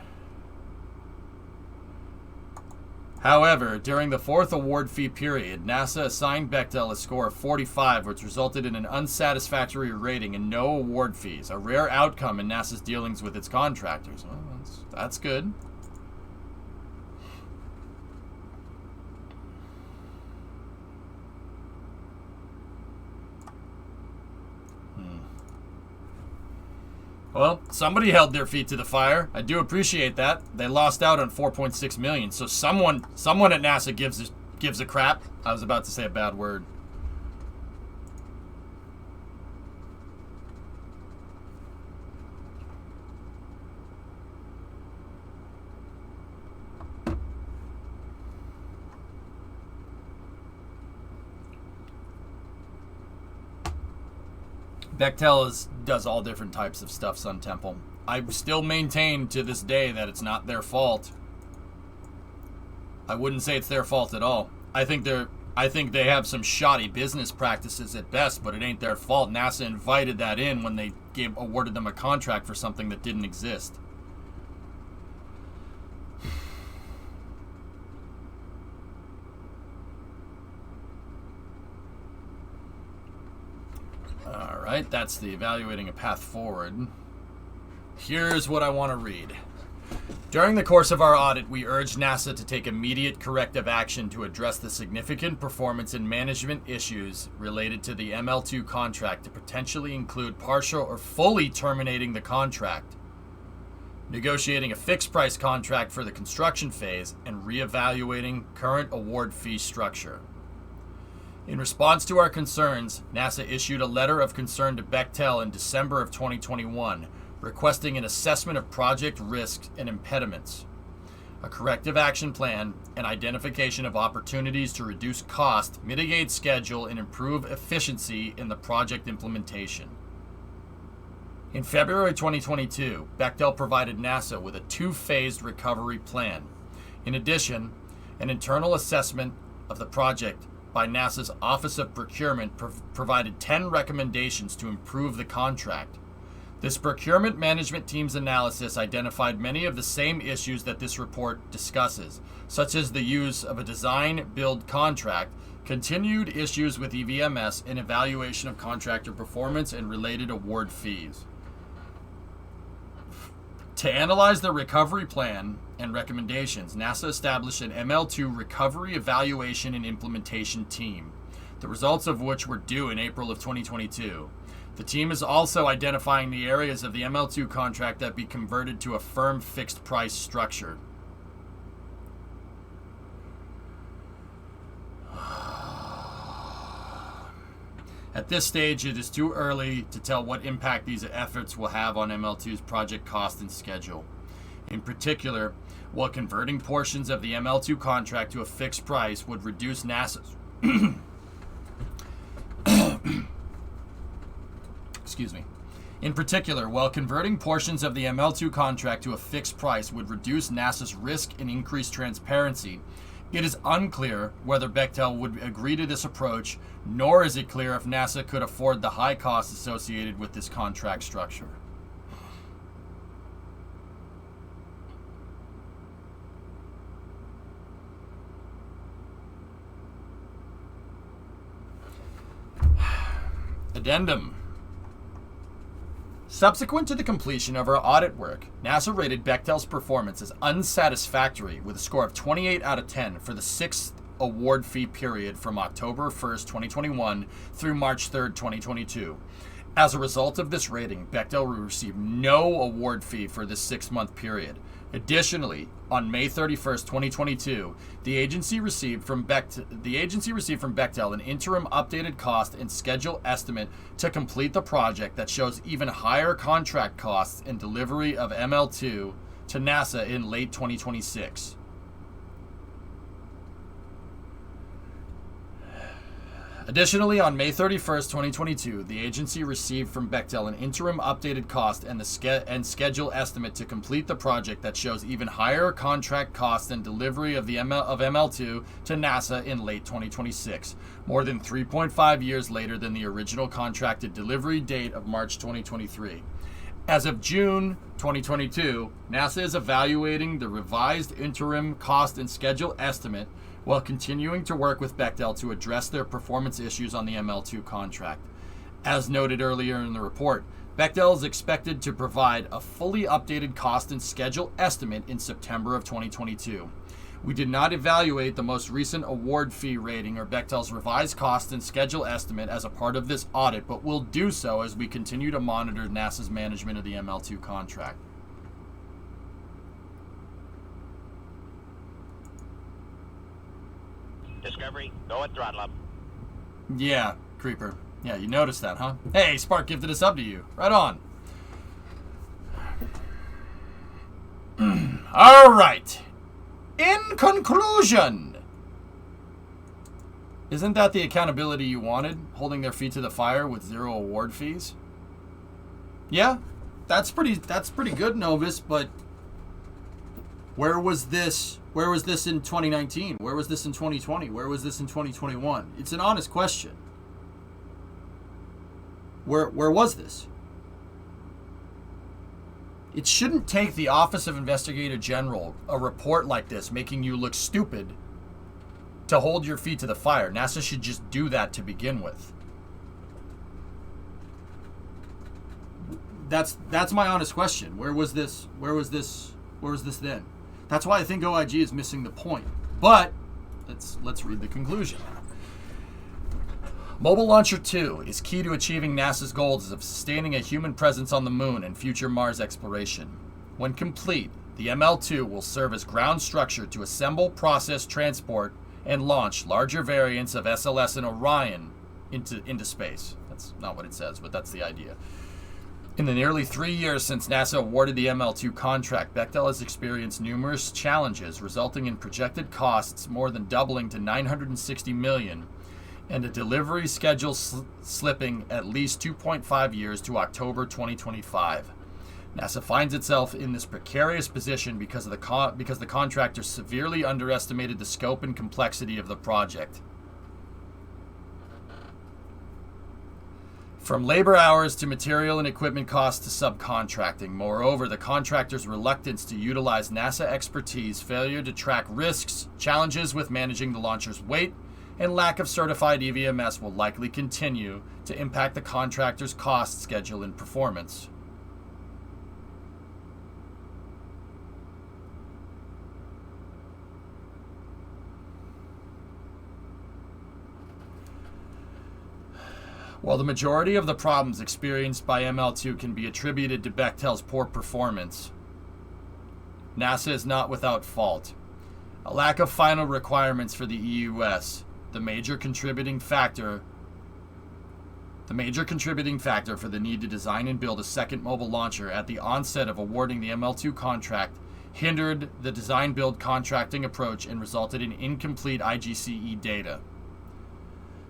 However, during the 4th award fee period, NASA assigned Bechtel a score of 45, which resulted in an unsatisfactory rating and no award fees, a rare outcome in NASA's dealings with its contractors. Well, that's good. Well, somebody held their feet to the fire. I do appreciate that. They lost out on $4.6 million. So someone at NASA gives a crap. I was about to say a bad word. Bechtel does all different types of stuff, Sun Temple. I still maintain to this day that it's not their fault. I wouldn't say it's their fault at all. I think they have some shoddy business practices at best, but it ain't their fault. NASA invited that in when they awarded them a contract for something that didn't exist. Alright, that's the evaluating a path forward. Here's what I want to read. During the course of our audit, we urged NASA to take immediate corrective action to address the significant performance and management issues related to the ML2 contract to potentially include partial or fully terminating the contract, negotiating a fixed price contract for the construction phase, and reevaluating current award fee structure. In response to our concerns, NASA issued a letter of concern to Bechtel in December of 2021, requesting an assessment of project risks and impediments, a corrective action plan, and identification of opportunities to reduce cost, mitigate schedule, and improve efficiency in the project implementation. In February 2022, Bechtel provided NASA with a 2-phased recovery plan. In addition, an internal assessment of the project by NASA's Office of Procurement provided 10 recommendations to improve the contract. This procurement management team's analysis identified many of the same issues that this report discusses, such as the use of a design-build contract, continued issues with EVMS, and evaluation of contractor performance and related award fees. To analyze the recovery plan and recommendations, NASA established an ML2 recovery evaluation and implementation team, the results of which were due in April of 2022. The team is also identifying the areas of the ML2 contract that be converted to a firm fixed price structure. At this stage, it is too early to tell what impact these efforts will have on ML2's project cost and schedule. In particular, while converting portions of the ML2 contract to a fixed price would reduce NASA's excuse me. In particular, while converting portions of the ML2 contract to a fixed price would reduce NASA's risk and increase transparency, it is unclear whether Bechtel would agree to this approach, nor is it clear if NASA could afford the high costs associated with this contract structure. Addendum. Subsequent to the completion of our audit work, NASA rated Bechtel's performance as unsatisfactory with a score of 28 out of 10 for the 6th award fee period from October 1st, 2021 through March 3rd, 2022. As a result of this rating, Bechtel received no award fee for this 6-month period. Additionally, on May 31st, 2022, the agency received from Bechtel an interim updated cost and schedule estimate to complete the project that shows even higher contract costs and delivery of ML2 to NASA in late 2026. Additionally, on May 31st, 2022, the agency received from Bechtel an interim updated cost and schedule estimate to complete the project that shows even higher contract costs and delivery of ML2 to NASA in late 2026, more than 3.5 years later than the original contracted delivery date of March 2023. As of June 2022, NASA is evaluating the revised interim cost and schedule estimate while continuing to work with Bechtel to address their performance issues on the ML2 contract. As noted earlier in the report, Bechtel is expected to provide a fully updated cost and schedule estimate in September of 2022. We did not evaluate the most recent award fee rating or Bechtel's revised cost and schedule estimate as a part of this audit, but will do so as we continue to monitor NASA's management of the ML2 contract. Discovery, go at throttle up. Yeah, Creeper. Yeah, you noticed that, huh? Hey, Spark gifted us up to you. Right on. All right. In conclusion, isn't that the accountability you wanted? Holding their feet to the fire with 0 award fees? Yeah, that's pretty good, Novus, but where was this in 2019? Where was this in 2020? Where was this in 2021? It's an honest question. Where was this? It shouldn't take the Office of Investigator General a report like this making you look stupid to hold your feet to the fire. NASA should just do that to begin with. That's my honest question. Where was this then? That's why I think OIG is missing the point. But let's read the conclusion. Mobile Launcher 2 is key to achieving NASA's goals of sustaining a human presence on the moon and future Mars exploration. When complete, the ML2 will serve as ground structure to assemble, process, transport, and launch larger variants of SLS and Orion into space. That's not what it says, but that's the idea. In the nearly 3 years since NASA awarded the ML2 contract, Bechtel has experienced numerous challenges, resulting in projected costs more than doubling to $960 million, and a delivery schedule slipping at least 2.5 years to October 2025. NASA finds itself in this precarious position because the contractor severely underestimated the scope and complexity of the project. From labor hours to material and equipment costs to subcontracting. Moreover, the contractor's reluctance to utilize NASA expertise, failure to track risks, challenges with managing the launcher's weight, and lack of certified EVMS will likely continue to impact the contractor's cost schedule and performance. While the majority of the problems experienced by ML2 can be attributed to Bechtel's poor performance, NASA is not without fault. A lack of final requirements for the EUS, the major contributing factor for the need to design and build a second mobile launcher at the onset of awarding the ML2 contract, hindered the design-build contracting approach and resulted in incomplete IGCE data.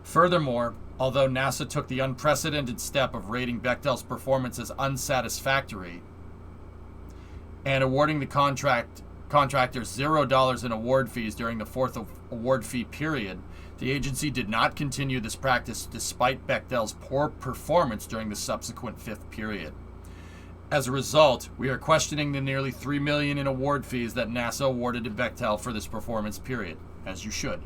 Furthermore, although NASA took the unprecedented step of rating Bechtel's performance as unsatisfactory and awarding the contractor $0 in award fees during the 4th award fee period, the agency did not continue this practice despite Bechtel's poor performance during the subsequent 5th period. As a result, we are questioning the nearly $3 million in award fees that NASA awarded to Bechtel for this performance period, as you should.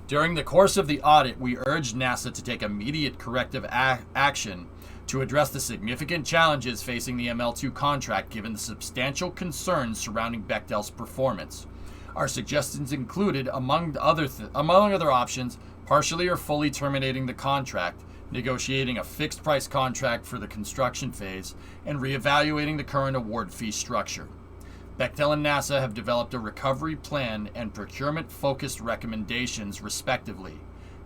During the course of the audit, we urged NASA to take immediate corrective action to address the significant challenges facing the ML2 contract given the substantial concerns surrounding Bechtel's performance. Our suggestions included, among other options, partially or fully terminating the contract, negotiating a fixed price contract for the construction phase, and reevaluating the current award fee structure. Bechtel and NASA have developed a recovery plan and procurement-focused recommendations, respectively.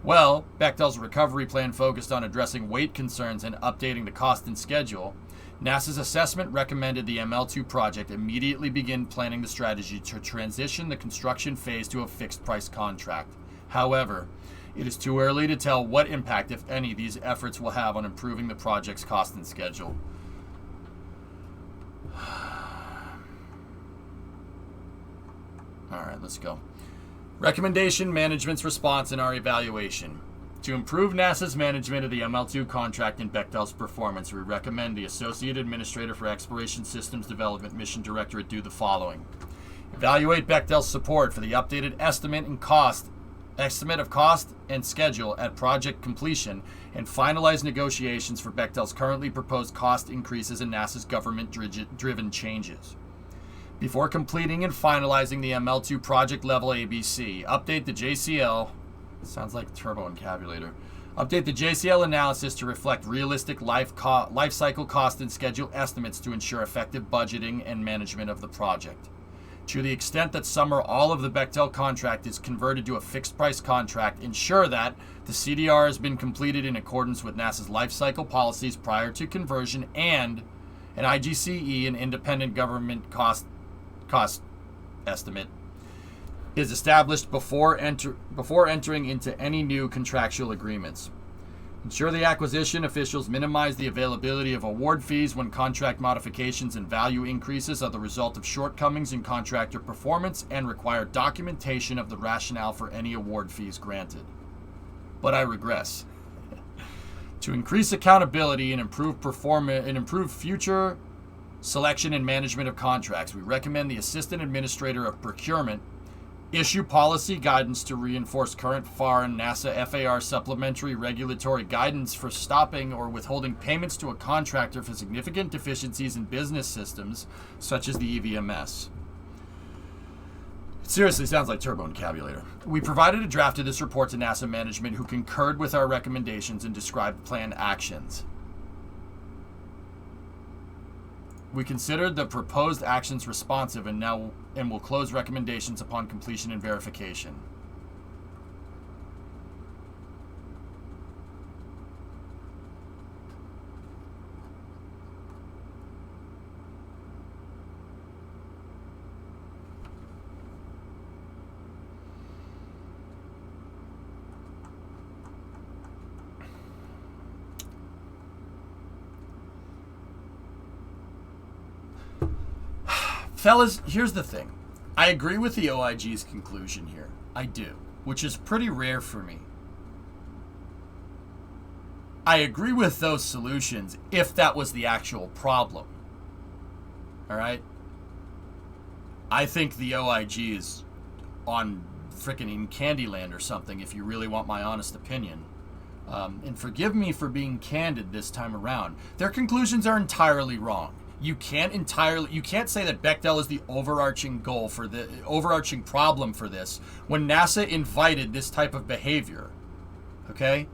Well, Bechtel's recovery plan focused on addressing weight concerns and updating the cost and schedule. NASA's assessment recommended the ML2 project immediately begin planning the strategy to transition the construction phase to a fixed-price contract. However, it is too early to tell what impact, if any, these efforts will have on improving the project's cost and schedule. All right, let's go. Recommendation, management's response, and our evaluation. To improve NASA's management of the ML2 contract and Bechtel's performance, we recommend the Associate Administrator for Exploration Systems Development Mission Directorate do the following. Evaluate Bechtel's support for the updated estimate of cost and schedule at project completion, and finalize negotiations for Bechtel's currently proposed cost increases and NASA's government-driven changes. Before completing and finalizing the ML2 project level ABC, update the JCL, sounds like turbo encabulator, update the JCL analysis to reflect realistic life cycle cost and schedule estimates to ensure effective budgeting and management of the project. To the extent that some or all of the Bechtel contract is converted to a fixed price contract, ensure that the CDR has been completed in accordance with NASA's life cycle policies prior to conversion, and an IGCE, an independent government cost estimate, is established before entering into any new contractual agreements. Ensure the acquisition officials minimize the availability of award fees when contract modifications and value increases are the result of shortcomings in contractor performance, and require documentation of the rationale for any award fees granted. But I regress. To increase accountability and improve future selection and management of contracts, we recommend the Assistant Administrator of Procurement issue policy guidance to reinforce current FAR and NASA FAR supplementary regulatory guidance for stopping or withholding payments to a contractor for significant deficiencies in business systems, such as the EVMS. It seriously sounds like turbo encabulator. We provided a draft of this report to NASA management, who concurred with our recommendations and described planned actions. We considered the proposed actions responsive and will close recommendations upon completion and verification. Fellas, here's the thing. I agree with the OIG's conclusion here. I do, which is pretty rare for me. I agree with those solutions if that was the actual problem. All right? I think the OIG is on frickin' in Candyland or something, if you really want my honest opinion. And forgive me for being candid this time around. Their conclusions are entirely wrong. You can't say that Bechtel is the overarching problem for this when NASA invited this type of behavior. Okay?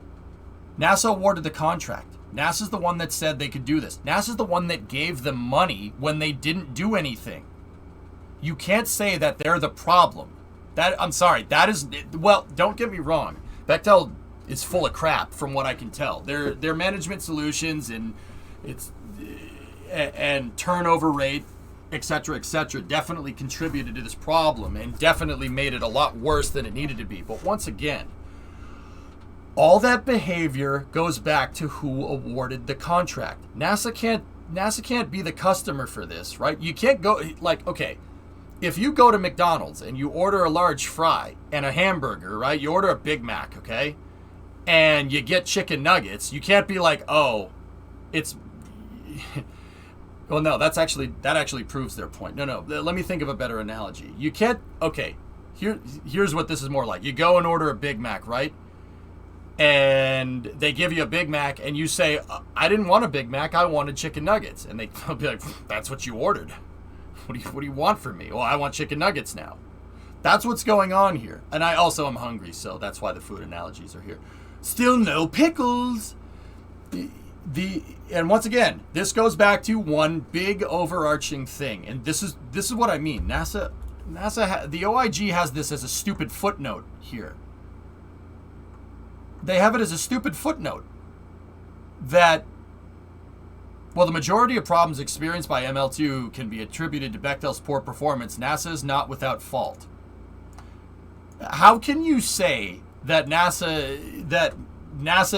NASA awarded the contract. NASA's the one that said they could do this. NASA's the one that gave them money when they didn't do anything. You can't say that they're the problem. I'm sorry. That is, well, don't get me wrong. Bechtel is full of crap from what I can tell. Their management solutions and turnover rate, etc., definitely contributed to this problem and definitely made it a lot worse than it needed to be. But once again, all that behavior goes back to who awarded the contract. NASA can't be the customer for this, right? You can't go, like, okay, if you go to McDonald's and you order a large fry and a hamburger, right? You order a Big Mac, okay? And you get chicken nuggets, you can't be like, oh, it's... Well, no, that actually proves their point. No, let me think of a better analogy. You can't, okay, Here's what this is more like. You go and order a Big Mac, right? And they give you a Big Mac, and you say, I didn't want a Big Mac, I wanted chicken nuggets. And they'll be like, that's what you ordered. What do you want from me? Well, I want chicken nuggets now. That's what's going on here. And I also am hungry, so that's why the food analogies are here. Still no pickles. And once again, this goes back to one big overarching thing. And this is what I mean. NASA the OIG has this as a stupid footnote here. They have it as a stupid footnote that, while the majority of problems experienced by ML2 can be attributed to Bechtel's poor performance, NASA is not without fault. How can you say that NASA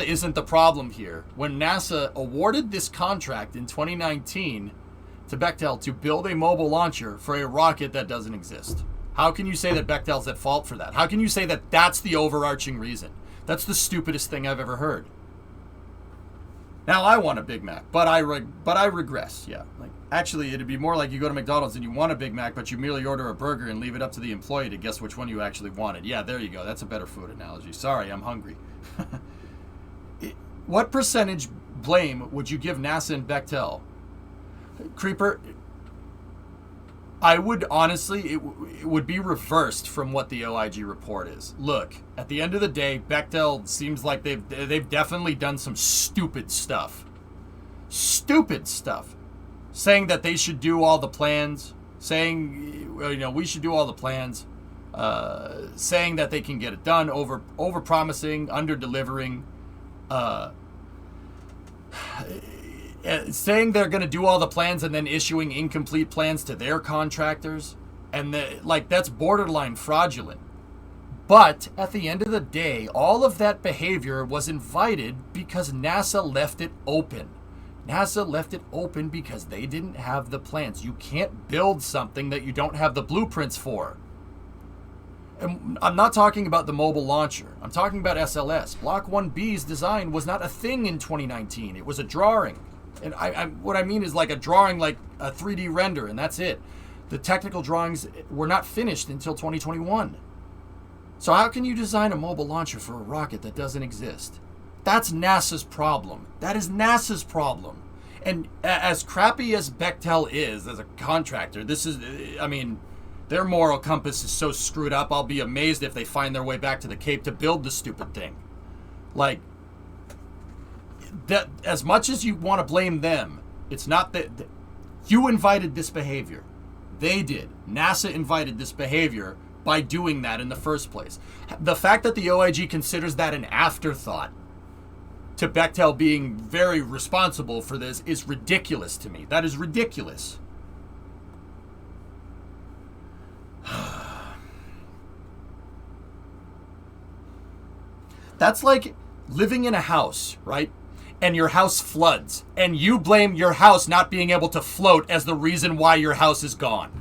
isn't the problem here when NASA awarded this contract in 2019 to Bechtel to build a mobile launcher for a rocket that doesn't exist? How can you say that Bechtel's at fault for that? How can you say that that's the overarching reason? That's the stupidest thing I've ever heard. Now, I want a Big Mac, but I regress. Yeah, like actually, it'd be more like you go to McDonald's and you want a Big Mac, but you merely order a burger and leave it up to the employee to guess which one you actually wanted. Yeah, there you go. That's a better food analogy. Sorry, I'm hungry. What percentage blame would you give NASA and Bechtel? Creeper, I would honestly, it would be reversed from what the OIG report is. Look, at the end of the day, Bechtel seems like they've definitely done some stupid stuff. Stupid stuff. Saying that they should do all the plans. Saying, we should do all the plans. Saying that they can get it done. Over promising, under delivering. Saying they're going to do all the plans and then issuing incomplete plans to their contractors. And that's borderline fraudulent. But at the end of the day, all of that behavior was invited because NASA left it open. NASA left it open because they didn't have the plans. You can't build something that you don't have the blueprints for. And I'm not talking about the mobile launcher. I'm talking about SLS. Block 1B's design was not a thing in 2019. It was a drawing. And what I mean is like a drawing, like a 3D render, and that's it. The technical drawings were not finished until 2021. So how can you design a mobile launcher for a rocket that doesn't exist? That's NASA's problem. That is NASA's problem. And as crappy as Bechtel is as a contractor, their moral compass is so screwed up, I'll be amazed if they find their way back to the Cape to build the stupid thing. Like, that, as much as you want to blame them, it's not that you invited this behavior. They did. NASA invited this behavior by doing that in the first place. The fact that the OIG considers that an afterthought to Bechtel being very responsible for this is ridiculous to me. That is ridiculous. That's like living in a house, right? And your house floods, and you blame your house not being able to float as the reason why your house is gone.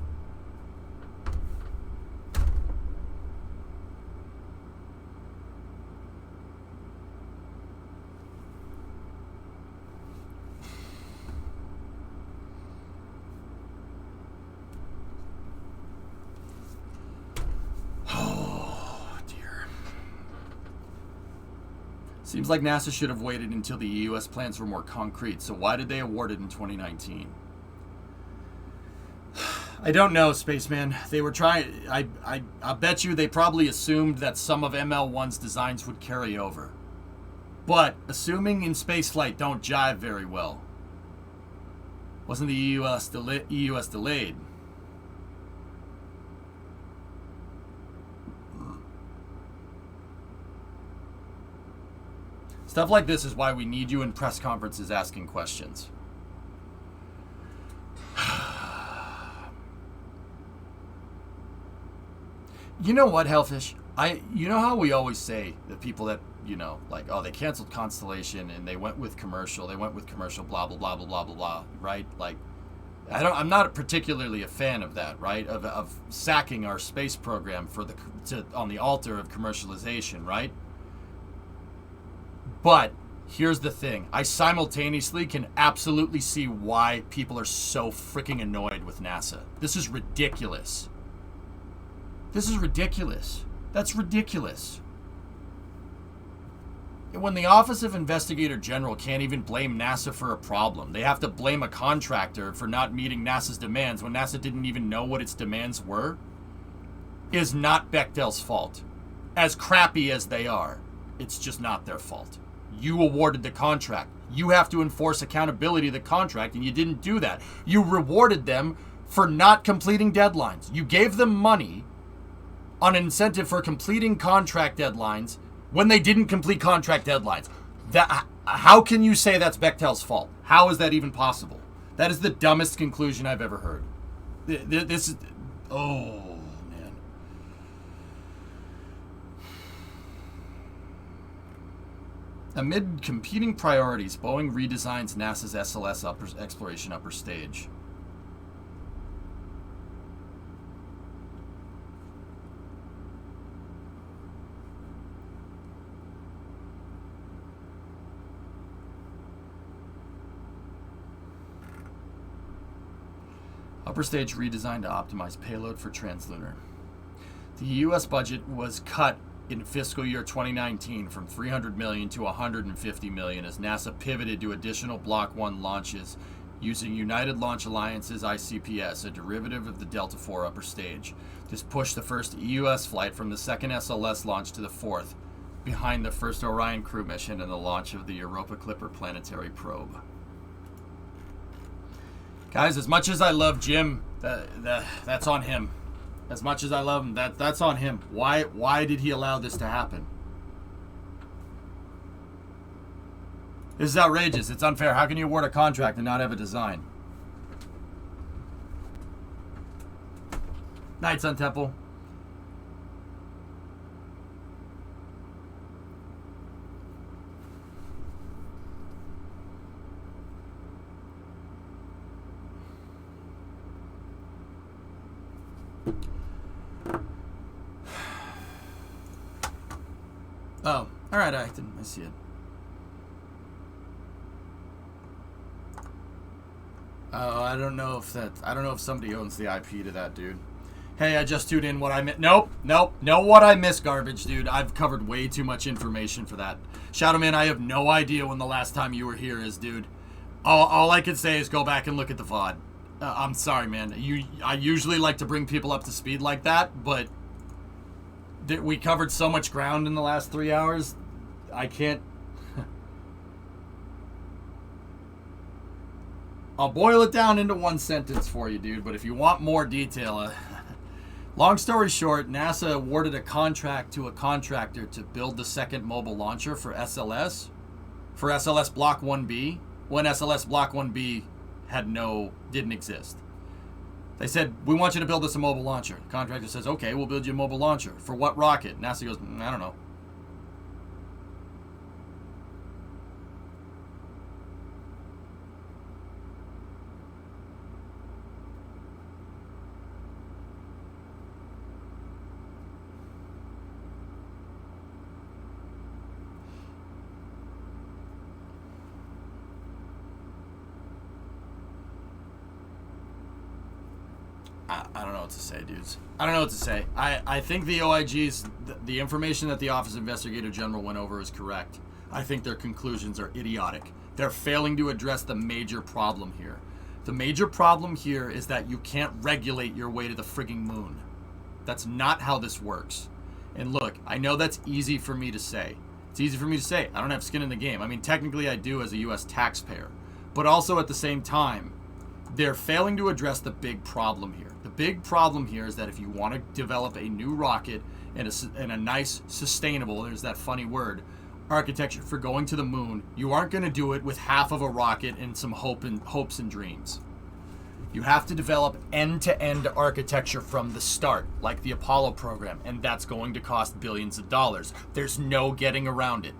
Seems like NASA should have waited until the U.S. plans were more concrete, so why did they award it in 2019? I don't know, Spaceman. They were trying... I bet you they probably assumed that some of ML1's designs would carry over. But assuming in spaceflight don't jive very well. Wasn't the EUS delayed? Stuff like this is why we need you in press conferences asking questions. You know what, Hellfish? You know how we always say that people that, they canceled Constellation and they went with commercial, blah, blah, blah, blah, blah, blah, blah, right? Like, I'm not particularly a fan of that, right? Of sacking our space program on the altar of commercialization, right? But here's the thing. I simultaneously can absolutely see why people are so freaking annoyed with NASA. This is ridiculous. This is ridiculous. That's ridiculous. When the Office of Investigator General can't even blame NASA for a problem, they have to blame a contractor for not meeting NASA's demands when NASA didn't even know what its demands were, is not Bechtel's fault. As crappy as they are, it's just not their fault. You awarded the contract. You have to enforce accountability of the contract, and you didn't do that. You rewarded them for not completing deadlines. You gave them money on an incentive for completing contract deadlines when they didn't complete contract deadlines. How can you say that's Bechtel's fault? How is that even possible? That is the dumbest conclusion I've ever heard. This is... Oh, man. Amid competing priorities, Boeing redesigns NASA's SLS exploration upper stage. Upper stage redesigned to optimize payload for translunar. The U.S. budget was cut in fiscal year 2019 from $300 million to $150 million as NASA pivoted to additional Block 1 launches using United Launch Alliance's ICPS, a derivative of the Delta IV upper stage. This pushed the first EUS flight from the second SLS launch to the fourth, behind the first Orion crew mission and the launch of the Europa Clipper planetary probe. Guys, as much as I love Jim, that's on him. As much as I love him, that's on him. Why did he allow this to happen? This is outrageous. It's unfair. How can you award a contract and not have a design? Night, Sun Temple. Oh, all right. I see it. Oh, I don't know if somebody owns the IP to that, dude. Hey, I just tuned in. What I missed? Nope. Know what I missed, garbage, dude. I've covered way too much information for that. Shadowman, I have no idea when the last time you were here is, dude. All I can say is go back and look at the VOD. I'm sorry, man. I usually like to bring people up to speed like that, but we covered so much ground in the last 3 hours. I can't. I'll boil it down into one sentence for you, dude, but if you want more detail, long story short, NASA awarded a contract to a contractor to build the second mobile launcher for SLS Block 1B, when SLS Block 1B didn't exist. They said, we want you to build us a mobile launcher. The contractor says, okay, we'll build you a mobile launcher. For what rocket? NASA goes, I don't know. I don't know what to say, dudes. I don't know what to say. I think the OIG's, the information that the Office of Investigator General went over is correct. I think their conclusions are idiotic. They're failing to address the major problem here. The major problem here is that you can't regulate your way to the frigging moon. That's not how this works. And look, I know that's easy for me to say. It's easy for me to say. I don't have skin in the game. I mean, technically I do as a U.S. taxpayer. But also at the same time, they're failing to address the big problem here. The big problem here is that if you want to develop a new rocket and a nice, sustainable, there's that funny word, architecture for going to the moon, you aren't going to do it with half of a rocket and some hopes and dreams. You have to develop end-to-end architecture from the start, like the Apollo program, and that's going to cost billions of dollars. There's no getting around it.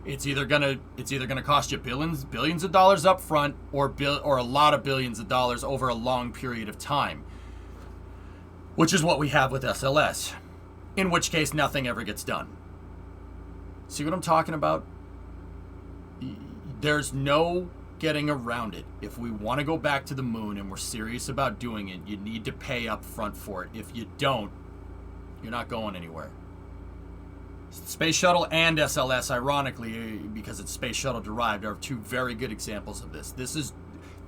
It's either gonna cost you billions of dollars up front, or a lot of billions of dollars over a long period of time, which is what we have with SLS. In which case, nothing ever gets done. See what I'm talking about? There's no getting around it. If we want to go back to the moon and we're serious about doing it, you need to pay up front for it. If you don't, You're not going anywhere. Space Shuttle and SLS, ironically, because it's Space Shuttle derived, are two very good examples of this.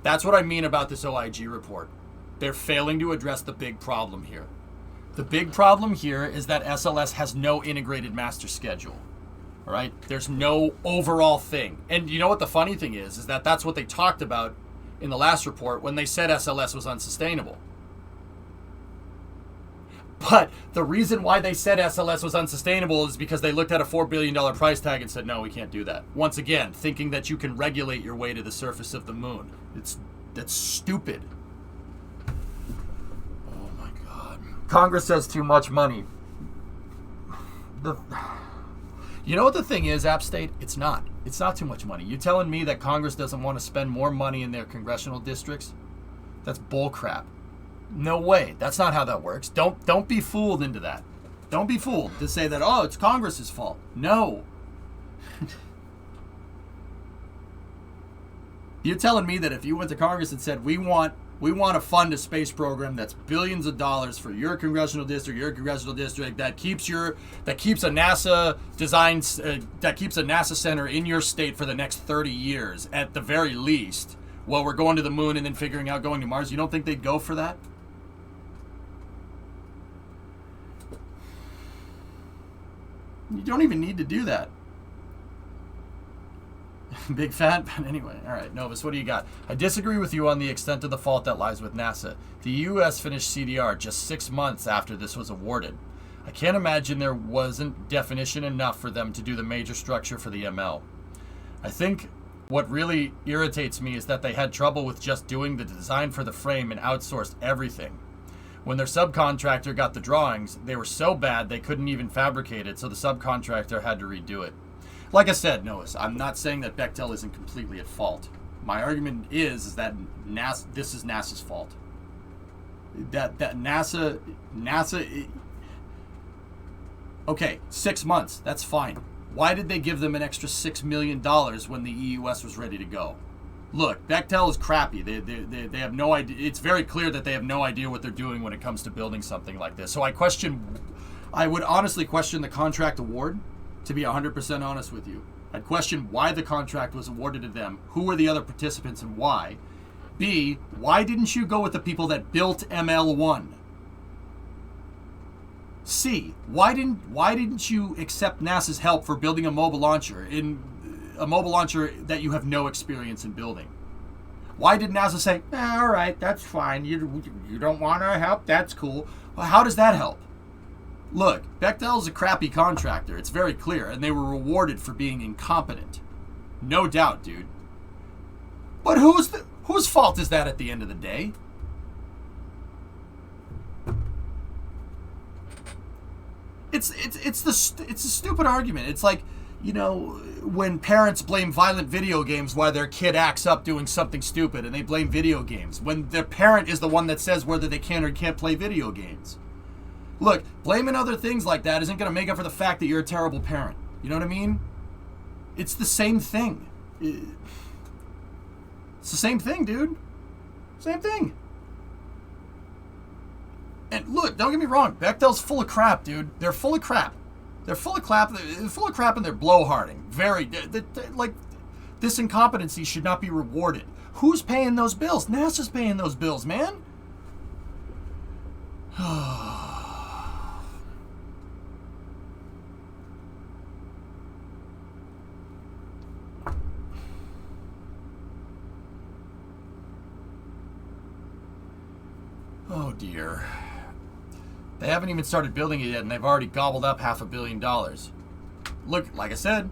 That's what I mean about this OIG report. They're failing to address the big problem here. The big problem here is that SLS has no integrated master schedule. All right? There's no overall thing. And you know what the funny thing is that that's what they talked about in the last report when they said SLS was unsustainable. But the reason why they said SLS was unsustainable is because they looked at a $4 billion price tag and said, no, we can't do that. Once again, thinking that you can regulate your way to the surface of the moon. That's stupid. Oh my God. Congress has too much money. You know what the thing is, App State? It's not. It's not too much money. You telling me that Congress doesn't want to spend more money in their congressional districts? That's bullcrap. No way. That's not how that works. Don't be fooled into that. Don't be fooled to say that, oh, it's Congress's fault. No. You're telling me that if you went to Congress and said, we want to fund a space program that's billions of dollars for your congressional district that keeps a NASA that keeps a NASA center in your state for the next 30 years at the very least, while we're going to the moon and then figuring out going to Mars, you don't think they'd go for that? You don't even need to do that. Big fat, but anyway. All right, Novus, what do you got? I disagree with you on the extent of the fault that lies with NASA. The U.S. finished CDR just 6 months after this was awarded. I can't imagine there wasn't definition enough for them to do the major structure for the ML. I think what really irritates me is that they had trouble with just doing the design for the frame and outsourced everything. When their subcontractor got the drawings, they were so bad they couldn't even fabricate it, so the subcontractor had to redo it. Like I said, Noah, I'm not saying that Bechtel isn't completely at fault. My argument is that this is NASA's fault. That NASA. Okay, 6 months. That's fine. Why did they give them an extra $6 million when the EUS was ready to go? Look, Bechtel is crappy. They have no idea. It's very clear that they have no idea what they're doing when it comes to building something like this. So I would honestly question the contract award, to be 100% honest with you. I'd question why the contract was awarded to them, who were the other participants and why. B, why didn't you go with the people that built ML1? C, why didn't you accept NASA's help for building a mobile launcher that you have no experience in building? Why did NASA say, all right, that's fine. You don't want our help? That's cool. Well, how does that help? Look, Bechtel is a crappy contractor. It's very clear, and they were rewarded for being incompetent. No doubt, dude. But whose fault is that at the end of the day? It's a stupid argument. It's like, you know, when parents blame violent video games while their kid acts up doing something stupid, and they blame video games when their parent is the one that says whether they can or can't play video games. Look, blaming other things like that isn't going to make up for the fact that you're a terrible parent. You know what I mean? It's the same thing. It's the same thing, dude. Same thing. And look, don't get me wrong. Bechtel's full of crap, dude. They're full of crap. They're full of crap. They're full of crap, and they're blowharding. Like, this incompetency should not be rewarded. Who's paying those bills? NASA's paying those bills, man. Oh dear. They haven't even started building it yet, and they've already gobbled up $500 million. Look, like I said,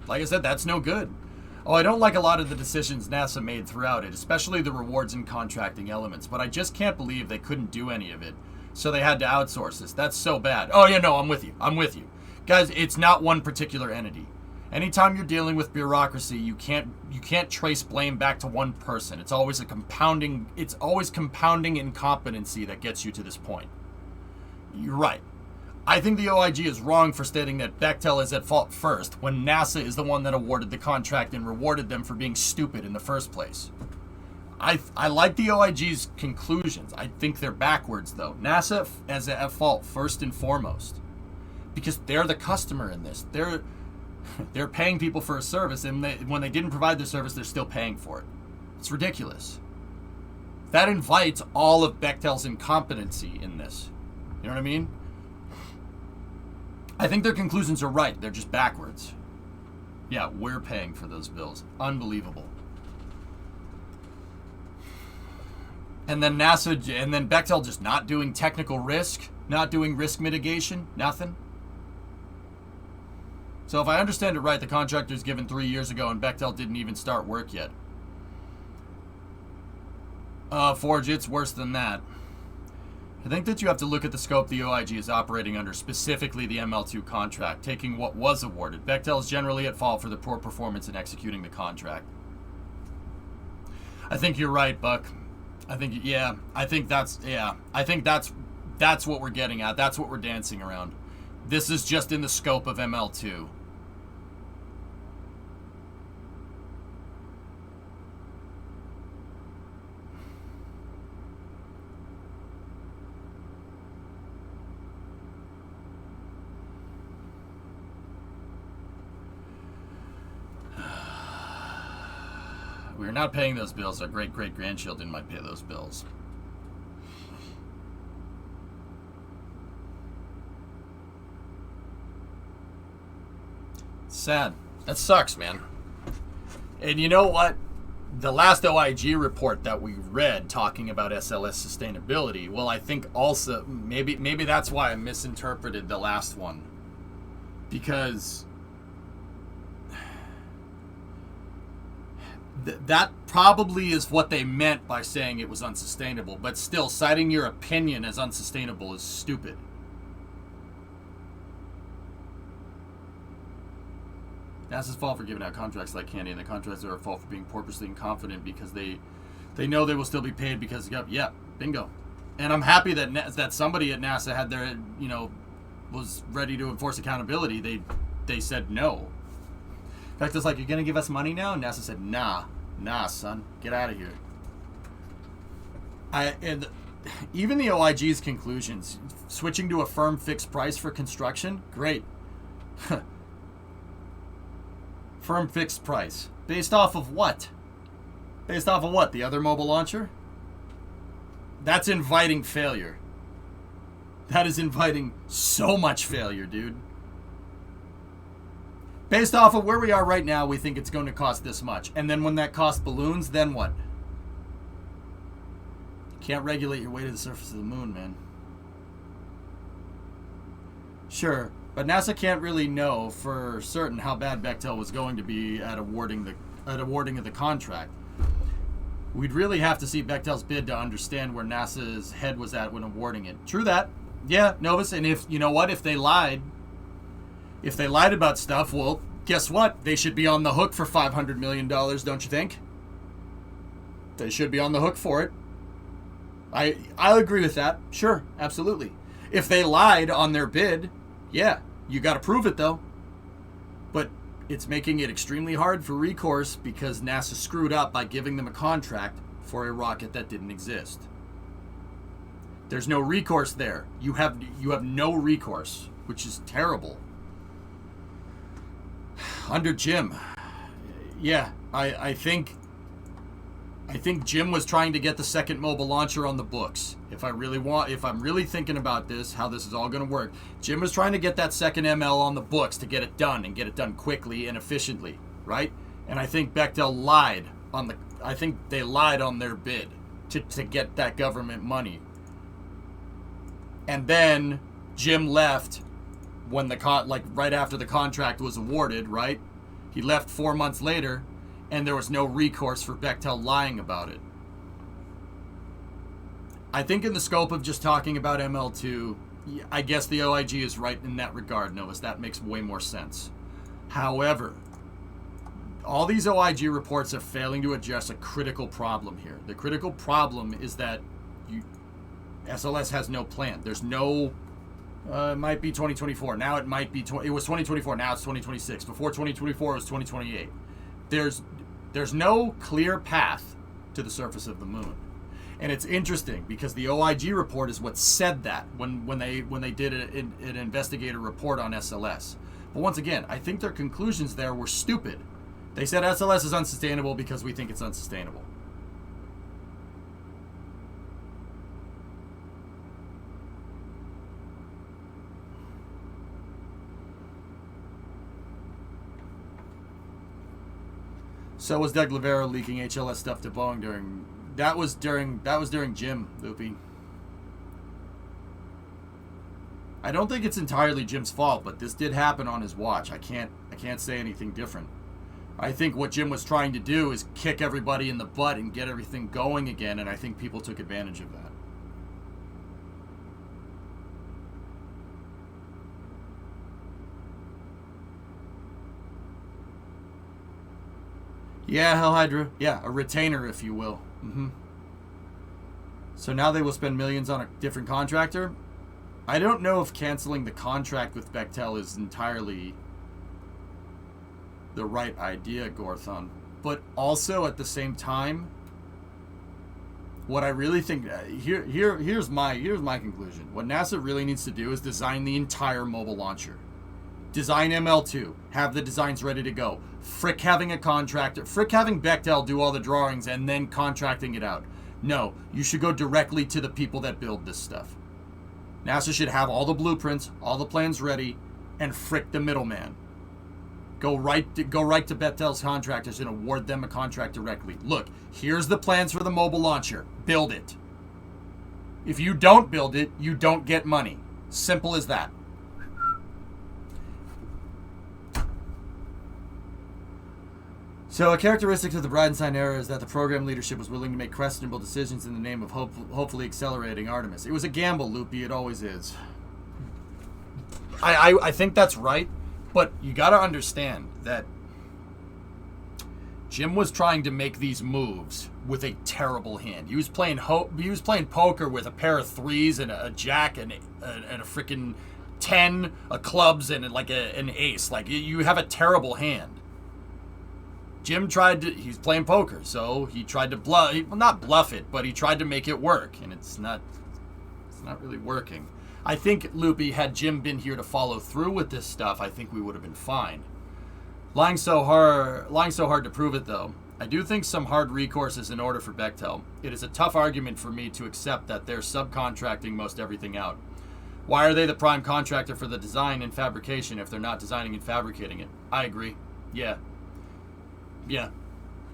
that's no good. Oh, I don't like a lot of the decisions NASA made throughout it, especially the rewards and contracting elements, but I just can't believe they couldn't do any of it, so they had to outsource this. That's so bad. Oh yeah, no, I'm with you. Guys, it's not one particular entity. Anytime you're dealing with bureaucracy, you can't trace blame back to one person. It's always compounding incompetency that gets you to this point. You're right. I think the OIG is wrong for stating that Bechtel is at fault first, when NASA is the one that awarded the contract and rewarded them for being stupid in the first place. I like the OIG's conclusions. I think they're backwards, though. NASA is at fault first and foremost, because they're the customer in this. They're paying people for a service, and when they didn't provide the service, they're still paying for it. It's ridiculous. That invites all of Bechtel's incompetency in this. You know what I mean? I think their conclusions are right. They're just backwards. Yeah, we're paying for those bills. Unbelievable. And then Bechtel just not doing technical risk, not doing risk mitigation, nothing. So if I understand it right, the contractor was given 3 years ago and Bechtel didn't even start work yet. Forge, it's worse than that. I think that you have to look at the scope the OIG is operating under, specifically the ML2 contract, taking what was awarded. Bechtel is generally at fault for the poor performance in executing the contract. I think you're right, Buck. I think that's what we're getting at. That's what we're dancing around. This is just in the scope of ML2. We're not paying those bills. Our great-great-grandchildren might pay those bills. Sad. That sucks, man. And you know what? The last OIG report that we read talking about SLS sustainability, well, I think also maybe that's why I misinterpreted the last one. Because that probably is what they meant by saying it was unsustainable. But still, citing your opinion as unsustainable is stupid. NASA's fault for giving out contracts like candy, and the contracts are at fault for being purposely inconfident because they know they will still be paid because, yeah, bingo. And I'm happy that somebody at NASA had their, was ready to enforce accountability. They said no. In fact, it's like, you're going to give us money now? And NASA said, nah, son, get out of here. And even the OIG's conclusions, switching to a firm fixed price for construction, great. Firm fixed price. Based off of what? Based off of what? The other mobile launcher? That's inviting failure. That is inviting so much failure, dude. Based off of where we are right now, we think it's going to cost this much. And then when that cost balloons, then what? You can't regulate your way to the surface of the moon, man. Sure. But NASA can't really know for certain how bad Bechtel was going to be at awarding of the contract. We'd really have to see Bechtel's bid to understand where NASA's head was at when awarding it. True that. Yeah, Novus, and if they lied about stuff, well, guess what? They should be on the hook for $500 million, don't you think? They should be on the hook for it. I'll agree with that. Sure, absolutely. If they lied on their bid, yeah, you got to prove it, though. But it's making it extremely hard for recourse because NASA screwed up by giving them a contract for a rocket that didn't exist. There's no recourse there. You have no recourse, which is terrible. Under Jim, yeah, I think Jim was trying to get the second mobile launcher on the books. If I'm really thinking about this, how this is all going to work, Jim was trying to get that second ML on the books to get it done and get it done quickly and efficiently, right? And I think Bechtel lied they lied on their bid to get that government money. And then Jim left when right after the contract was awarded, right? He left 4 months later, and there was no recourse for Bechtel lying about it. I think in the scope of just talking about ML2, I guess the OIG is right in that regard, Novus. That makes way more sense. However, all these OIG reports are failing to address a critical problem here. The critical problem is that SLS has no plan. There's no... it might be 2024. Now it might be... it was 2024. Now it's 2026. Before 2024, it was 2028. There's no clear path to the surface of the moon. And it's interesting because the OIG report is what said that when they did an investigative report on SLS. But once again, I think their conclusions there were stupid. They said SLS is unsustainable because we think it's unsustainable. So was Doug Lavero leaking HLS stuff to Boeing during... That was during Jim, Loopy. I don't think it's entirely Jim's fault, but this did happen on his watch. I can't say anything different. I think what Jim was trying to do is kick everybody in the butt and get everything going again, and I think people took advantage of that. Yeah, Hell Hydra. Yeah, a retainer, if you will. So now they will spend millions on a different contractor? I don't know if canceling the contract with Bechtel is entirely the right idea, Gorthon. But also, at the same time, what I really think... here's my conclusion. What NASA really needs to do is design the entire mobile launcher. Design ML2. Have the designs ready to go. Frick having a contractor. Frick having Bechtel do all the drawings and then contracting it out. No, you should go directly to the people that build this stuff. NASA should have all the blueprints, all the plans ready, and frick the middleman. Go right to Bechtel's contractors and award them a contract directly. Look, here's the plans for the mobile launcher. Build it. If you don't build it, you don't get money. Simple as that. So a characteristic of the Bridenstine era is that the program leadership was willing to make questionable decisions in the name of hopefully accelerating Artemis. It was a gamble, Loopy. It always is. I think that's right, but you got to understand that Jim was trying to make these moves with a terrible hand. He was playing poker with a pair of threes and a jack and a freaking 10, a clubs and like an ace. Like you have a terrible hand. Jim he's playing poker, so he tried to not bluff it, but he tried to make it work, and it's not really working. I think, Loopy, had Jim been here to follow through with this stuff, I think we would have been fine. Lying so hard to prove it, though. I do think some hard recourse is in order for Bechtel. It is a tough argument for me to accept that they're subcontracting most everything out. Why are they the prime contractor for the design and fabrication if they're not designing and fabricating it? I agree. Yeah.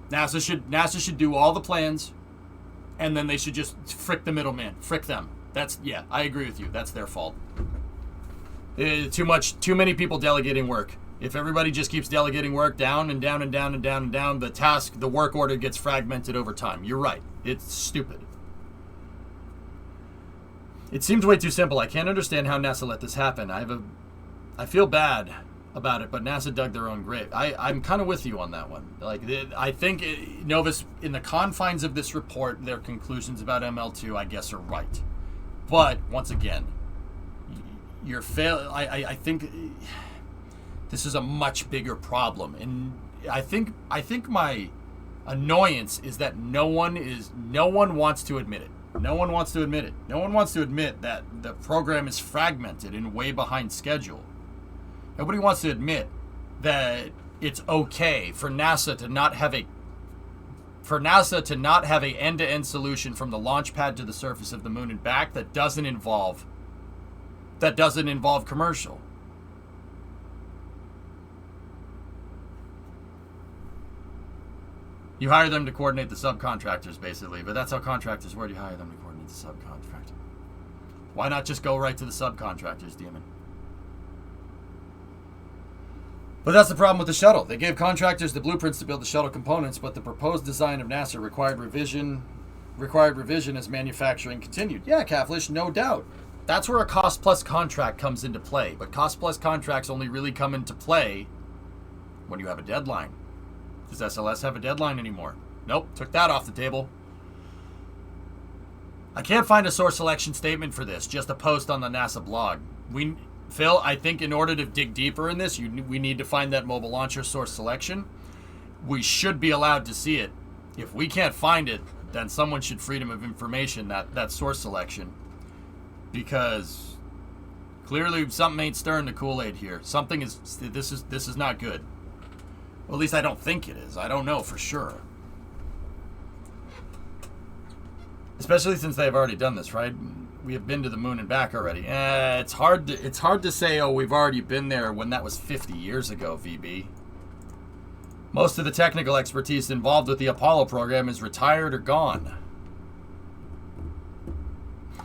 NASA should do all the plans, and then they should just frick the middleman. Frick them. I agree with you. That's their fault. Too many people delegating work. If everybody just keeps delegating work down and down and down and down and down, the work order gets fragmented over time. You're right. It's stupid. It seems way too simple. I can't understand how NASA let this happen. I feel bad about it, but NASA dug their own grave. I'm kind of with you on that one. I think Novus, in the confines of this report, their conclusions about ML2, I guess, are right. But once again, I think this is a much bigger problem, and I think my annoyance is that no one wants to admit it. No one wants to admit it. No one wants to admit that the program is fragmented and way behind schedule. Nobody wants to admit that it's okay for NASA to not have a end-to-end solution from the launch pad to the surface of the moon and back that doesn't involve commercial. You hire them to coordinate the subcontractors, basically, but that's how contractors work. You hire them to coordinate the subcontractor. Why not just go right to the subcontractors, Demon? But that's the problem with the shuttle. They gave contractors the blueprints to build the shuttle components, but the proposed design of NASA required revision as manufacturing continued. Yeah, Catfish, no doubt. That's where a cost-plus contract comes into play. But cost-plus contracts only really come into play when you have a deadline. Does SLS have a deadline anymore? Nope, took that off the table. I can't find a source selection statement for this, just a post on the NASA blog. Phil, I think in order to dig deeper in this, we need to find that mobile launcher source selection. We should be allowed to see it. If we can't find it, then someone should freedom of information that source selection, because clearly something ain't stirring the Kool-Aid here. This is not good. Well, at least I don't think it is. I don't know for sure. Especially since they've already done this, right? We have been to the moon and back already. It's hard to say, oh, we've already been there when that was 50 years ago, VB. Most of the technical expertise involved with the Apollo program is retired or gone.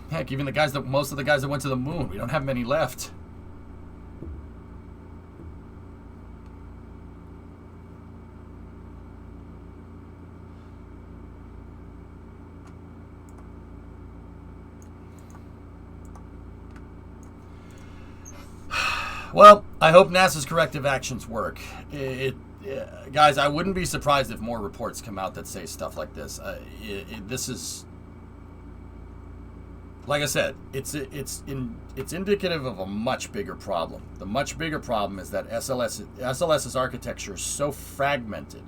Heck, even most of the guys that went to the moon, we don't have many left. Well, I hope NASA's corrective actions work. Guys, I wouldn't be surprised if more reports come out that say stuff like this. This is, like I said, it's indicative of a much bigger problem. The much bigger problem is that SLS's architecture is so fragmented.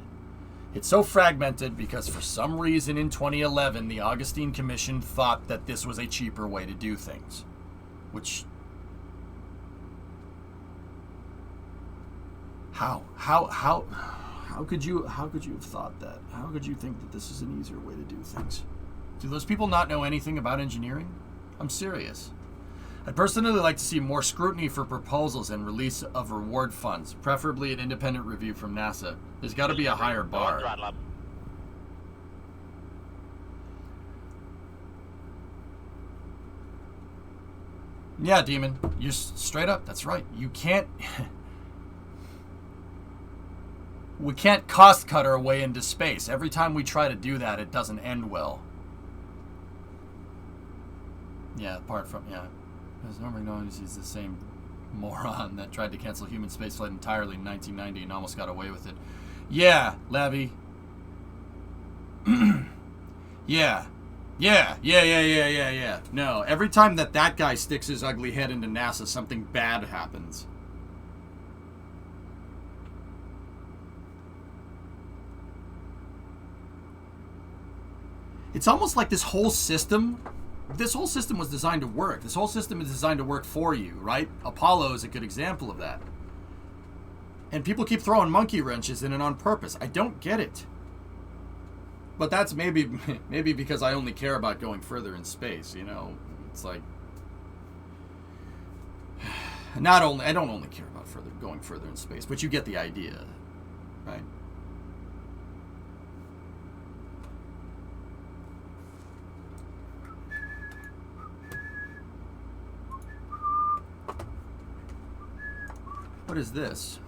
It's so fragmented because for some reason in 2011, the Augustine Commission thought that this was a cheaper way to do things, which... How could you have thought that? How could you think that this is an easier way to do things? Do those people not know anything about engineering? I'm serious. I'd personally like to see more scrutiny for proposals and release of reward funds, preferably an independent review from NASA. There's got to be a higher bar. Yeah, Demon, you're straight up. That's right. You can't... We can't cost cut our way into space. Every time we try to do that, it doesn't end well. Yeah, apart from, yeah. There's normally known as he's the same moron that tried to cancel human spaceflight entirely in 1990 and almost got away with it. Yeah, Levy. Yeah. No, every time that guy sticks his ugly head into NASA, something bad happens. It's almost like this whole system was designed to work. This whole system is designed to work for you, right? Apollo is a good example of that. And people keep throwing monkey wrenches in it on purpose. I don't get it. But that's maybe because I only care about going further in space, you know? It's like... I don't only care about going further in space, but you get the idea, right? What is this?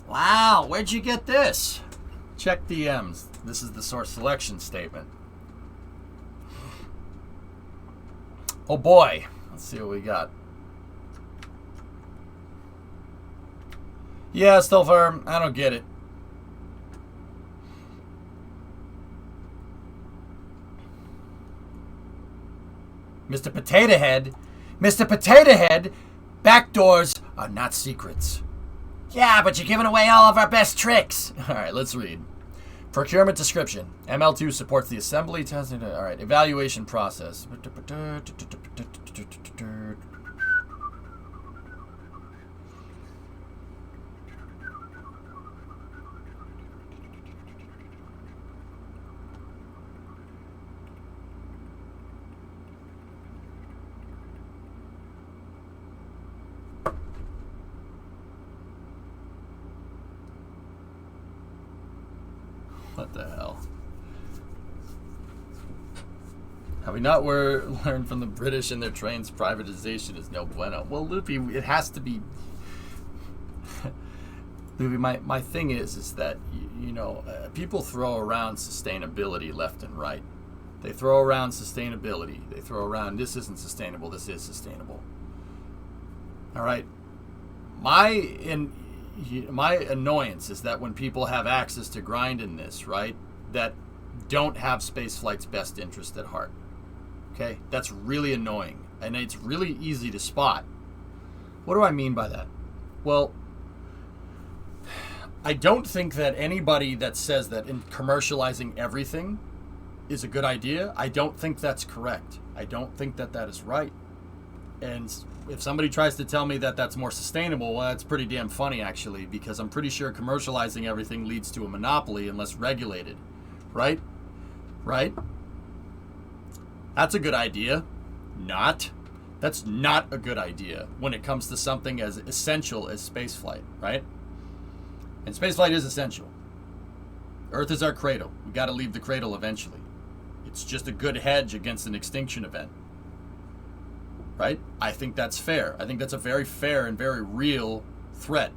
Wow, where'd you get this? Check DMs. This is the source selection statement. Oh boy. Let's see what we got. Yeah, still firm. I don't get it. Mr. Potato Head, backdoors are not secrets. Yeah, but you're giving away all of our best tricks. All right, let's read. Procurement description. ML2 supports the assembly, testing. All right, evaluation process. What the hell? Have we not learned from the British and their trains privatization is no bueno? Well, Loopy, it has to be... Loopy, my thing is that, you know, people throw around sustainability left and right. They throw around sustainability. They throw around, this isn't sustainable, this is sustainable. All right? My annoyance is that when people have access to grind in this, right, that don't have spaceflight's best interest at heart. Okay? That's really annoying. And it's really easy to spot. What do I mean by that? Well, I don't think that anybody that says that in commercializing everything is a good idea, I don't think that's correct. I don't think that that is right. And if somebody tries to tell me that that's more sustainable, well, that's pretty damn funny, actually, because I'm pretty sure commercializing everything leads to a monopoly unless regulated. Right? Right? That's a good idea. Not. That's not a good idea when it comes to something as essential as spaceflight, right? And spaceflight is essential. Earth is our cradle. We got to leave the cradle eventually. It's just a good hedge against an extinction event. Right? I think that's fair. I think that's a very fair and very real threat.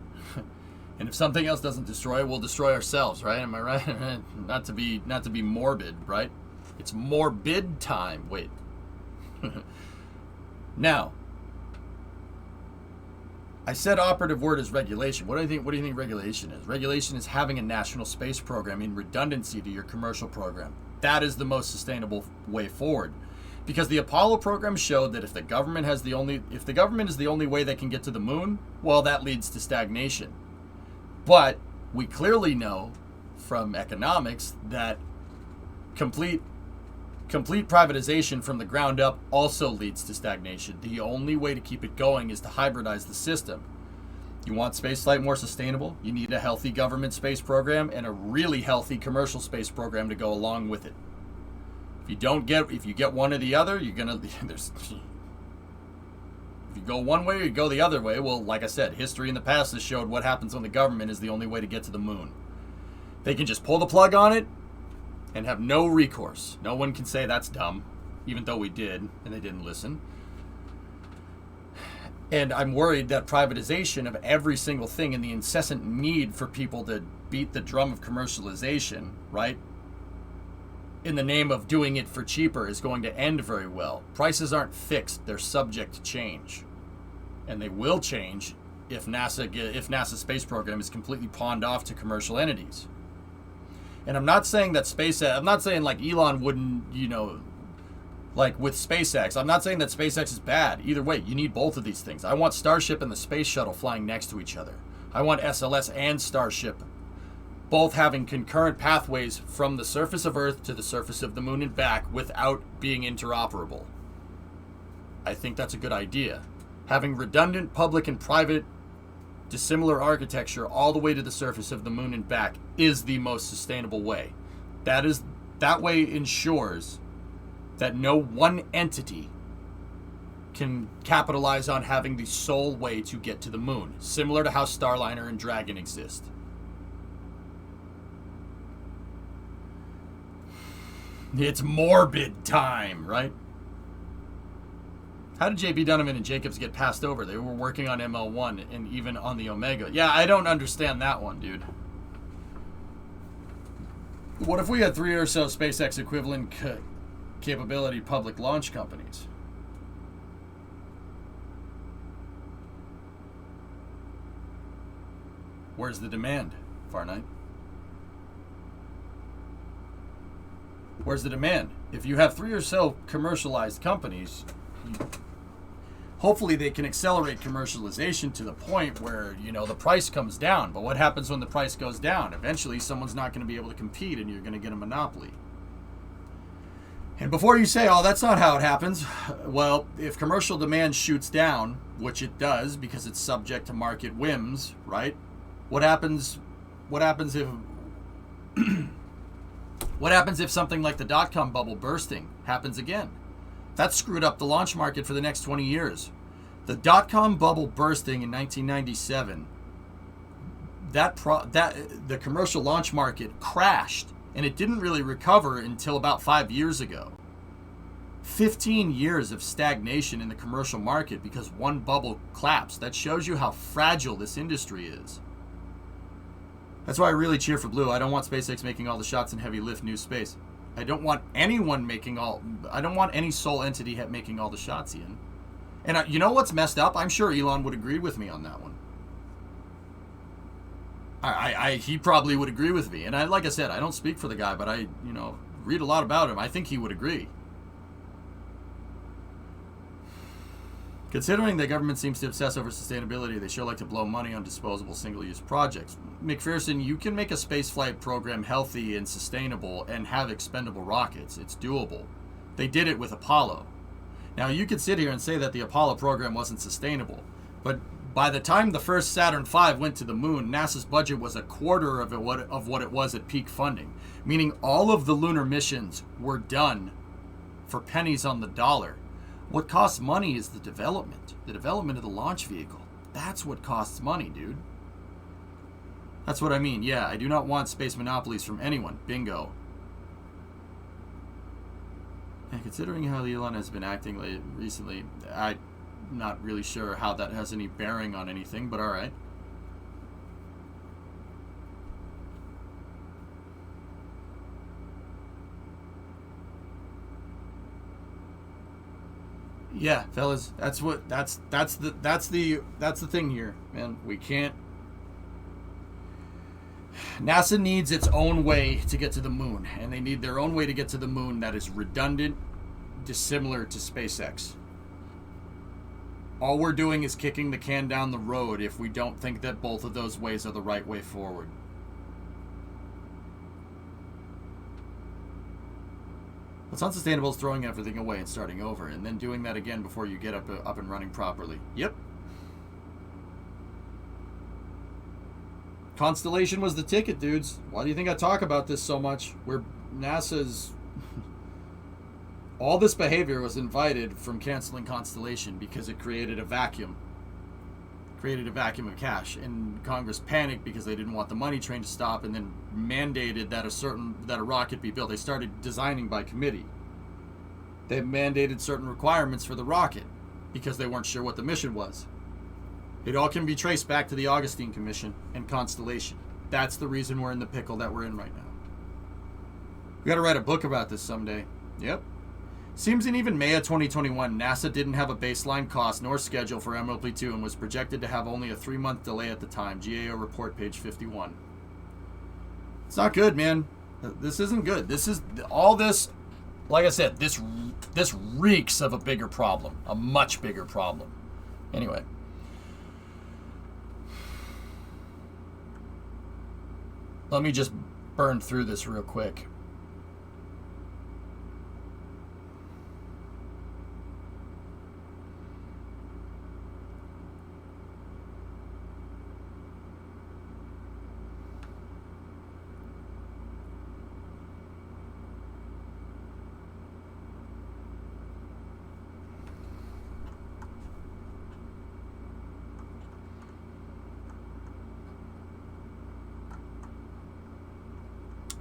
And if something else doesn't destroy it, we'll destroy ourselves, right? Am I right? not to be morbid, right? It's morbid time. Wait. Now, I said operative word is regulation. What do you think regulation is? Regulation is having a national space program in redundancy to your commercial program. That is the most sustainable way forward. Because the Apollo program showed that if the government is the only way they can get to the moon, well, that leads to stagnation. But we clearly know from economics that complete privatization from the ground up also leads to stagnation. The only way to keep it going is to hybridize the system. You want spaceflight more sustainable? You need a healthy government space program and a really healthy commercial space program to go along with it. If you get one or the other, you're gonna if you go one way or you go the other way, well, like I said, history in the past has showed what happens when the government is the only way to get to the moon. They can just pull the plug on it and have no recourse. No one can say that's dumb, even though we did, and they didn't listen. And I'm worried that privatization of every single thing and the incessant need for people to beat the drum of commercialization, right, in the name of doing it for cheaper is going to end very well. Prices aren't fixed. They're subject to change. And they will change if NASA's space program is completely pawned off to commercial entities. And I'm not saying that I'm not saying like Elon wouldn't, like with SpaceX, I'm not saying that SpaceX is bad. Either way, you need both of these things. I want Starship and the Space Shuttle flying next to each other. I want SLS and Starship both having concurrent pathways from the surface of Earth to the surface of the moon and back without being interoperable. I think that's a good idea. Having redundant public and private dissimilar architecture all the way to the surface of the moon and back is the most sustainable way. That way ensures that no one entity can capitalize on having the sole way to get to the moon, similar to how Starliner and Dragon exist. It's morbid time, right? How did JP Donovan and Jacobs get passed over? They were working on ML1 and even on the Omega. Yeah, I don't understand that one, dude. What if we had 3 or so SpaceX equivalent capability public launch companies? Where's the demand, Farnight? Where's the demand? If you have 3 or so commercialized companies, hopefully they can accelerate commercialization to the point where, the price comes down. But what happens when the price goes down? Eventually someone's not going to be able to compete and you're going to get a monopoly. And before you say, oh, that's not how it happens, well, if commercial demand shoots down, which it does because it's subject to market whims, right? What happens if what happens if something like the dot-com bubble bursting happens again? That screwed up the launch market for the next 20 years. The dot-com bubble bursting in 1997, the commercial launch market crashed, and it didn't really recover until about 5 years ago. 15 years of stagnation in the commercial market because one bubble collapsed. That shows you how fragile this industry is. That's why I really cheer for Blue. I don't want SpaceX making all the shots in heavy lift new space. I don't want any sole entity making all the shots, Ian. And you know what's messed up? I'm sure Elon would agree with me on that one. He probably would agree with me. And like I said, I don't speak for the guy, but I read a lot about him. I think he would agree. Considering the government seems to obsess over sustainability, they sure like to blow money on disposable single-use projects. McPherson, you can make a spaceflight program healthy and sustainable and have expendable rockets. It's doable. They did it with Apollo. Now, you could sit here and say that the Apollo program wasn't sustainable, but by the time the first Saturn V went to the moon, NASA's budget was a quarter of what it was at peak funding, meaning all of the lunar missions were done for pennies on the dollar. What costs money is the development of the launch vehicle. That's what costs money, dude. That's what I mean. Yeah, I do not want space monopolies from anyone. Bingo. And considering how Elon has been acting recently, I'm not really sure how that has any bearing on anything, but all right. Yeah, fellas, that's the thing here, man. We can't. NASA needs its own way to get to the moon, and they need their own way to get to the moon that is redundant, dissimilar to SpaceX. All we're doing is kicking the can down the road if we don't think that both of those ways are the right way forward. What's unsustainable is throwing everything away and starting over, and then doing that again before you get up and running properly. Yep. Constellation was the ticket, dudes. Why do you think I talk about this so much? Where NASA's... all this behavior was invited from canceling Constellation because it created a vacuum. Created a vacuum of cash, and Congress panicked because they didn't want the money train to stop, and then mandated that a rocket be built. They started designing by committee. They mandated certain requirements for the rocket because they weren't sure what the mission was. It all can be traced back to the Augustine Commission and Constellation. That's the reason we're in the pickle that we're in right now. We got to write a book about this someday. Yep. Seems in even May of 2021, NASA didn't have a baseline cost nor schedule for MLP2 and was projected to have only a 3-month delay at the time. GAO report, page 51. It's not good, man. This isn't good. This is all this. Like I said, this reeks of a bigger problem, a much bigger problem. Anyway. Let me just burn through this real quick.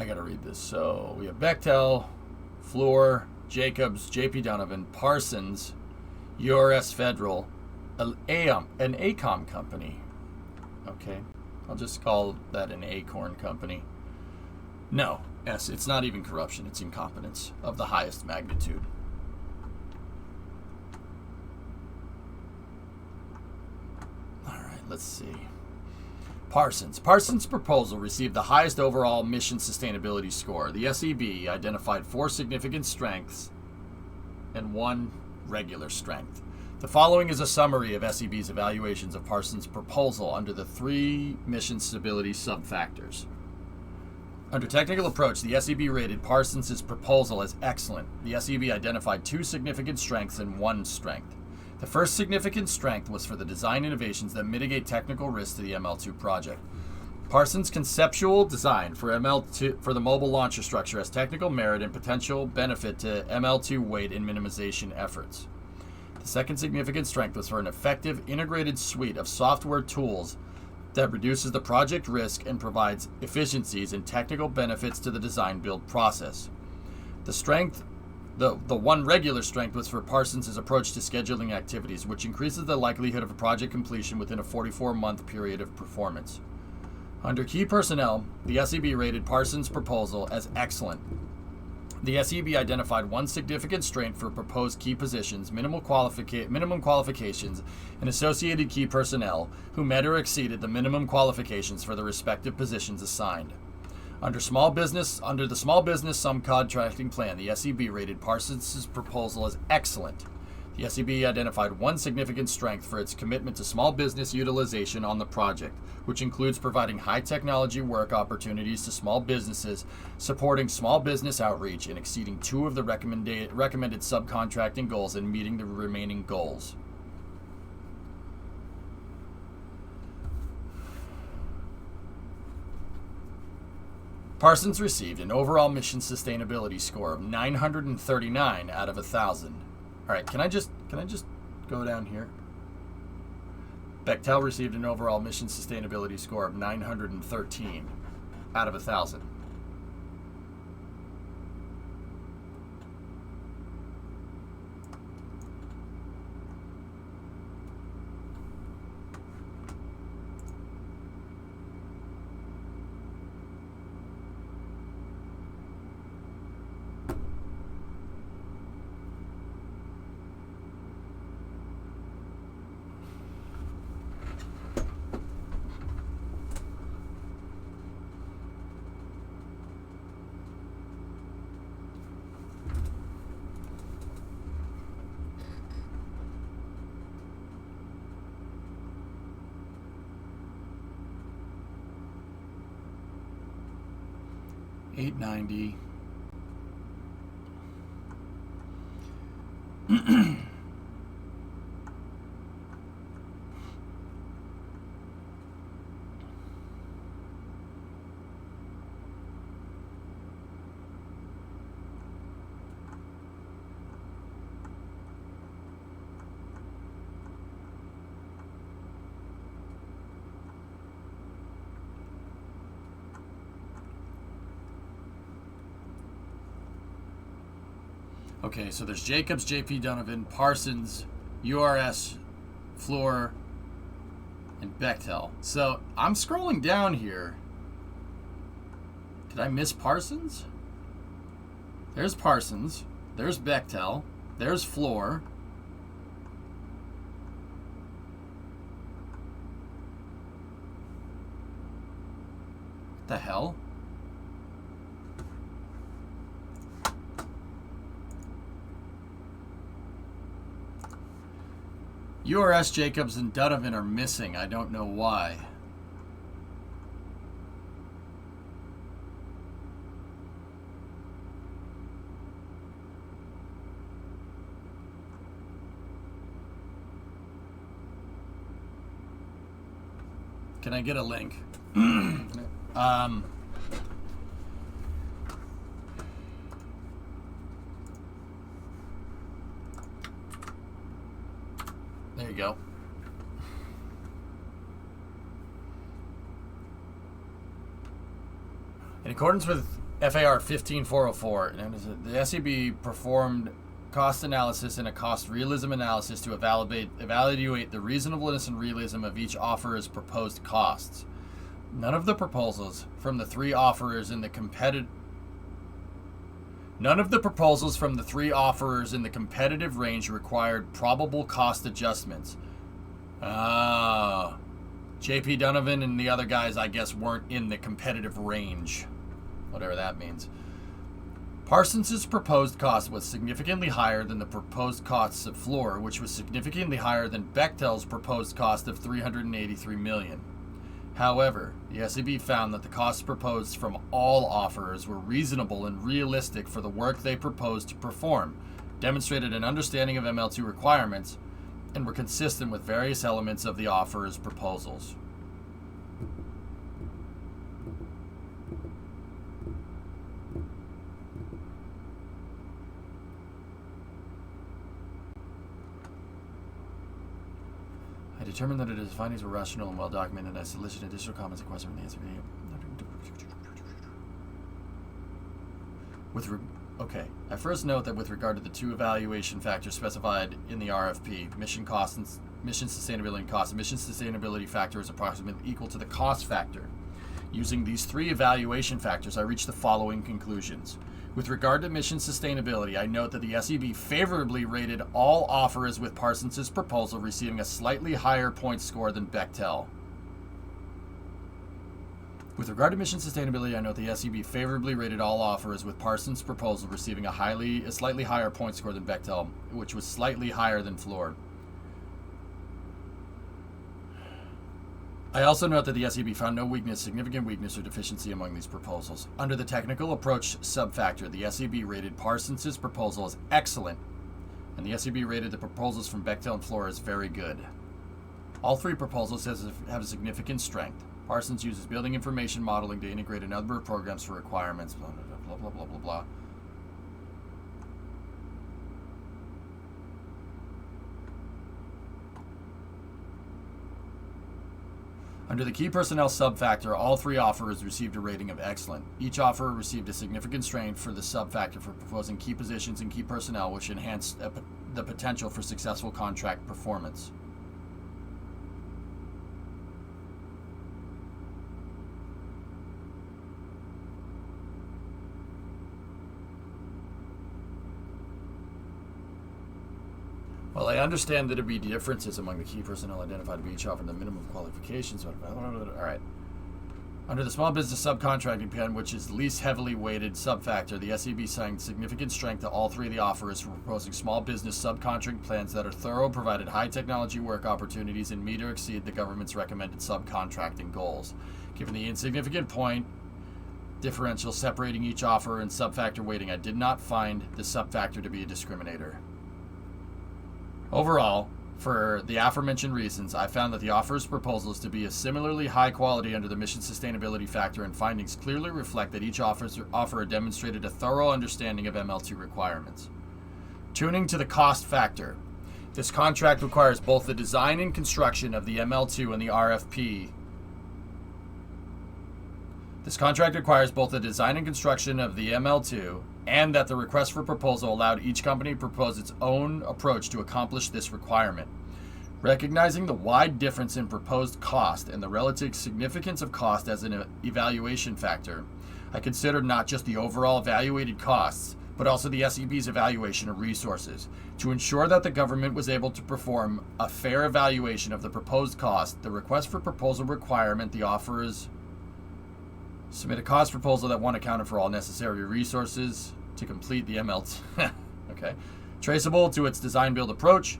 I gotta read this. So we have Bechtel, Fluor, Jacobs, JP Donovan, Parsons, URS Federal, an ACOM company. Okay, I'll just call that an Acorn company. No, yes, it's not even corruption, it's incompetence of the highest magnitude. All right, let's see. Parsons' proposal received the highest overall mission sustainability score. The SEB identified 4 significant strengths and 1 regular strength. The following is a summary of SEB's evaluations of Parsons' proposal under the 3 mission stability subfactors. Under technical approach, the SEB rated Parsons' proposal as excellent. The SEB identified 2 significant strengths and 1 strength. The first significant strength was for the design innovations that mitigate technical risks to the ML2 project. Parsons' conceptual design for ML2 for the mobile launcher structure has technical merit and potential benefit to ML2 weight and minimization efforts. The second significant strength was for an effective integrated suite of software tools that reduces the project risk and provides efficiencies and technical benefits to the design build process. The 1 regular strength was for Parsons' approach to scheduling activities, which increases the likelihood of a project completion within a 44-month period of performance. Under key personnel, the SEB rated Parsons' proposal as excellent. The SEB identified 1 significant strength for proposed key positions, minimum qualifications, and associated key personnel who met or exceeded the minimum qualifications for the respective positions assigned. Under the small business subcontracting plan, the SEB rated Parsons' proposal as excellent. The SEB identified one significant strength for its commitment to small business utilization on the project, which includes providing high technology work opportunities to small businesses, supporting small business outreach, and exceeding 2 of the recommended subcontracting goals and meeting the remaining goals. Parsons received an overall mission sustainability score of 939 out of 1,000. All right, can I just go down here? Bechtel received an overall mission sustainability score of 913 out of 1,000. $890. Okay, so there's Jacobs, JP Donovan, Parsons, URS, Floor, and Bechtel. So I'm scrolling down here. Did I miss Parsons? There's Parsons. There's Bechtel. There's Floor. What the hell? URS, Jacobs, and Donovan are missing. I don't know why. Can I get a link? There you go. In accordance with FAR 15404, the SEB performed cost analysis and a cost realism analysis to evaluate the reasonableness and realism of each offerer's proposed costs. None of the proposals from the three offerers in the competitive range required probable cost adjustments. JP Donovan and the other guys, I guess, weren't in the competitive range, whatever that means. Parsons' proposed cost was significantly higher than the proposed costs of Floor, which was significantly higher than Bechtel's proposed cost of $383 million. However, the SEB found that the costs proposed from all offerers were reasonable and realistic for the work they proposed to perform, demonstrated an understanding of ML2 requirements, and were consistent with various elements of the offerer's proposals. I determined that his findings were rational and well documented, and I solicited additional comments and questions from the SEB. Okay, I first note that with regard to the two evaluation factors specified in the RFP, mission cost and mission sustainability and cost, the mission sustainability factor is approximately equal to the cost factor. Using these three evaluation factors, I reached the following conclusions. With regard to mission sustainability, I note that the SEB favorably rated all offerers with Parsons' proposal receiving a slightly higher point score than Bechtel. With regard to mission sustainability, I note the SEB favorably rated all offers, with Parsons' proposal receiving a slightly higher point score than Bechtel, which was slightly higher than Fluor. I also note that the SEB found no significant weakness or deficiency among these proposals. Under the technical approach subfactor, the SEB rated Parsons' proposal as excellent, and the SEB rated the proposals from Bechtel and Fluor as very good. All three proposals have a significant strength. Parsons uses building information modeling to integrate a number of programs for requirements, blah, blah, blah, blah, blah, blah. Under the key personnel subfactor, all three offers received a rating of excellent. Each offer received a significant strength for the subfactor for proposing key positions and key personnel, which enhanced the potential for successful contract performance. Well, I understand that there be differences among the key personnel identified to be each offered the minimum qualifications. All right. Under the small business subcontracting pen, which is the least heavily weighted subfactor, the SEB assigned significant strength to all three of the offers for proposing small business subcontracting plans that are thorough, provided high technology work opportunities, and meet or exceed the government's recommended subcontracting goals. Given the insignificant point differential separating each offer and subfactor weighting, I did not find the subfactor to be a discriminator. Overall, for the aforementioned reasons, I found that the offer's proposals to be a similarly high quality under the mission sustainability factor, and findings clearly reflect that each offer demonstrated a thorough understanding of ML2 requirements. Tuning to the cost factor. This contract requires both the design and construction of the ML2 and the RFP. This contract requires both the design and construction of the ML2, and that the request for proposal allowed each company to propose its own approach to accomplish this requirement. Recognizing the wide difference in proposed cost and the relative significance of cost as an evaluation factor, I considered not just the overall evaluated costs, but also the SEB's evaluation of resources. To ensure that the government was able to perform a fair evaluation of the proposed cost, the request for proposal requirement the offerors submit a cost proposal that accounted for all necessary resources to complete the ML2. Okay. Traceable to its design-build approach.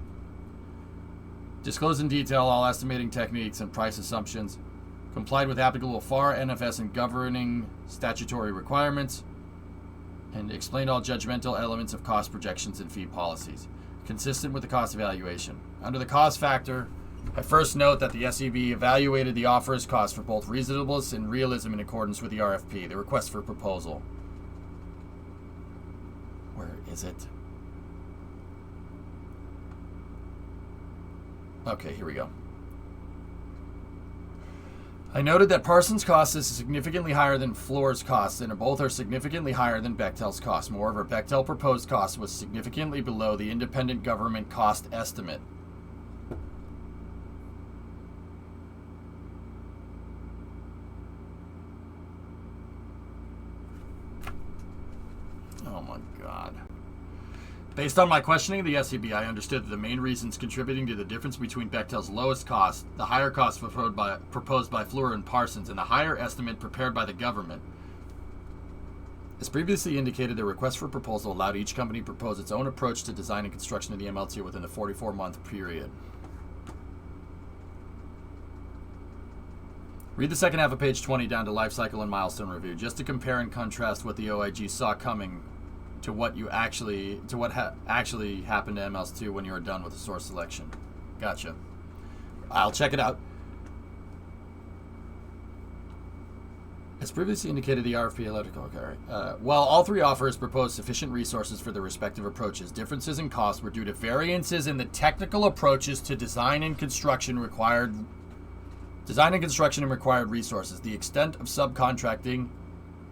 Disclose in detail all estimating techniques and price assumptions. Complied with applicable FAR, NFS, and governing statutory requirements. And explained all judgmental elements of cost projections and fee policies. Consistent with the cost evaluation. Under the cost factor, I first note that the SEB evaluated the offer's cost for both reasonableness and realism in accordance with the RFP, the request for proposal. Where is it? Okay, here we go. I noted that Parsons' cost is significantly higher than Fluor's cost, and both are significantly higher than Bechtel's cost. Moreover, Bechtel proposed cost was significantly below the independent government cost estimate. Oh my God. Based on my questioning of the SEB, I understood that the main reasons contributing to the difference between Bechtel's lowest cost, the higher cost proposed by Fluor and Parsons, and the higher estimate prepared by the government. As previously indicated, the request for proposal allowed each company to propose its own approach to design and construction of the ML2 within the 44-month period. Read the second half of page 20 down to life cycle and milestone review, just to compare and contrast what the OIG saw coming to what actually happened to ML2 when you were done with the source selection. Gotcha. I'll check it out. As previously indicated, the RFP electrical. Okay, while all three offers proposed sufficient resources for their respective approaches, differences in cost were due to variances in the technical approaches to design and construction and required resources, the extent of subcontracting,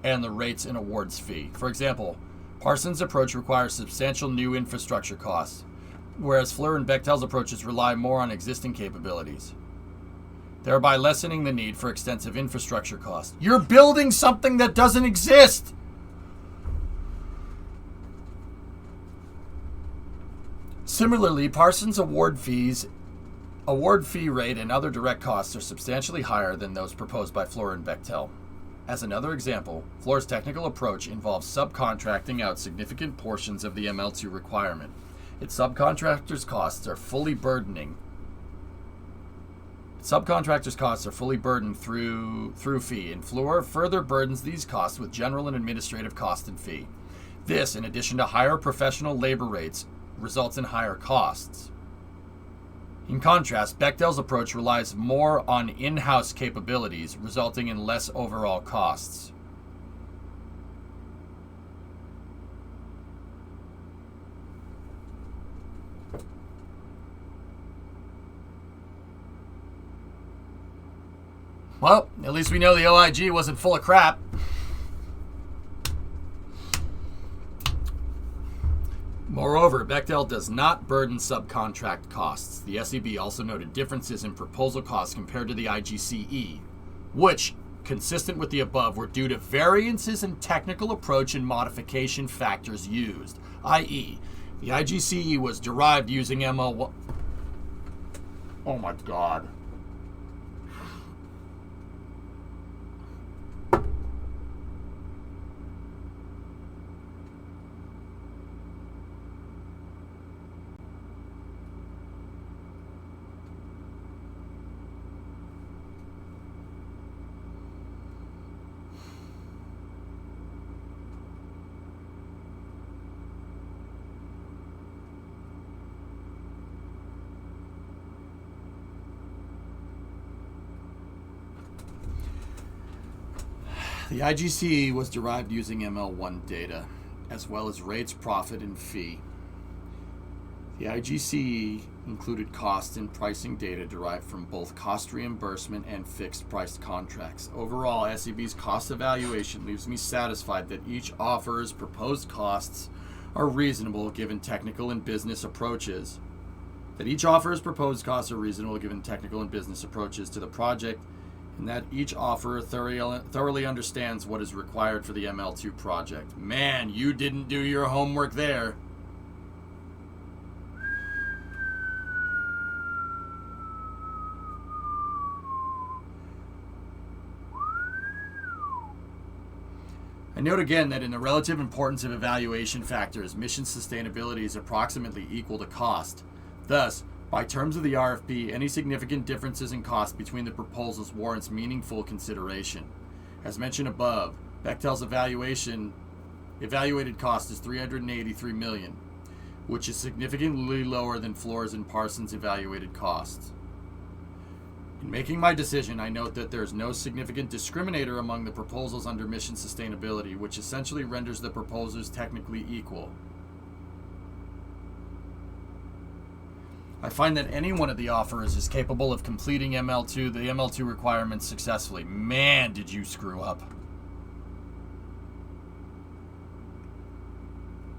and the rates and awards fee. For example, Parsons' approach requires substantial new infrastructure costs, whereas Fluor and Bechtel's approaches rely more on existing capabilities, thereby lessening the need for extensive infrastructure costs. You're building something that doesn't exist! Similarly, Parsons' award fee rate and other direct costs are substantially higher than those proposed by Fluor and Bechtel. As another example, Fluor's technical approach involves subcontracting out significant portions of the ML2 requirement. Its subcontractors' costs are fully burdened through fee, and Fluor further burdens these costs with general and administrative cost and fee. This, in addition to higher professional labor rates, results in higher costs. In contrast, Bechtel's approach relies more on in-house capabilities, resulting in less overall costs. Well, at least we know the OIG wasn't full of crap. Moreover, Bechtel does not burden subcontract costs. The SEB also noted differences in proposal costs compared to the IGCE, which, consistent with the above, were due to variances in technical approach and modification factors used, i.e., the IGCE was derived using ML1. Oh my God. The IGCE was derived using ML1 data, as well as rates, profit, and fee. The IGCE included cost and pricing data derived from both cost reimbursement and fixed price contracts. Overall, SEB's cost evaluation leaves me satisfied that each offer's proposed costs are reasonable given technical and business approaches. To the project, and that each offer thoroughly understands what is required for the ML2 project. Man, you didn't do your homework there. I note again that in the relative importance of evaluation factors, mission sustainability is approximately equal to cost. Thus, by terms of the RFP, any significant differences in cost between the proposals warrants meaningful consideration. As mentioned above, Bechtel's evaluated cost is $383 million, which is significantly lower than Fluor's and Parsons' evaluated costs. In making my decision, I note that there is no significant discriminator among the proposals under mission sustainability, which essentially renders the proposals technically equal. I find that any one of the offerers is capable of completing the ML2 requirements successfully. Man, did you screw up.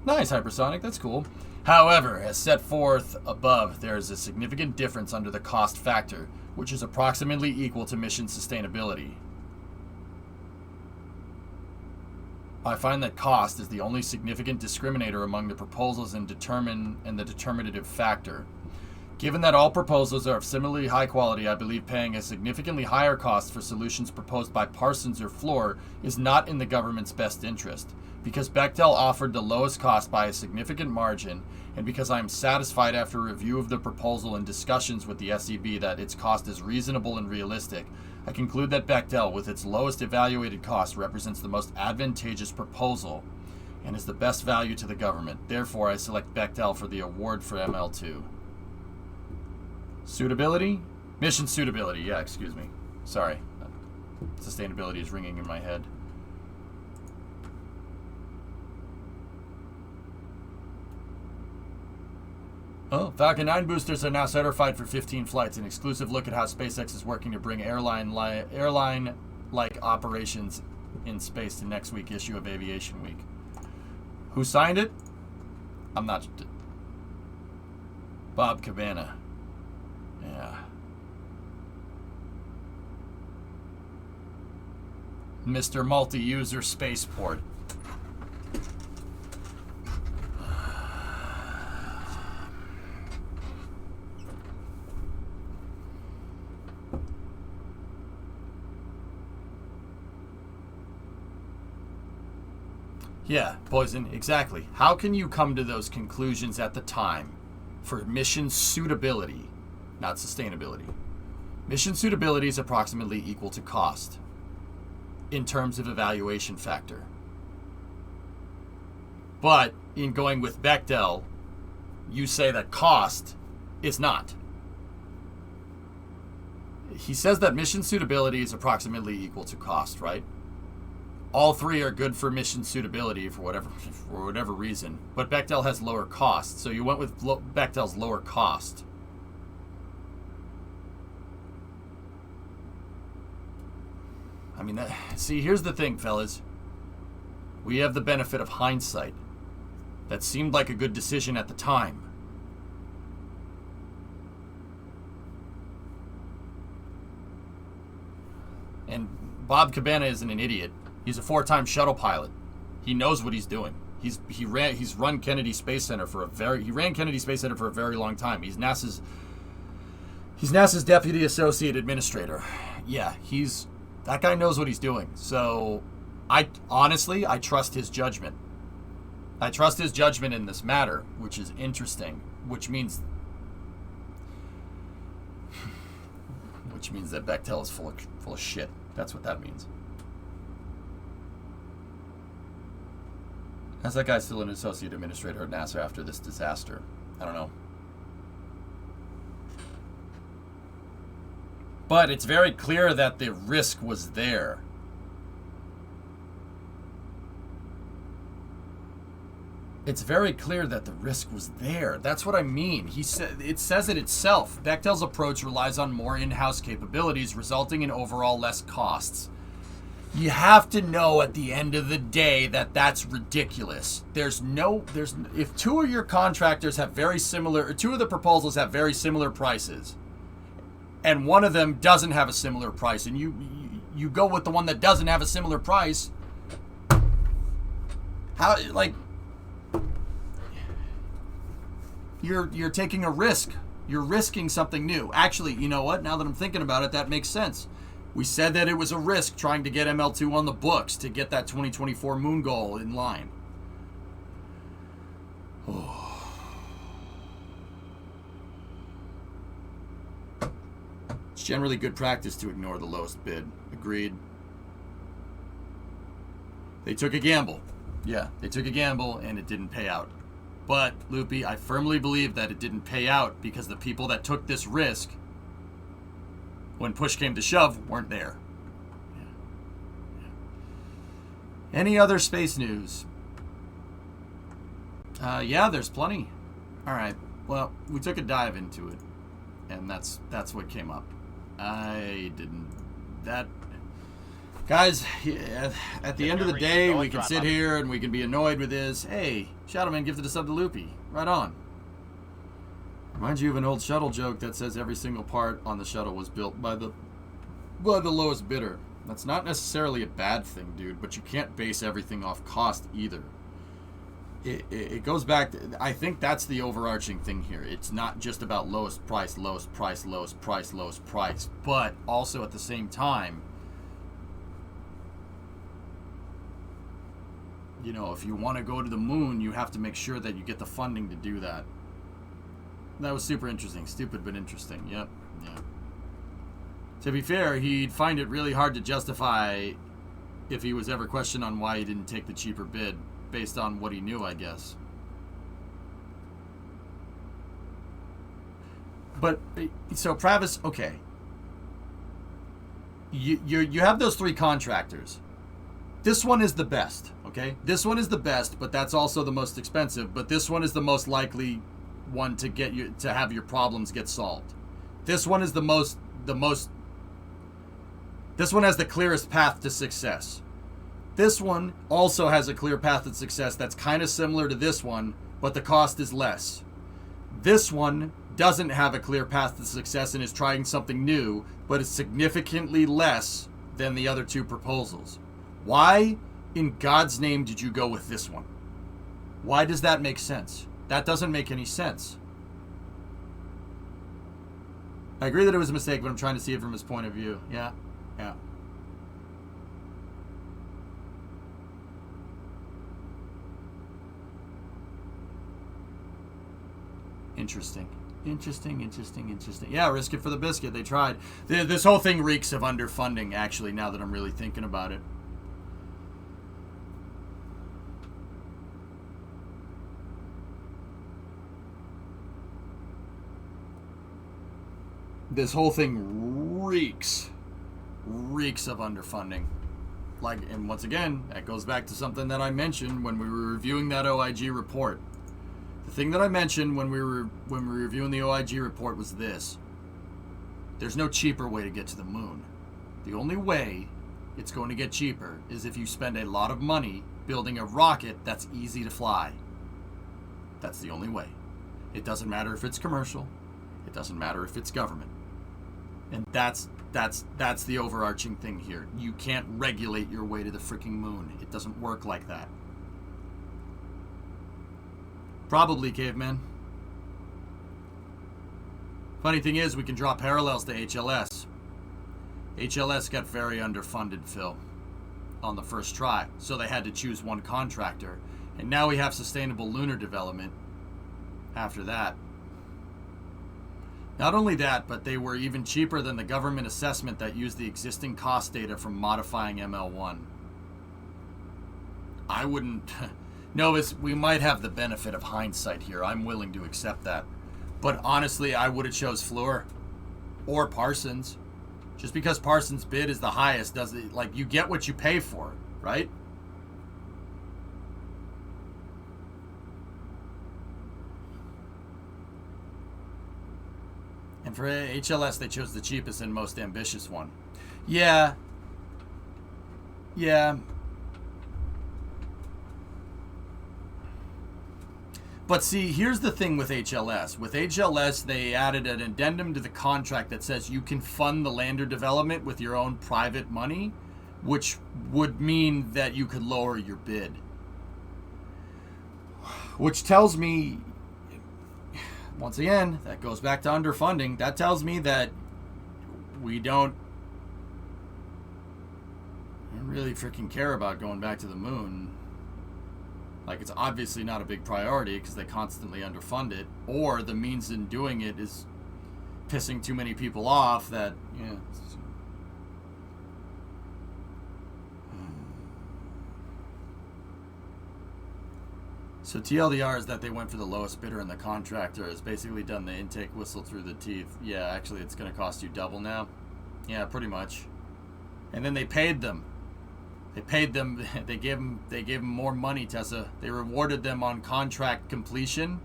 Nice, Hypersonic, that's cool. However, as set forth above, there is a significant difference under the cost factor, which is approximately equal to mission sustainability. I find that cost is the only significant discriminator among the proposals and the determinative factor. Given that all proposals are of similarly high quality, I believe paying a significantly higher cost for solutions proposed by Parsons or Fluor is not in the government's best interest. Because Bechtel offered the lowest cost by a significant margin, and because I am satisfied after review of the proposal and discussions with the SEB that its cost is reasonable and realistic, I conclude that Bechtel, with its lowest evaluated cost, represents the most advantageous proposal and is the best value to the government. Therefore, I select Bechtel for the award for ML2. Suitability? Mission suitability, yeah, excuse me. Sorry. Sustainability is ringing in my head. Oh, Falcon 9 boosters are now certified for 15 flights. An exclusive look at how SpaceX is working to bring airline-like operations in space to next week issue of Aviation Week. Who signed it? I'm not... Bob Cabana. Yeah. Mr. Multi-User Spaceport. Yeah, Poison, exactly. How can you come to those conclusions at the time for mission suitability, not sustainability? Mission suitability is approximately equal to cost in terms of evaluation factor. But in going with Bechdel, you say that cost is not. He says that mission suitability is approximately equal to cost, right? All three are good for mission suitability for whatever reason, but Bechdel has lower cost, so you went with Bechdel's lower cost. I mean, see, here's the thing, fellas. We have the benefit of hindsight. That seemed like a good decision at the time. And Bob Cabana isn't an idiot. He's a 4-time shuttle pilot. He knows what he's doing. He's run Kennedy Space Center for he ran Kennedy Space Center for a very long time. He's NASA's deputy associate administrator. Yeah, that guy knows what he's doing. So I trust his judgment. I trust his judgment in this matter, which is interesting, which means that Bechdel is full of shit. That's what that means. How's that guy still an associate administrator at NASA after this disaster? I don't know. But it's very clear that the risk was there. It's very clear that the risk was there. That's what I mean. It says it itself. Bechdel's approach relies on more in-house capabilities, resulting in overall less costs. You have to know at the end of the day that that's ridiculous. If two of your contractors have two of the proposals have very similar prices, and one of them doesn't have a similar price, and you go with the one that doesn't have a similar price, you're taking a risk. You're risking something new. Actually, you know what? Now that I'm thinking about it, that makes sense. We said that it was a risk trying to get ML2 on the books to get that 2024 moon goal in line. Oh. It's generally good practice to ignore the lowest bid. Agreed. They took a gamble. Yeah, they took a gamble and it didn't pay out. But, Loopy, I firmly believe that it didn't pay out because the people that took this risk, when push came to shove, weren't there. Yeah. Any other space news? Yeah, there's plenty. All right. Well, we took a dive into it, and that's what came up. Guys, at the end of the day, we can sit here and we can be annoyed with this. Hey, Shadowman gifted a sub to Loopy. Right on. Reminds you of an old shuttle joke that says every single part on the shuttle was built by the lowest bidder. That's not necessarily a bad thing, dude, but you can't base everything off cost either. It goes back to, I think that's the overarching thing here. It's not just about lowest price, but also at the same time, you know, if you want to go to the moon, you have to make sure that you get the funding to do that. That was super interesting. Stupid, but interesting. Yep. Yeah. To be fair, he'd find it really hard to justify if he was ever questioned on why he didn't take the cheaper bid based on what he knew, I guess. But, so Pravis, okay. You have those three contractors. This one is the best, okay? This one is the best, but that's also the most expensive. But this one is the most likely one to get you to have your problems get solved. This one is this one has the clearest path to success. This one also has a clear path to success that's kind of similar to this one, but the cost is less. This one doesn't have a clear path to success and is trying something new, but it's significantly less than the other two proposals. Why in God's name did you go with this one? Why does that make sense? That doesn't make any sense. I agree that it was a mistake, but I'm trying to see it from his point of view. Yeah. Interesting. Yeah, risk it for the biscuit. They tried. This whole thing reeks of underfunding, actually, now that I'm really thinking about it. This whole thing reeks of underfunding. Like, and once again, that goes back to something that I mentioned when we were reviewing that OIG report. The thing that I mentioned when we were reviewing the OIG report was this. There's no cheaper way to get to the moon. The only way it's going to get cheaper is if you spend a lot of money building a rocket that's easy to fly. That's the only way. It doesn't matter if it's commercial. It doesn't matter if it's government. And that's the overarching thing here. You can't regulate your way to the freaking moon. It doesn't work like that. Probably, caveman. Funny thing is, we can draw parallels to HLS. HLS got very underfunded, Phil, on the first try. So they had to choose one contractor. And now we have sustainable lunar development after that. Not only that, but they were even cheaper than the government assessment that used the existing cost data from modifying ML1. I wouldn't... Novus, we might have the benefit of hindsight here. I'm willing to accept that. But honestly, I would have chose Fleur or Parsons. Just because Parsons' bid is the highest doesn't... Like, you get what you pay for, right? And for HLS, they chose the cheapest and most ambitious one. Yeah. But see, here's the thing with HLS. With HLS, they added an addendum to the contract that says you can fund the lander development with your own private money, which would mean that you could lower your bid. Which tells me, once again, that goes back to underfunding. That tells me that we don't really freaking care about going back to the moon. Like, it's obviously not a big priority because they constantly underfund it, or the means in doing it is pissing too many people off that, yeah. So TLDR is that they went for the lowest bidder and the contractor has basically done the intake whistle through the teeth. Yeah, actually it's going to cost you double now. Yeah, pretty much. And then they paid them. They paid them, they gave them more money, Tessa. They rewarded them on contract completion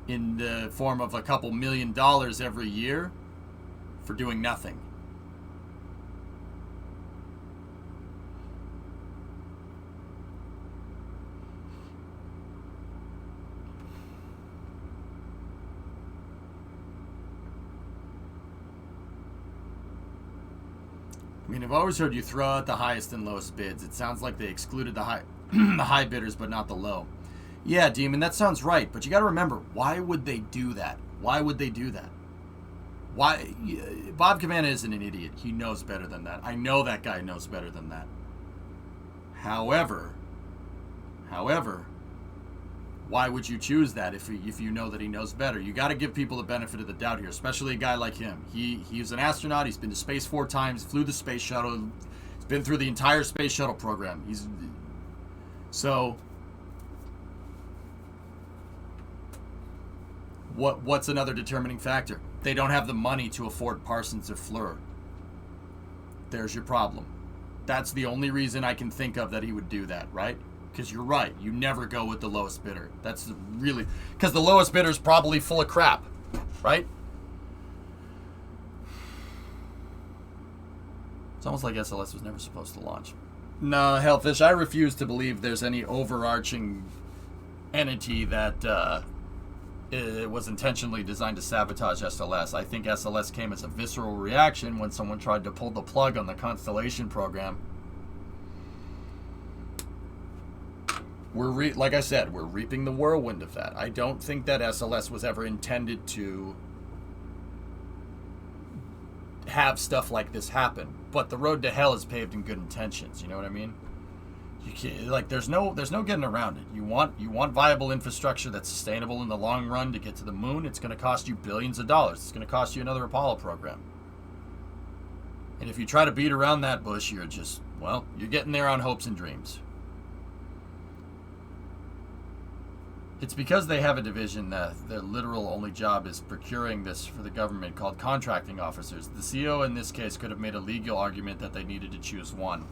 in the form of a couple $1 million every year for doing nothing. I mean, I've always heard you throw out the highest and lowest bids. It sounds like they excluded the high bidders, but not the low. Yeah, Demon, that sounds right. But you got to remember, why would they do that? Why would they do that? Why? Bob Cabana isn't an idiot. He knows better than that. I know that guy knows better than that. However, why would you choose that if you know that he knows better? You got to give people the benefit of the doubt here, especially a guy like him. He's an astronaut. He's been to space 4 times, flew the space shuttle. He's been through the entire space shuttle program. So what's another determining factor? They don't have the money to afford Parsons or Fleur. There's your problem. That's the only reason I can think of that he would do that, right? Because you're right. You never go with the lowest bidder. That's really... Because the lowest bidder is probably full of crap, right? It's almost like SLS was never supposed to launch. No, Hellfish, I refuse to believe there's any overarching entity that it was intentionally designed to sabotage SLS. I think SLS came as a visceral reaction when someone tried to pull the plug on the Constellation program. Like I said, we're reaping the whirlwind of that. I don't think that SLS was ever intended to have stuff like this happen. But the road to hell is paved in good intentions. You know what I mean? You can't, like, there's no getting around it. You want viable infrastructure that's sustainable in the long run to get to the moon. It's going to cost you billions of dollars. It's going to cost you another Apollo program. And if you try to beat around that bush, you're just, well, you're getting there on hopes and dreams. It's because they have a division that their literal only job is procuring this for the government called contracting officers. The CEO in this case could have made a legal argument that they needed to choose one.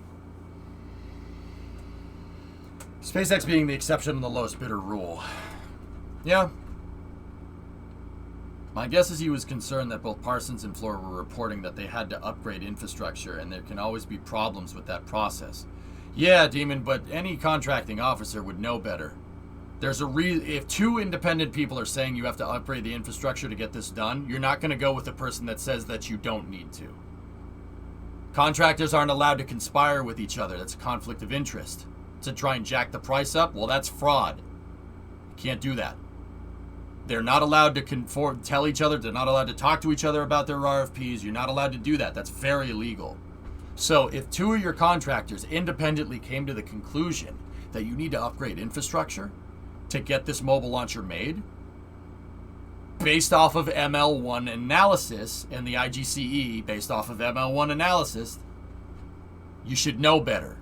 SpaceX being the exception and the lowest bidder rule. Yeah. My guess is he was concerned that both Parsons and Floor were reporting that they had to upgrade infrastructure and there can always be problems with that process. Yeah, Demon, but any contracting officer would know better. There's a if two independent people are saying you have to upgrade the infrastructure to get this done, you're not going to go with the person that says that you don't need to. Contractors aren't allowed to conspire with each other. That's a conflict of interest. To try and jack the price up, well, that's fraud. You can't do that. They're not allowed to tell each other. They're not allowed to talk to each other about their RFPs. You're not allowed to do that. That's very illegal. So if two of your contractors independently came to the conclusion that you need to upgrade infrastructure to get this mobile launcher made, based off of ML1 analysis and the IGCE based off of ML1 analysis, you should know better.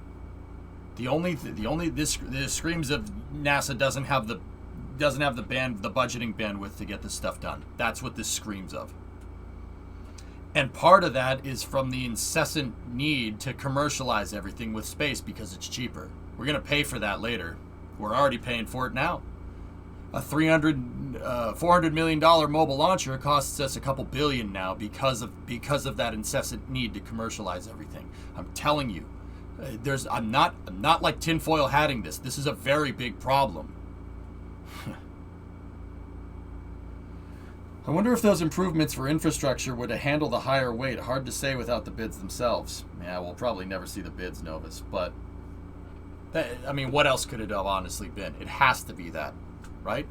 This screams of NASA doesn't have the budgeting bandwidth to get this stuff done. That's what this screams of. And part of that is from the incessant need to commercialize everything with space because it's cheaper. We're going to pay for that later. We're already paying for it now. A $400 million mobile launcher costs us a couple billion now because of that incessant need to commercialize everything. I'm telling you. I'm not like tinfoil hatting this. This is a very big problem. I wonder if those improvements for infrastructure were to handle the higher weight. Hard to say without the bids themselves. Yeah, we'll probably never see the bids, Novus. But, I mean, what else could it have honestly been? It has to be that, right?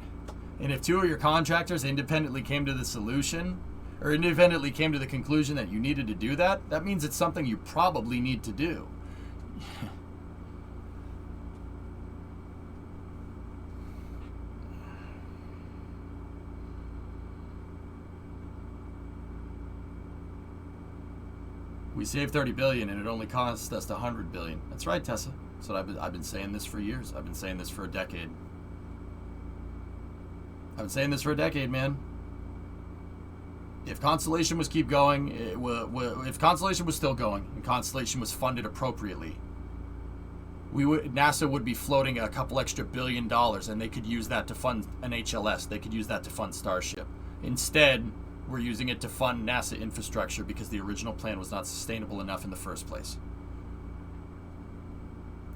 And if two of your contractors independently came to the solution, or independently came to the conclusion that you needed to do that, that means it's something you probably need to do. We saved $30 billion and it only cost us $100 billion. That's right, Tessa. That's what I've been saying this for years. I've been saying this for a decade. I've been saying this for a decade, man. If Constellation was keep going, if Constellation was still going and Constellation was funded appropriately, NASA would be floating a couple extra $1 billion, and they could use that to fund an HLS. They could use that to fund Starship. Instead, we're using it to fund NASA infrastructure because the original plan was not sustainable enough in the first place.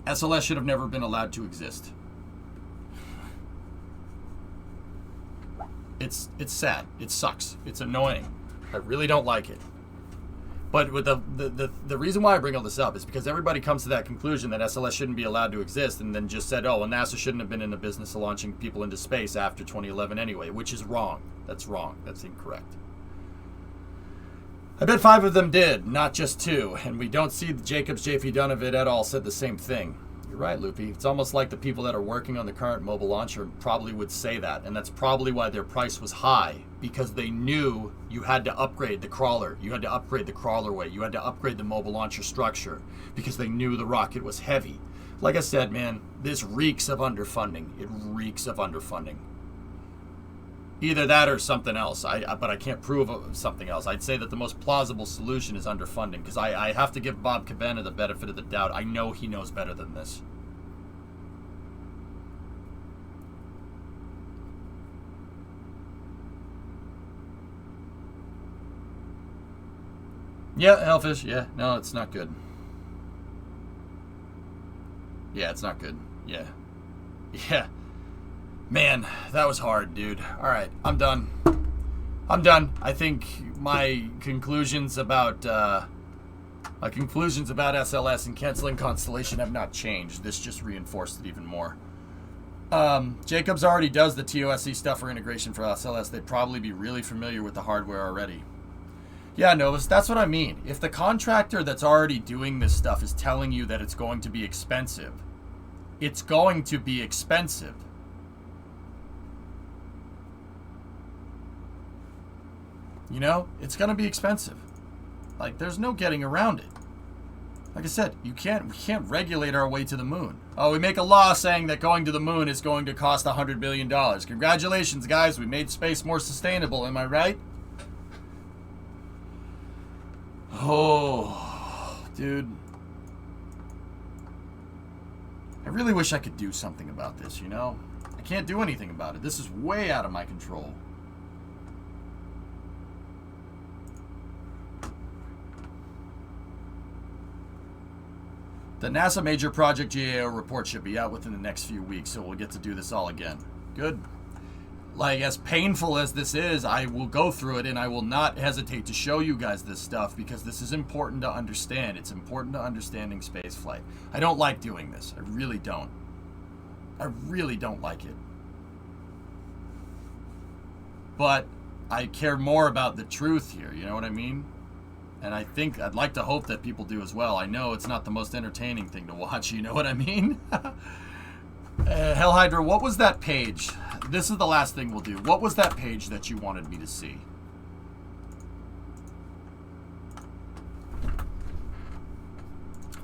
SLS should have never been allowed to exist. It's sad. It sucks. It's annoying. I really don't like it. But with the reason why I bring all this up is because everybody comes to that conclusion that SLS shouldn't be allowed to exist, and then just said, oh, well, NASA shouldn't have been in the business of launching people into space after 2011 anyway, which is wrong. That's wrong. That's incorrect. I bet 5 of them did, not just 2, and we don't see the Jacobs, JP Donovan et al. Said the same thing. You're right, Loopy. It's almost like the people that are working on the current mobile launcher probably would say that, and that's probably why their price was high, because they knew you had to upgrade the crawler. You had to upgrade the crawler weight. You had to upgrade the mobile launcher structure, because they knew the rocket was heavy. Like I said, man, this reeks of underfunding. It reeks of underfunding. Either that or something else, but I can't prove something else. I'd say that the most plausible solution is underfunding, because I have to give Bob Cabana the benefit of the doubt. I know he knows better than this. Yeah, Hellfish, yeah. No, it's not good. Yeah, it's not good. Yeah. Yeah. Man, that was hard, dude. All right, I'm done. I think my conclusions about SLS and canceling Constellation have not changed. This just reinforced it even more. Jacobs already does the TOSC stuff for integration for SLS. They'd probably be really familiar with the hardware already. Yeah, Novus, that's what I mean. If the contractor that's already doing this stuff is telling you that it's going to be expensive, It's going to be expensive. You know, it's going to be expensive. Like, there's no getting around it. Like I said, we can't regulate our way to the moon. Oh, we make a law saying that going to the moon is going to cost $100 billion. Congratulations, guys. We made space more sustainable. Am I right? Oh, dude. I really wish I could do something about this, you know? I can't do anything about it. This is way out of my control. The NASA Major Project GAO report should be out within the next few weeks, so we'll get to do this all again. Good. Like, as painful as this is, I will go through it, and I will not hesitate to show you guys this stuff, because this is important to understand. It's important to understanding spaceflight. I don't like doing this. I really don't. I really don't like it. But I care more about the truth here, you know what I mean? And I'd like to hope that people do as well. I know it's not the most entertaining thing to watch, you know what I mean? Hell Hydra, what was that page? This is the last thing we'll do. What was that page that you wanted me to see?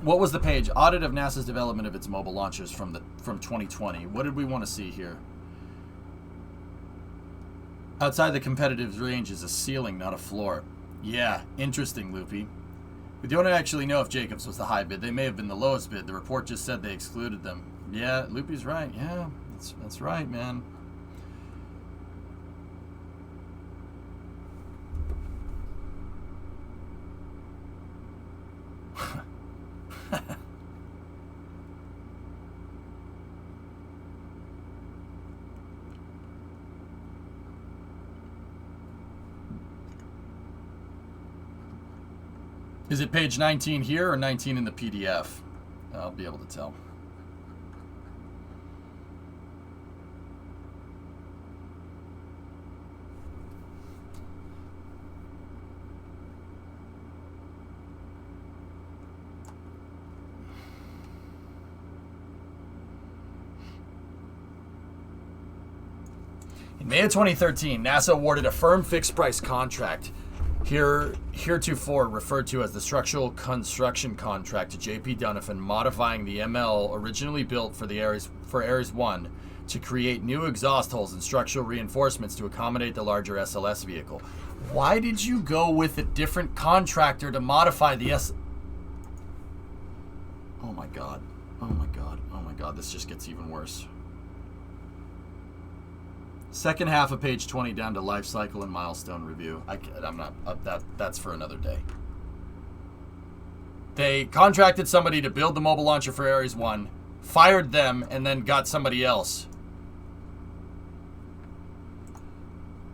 What was the page? Audit of NASA's development of its mobile launchers from 2020. What did we want to see here? Outside the competitive range is a ceiling, not a floor. Yeah, interesting, Loopy. We don't actually know if Jacobs was the high bid. They may have been the lowest bid. The report just said they excluded them. Yeah, Loopy's right. Yeah, that's right, man. Is it page 19 here or 19 in the PDF? I'll be able to tell. In May of 2013, NASA awarded a firm fixed-price contract, heretofore referred to as the Structural Construction Contract, to J.P. Donovan, modifying the ML originally built for Ares 1 to create new exhaust holes and structural reinforcements to accommodate the larger SLS vehicle. Why did you go with a different contractor to modify the Oh my god. Oh my god. Oh my god. This just gets even worse. Second half of page 20 down to life cycle and milestone review. I'm not that's for another day. They contracted somebody to build the mobile launcher for Ares 1, fired them, and then got somebody else.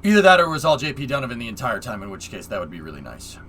Either that or it was all J.P. Donovan the entire time, in which case that would be really nice.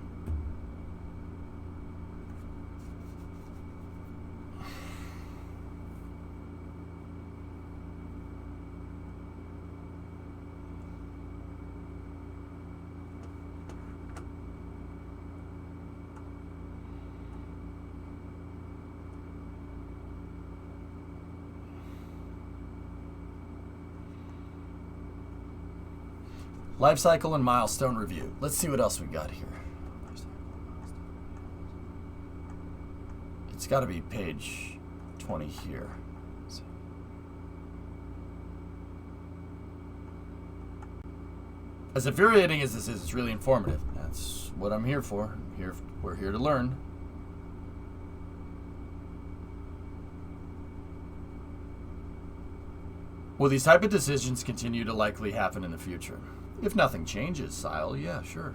Life cycle and milestone review. Let's see what else we got here. It's got to be page 20 here. As infuriating as this is, it's really informative. That's what I'm here for. We're here to learn. Will these type of decisions continue to likely happen in the future? If nothing changes, Sile, yeah, sure.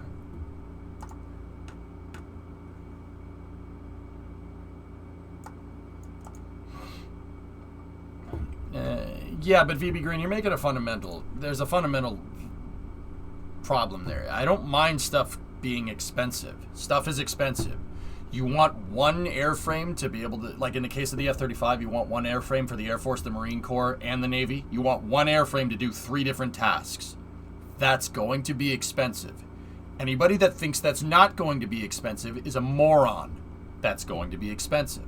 Yeah, but VB Green, you're making there's a fundamental problem there. I don't mind stuff being expensive. Stuff is expensive. You want one airframe to be able to, like in the case of the F-35, you want one airframe for the Air Force, the Marine Corps, and the Navy. You want one airframe to do 3 different tasks. That's going to be expensive. Anybody that thinks that's not going to be expensive is a moron. That's going to be expensive.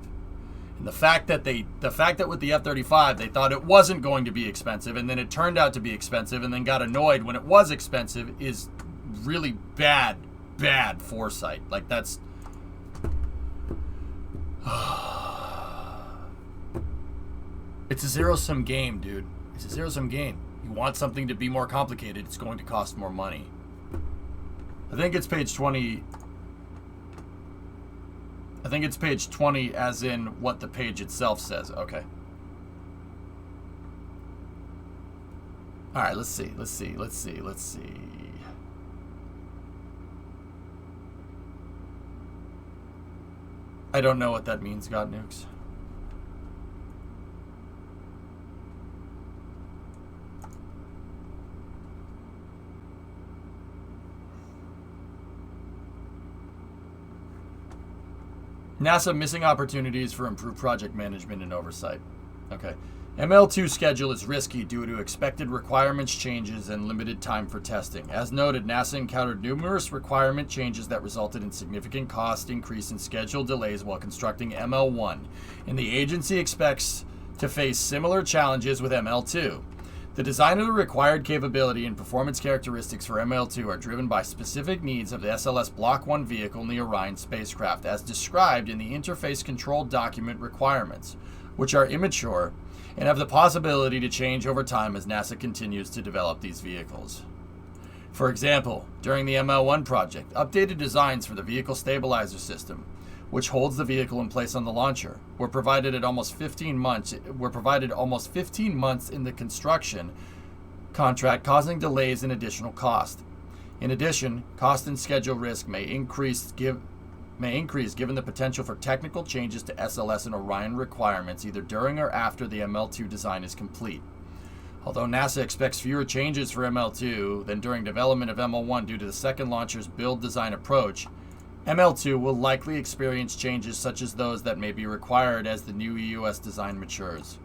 And the fact that with the F-35 they thought it wasn't going to be expensive, and then it turned out to be expensive, and then got annoyed when it was expensive, is really bad foresight. Like, that's it's a zero-sum game, dude. It's a zero-sum game. You want something to be more complicated, it's going to cost more money. I think it's page 20. I think it's page 20 as in what the page itself says. Okay. All right, let's see. I don't know what that means, God Nukes. NASA missing opportunities for improved project management and oversight. Okay. ML2 schedule is risky due to expected requirements changes and limited time for testing. As noted, NASA encountered numerous requirement changes that resulted in significant cost increase and schedule delays while constructing ML1, and the agency expects to face similar challenges with ML2. The design of the required capability and performance characteristics for ML2 are driven by specific needs of the SLS Block 1 vehicle in the Orion spacecraft, as described in the Interface Control Document requirements, which are immature and have the possibility to change over time as NASA continues to develop these vehicles. For example, during the ML1 project, updated designs for the vehicle stabilizer system, which holds the vehicle in place on the launcher, were provided almost 15 months in the construction contract, causing delays and additional cost. In addition, cost and schedule risk may increase given the potential for technical changes to SLS and Orion requirements either during or after the ML2 design is complete. Although NASA expects fewer changes for ML2 than during development of ML1 due to the second launcher's build design approach, ML2 will likely experience changes such as those that may be required as the new EUS design matures.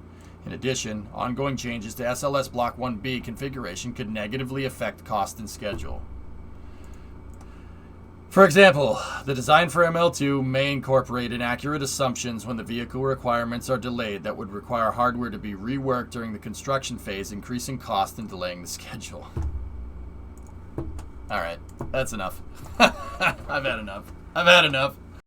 In addition, ongoing changes to SLS Block 1B configuration could negatively affect cost and schedule. For example, the design for ML2 may incorporate inaccurate assumptions when the vehicle requirements are delayed that would require hardware to be reworked during the construction phase, increasing cost and delaying the schedule. Alright, that's enough. I've had enough.